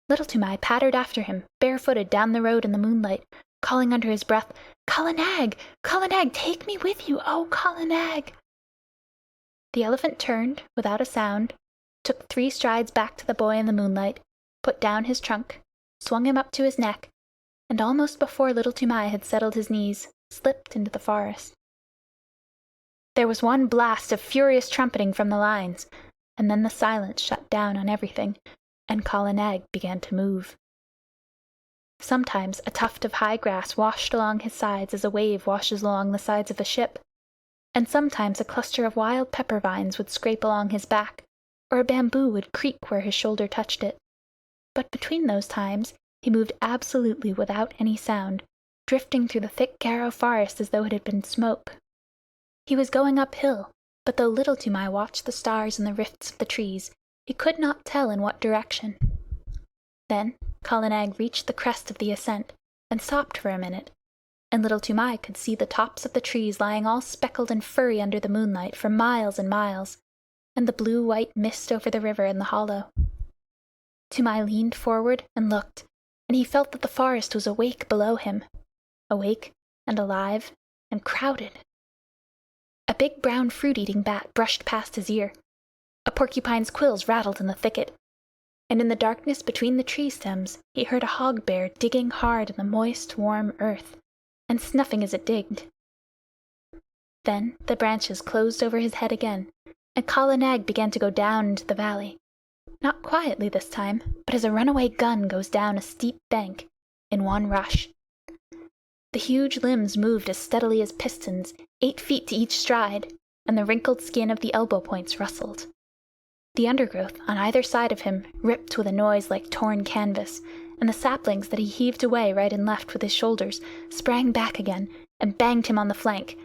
Little Toomai pattered after him, barefooted down the road in the moonlight, calling under his breath, Kala Nag! Kala Nag, take me with you, oh Kala Nag! The elephant turned, without a sound, took 3 strides back to the boy in the moonlight, put down his trunk, swung him up to his neck, and almost before Little Toomai had settled his knees, slipped into the forest. There was one blast of furious trumpeting from the lines, and then the silence shut down on everything, and Kala Nag began to move. Sometimes a tuft of high grass washed along his sides as a wave washes along the sides of a ship, and sometimes a cluster of wild pepper vines would scrape along his back, or a bamboo would creak where his shoulder touched it. But between those times he moved absolutely without any sound, drifting through the thick Garo forest as though it had been smoke. He was going uphill, but though Little Toomai watched the stars in the rifts of the trees, he could not tell in what direction. Then Kala Nag reached the crest of the ascent and stopped for a minute, and Little Toomai could see the tops of the trees lying all speckled and furry under the moonlight for miles and miles, and the blue-white mist over the river in the hollow. Toomai leaned forward and looked, and he felt that the forest was awake below him, awake and alive and crowded. A big brown fruit-eating bat brushed past his ear. A porcupine's quills rattled in the thicket, and in the darkness between the tree stems he heard a hog-bear digging hard in the moist, warm earth, and snuffing as it digged. Then the branches closed over his head again, and Kala Nag began to go down into the valley, not quietly this time, but as a runaway gun goes down a steep bank, in one rush. The huge limbs moved as steadily as pistons, 8 feet to each stride, and the wrinkled skin of the elbow points rustled. The undergrowth on either side of him ripped with a noise like torn canvas, and the saplings that he heaved away right and left with his shoulders sprang back again and banged him on the flank,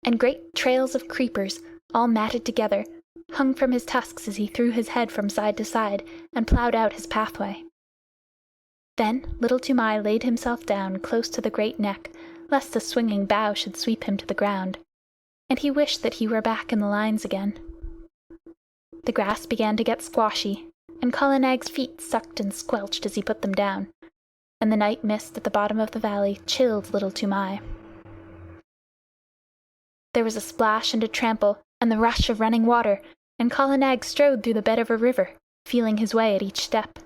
and great trails of creepers, all matted together, hung from his tusks as he threw his head from side to side and ploughed out his pathway. Then Little Toomai laid himself down close to the great neck, lest a swinging bough should sweep him to the ground, and he wished that he were back in the lines again. The grass began to get squashy, and Kala Nag's feet sucked and squelched as he put them down, and the night mist at the bottom of the valley chilled Little Toomai. There was a splash and a trample, and the rush of running water, and Kala Nag strode through the bed of a river, feeling his way at each step.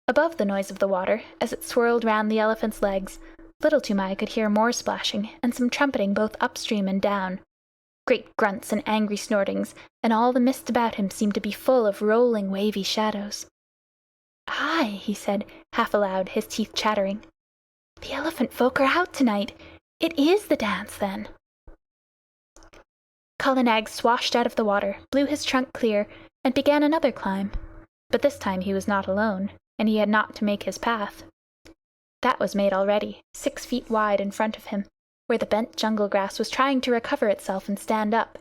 Above the noise of the water, as it swirled round the elephant's legs, Little Toomai could hear more splashing, and some trumpeting both upstream and down. Great grunts and angry snortings, and all the mist about him seemed to be full of rolling, wavy shadows. "Aye," he said, half aloud, his teeth chattering. "The elephant folk are out tonight. It is the dance, then." Kala Nag swashed out of the water, blew his trunk clear, and began another climb. But this time he was not alone, and he had not to make his path. That was made already, 6 feet wide in front of him, where the bent jungle grass was trying to recover itself and stand up.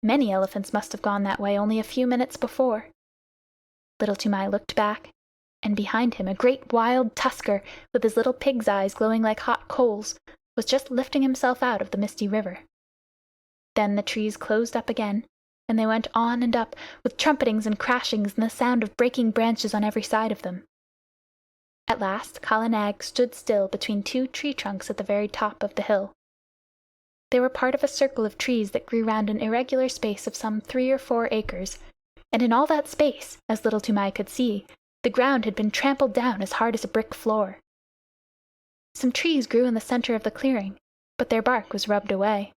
Many elephants must have gone that way only a few minutes before. Little Toomai looked back, and behind him a great wild tusker, with his little pig's eyes glowing like hot coals, was just lifting himself out of the misty river. Then the trees closed up again, and they went on and up, with trumpetings and crashings and the sound of breaking branches on every side of them. At last Kala Nag stood still between 2 tree trunks at the very top of the hill. They were part of a circle of trees that grew round an irregular space of some 3 or 4 acres, and in all that space, as Little Toomai could see, the ground had been trampled down as hard as a brick floor. Some trees grew in the center of the clearing, but their bark was rubbed away,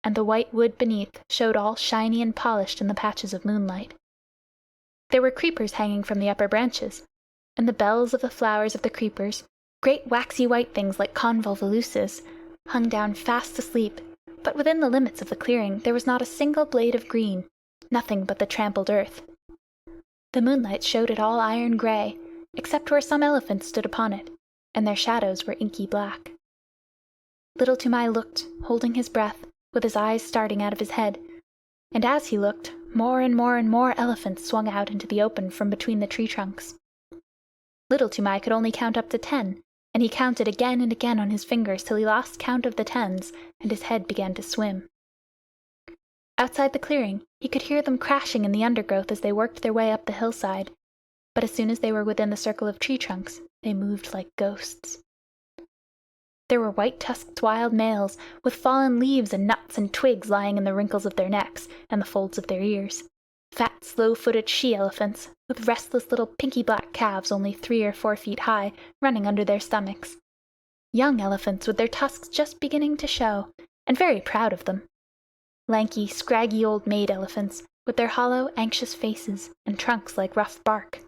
and the white wood beneath showed all shiny and polished in the patches of moonlight. There were creepers hanging from the upper branches, and the bells of the flowers of the creepers, great waxy white things like convolvuluses, hung down fast asleep, but within the limits of the clearing there was not a single blade of green, nothing but the trampled earth. The moonlight showed it all iron gray, except where some elephants stood upon it, and their shadows were inky black. Little Toomai looked, holding his breath, with his eyes starting out of his head, and as he looked, more and more and more elephants swung out into the open from between the tree trunks. Little Toomai could only count up to 10, and he counted again and again on his fingers till he lost count of the 10s, and his head began to swim. Outside the clearing, he could hear them crashing in the undergrowth as they worked their way up the hillside, but as soon as they were within the circle of tree trunks, they moved like ghosts. There were white-tusked wild males, with fallen leaves and nuts and twigs lying in the wrinkles of their necks and the folds of their ears. Fat, slow-footed she-elephants, with restless little pinky-black calves only 3 or 4 feet high, running under their stomachs. Young elephants with their tusks just beginning to show, and very proud of them. Lanky, scraggy old maid elephants, with their hollow, anxious faces and trunks like rough bark.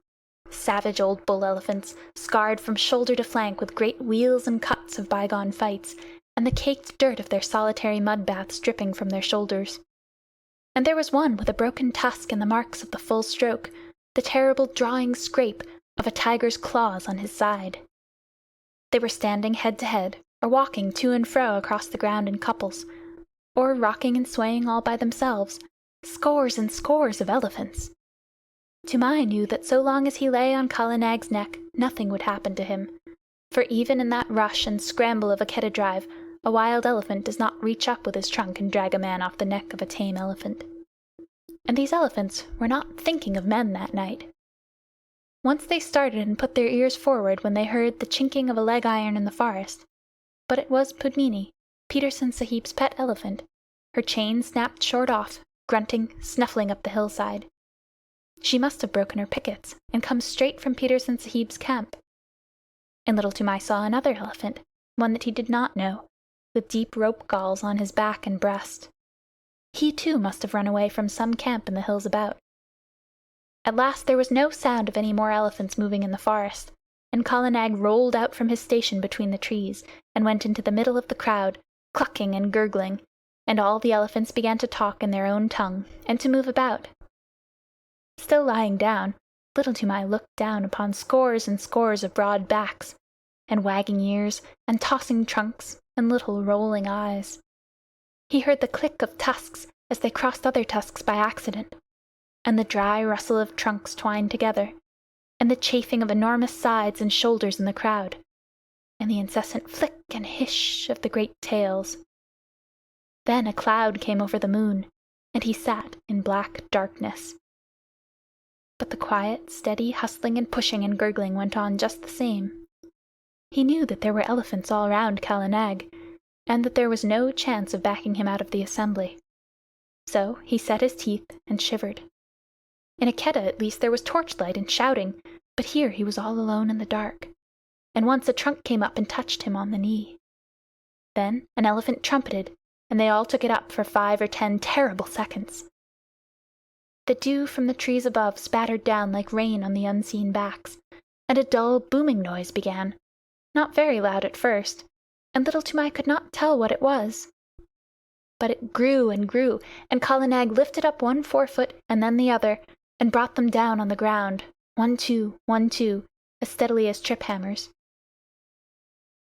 Savage old bull elephants, scarred from shoulder to flank with great wheals and cuts of bygone fights, and the caked dirt of their solitary mud baths dripping from their shoulders. And there was one with a broken tusk and the marks of the full stroke, the terrible drawing scrape of a tiger's claws on his side. They were standing head to head, or walking to and fro across the ground in couples, or rocking and swaying all by themselves, scores and scores of elephants. Toomai knew that so long as he lay on Kala Nag's neck, nothing would happen to him, for even in that rush and scramble of a Keddah drive, a wild elephant does not reach up with his trunk and drag a man off the neck of a tame elephant. And these elephants were not thinking of men that night. Once they started and put their ears forward when they heard the chinking of a leg iron in the forest, but it was Pudmini, Peterson Sahib's pet elephant, her chain snapped short off, grunting, snuffling up the hillside. She must have broken her pickets and come straight from Peterson Sahib's camp. And Little Toomai saw another elephant, one that he did not know, with deep rope galls on his back and breast. He too must have run away from some camp in the hills about. At last there was no sound of any more elephants moving in the forest, and Kala Nag rolled out from his station between the trees and went into the middle of the crowd, clucking and gurgling, and all the elephants began to talk in their own tongue and to move about. Still lying down, Little Toomai looked down upon scores and scores of broad backs, and wagging ears, and tossing trunks, and little rolling eyes. He heard the click of tusks as they crossed other tusks by accident, and the dry rustle of trunks twined together, and the chafing of enormous sides and shoulders in the crowd, and the incessant flick and hiss of the great tails. Then a cloud came over the moon, and he sat in black darkness. But the quiet, steady hustling and pushing and gurgling went on just the same. He knew that there were elephants all round Kala Nag, and that there was no chance of backing him out of the assembly. So he set his teeth and shivered. In a Keddah at least there was torchlight and shouting, but here he was all alone in the dark, and once a trunk came up and touched him on the knee. Then an elephant trumpeted, and they all took it up for 5 or 10 terrible seconds. The dew from the trees above spattered down like rain on the unseen backs, and a dull booming noise began, not very loud at first, and Little Toomai could not tell what it was. But it grew and grew, and Kala Nag lifted up one forefoot and then the other, and brought them down on the ground, 1, 2, 1, 2, as steadily as trip hammers.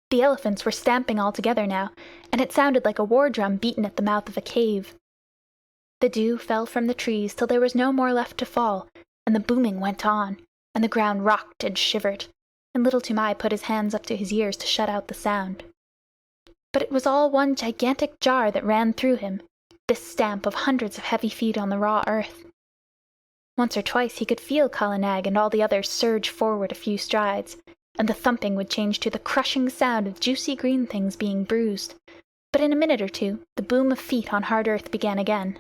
The elephants were stamping all together now, and it sounded like a war drum beaten at the mouth of a cave. The dew fell from the trees till there was no more left to fall, and the booming went on, and the ground rocked and shivered, and Little Toomai put his hands up to his ears to shut out the sound. But it was all one gigantic jar that ran through him, this stamp of hundreds of heavy feet on the raw earth. Once or twice he could feel Kala Nag and all the others surge forward a few strides, and the thumping would change to the crushing sound of juicy green things being bruised. But in a minute or two the boom of feet on hard earth began again.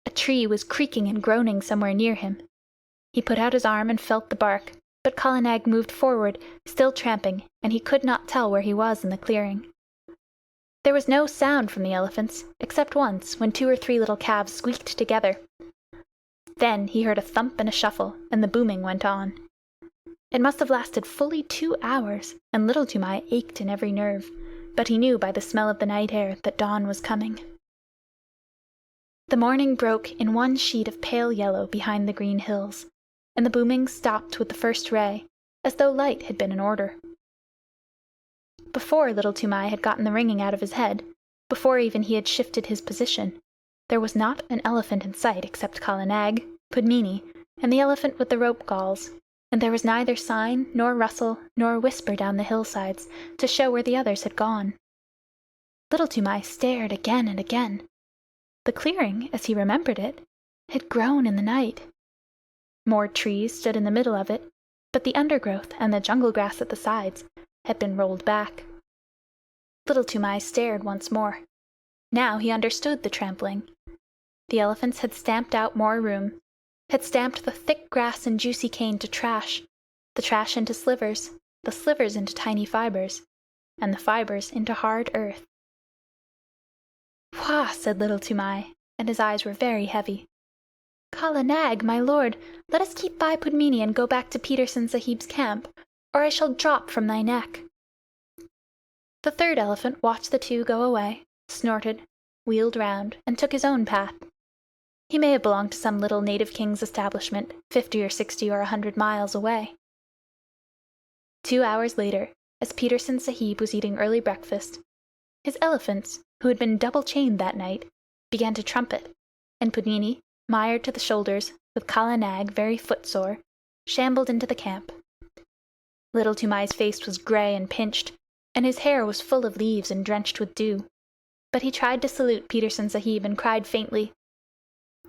A tree was creaking and groaning somewhere near him. He put out his arm and felt the bark, but Kala Nag moved forward, still tramping, and he could not tell where he was in the clearing. There was no sound from the elephants, except once, when 2 or 3 little calves squeaked together. Then he heard a thump and a shuffle, and the booming went on. It must have lasted fully 2 hours, and Little Toomai ached in every nerve, but he knew by the smell of the night air that dawn was coming. The morning broke in one sheet of pale yellow behind the green hills, and the booming stopped with the first ray, as though light had been in order. Before Little Toomai had gotten the ringing out of his head, before even he had shifted his position, there was not an elephant in sight except Kala Nag, Pudmini, and the elephant with the rope galls, and there was neither sign, nor rustle, nor whisper down the hillsides to show where the others had gone. Little Toomai stared again and again. The clearing, as he remembered it, had grown in the night. More trees stood in the middle of it, but the undergrowth and the jungle grass at the sides had been rolled back. Little Toomai stared once more. Now he understood the trampling. The elephants had stamped out more room, had stamped the thick grass and juicy cane to trash, the trash into slivers, the slivers into tiny fibers, and the fibers into hard earth. "Wah!" said Little Toomai, and his eyes were very heavy. "Kala Nag, my lord, let us keep by Pudmini and go back to Petersen Sahib's camp, or I shall drop from thy neck." The third elephant watched the two go away, snorted, wheeled round, and took his own path. He may have belonged to some little native king's establishment, 50 or 60 or 100 miles away. 2 hours later, as Petersen Sahib was eating early breakfast, his elephants, who had been double-chained that night, began to trumpet, and Pudmini, mired to the shoulders, with Kala Nag very footsore, shambled into the camp. Little Toomai's face was grey and pinched, and his hair was full of leaves and drenched with dew, but he tried to salute Petersen Sahib and cried faintly,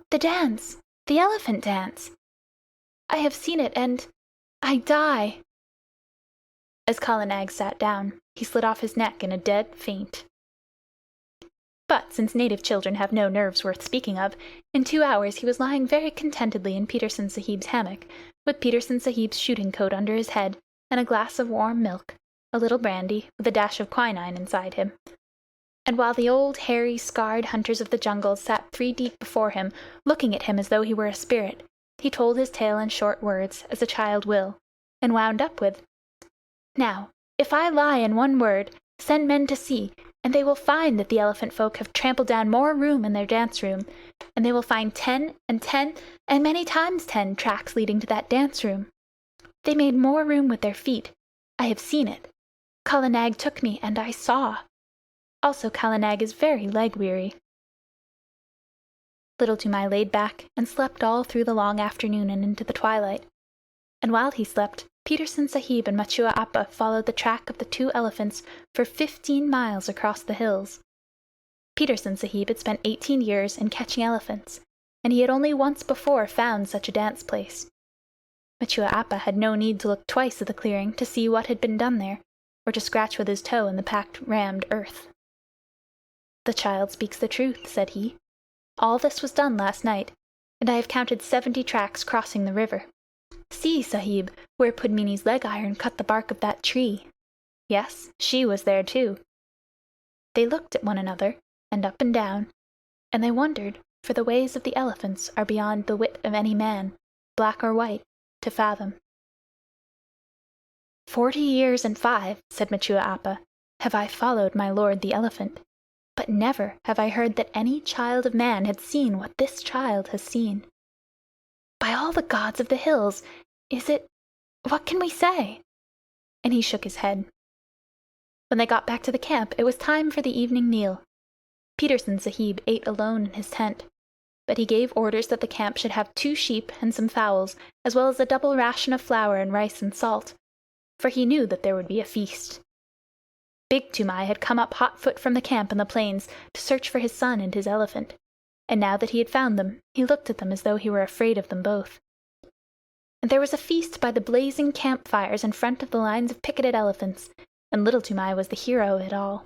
"The dance! The elephant dance! I have seen it, and I die!" As Kala Nag sat down, he slid off his neck in a dead faint. But since native children have no nerves worth speaking of, in 2 hours he was lying very contentedly in Petersen Sahib's hammock, with Petersen Sahib's shooting coat under his head, and a glass of warm milk, a little brandy, with a dash of quinine inside him. And while the old, hairy, scarred hunters of the jungle sat 3 deep before him, looking at him as though he were a spirit, he told his tale in short words, as a child will, and wound up with, "Now, if I lie in one word, send men to see, and they will find that the elephant folk have trampled down more room in their dance room, and they will find 10 and 10 and many times 10 tracks leading to that dance room. They made more room with their feet. I have seen it. Kala Nag took me, and I saw. Also, Kala Nag is very leg-weary." Little Toomai laid back and slept all through the long afternoon and into the twilight. And while he slept, Petersen Sahib and Machua Appa followed the track of the 2 elephants for 15 miles across the hills. Petersen Sahib had spent 18 years in catching elephants, and he had only once before found such a dance place. Machua Appa had no need to look twice at the clearing to see what had been done there, or to scratch with his toe in the packed, rammed earth. "The child speaks the truth," said he. "All this was done last night, and I have counted 70 tracks crossing the river. See, Sahib, where Pudmini's leg-iron cut the bark of that tree. Yes, she was there too." They looked at one another, and up and down, and they wondered, for the ways of the elephants are beyond the wit of any man, black or white, to fathom. 40 years and 5, said Machua Appa, have I followed my lord the elephant, but never have I heard that any child of man had seen what this child has seen. By all the gods of the hills, is it... what can we say? And he shook his head. When they got back to the camp, it was time for the evening meal. Petersen Sahib ate alone in his tent, but he gave orders that the camp should have 2 sheep and some fowls, as well as a double ration of flour and rice and salt, for he knew that there would be a feast. Big Toomai had come up hot-foot from the camp in the plains to search for his son and his elephant, and now that he had found them, he looked at them as though he were afraid of them both. And there was a feast by the blazing campfires in front of the lines of picketed elephants, and Little Toomai was the hero of it all.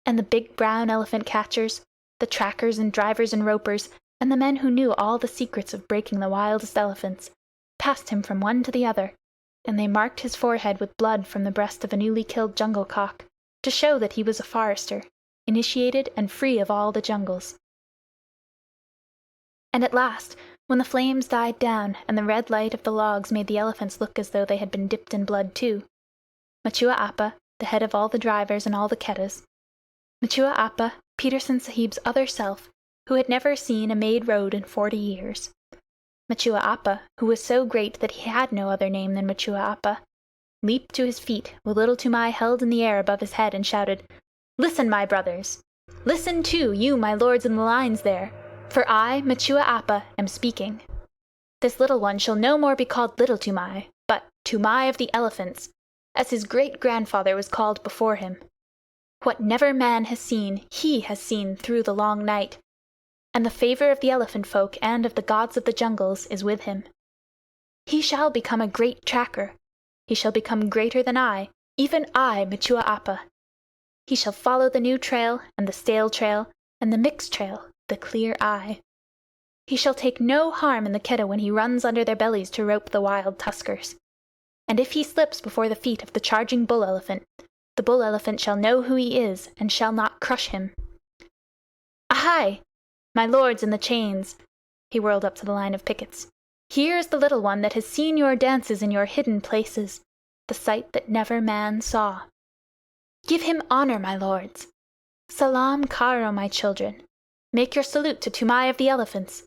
And the big brown elephant catchers, the trackers and drivers and ropers, and the men who knew all the secrets of breaking the wildest elephants, passed him from one to the other, and they marked his forehead with blood from the breast of a newly killed jungle cock, to show that he was a forester, initiated and free of all the jungles. And at last, when the flames died down and the red light of the logs made the elephants look as though they had been dipped in blood too, Machua Appa, the head of all the drivers and all the Keddas, Machua Appa, Petersen Sahib's other self, who had never seen a made road in 40 years, Machua Appa, who was so great that he had no other name than Machua Appa, leaped to his feet with Little Toomai held in the air above his head and shouted, "Listen, my brothers! Listen too, you my lords in the lines there, for I, Machua Appa, am speaking. This little one shall no more be called Little Toomai, but Toomai of the Elephants, as his great-grandfather was called before him. What never man has seen, he has seen through the long night, and the favor of the elephant folk and of the gods of the jungles is with him. He shall become a great tracker. He shall become greater than I, even I, Machua Appa. He shall follow the new trail, and the stale trail, and the mixed trail, the clear eye. He shall take no harm in the Keddah when he runs under their bellies to rope the wild tuskers. And if he slips before the feet of the charging bull-elephant, the bull-elephant shall know who he is, and shall not crush him. Ahai! My lords in the chains," he whirled up to the line of pickets, "here is the little one that has seen your dances in your hidden places, the sight that never man saw. Give him honor, my lords. Salam karo, my children. Make your salute to Toomai of the Elephants.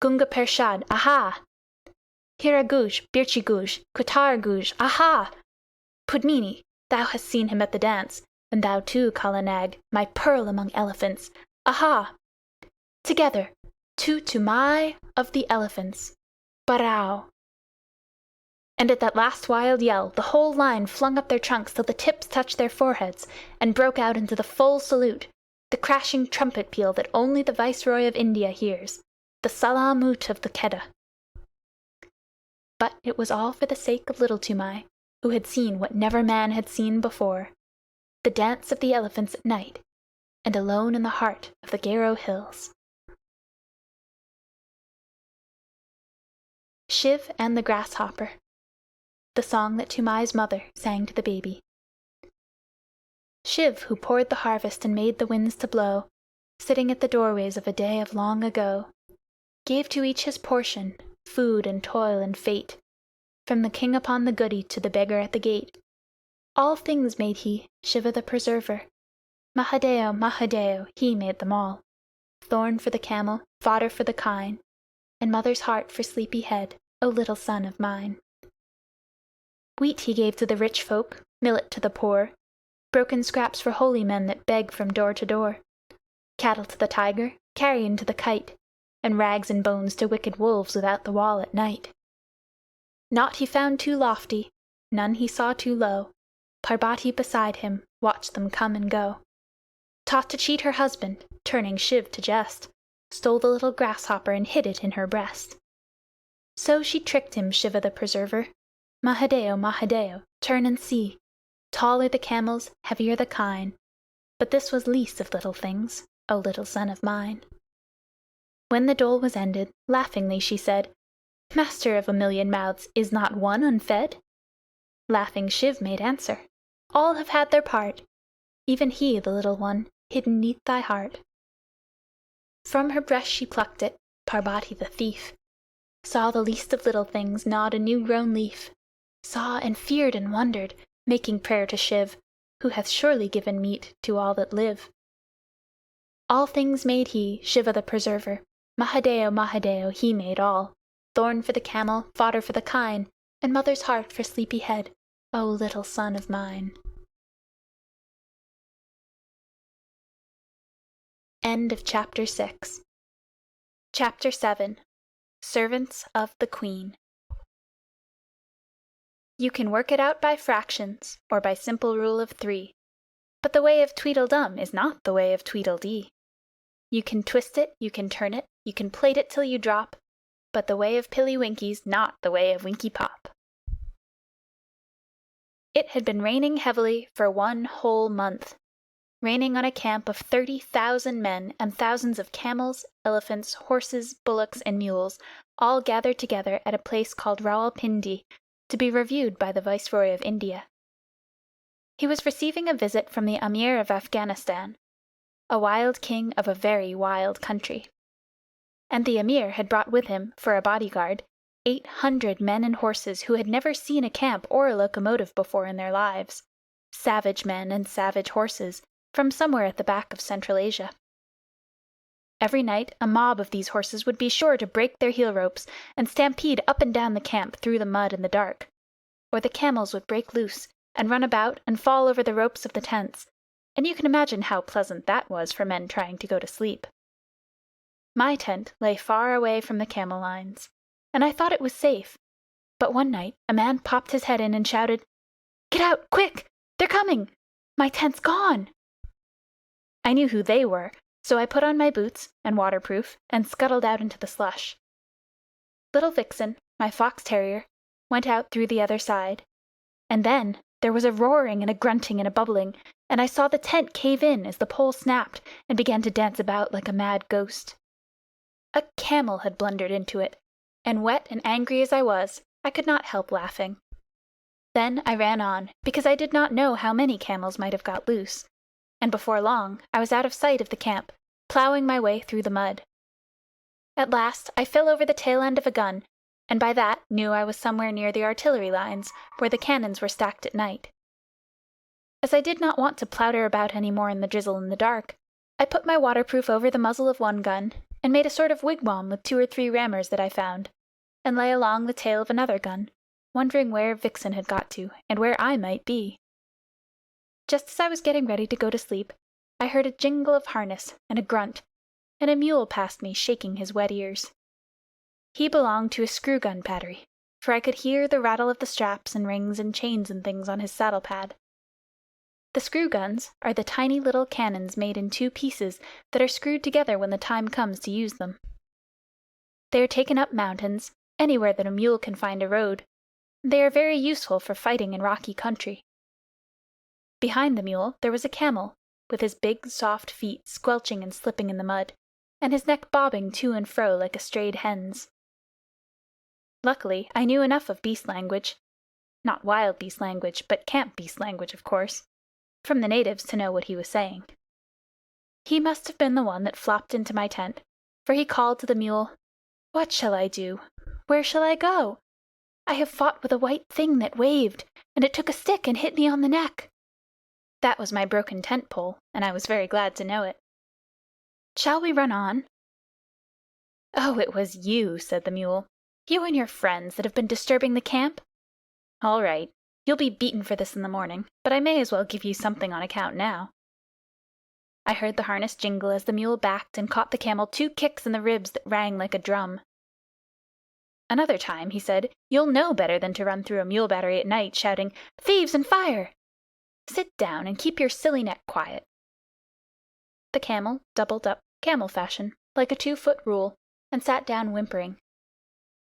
Gunga Pershad, aha! Hiraguj, Birchiguj, Kutarguj, aha! Pudmini, thou hast seen him at the dance, and thou too, Kala Nag, my pearl among elephants, aha! Together, to Toomai of the Elephants, Barao!" And at that last wild yell, the whole line flung up their trunks till the tips touched their foreheads, and broke out into the full salute, the crashing trumpet peal that only the Viceroy of India hears, the Salaam-ut of the Keddah. But it was all for the sake of Little Toomai, who had seen what never man had seen before, the dance of the elephants at night, and alone in the heart of the Garo Hills. Shiv and the Grasshopper. The song that Toomai's mother sang to the baby. Shiv, who poured the harvest and made the winds to blow, sitting at the doorways of a day of long ago, gave to each his portion, food and toil and fate, from the king upon the goody to the beggar at the gate. All things made he, Shiva the preserver. Mahadeo, Mahadeo, he made them all. Thorn for the camel, fodder for the kine, and mother's heart for sleepy head, O little son of mine. Wheat he gave to the rich folk, millet to the poor, broken scraps for holy men that beg from door to door, cattle to the tiger, carrion to the kite, and rags and bones to wicked wolves without the wall at night. Naught he found too lofty, none he saw too low. Parbati beside him watched them come and go. Taught to cheat her husband, turning Shiv to jest, stole the little grasshopper and hid it in her breast. So she tricked him, Shiva the preserver. Mahadeo, Mahadeo, turn and see. Taller the camels, heavier the kine. But this was least of little things, O little son of mine. When the dole was ended, laughingly she said, "Master of a million mouths, is not one unfed?" Laughing Shiv made answer, "All have had their part, even he, the little one, hidden 'neath thy heart." From her breast she plucked it, Parbati the thief, saw the least of little things gnawed a new-grown leaf, saw and feared and wondered, making prayer to Shiv, who hath surely given meat to all that live. All things made he, Shiva the preserver. Mahadeo, Mahadeo, he made all. Thorn for the camel, fodder for the kine, and mother's heart for sleepy head, O little son of mine. End of Chapter 6. Chapter 7. Servants of the Queen. You can work it out by fractions, or by simple rule of 3, but the way of Tweedledum is not the way of Tweedledee. You can twist it, you can turn it, you can plait it till you drop, but the way of Pilly-Winky's not the way of Winky-Pop. It had been raining heavily for 1 whole month, raining on a camp of 30,000 men and thousands of camels, elephants, horses, bullocks, and mules, all gathered together at a place called Rawalpindi, to be reviewed by the Viceroy of India. He was receiving a visit from the Amir of Afghanistan, a wild king of a very wild country. And the Amir had brought with him, for a bodyguard, 800 men and horses who had never seen a camp or a locomotive before in their lives, savage men and savage horses, from somewhere at the back of Central Asia. Every night a mob of these horses would be sure to break their heel ropes and stampede up and down the camp through the mud and the dark. Or the camels would break loose and run about and fall over the ropes of the tents, and you can imagine how pleasant that was for men trying to go to sleep. My tent lay far away from the camel lines, and I thought it was safe. But one night a man popped his head in and shouted, "Get out, quick! They're coming! My tent's gone!" I knew who they were, so I put on my boots and waterproof and scuttled out into the slush. Little Vixen, my fox terrier, went out through the other side. And then there was a roaring and a grunting and a bubbling, and I saw the tent cave in as the pole snapped and began to dance about like a mad ghost. A camel had blundered into it, and wet and angry as I was, I could not help laughing. Then I ran on, because I did not know how many camels might have got loose, and before long I was out of sight of the camp, plowing my way through the mud. At last I fell over the tail end of a gun, and by that knew I was somewhere near the artillery lines, where the cannons were stacked at night. As I did not want to plouter about any more in the drizzle and the dark, I put my waterproof over the muzzle of one gun, and made a sort of wigwam with 2 or 3 rammers that I found, and lay along the tail of another gun, wondering where Vixen had got to, and where I might be. Just as I was getting ready to go to sleep, I heard a jingle of harness and a grunt, and a mule passed me shaking his wet ears. He belonged to a screw-gun battery, for I could hear the rattle of the straps and rings and chains and things on his saddle-pad. The screw-guns are the tiny little cannons made in 2 pieces that are screwed together when the time comes to use them. They are taken up mountains, anywhere that a mule can find a road. They are very useful for fighting in rocky country. Behind the mule there was a camel, with his big soft feet squelching and slipping in the mud, and his neck bobbing to and fro like a strayed hen's. Luckily I knew enough of beast language, not wild beast language, but camp beast language, of course, from the natives to know what he was saying. He must have been the one that flopped into my tent, for he called to the mule, "What shall I do? Where shall I go? I have fought with a white thing that waved, and it took a stick and hit me on the neck." That was my broken tent pole, and I was very glad to know it. "Shall we run on?" "Oh, it was you," said the mule. "You and your friends that have been disturbing the camp? All right. You'll be beaten for this in the morning, but I may as well give you something on account now." I heard the harness jingle as the mule backed and caught the camel 2 kicks in the ribs that rang like a drum. "Another time," he said, "you'll know better than to run through a mule battery at night shouting, 'Thieves and fire!' Sit down and keep your silly neck quiet." The camel doubled up camel fashion, like a 2-foot rule, and sat down whimpering.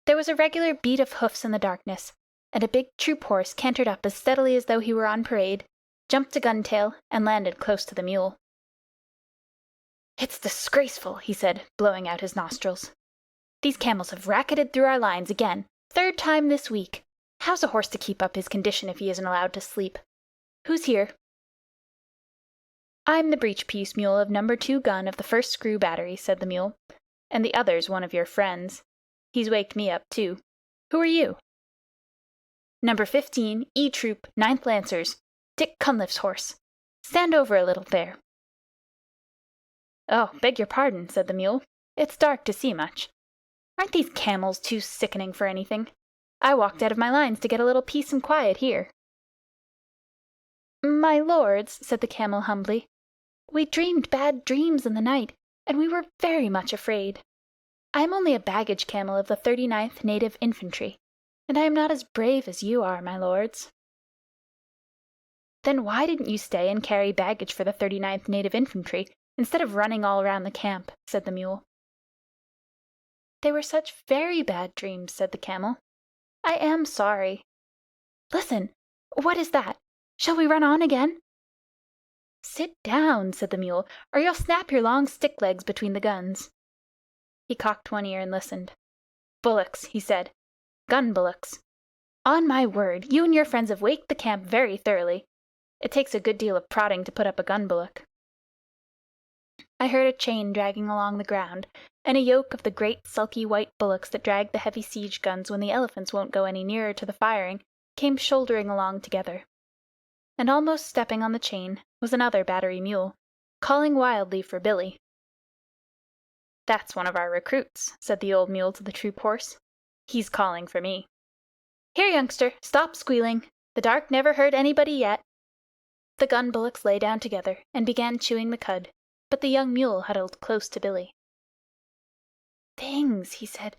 There was a regular beat of hoofs in the darkness, and a big troop horse cantered up as steadily as though he were on parade, jumped a gun-tail, and landed close to the mule. "It's disgraceful," he said, blowing out his nostrils. "These camels have racketed through our lines again, 3rd time this week. How's a horse to keep up his condition if he isn't allowed to sleep? Who's here?" "I'm the breech-piece mule of No. 2 gun of the 1st screw battery," said the mule, "and the other's one of your friends. He's waked me up, too. Who are you?" "No. 15, E Troop, 9th Lancers, Dick Cunliffe's horse. Stand over a little there." "Oh, beg your pardon," said the mule. "It's dark to see much. Aren't these camels too sickening for anything? I walked out of my lines to get a little peace and quiet here." "My lords," said the camel humbly, "we dreamed bad dreams in the night, and we were very much afraid. I am only a baggage camel of the 39th Native Infantry, and I am not as brave as you are, my lords." "Then why didn't you stay and carry baggage for the 39th Native Infantry, instead of running all around the camp?" said the mule. "They were such very bad dreams," said the camel. "I am sorry. Listen! What is that? Shall we run on again?" "Sit down," said the mule, "or you'll snap your long stick legs between the guns." He cocked one ear and listened. "Bullocks," he said. "Gun bullocks. On my word, you and your friends have waked the camp very thoroughly. It takes a good deal of prodding to put up a gun bullock." I heard a chain dragging along the ground, and a yoke of the great sulky white bullocks that drag the heavy siege guns when the elephants won't go any nearer to the firing came shouldering along together. And almost stepping on the chain was another battery mule, calling wildly for Billy. "That's one of our recruits," said the old mule to the troop horse. "He's calling for me. Here, youngster, stop squealing. The dark never hurt anybody yet." The gun bullocks lay down together and began chewing the cud, but the young mule huddled close to Billy. "Things," he said.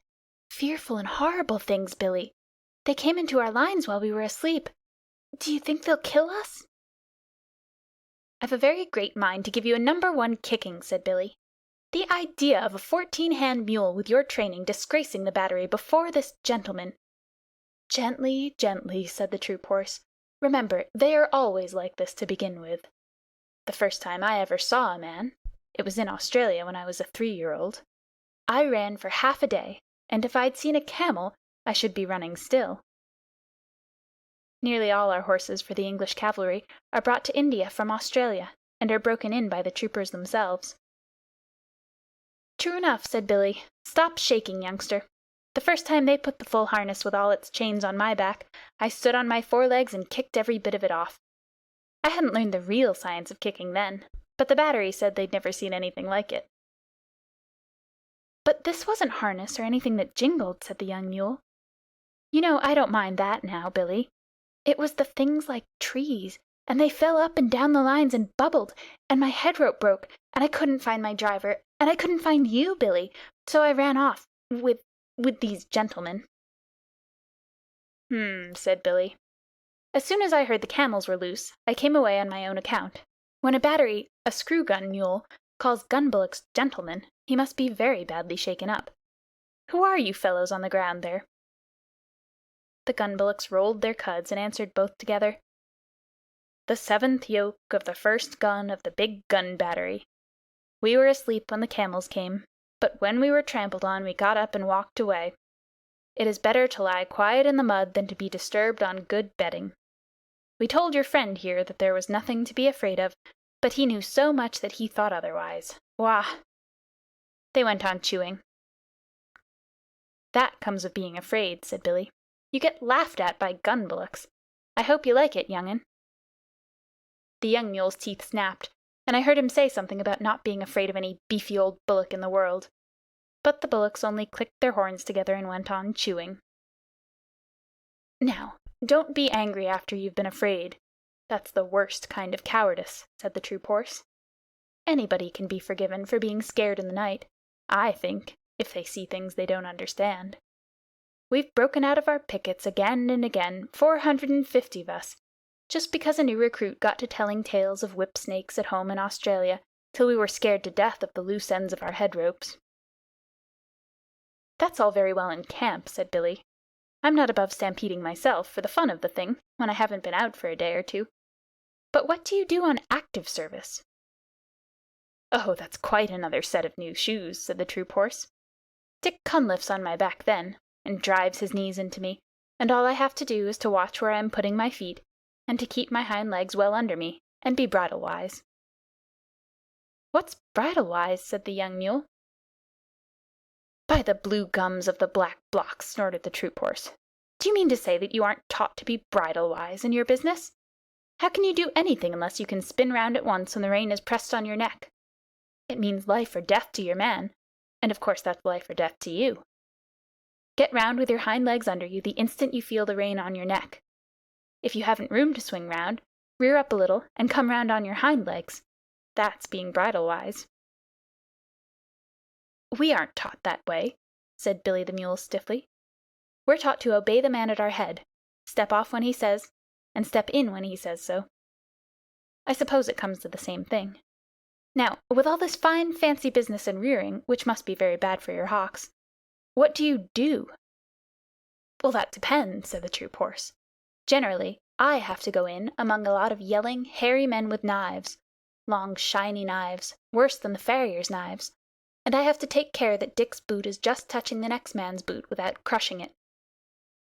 "Fearful and horrible things, Billy. They came into our lines while we were asleep. Do you think they'll kill us?" "I've a very great mind to give you a #1 kicking," said Billy. "The idea of a 14-hand mule with your training disgracing the battery before this gentleman—" "Gently, gently," said the troop horse. "Remember, they are always like this to begin with. The first time I ever saw a man—it was in Australia when I was a 3-year-old—I ran for half a day, and if I'd seen a camel I should be running still." Nearly all our horses for the English cavalry are brought to India from Australia, and are broken in by the troopers themselves. "True enough," said Billy. "Stop shaking, youngster. The first time they put the full harness with all its chains on my back, I stood on my 4 legs and kicked every bit of it off. I hadn't learned the real science of kicking then, but the battery said they'd never seen anything like it." "But this wasn't harness or anything that jingled," said the young mule. "You know I don't mind that now, Billy. It was the things like trees, and they fell up and down the lines and bubbled, and my head rope broke, and I couldn't find my driver, and I couldn't find you, Billy, so I ran off with these gentlemen." Said Billy. "As soon as I heard the camels were loose, I came away on my own account. When a battery, a screw-gun mule, calls gun bullocks gentlemen, he must be very badly shaken up. Who are you fellows on the ground there?" The gun bullocks rolled their cuds and answered both together, "The 7th yoke of the 1st gun of the big gun battery. We were asleep when the camels came, but when we were trampled on we got up and walked away. It is better to lie quiet in the mud than to be disturbed on good bedding. We told your friend here that there was nothing to be afraid of, but he knew so much that he thought otherwise. Wah!" They went on chewing. "That comes of being afraid," said Billy. "You get laughed at by gun bullocks. I hope you like it, young'un." The young mule's teeth snapped, and I heard him say something about not being afraid of any beefy old bullock in the world. But the bullocks only clicked their horns together and went on chewing. "Now, don't be angry after you've been afraid. That's the worst kind of cowardice," said the troop horse. "Anybody can be forgiven for being scared in the night, I think, if they see things they don't understand. We've broken out of our pickets again and again, 450 of us, just because a new recruit got to telling tales of whip-snakes at home in Australia, till we were scared to death of the loose ends of our head ropes." "That's all very well in camp," said Billy. "I'm not above stampeding myself for the fun of the thing, when I haven't been out for a day or two. But what do you do on active service?" "Oh, that's quite another set of new shoes," said the troop horse. "Dick Cunliffe's on my back then, and drives his knees into me, and all I have to do is to watch where I am putting my feet, and to keep my hind legs well under me, and be bridle-wise." "What's bridle-wise?" said the young mule. "By the blue gums of the black blocks," snorted the troop horse. "Do you mean to say that you aren't taught to be bridle-wise in your business? How can you do anything unless you can spin round at once when the rein is pressed on your neck? It means life or death to your man, and of course that's life or death to you. Get round with your hind legs under you the instant you feel the rein on your neck. If you haven't room to swing round, rear up a little and come round on your hind legs. That's being bridle-wise." "We aren't taught that way," said Billy the mule stiffly. "We're taught to obey the man at our head, step off when he says, and step in when he says so. I suppose it comes to the same thing. Now, with all this fine fancy business and rearing, which must be very bad for your hocks, what do you do?" "Well, that depends," said the troop horse. "Generally, I have to go in among a lot of yelling, hairy men with knives, long shiny knives, worse than the farrier's knives, and I have to take care that Dick's boot is just touching the next man's boot without crushing it.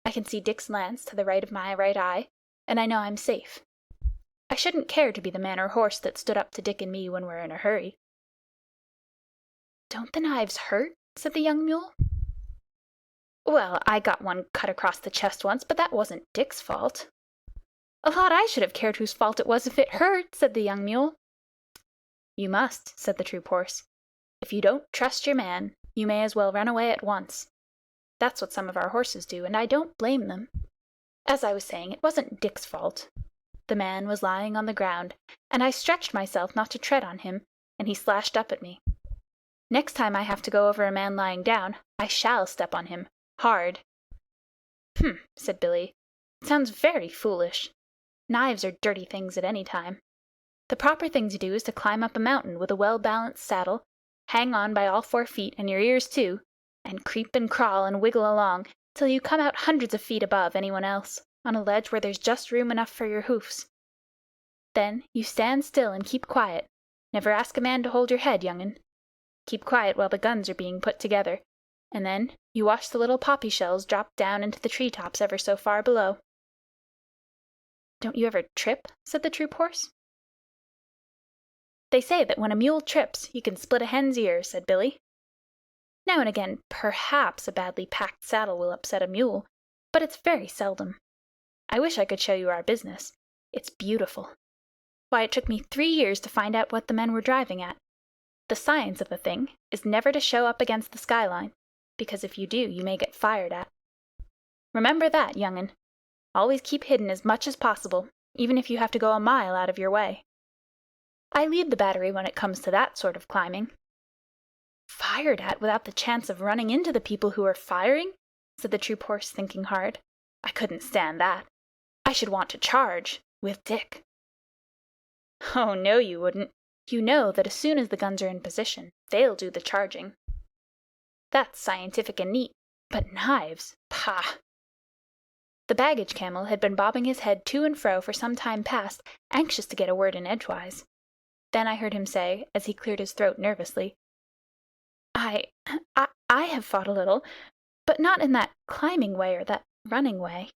I can see Dick's lance to the right of my right eye, and I know I'm safe. I shouldn't care to be the man or horse that stood up to Dick and me when we're in a hurry." "Don't the knives hurt?" said the young mule. "Well, I got one cut across the chest once, but that wasn't Dick's fault." "A lot I should have cared whose fault it was if it hurt," said the young mule. "You must," said the troop horse. If you don't trust your man, you may as well run away at once. That's what some of our horses do, and I don't blame them. As I was saying, it wasn't Dick's fault. The man was lying on the ground, and I stretched myself not to tread on him, and he slashed up at me. Next time I have to go over a man lying down, I shall step on him, hard." Said Billy. "It sounds very foolish. Knives are dirty things at any time. The proper thing to do is to climb up a mountain with a well-balanced saddle, hang on by all 4 feet and your ears too, and creep and crawl and wiggle along till you come out hundreds of feet above anyone else, on a ledge where there's just room enough for your hoofs. Then you stand still and keep quiet. Never ask a man to hold your head, young'un. Keep quiet while the guns are being put together, and then you watch the little poppy shells drop down into the tree tops ever so far below." "Don't you ever trip?" said the troop horse. "They say that when a mule trips, you can split a hen's ear," said Billy. "Now and again, perhaps a badly packed saddle will upset a mule, but it's very seldom. I wish I could show you our business. It's beautiful. Why, it took me 3 years to find out what the men were driving at. The science of the thing is never to show up against the skyline, because if you do, you may get fired at. Remember that, young'un. Always keep hidden as much as possible, even if you have to go a mile out of your way. I lead the battery when it comes to that sort of climbing." "Fired at without the chance of running into the people who are firing?" said the troop horse, thinking hard. "I couldn't stand that. I should want to charge with Dick." "Oh, no, you wouldn't. You know that as soon as the guns are in position, they'll do the charging. That's scientific and neat, but knives, pah!" The baggage camel had been bobbing his head to and fro for some time past, anxious to get a word in edgewise. Then I heard him say, as he cleared his throat nervously, I have fought a little, but not in that climbing way or that running way."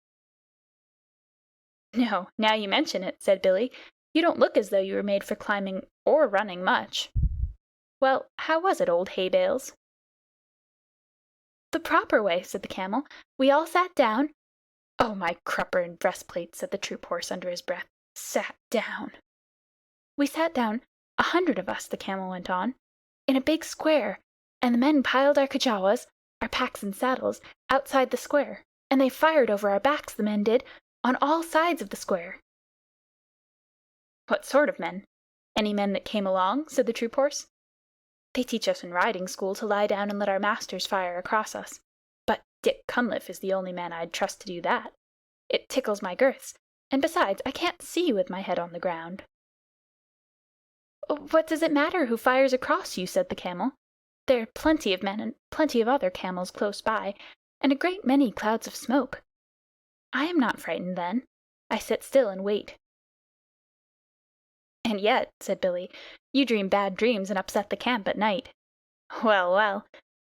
"No, now you mention it," said Billy, "you don't look as though you were made for climbing or running much. Well, how was it, old hay bales?" "The proper way," said the camel. "We all sat down—" "Oh, my crupper and breastplate," said the troop horse under his breath. "Sat down." "We sat down, 100 of us," the camel went on, "in a big square, and the men piled our kajawas, our packs and saddles, outside the square, and they fired over our backs, the men did, on all sides of the square." "What sort of men? Any men that came along?" said the troop horse. "They teach us in riding school to lie down and let our masters fire across us. But Dick Cunliffe is the only man I'd trust to do that. It tickles my girths, and besides, I can't see with my head on the ground." "What does it matter who fires across you?" said the camel. "There are plenty of men and plenty of other camels close by, and a great many clouds of smoke. I am not frightened then. I sit still and wait." "And yet," said Billy, "you dream bad dreams and upset the camp at night. Well, well,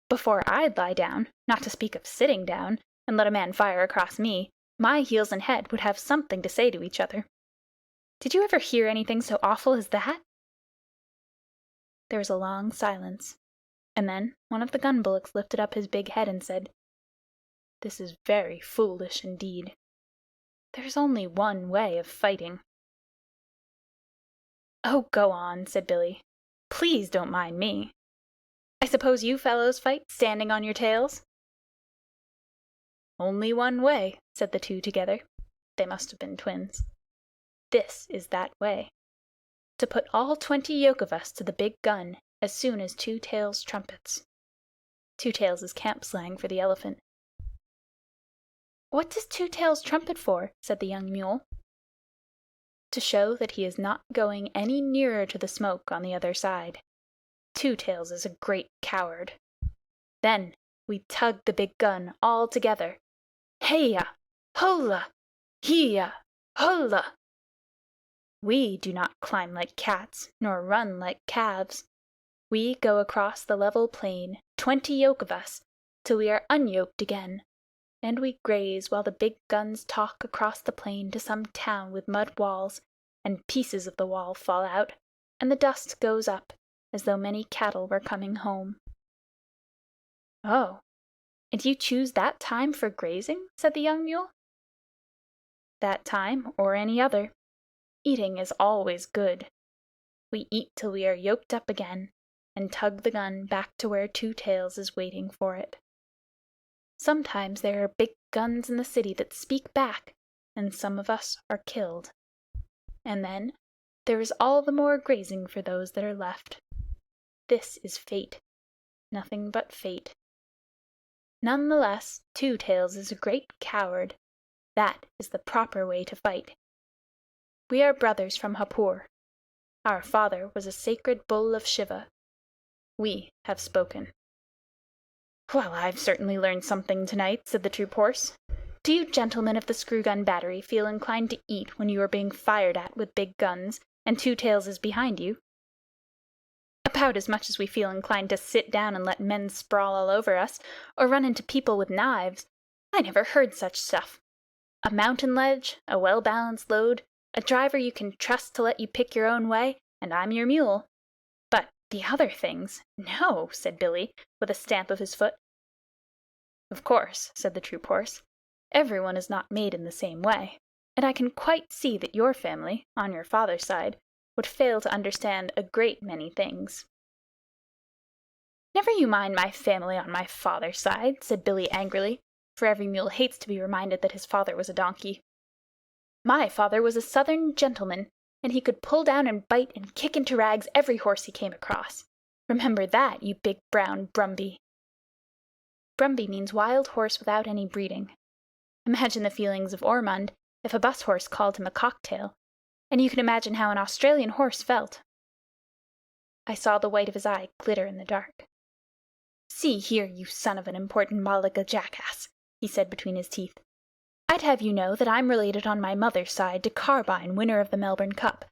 before I'd lie down, not to speak of sitting down, and let a man fire across me, my heels and head would have something to say to each other. Did you ever hear anything so awful as that?" There was a long silence, and then one of the gun bullocks lifted up his big head and said, "This is very foolish indeed. There's only one way of fighting." "Oh, go on," said Billy. "Please don't mind me. I suppose you fellows fight standing on your tails?" "Only one way," said the two together. They must have been twins. "This is that way. To put all 20 yoke of us to the big gun as soon as Two Tails trumpets." Two Tails is camp slang for the elephant. "What does Two Tails trumpet for?" said the young mule. "To show that he is not going any nearer to the smoke on the other side. Two Tails is a great coward. Then we tug the big gun all together. Hey-ya! Holla! Hee-ya! Holla! We do not climb like cats, nor run like calves. We go across the level plain, 20 yoke of us, till we are unyoked again, and we graze while the big guns talk across the plain to some town with mud walls, and pieces of the wall fall out, and the dust goes up, as though many cattle were coming home." "Oh, and you choose that time for grazing?" said the young mule. "That time or any other. Eating is always good. We eat till we are yoked up again, and tug the gun back to where Two Tails is waiting for it. Sometimes there are big guns in the city that speak back, and some of us are killed. And then there is all the more grazing for those that are left. This is fate. Nothing but fate. None the less, Two Tails is a great coward. That is the proper way to fight. We are brothers from Hapur. Our father was a sacred bull of Shiva. We have spoken. "Well, I've certainly learned something tonight," said the troop horse. "Do you gentlemen of the screw-gun battery feel inclined to eat when you are being fired at with big guns, and Two Tails is behind you?" "About as much as we feel inclined to sit down and let men sprawl all over us, or run into people with knives. I never heard such stuff. A mountain ledge, a well-balanced load, a driver you can trust to let you pick your own way, and I'm your mule. But the other things, no," said Billy, with a stamp of his foot. "Of course," said the troop horse, "everyone is not made in the same way, and I can quite see that your family, on your father's side, would fail to understand a great many things." "Never you mind my family on my father's side," said Billy angrily, for every mule hates to be reminded that his father was a donkey. "My father was a Southern gentleman, and he could pull down and bite and kick into rags every horse he came across. Remember that, you big brown Brumby." Brumby means wild horse without any breeding. Imagine the feelings of Ormond if a bus horse called him a cocktail, and you can imagine how an Australian horse felt. I saw the white of his eye glitter in the dark. "See here, you son of an important Malaga jackass," he said between his teeth. "I'd have you know that I'm related on my mother's side to Carbine, winner of the Melbourne Cup,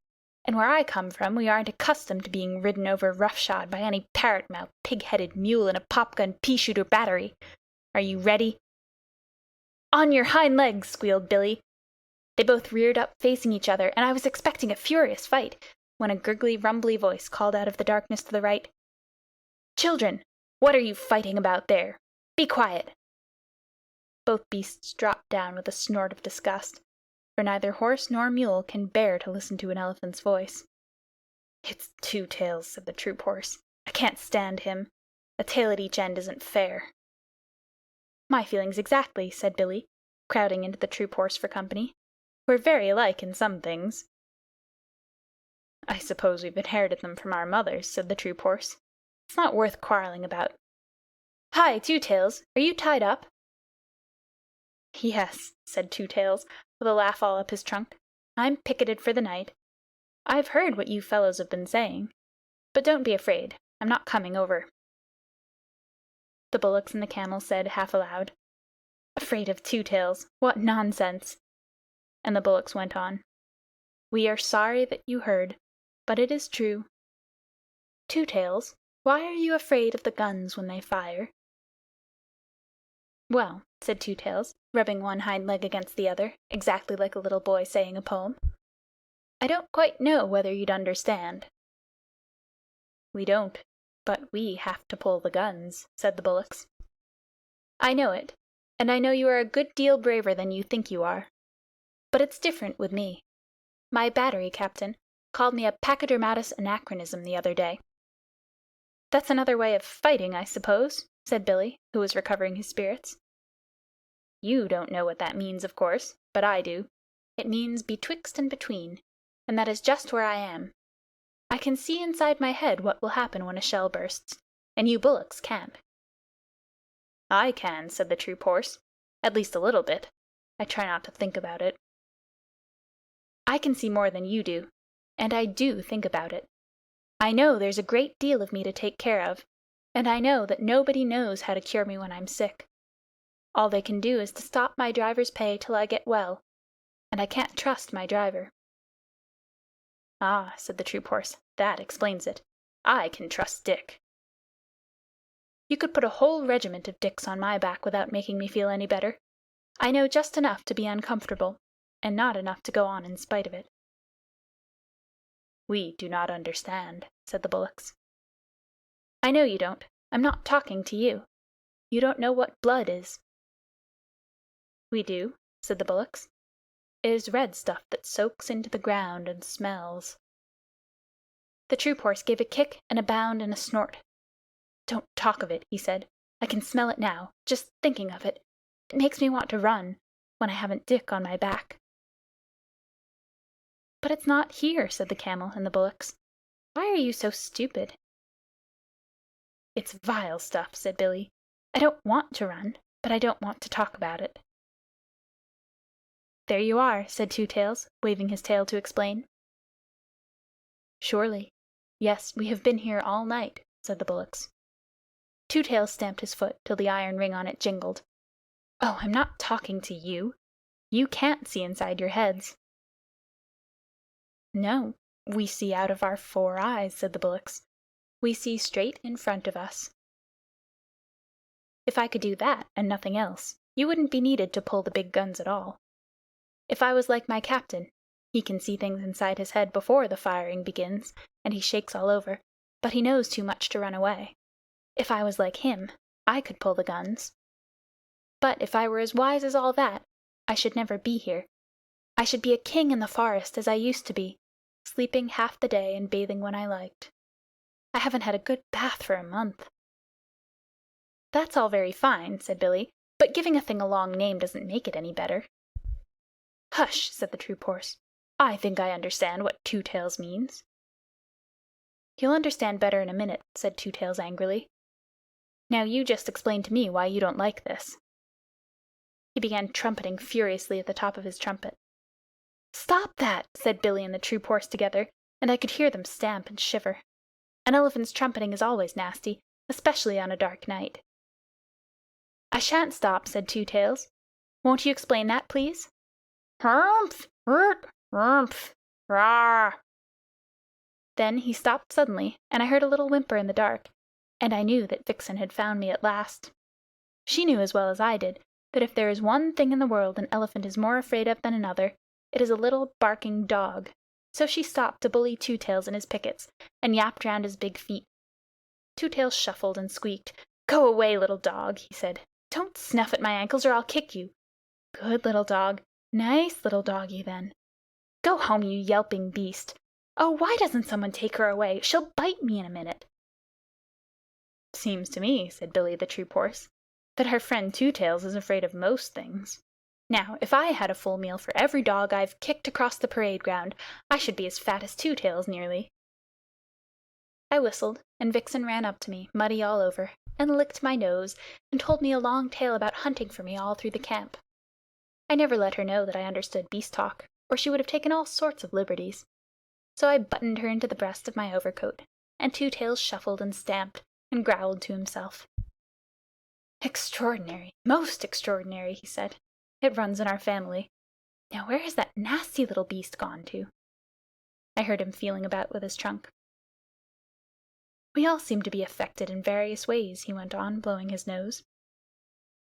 and where I come from we aren't accustomed to being ridden over roughshod by any parrot-mouthed, pig-headed mule in a popgun pea-shooter battery. Are you ready?" "On your hind legs!" squealed Billy. They both reared up facing each other, and I was expecting a furious fight, when a gurgly, rumbly voice called out of the darkness to the right, "Children, what are you fighting about there? Be quiet!" Both beasts dropped down with a snort of disgust, for neither horse nor mule can bear to listen to an elephant's voice. "It's Two Tails," said the troop horse. "I can't stand him. A tail at each end isn't fair." "My feelings exactly," said Billy, crowding into the troop horse for company. "We're very alike in some things." "I suppose we've inherited them from our mothers," said the troop horse. "It's not worth quarreling about. Hi, Two Tails, are you tied up?" "Yes," said Two Tails, with a laugh all up his trunk. "I'm picketed for the night. I've heard what you fellows have been saying. But don't be afraid. I'm not coming over." The bullocks and the camels said, half aloud, "Afraid of Two Tails? What nonsense!" And the bullocks went on, "We are sorry that you heard, but it is true. Two Tails, why are you afraid of the guns when they fire?" "Well," said Two Tails, rubbing one hind leg against the other, exactly like a little boy saying a poem, "I don't quite know whether you'd understand." "We don't, but we have to pull the guns," said the bullocks. "I know it, and I know you are a good deal braver than you think you are. But it's different with me. My battery captain called me a pachydermatous anachronism the other day." "That's another way of fighting, I suppose," said Billy, who was recovering his spirits. "You don't know what that means, of course, but I do. It means betwixt and between, and that is just where I am. I can see inside my head what will happen when a shell bursts, and you bullocks can't." "I can," said the troop horse. "At least a little bit. I try not to think about it." "I can see more than you do, and I do think about it. I know there's a great deal of me to take care of, and I know that nobody knows how to cure me when I'm sick. All they can do is to stop my driver's pay till I get well, and I can't trust my driver." "Ah," said the troop horse, "that explains it. I can trust Dick." "You could put a whole regiment of Dicks on my back without making me feel any better. I know just enough to be uncomfortable, and not enough to go on in spite of it." "We do not understand," said the bullocks. "I know you don't. I'm not talking to you. You don't know what blood is." "We do," said the bullocks. "It is red stuff that soaks into the ground and smells." The troop horse gave a kick and a bound and a snort. "Don't talk of it," he said. "I can smell it now, just thinking of it. It makes me want to run, when I haven't Dick on my back." "But it's not here," said the camel and the bullocks. "Why are you so stupid?" "It's vile stuff," said Billy. "I don't want to run, but I don't want to talk about it." "There you are," said Two Tails, waving his tail to explain. "Surely. Yes, we have been here all night," said the bullocks. Two Tails stamped his foot till the iron ring on it jingled. "Oh, I'm not talking to you. You can't see inside your heads." "No, we see out of our 4 eyes," said the bullocks. "We see straight in front of us." "If I could do that and nothing else, you wouldn't be needed to pull the big guns at all. If I was like my captain, he can see things inside his head before the firing begins, and he shakes all over, but he knows too much to run away. If I was like him, I could pull the guns. But if I were as wise as all that, I should never be here. I should be a king in the forest as I used to be, sleeping half the day and bathing when I liked. I haven't had a good bath for a month." "That's all very fine," said Billy, "but giving a thing a long name doesn't make it any better." "Hush!" said the troop horse. "I think I understand what Two Tails means." "You'll understand better in a minute," said Two Tails angrily. "Now you just explain to me why you don't like this." He began trumpeting furiously at the top of his trumpet. "Stop that!" said Billy and the troop horse together, and I could hear them stamp and shiver. An elephant's trumpeting is always nasty, especially on a dark night. "I shan't stop," said Two Tails. "Won't you explain that, please?" "Humph! Humph! Rah!" Then he stopped suddenly, and I heard a little whimper in the dark, and I knew that Vixen had found me at last. She knew as well as I did that if there is one thing in the world an elephant is more afraid of than another, it is a little barking dog, so she stopped to bully Two Tails and his pickets, and yapped round his big feet. Two Tails shuffled and squeaked. "Go away, little dog," he said. "Don't snuff at my ankles or I'll kick you. Good little dog. Nice little doggy, then. Go home, you yelping beast. Oh, why doesn't someone take her away? She'll bite me in a minute." "Seems to me," said Billy the troop horse, "that our friend Two Tails is afraid of most things. Now, if I had a full meal for every dog I've kicked across the parade ground, I should be as fat as Two Tails nearly." I whistled, and Vixen ran up to me, muddy all over, and licked my nose, and told me a long tale about hunting for me all through the camp. I never let her know that I understood beast talk, or she would have taken all sorts of liberties. So I buttoned her into the breast of my overcoat, and Two Tails shuffled and stamped, and growled to himself. "Extraordinary, most extraordinary," he said. "It runs in our family. Now where has that nasty little beast gone to?" I heard him feeling about with his trunk. "We all seem to be affected in various ways," he went on, blowing his nose.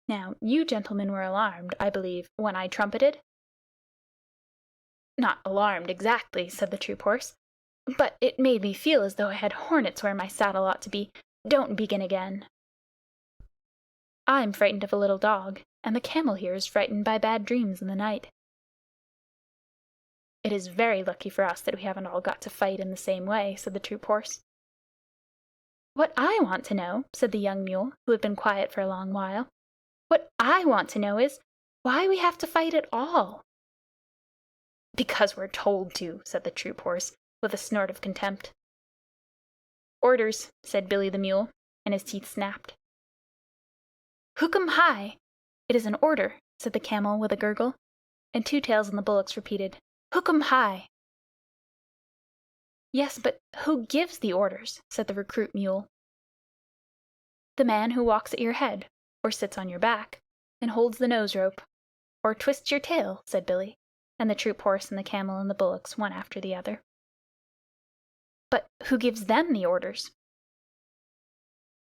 "Now, you gentlemen were alarmed, I believe, when I trumpeted?" "Not alarmed exactly," said the troop horse, "but it made me feel as though I had hornets where my saddle ought to be. Don't begin again." "I'm frightened of a little dog, and the camel here is frightened by bad dreams in the night." "It is very lucky for us that we haven't all got to fight in the same way," said the troop horse. "What I want to know," said the young mule, who had been quiet for a long while, "what I want to know is, why we have to fight at all." "Because we're told to," said the troop horse, with a snort of contempt. "Orders," said Billy the mule, and his teeth snapped. "Hookum high! It is an order," said the camel with a gurgle, and Two Tails and the bullocks repeated, "Hookum high!" "Yes, but who gives the orders?" said the recruit mule. "The man who walks at your head, or sits on your back, and holds the nose rope, or twists your tail," said Billy, and the troop horse and the camel and the bullocks one after the other. "But who gives them the orders?"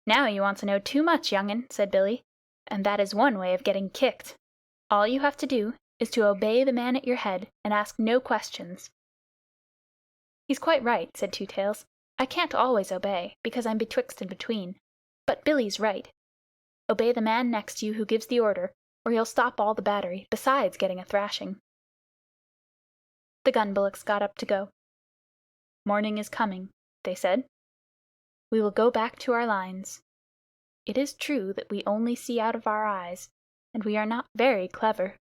"Now you want to know too much, young'un," said Billy, "and that is one way of getting kicked. All you have to do is to obey the man at your head and ask no questions." "He's quite right," said Two Tails. "I can't always obey, because I'm betwixt and between. But Billy's right. Obey the man next you who gives the order, or you'll stop all the battery, besides getting a thrashing." The gun bullocks got up to go. "Morning is coming. they said. "We will go back to our lines. It is true that we only see out of our eyes, and we are not very clever,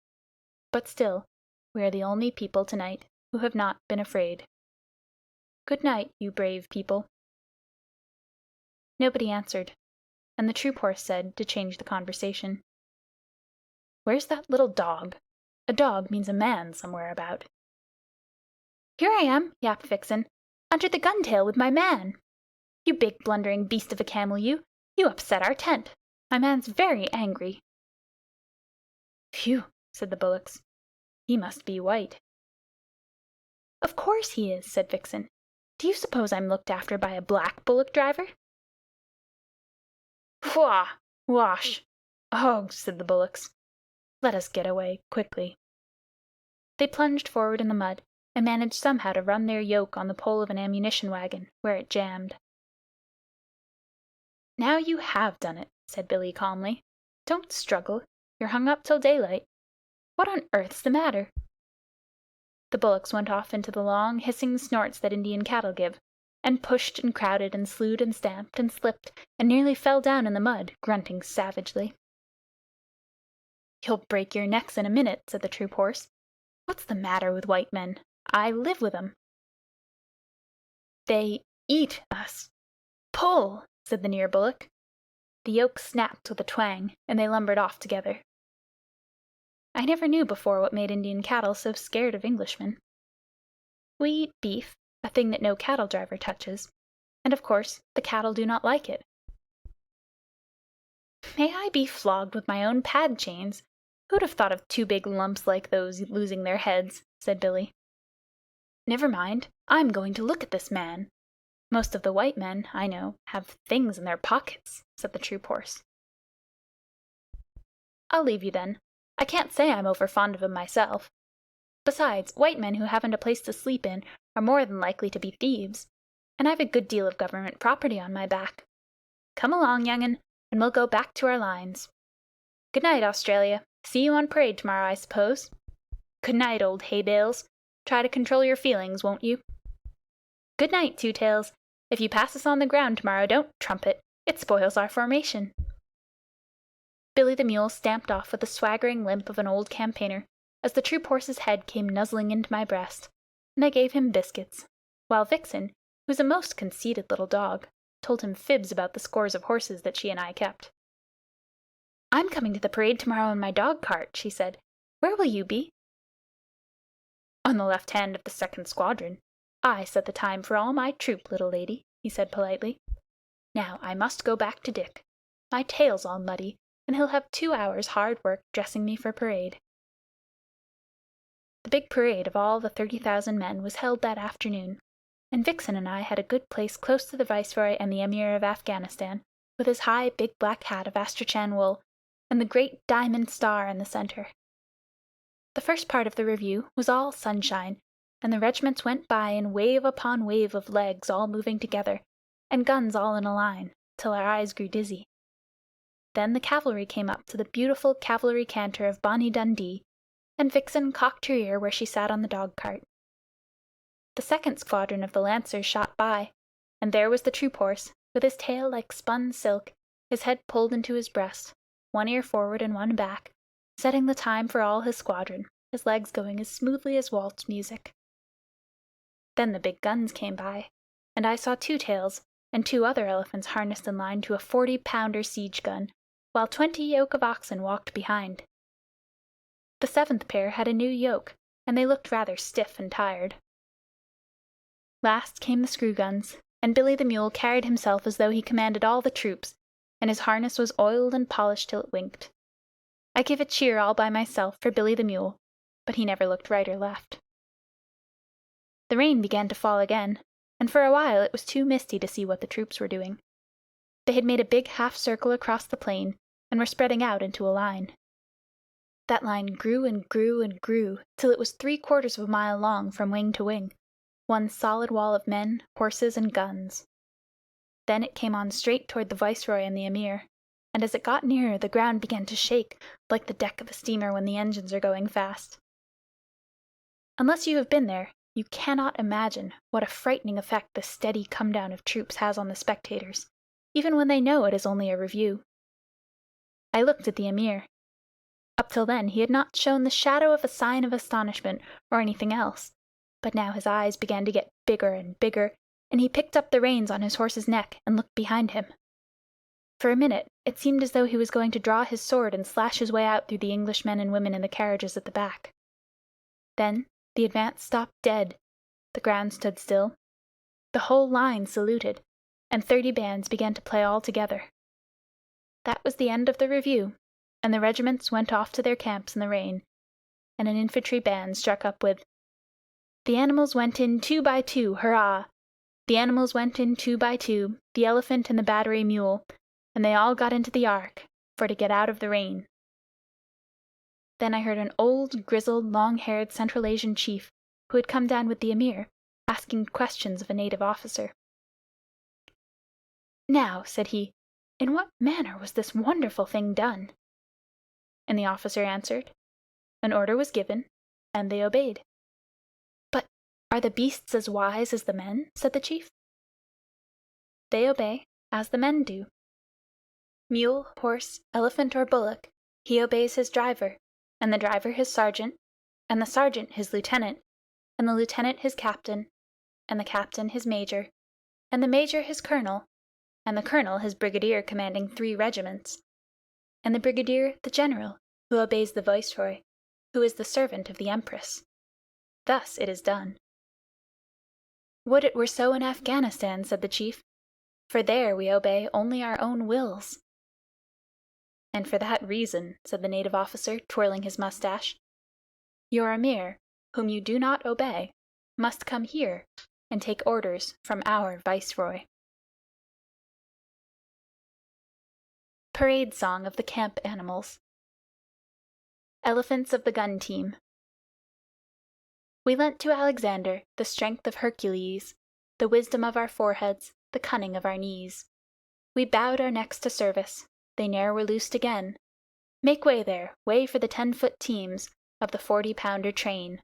but still we are the only people tonight who have not been afraid. Good night, you brave people." Nobody answered, and the troop horse said, to change the conversation, "Where's that little dog? A dog means a man somewhere about." "Here I am," yapped Vixen, "under the gun-tail with my man. You big blundering beast of a camel, you! You upset our tent. My man's very angry." "Phew!" said the bullocks. "He must be white." "Of course he is," said Vixen. "Do you suppose I'm looked after by a black bullock driver?" "Pwah! Wash! Ugh!" said the bullocks. "Let us get away quickly." They plunged forward in the mud, and managed somehow to run their yoke on the pole of an ammunition wagon, where it jammed. "Now you have done it," said Billy calmly. "Don't struggle. You're hung up till daylight. What on earth's the matter?" The bullocks went off into the long, hissing snorts that Indian cattle give, and pushed and crowded and slewed and stamped and slipped and nearly fell down in the mud, grunting savagely. "You'll break your necks in a minute," said the troop horse. "What's the matter with white men? I live with 'em." "They eat us. Pull!" said the near bullock. The yoke snapped with a twang, and they lumbered off together. I never knew before what made Indian cattle so scared of Englishmen. We eat beef, a thing that no cattle driver touches, and of course the cattle do not like it. "May I be flogged with my own pad chains! Who'd have thought of two big lumps like those losing their heads?" said Billy. "Never mind, I'm going to look at this man. Most of the white men, I know, have things in their pockets," said the troop horse. "I'll leave you then. I can't say I'm over fond of 'em myself. Besides, white men who haven't a place to sleep in are more than likely to be thieves, and I've a good deal of government property on my back. Come along, young'un, and we'll go back to our lines. Good night, Australia. See you on parade tomorrow, I suppose. Good night, old hay bales. Try to control your feelings, won't you? Good night, Two Tails. If you pass us on the ground tomorrow, don't trumpet. It spoils our formation." Billy the Mule stamped off with the swaggering limp of an old campaigner as the troop horse's head came nuzzling into my breast, and I gave him biscuits, while Vixen, who was a most conceited little dog, told him fibs about the scores of horses that she and I kept. "I'm coming to the parade tomorrow in my dog cart," she said. "Where will you be?" "On the left hand of the 2nd Squadron. I set the time for all my troop, little lady," he said politely. "Now I must go back to Dick. My tail's all muddy, and he'll have 2 hours' hard work dressing me for parade." The big parade of all the 30,000 men was held that afternoon, and Vixen and I had a good place close to the Viceroy and the Emir of Afghanistan, with his high big black hat of Astrakhan wool, and the great diamond star in the center. The first part of the review was all sunshine, and the regiments went by in wave upon wave of legs all moving together, and guns all in a line, till our eyes grew dizzy. Then the cavalry came up to the beautiful cavalry canter of Bonnie Dundee, and Vixen cocked her ear where she sat on the dog-cart. The 2nd Squadron of the Lancers shot by, and there was the troop horse, with his tail like spun silk, his head pulled into his breast, one ear forward and one back, setting the time for all his squadron, his legs going as smoothly as waltz music. Then the big guns came by, and I saw Two Tails and 2 other elephants harnessed in line to a 40-pounder siege gun, while 20 yoke of oxen walked behind. The 7th pair had a new yoke, and they looked rather stiff and tired. Last came the screw guns, and Billy the Mule carried himself as though he commanded all the troops, and his harness was oiled and polished till it winked. I gave a cheer all by myself for Billy the Mule, but he never looked right or left. The rain began to fall again, and for a while it was too misty to see what the troops were doing. They had made a big half-circle across the plain, and were spreading out into a line. That line grew and grew and grew, till it was 3/4 of a mile long from wing to wing, one solid wall of men, horses, and guns. Then it came on straight toward the Viceroy and the Emir, and as it got nearer the ground began to shake, like the deck of a steamer when the engines are going fast. Unless you have been there, You cannot imagine what a frightening effect the steady come-down of troops has on the spectators, even when they know it is only a review. I looked at the Emir. Up till then he had not shown the shadow of a sign of astonishment or anything else, but now his eyes began to get bigger and bigger, and he picked up the reins on his horse's neck and looked behind him. For a minute it seemed as though he was going to draw his sword and slash his way out through the English men and women in the carriages at the back. Then the advance stopped dead, the ground stood still, the whole line saluted, and 30 bands began to play all together. That was the end of the review, and the regiments went off to their camps in the rain, and an infantry band struck up with "The animals went in 2 by 2, hurrah! The animals went in 2 by 2, the elephant and the battery mule, and they all got into the ark, for to get out of the rain." Then I heard an old, grizzled, long-haired Central Asian chief, who had come down with the Emir, asking questions of a native officer. "Now," said he, "in what manner was this wonderful thing done?" And the officer answered, "An order was given, and they obeyed." "But are the beasts as wise as the men?" said the chief. "They obey, as the men do. Mule, horse, elephant, or bullock, he obeys his driver, and the driver his sergeant, and the sergeant his lieutenant, and the lieutenant his captain, and the captain his major, and the major his colonel, and the colonel his brigadier commanding 3 regiments, and the brigadier the general, who obeys the viceroy, who is the servant of the empress. Thus it is done." "Would it were so in Afghanistan," said the chief, "for there we obey only our own wills." "And for that reason," said the native officer, twirling his mustache, "your Emir, whom you do not obey, must come here and take orders from our viceroy." Parade Song of the Camp Animals. Elephants of the Gun Team. We lent to Alexander the strength of Hercules, the wisdom of our foreheads, the cunning of our knees. We bowed our necks to service, they ne'er were loosed again. Make way there, way for the 10-foot teams of the 40-pounder train.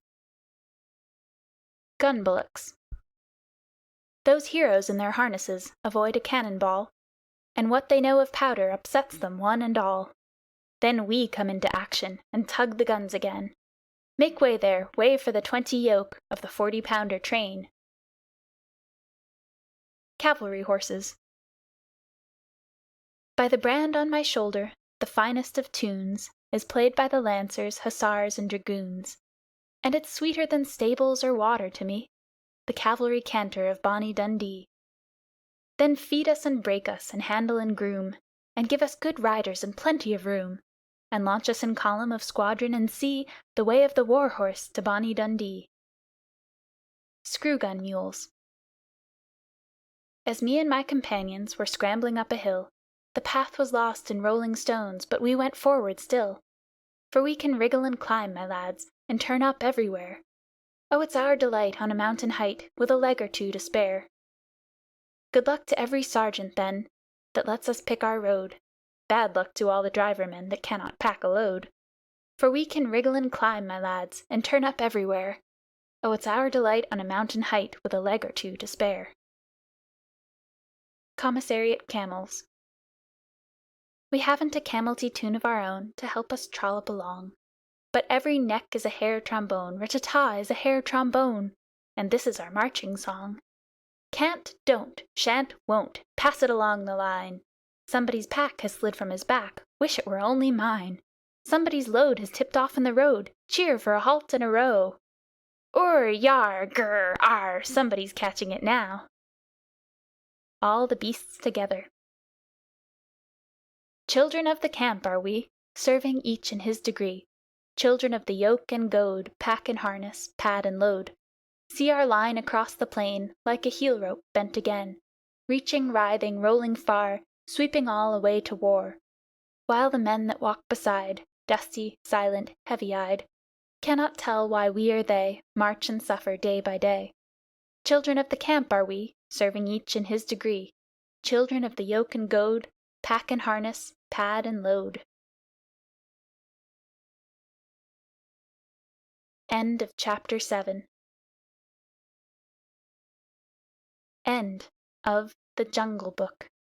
Gun bullocks. Those heroes in their harnesses avoid a cannon ball, and what they know of powder upsets them one and all. Then we come into action and tug the guns again. Make way there, way for the 20 yoke of the 40-pounder train. Cavalry horses. By the brand on my shoulder, the finest of tunes is played by the lancers, hussars, and dragoons, and it's sweeter than stables or water to me, the cavalry canter of bonny Dundee. Then feed us and break us, and handle and groom, and give us good riders and plenty of room, and launch us in column of squadron, and see the way of the war horse to bonny Dundee. Screw-gun mules. As me and my companions were scrambling up a hill, the path was lost in rolling stones, but we went forward still. For we can wriggle and climb, my lads, and turn up everywhere. Oh, it's our delight on a mountain height, with a leg or 2 to spare. Good luck to every sergeant, then, that lets us pick our road. Bad luck to all the driver-men that cannot pack a load. For we can wriggle and climb, my lads, and turn up everywhere. Oh, it's our delight on a mountain height, with a leg or 2 to spare. Commissariat camels. We haven't a camelty tune of our own to help us trollop along, but every neck is a hair trombone, rat-ta-ta is a hair trombone, and this is our marching song. Can't, don't, shan't, won't, pass it along the line. Somebody's pack has slid from his back, wish it were only mine. Somebody's load has tipped off in the road, cheer for a halt and a row. Or, yar, grr, ar, somebody's catching it now. All the beasts together. Children of the camp are we, serving each in his degree. Children of the yoke and goad, pack and harness, pad and load. See our line across the plain, like a heel-rope bent again, reaching, writhing, rolling far, sweeping all away to war. While the men that walk beside, dusty, silent, heavy-eyed, cannot tell why we or they march and suffer day by day. Children of the camp are we, serving each in his degree. Children of the yoke and goad, pack and harness, pad and load. End of chapter 7. End of The Jungle Book.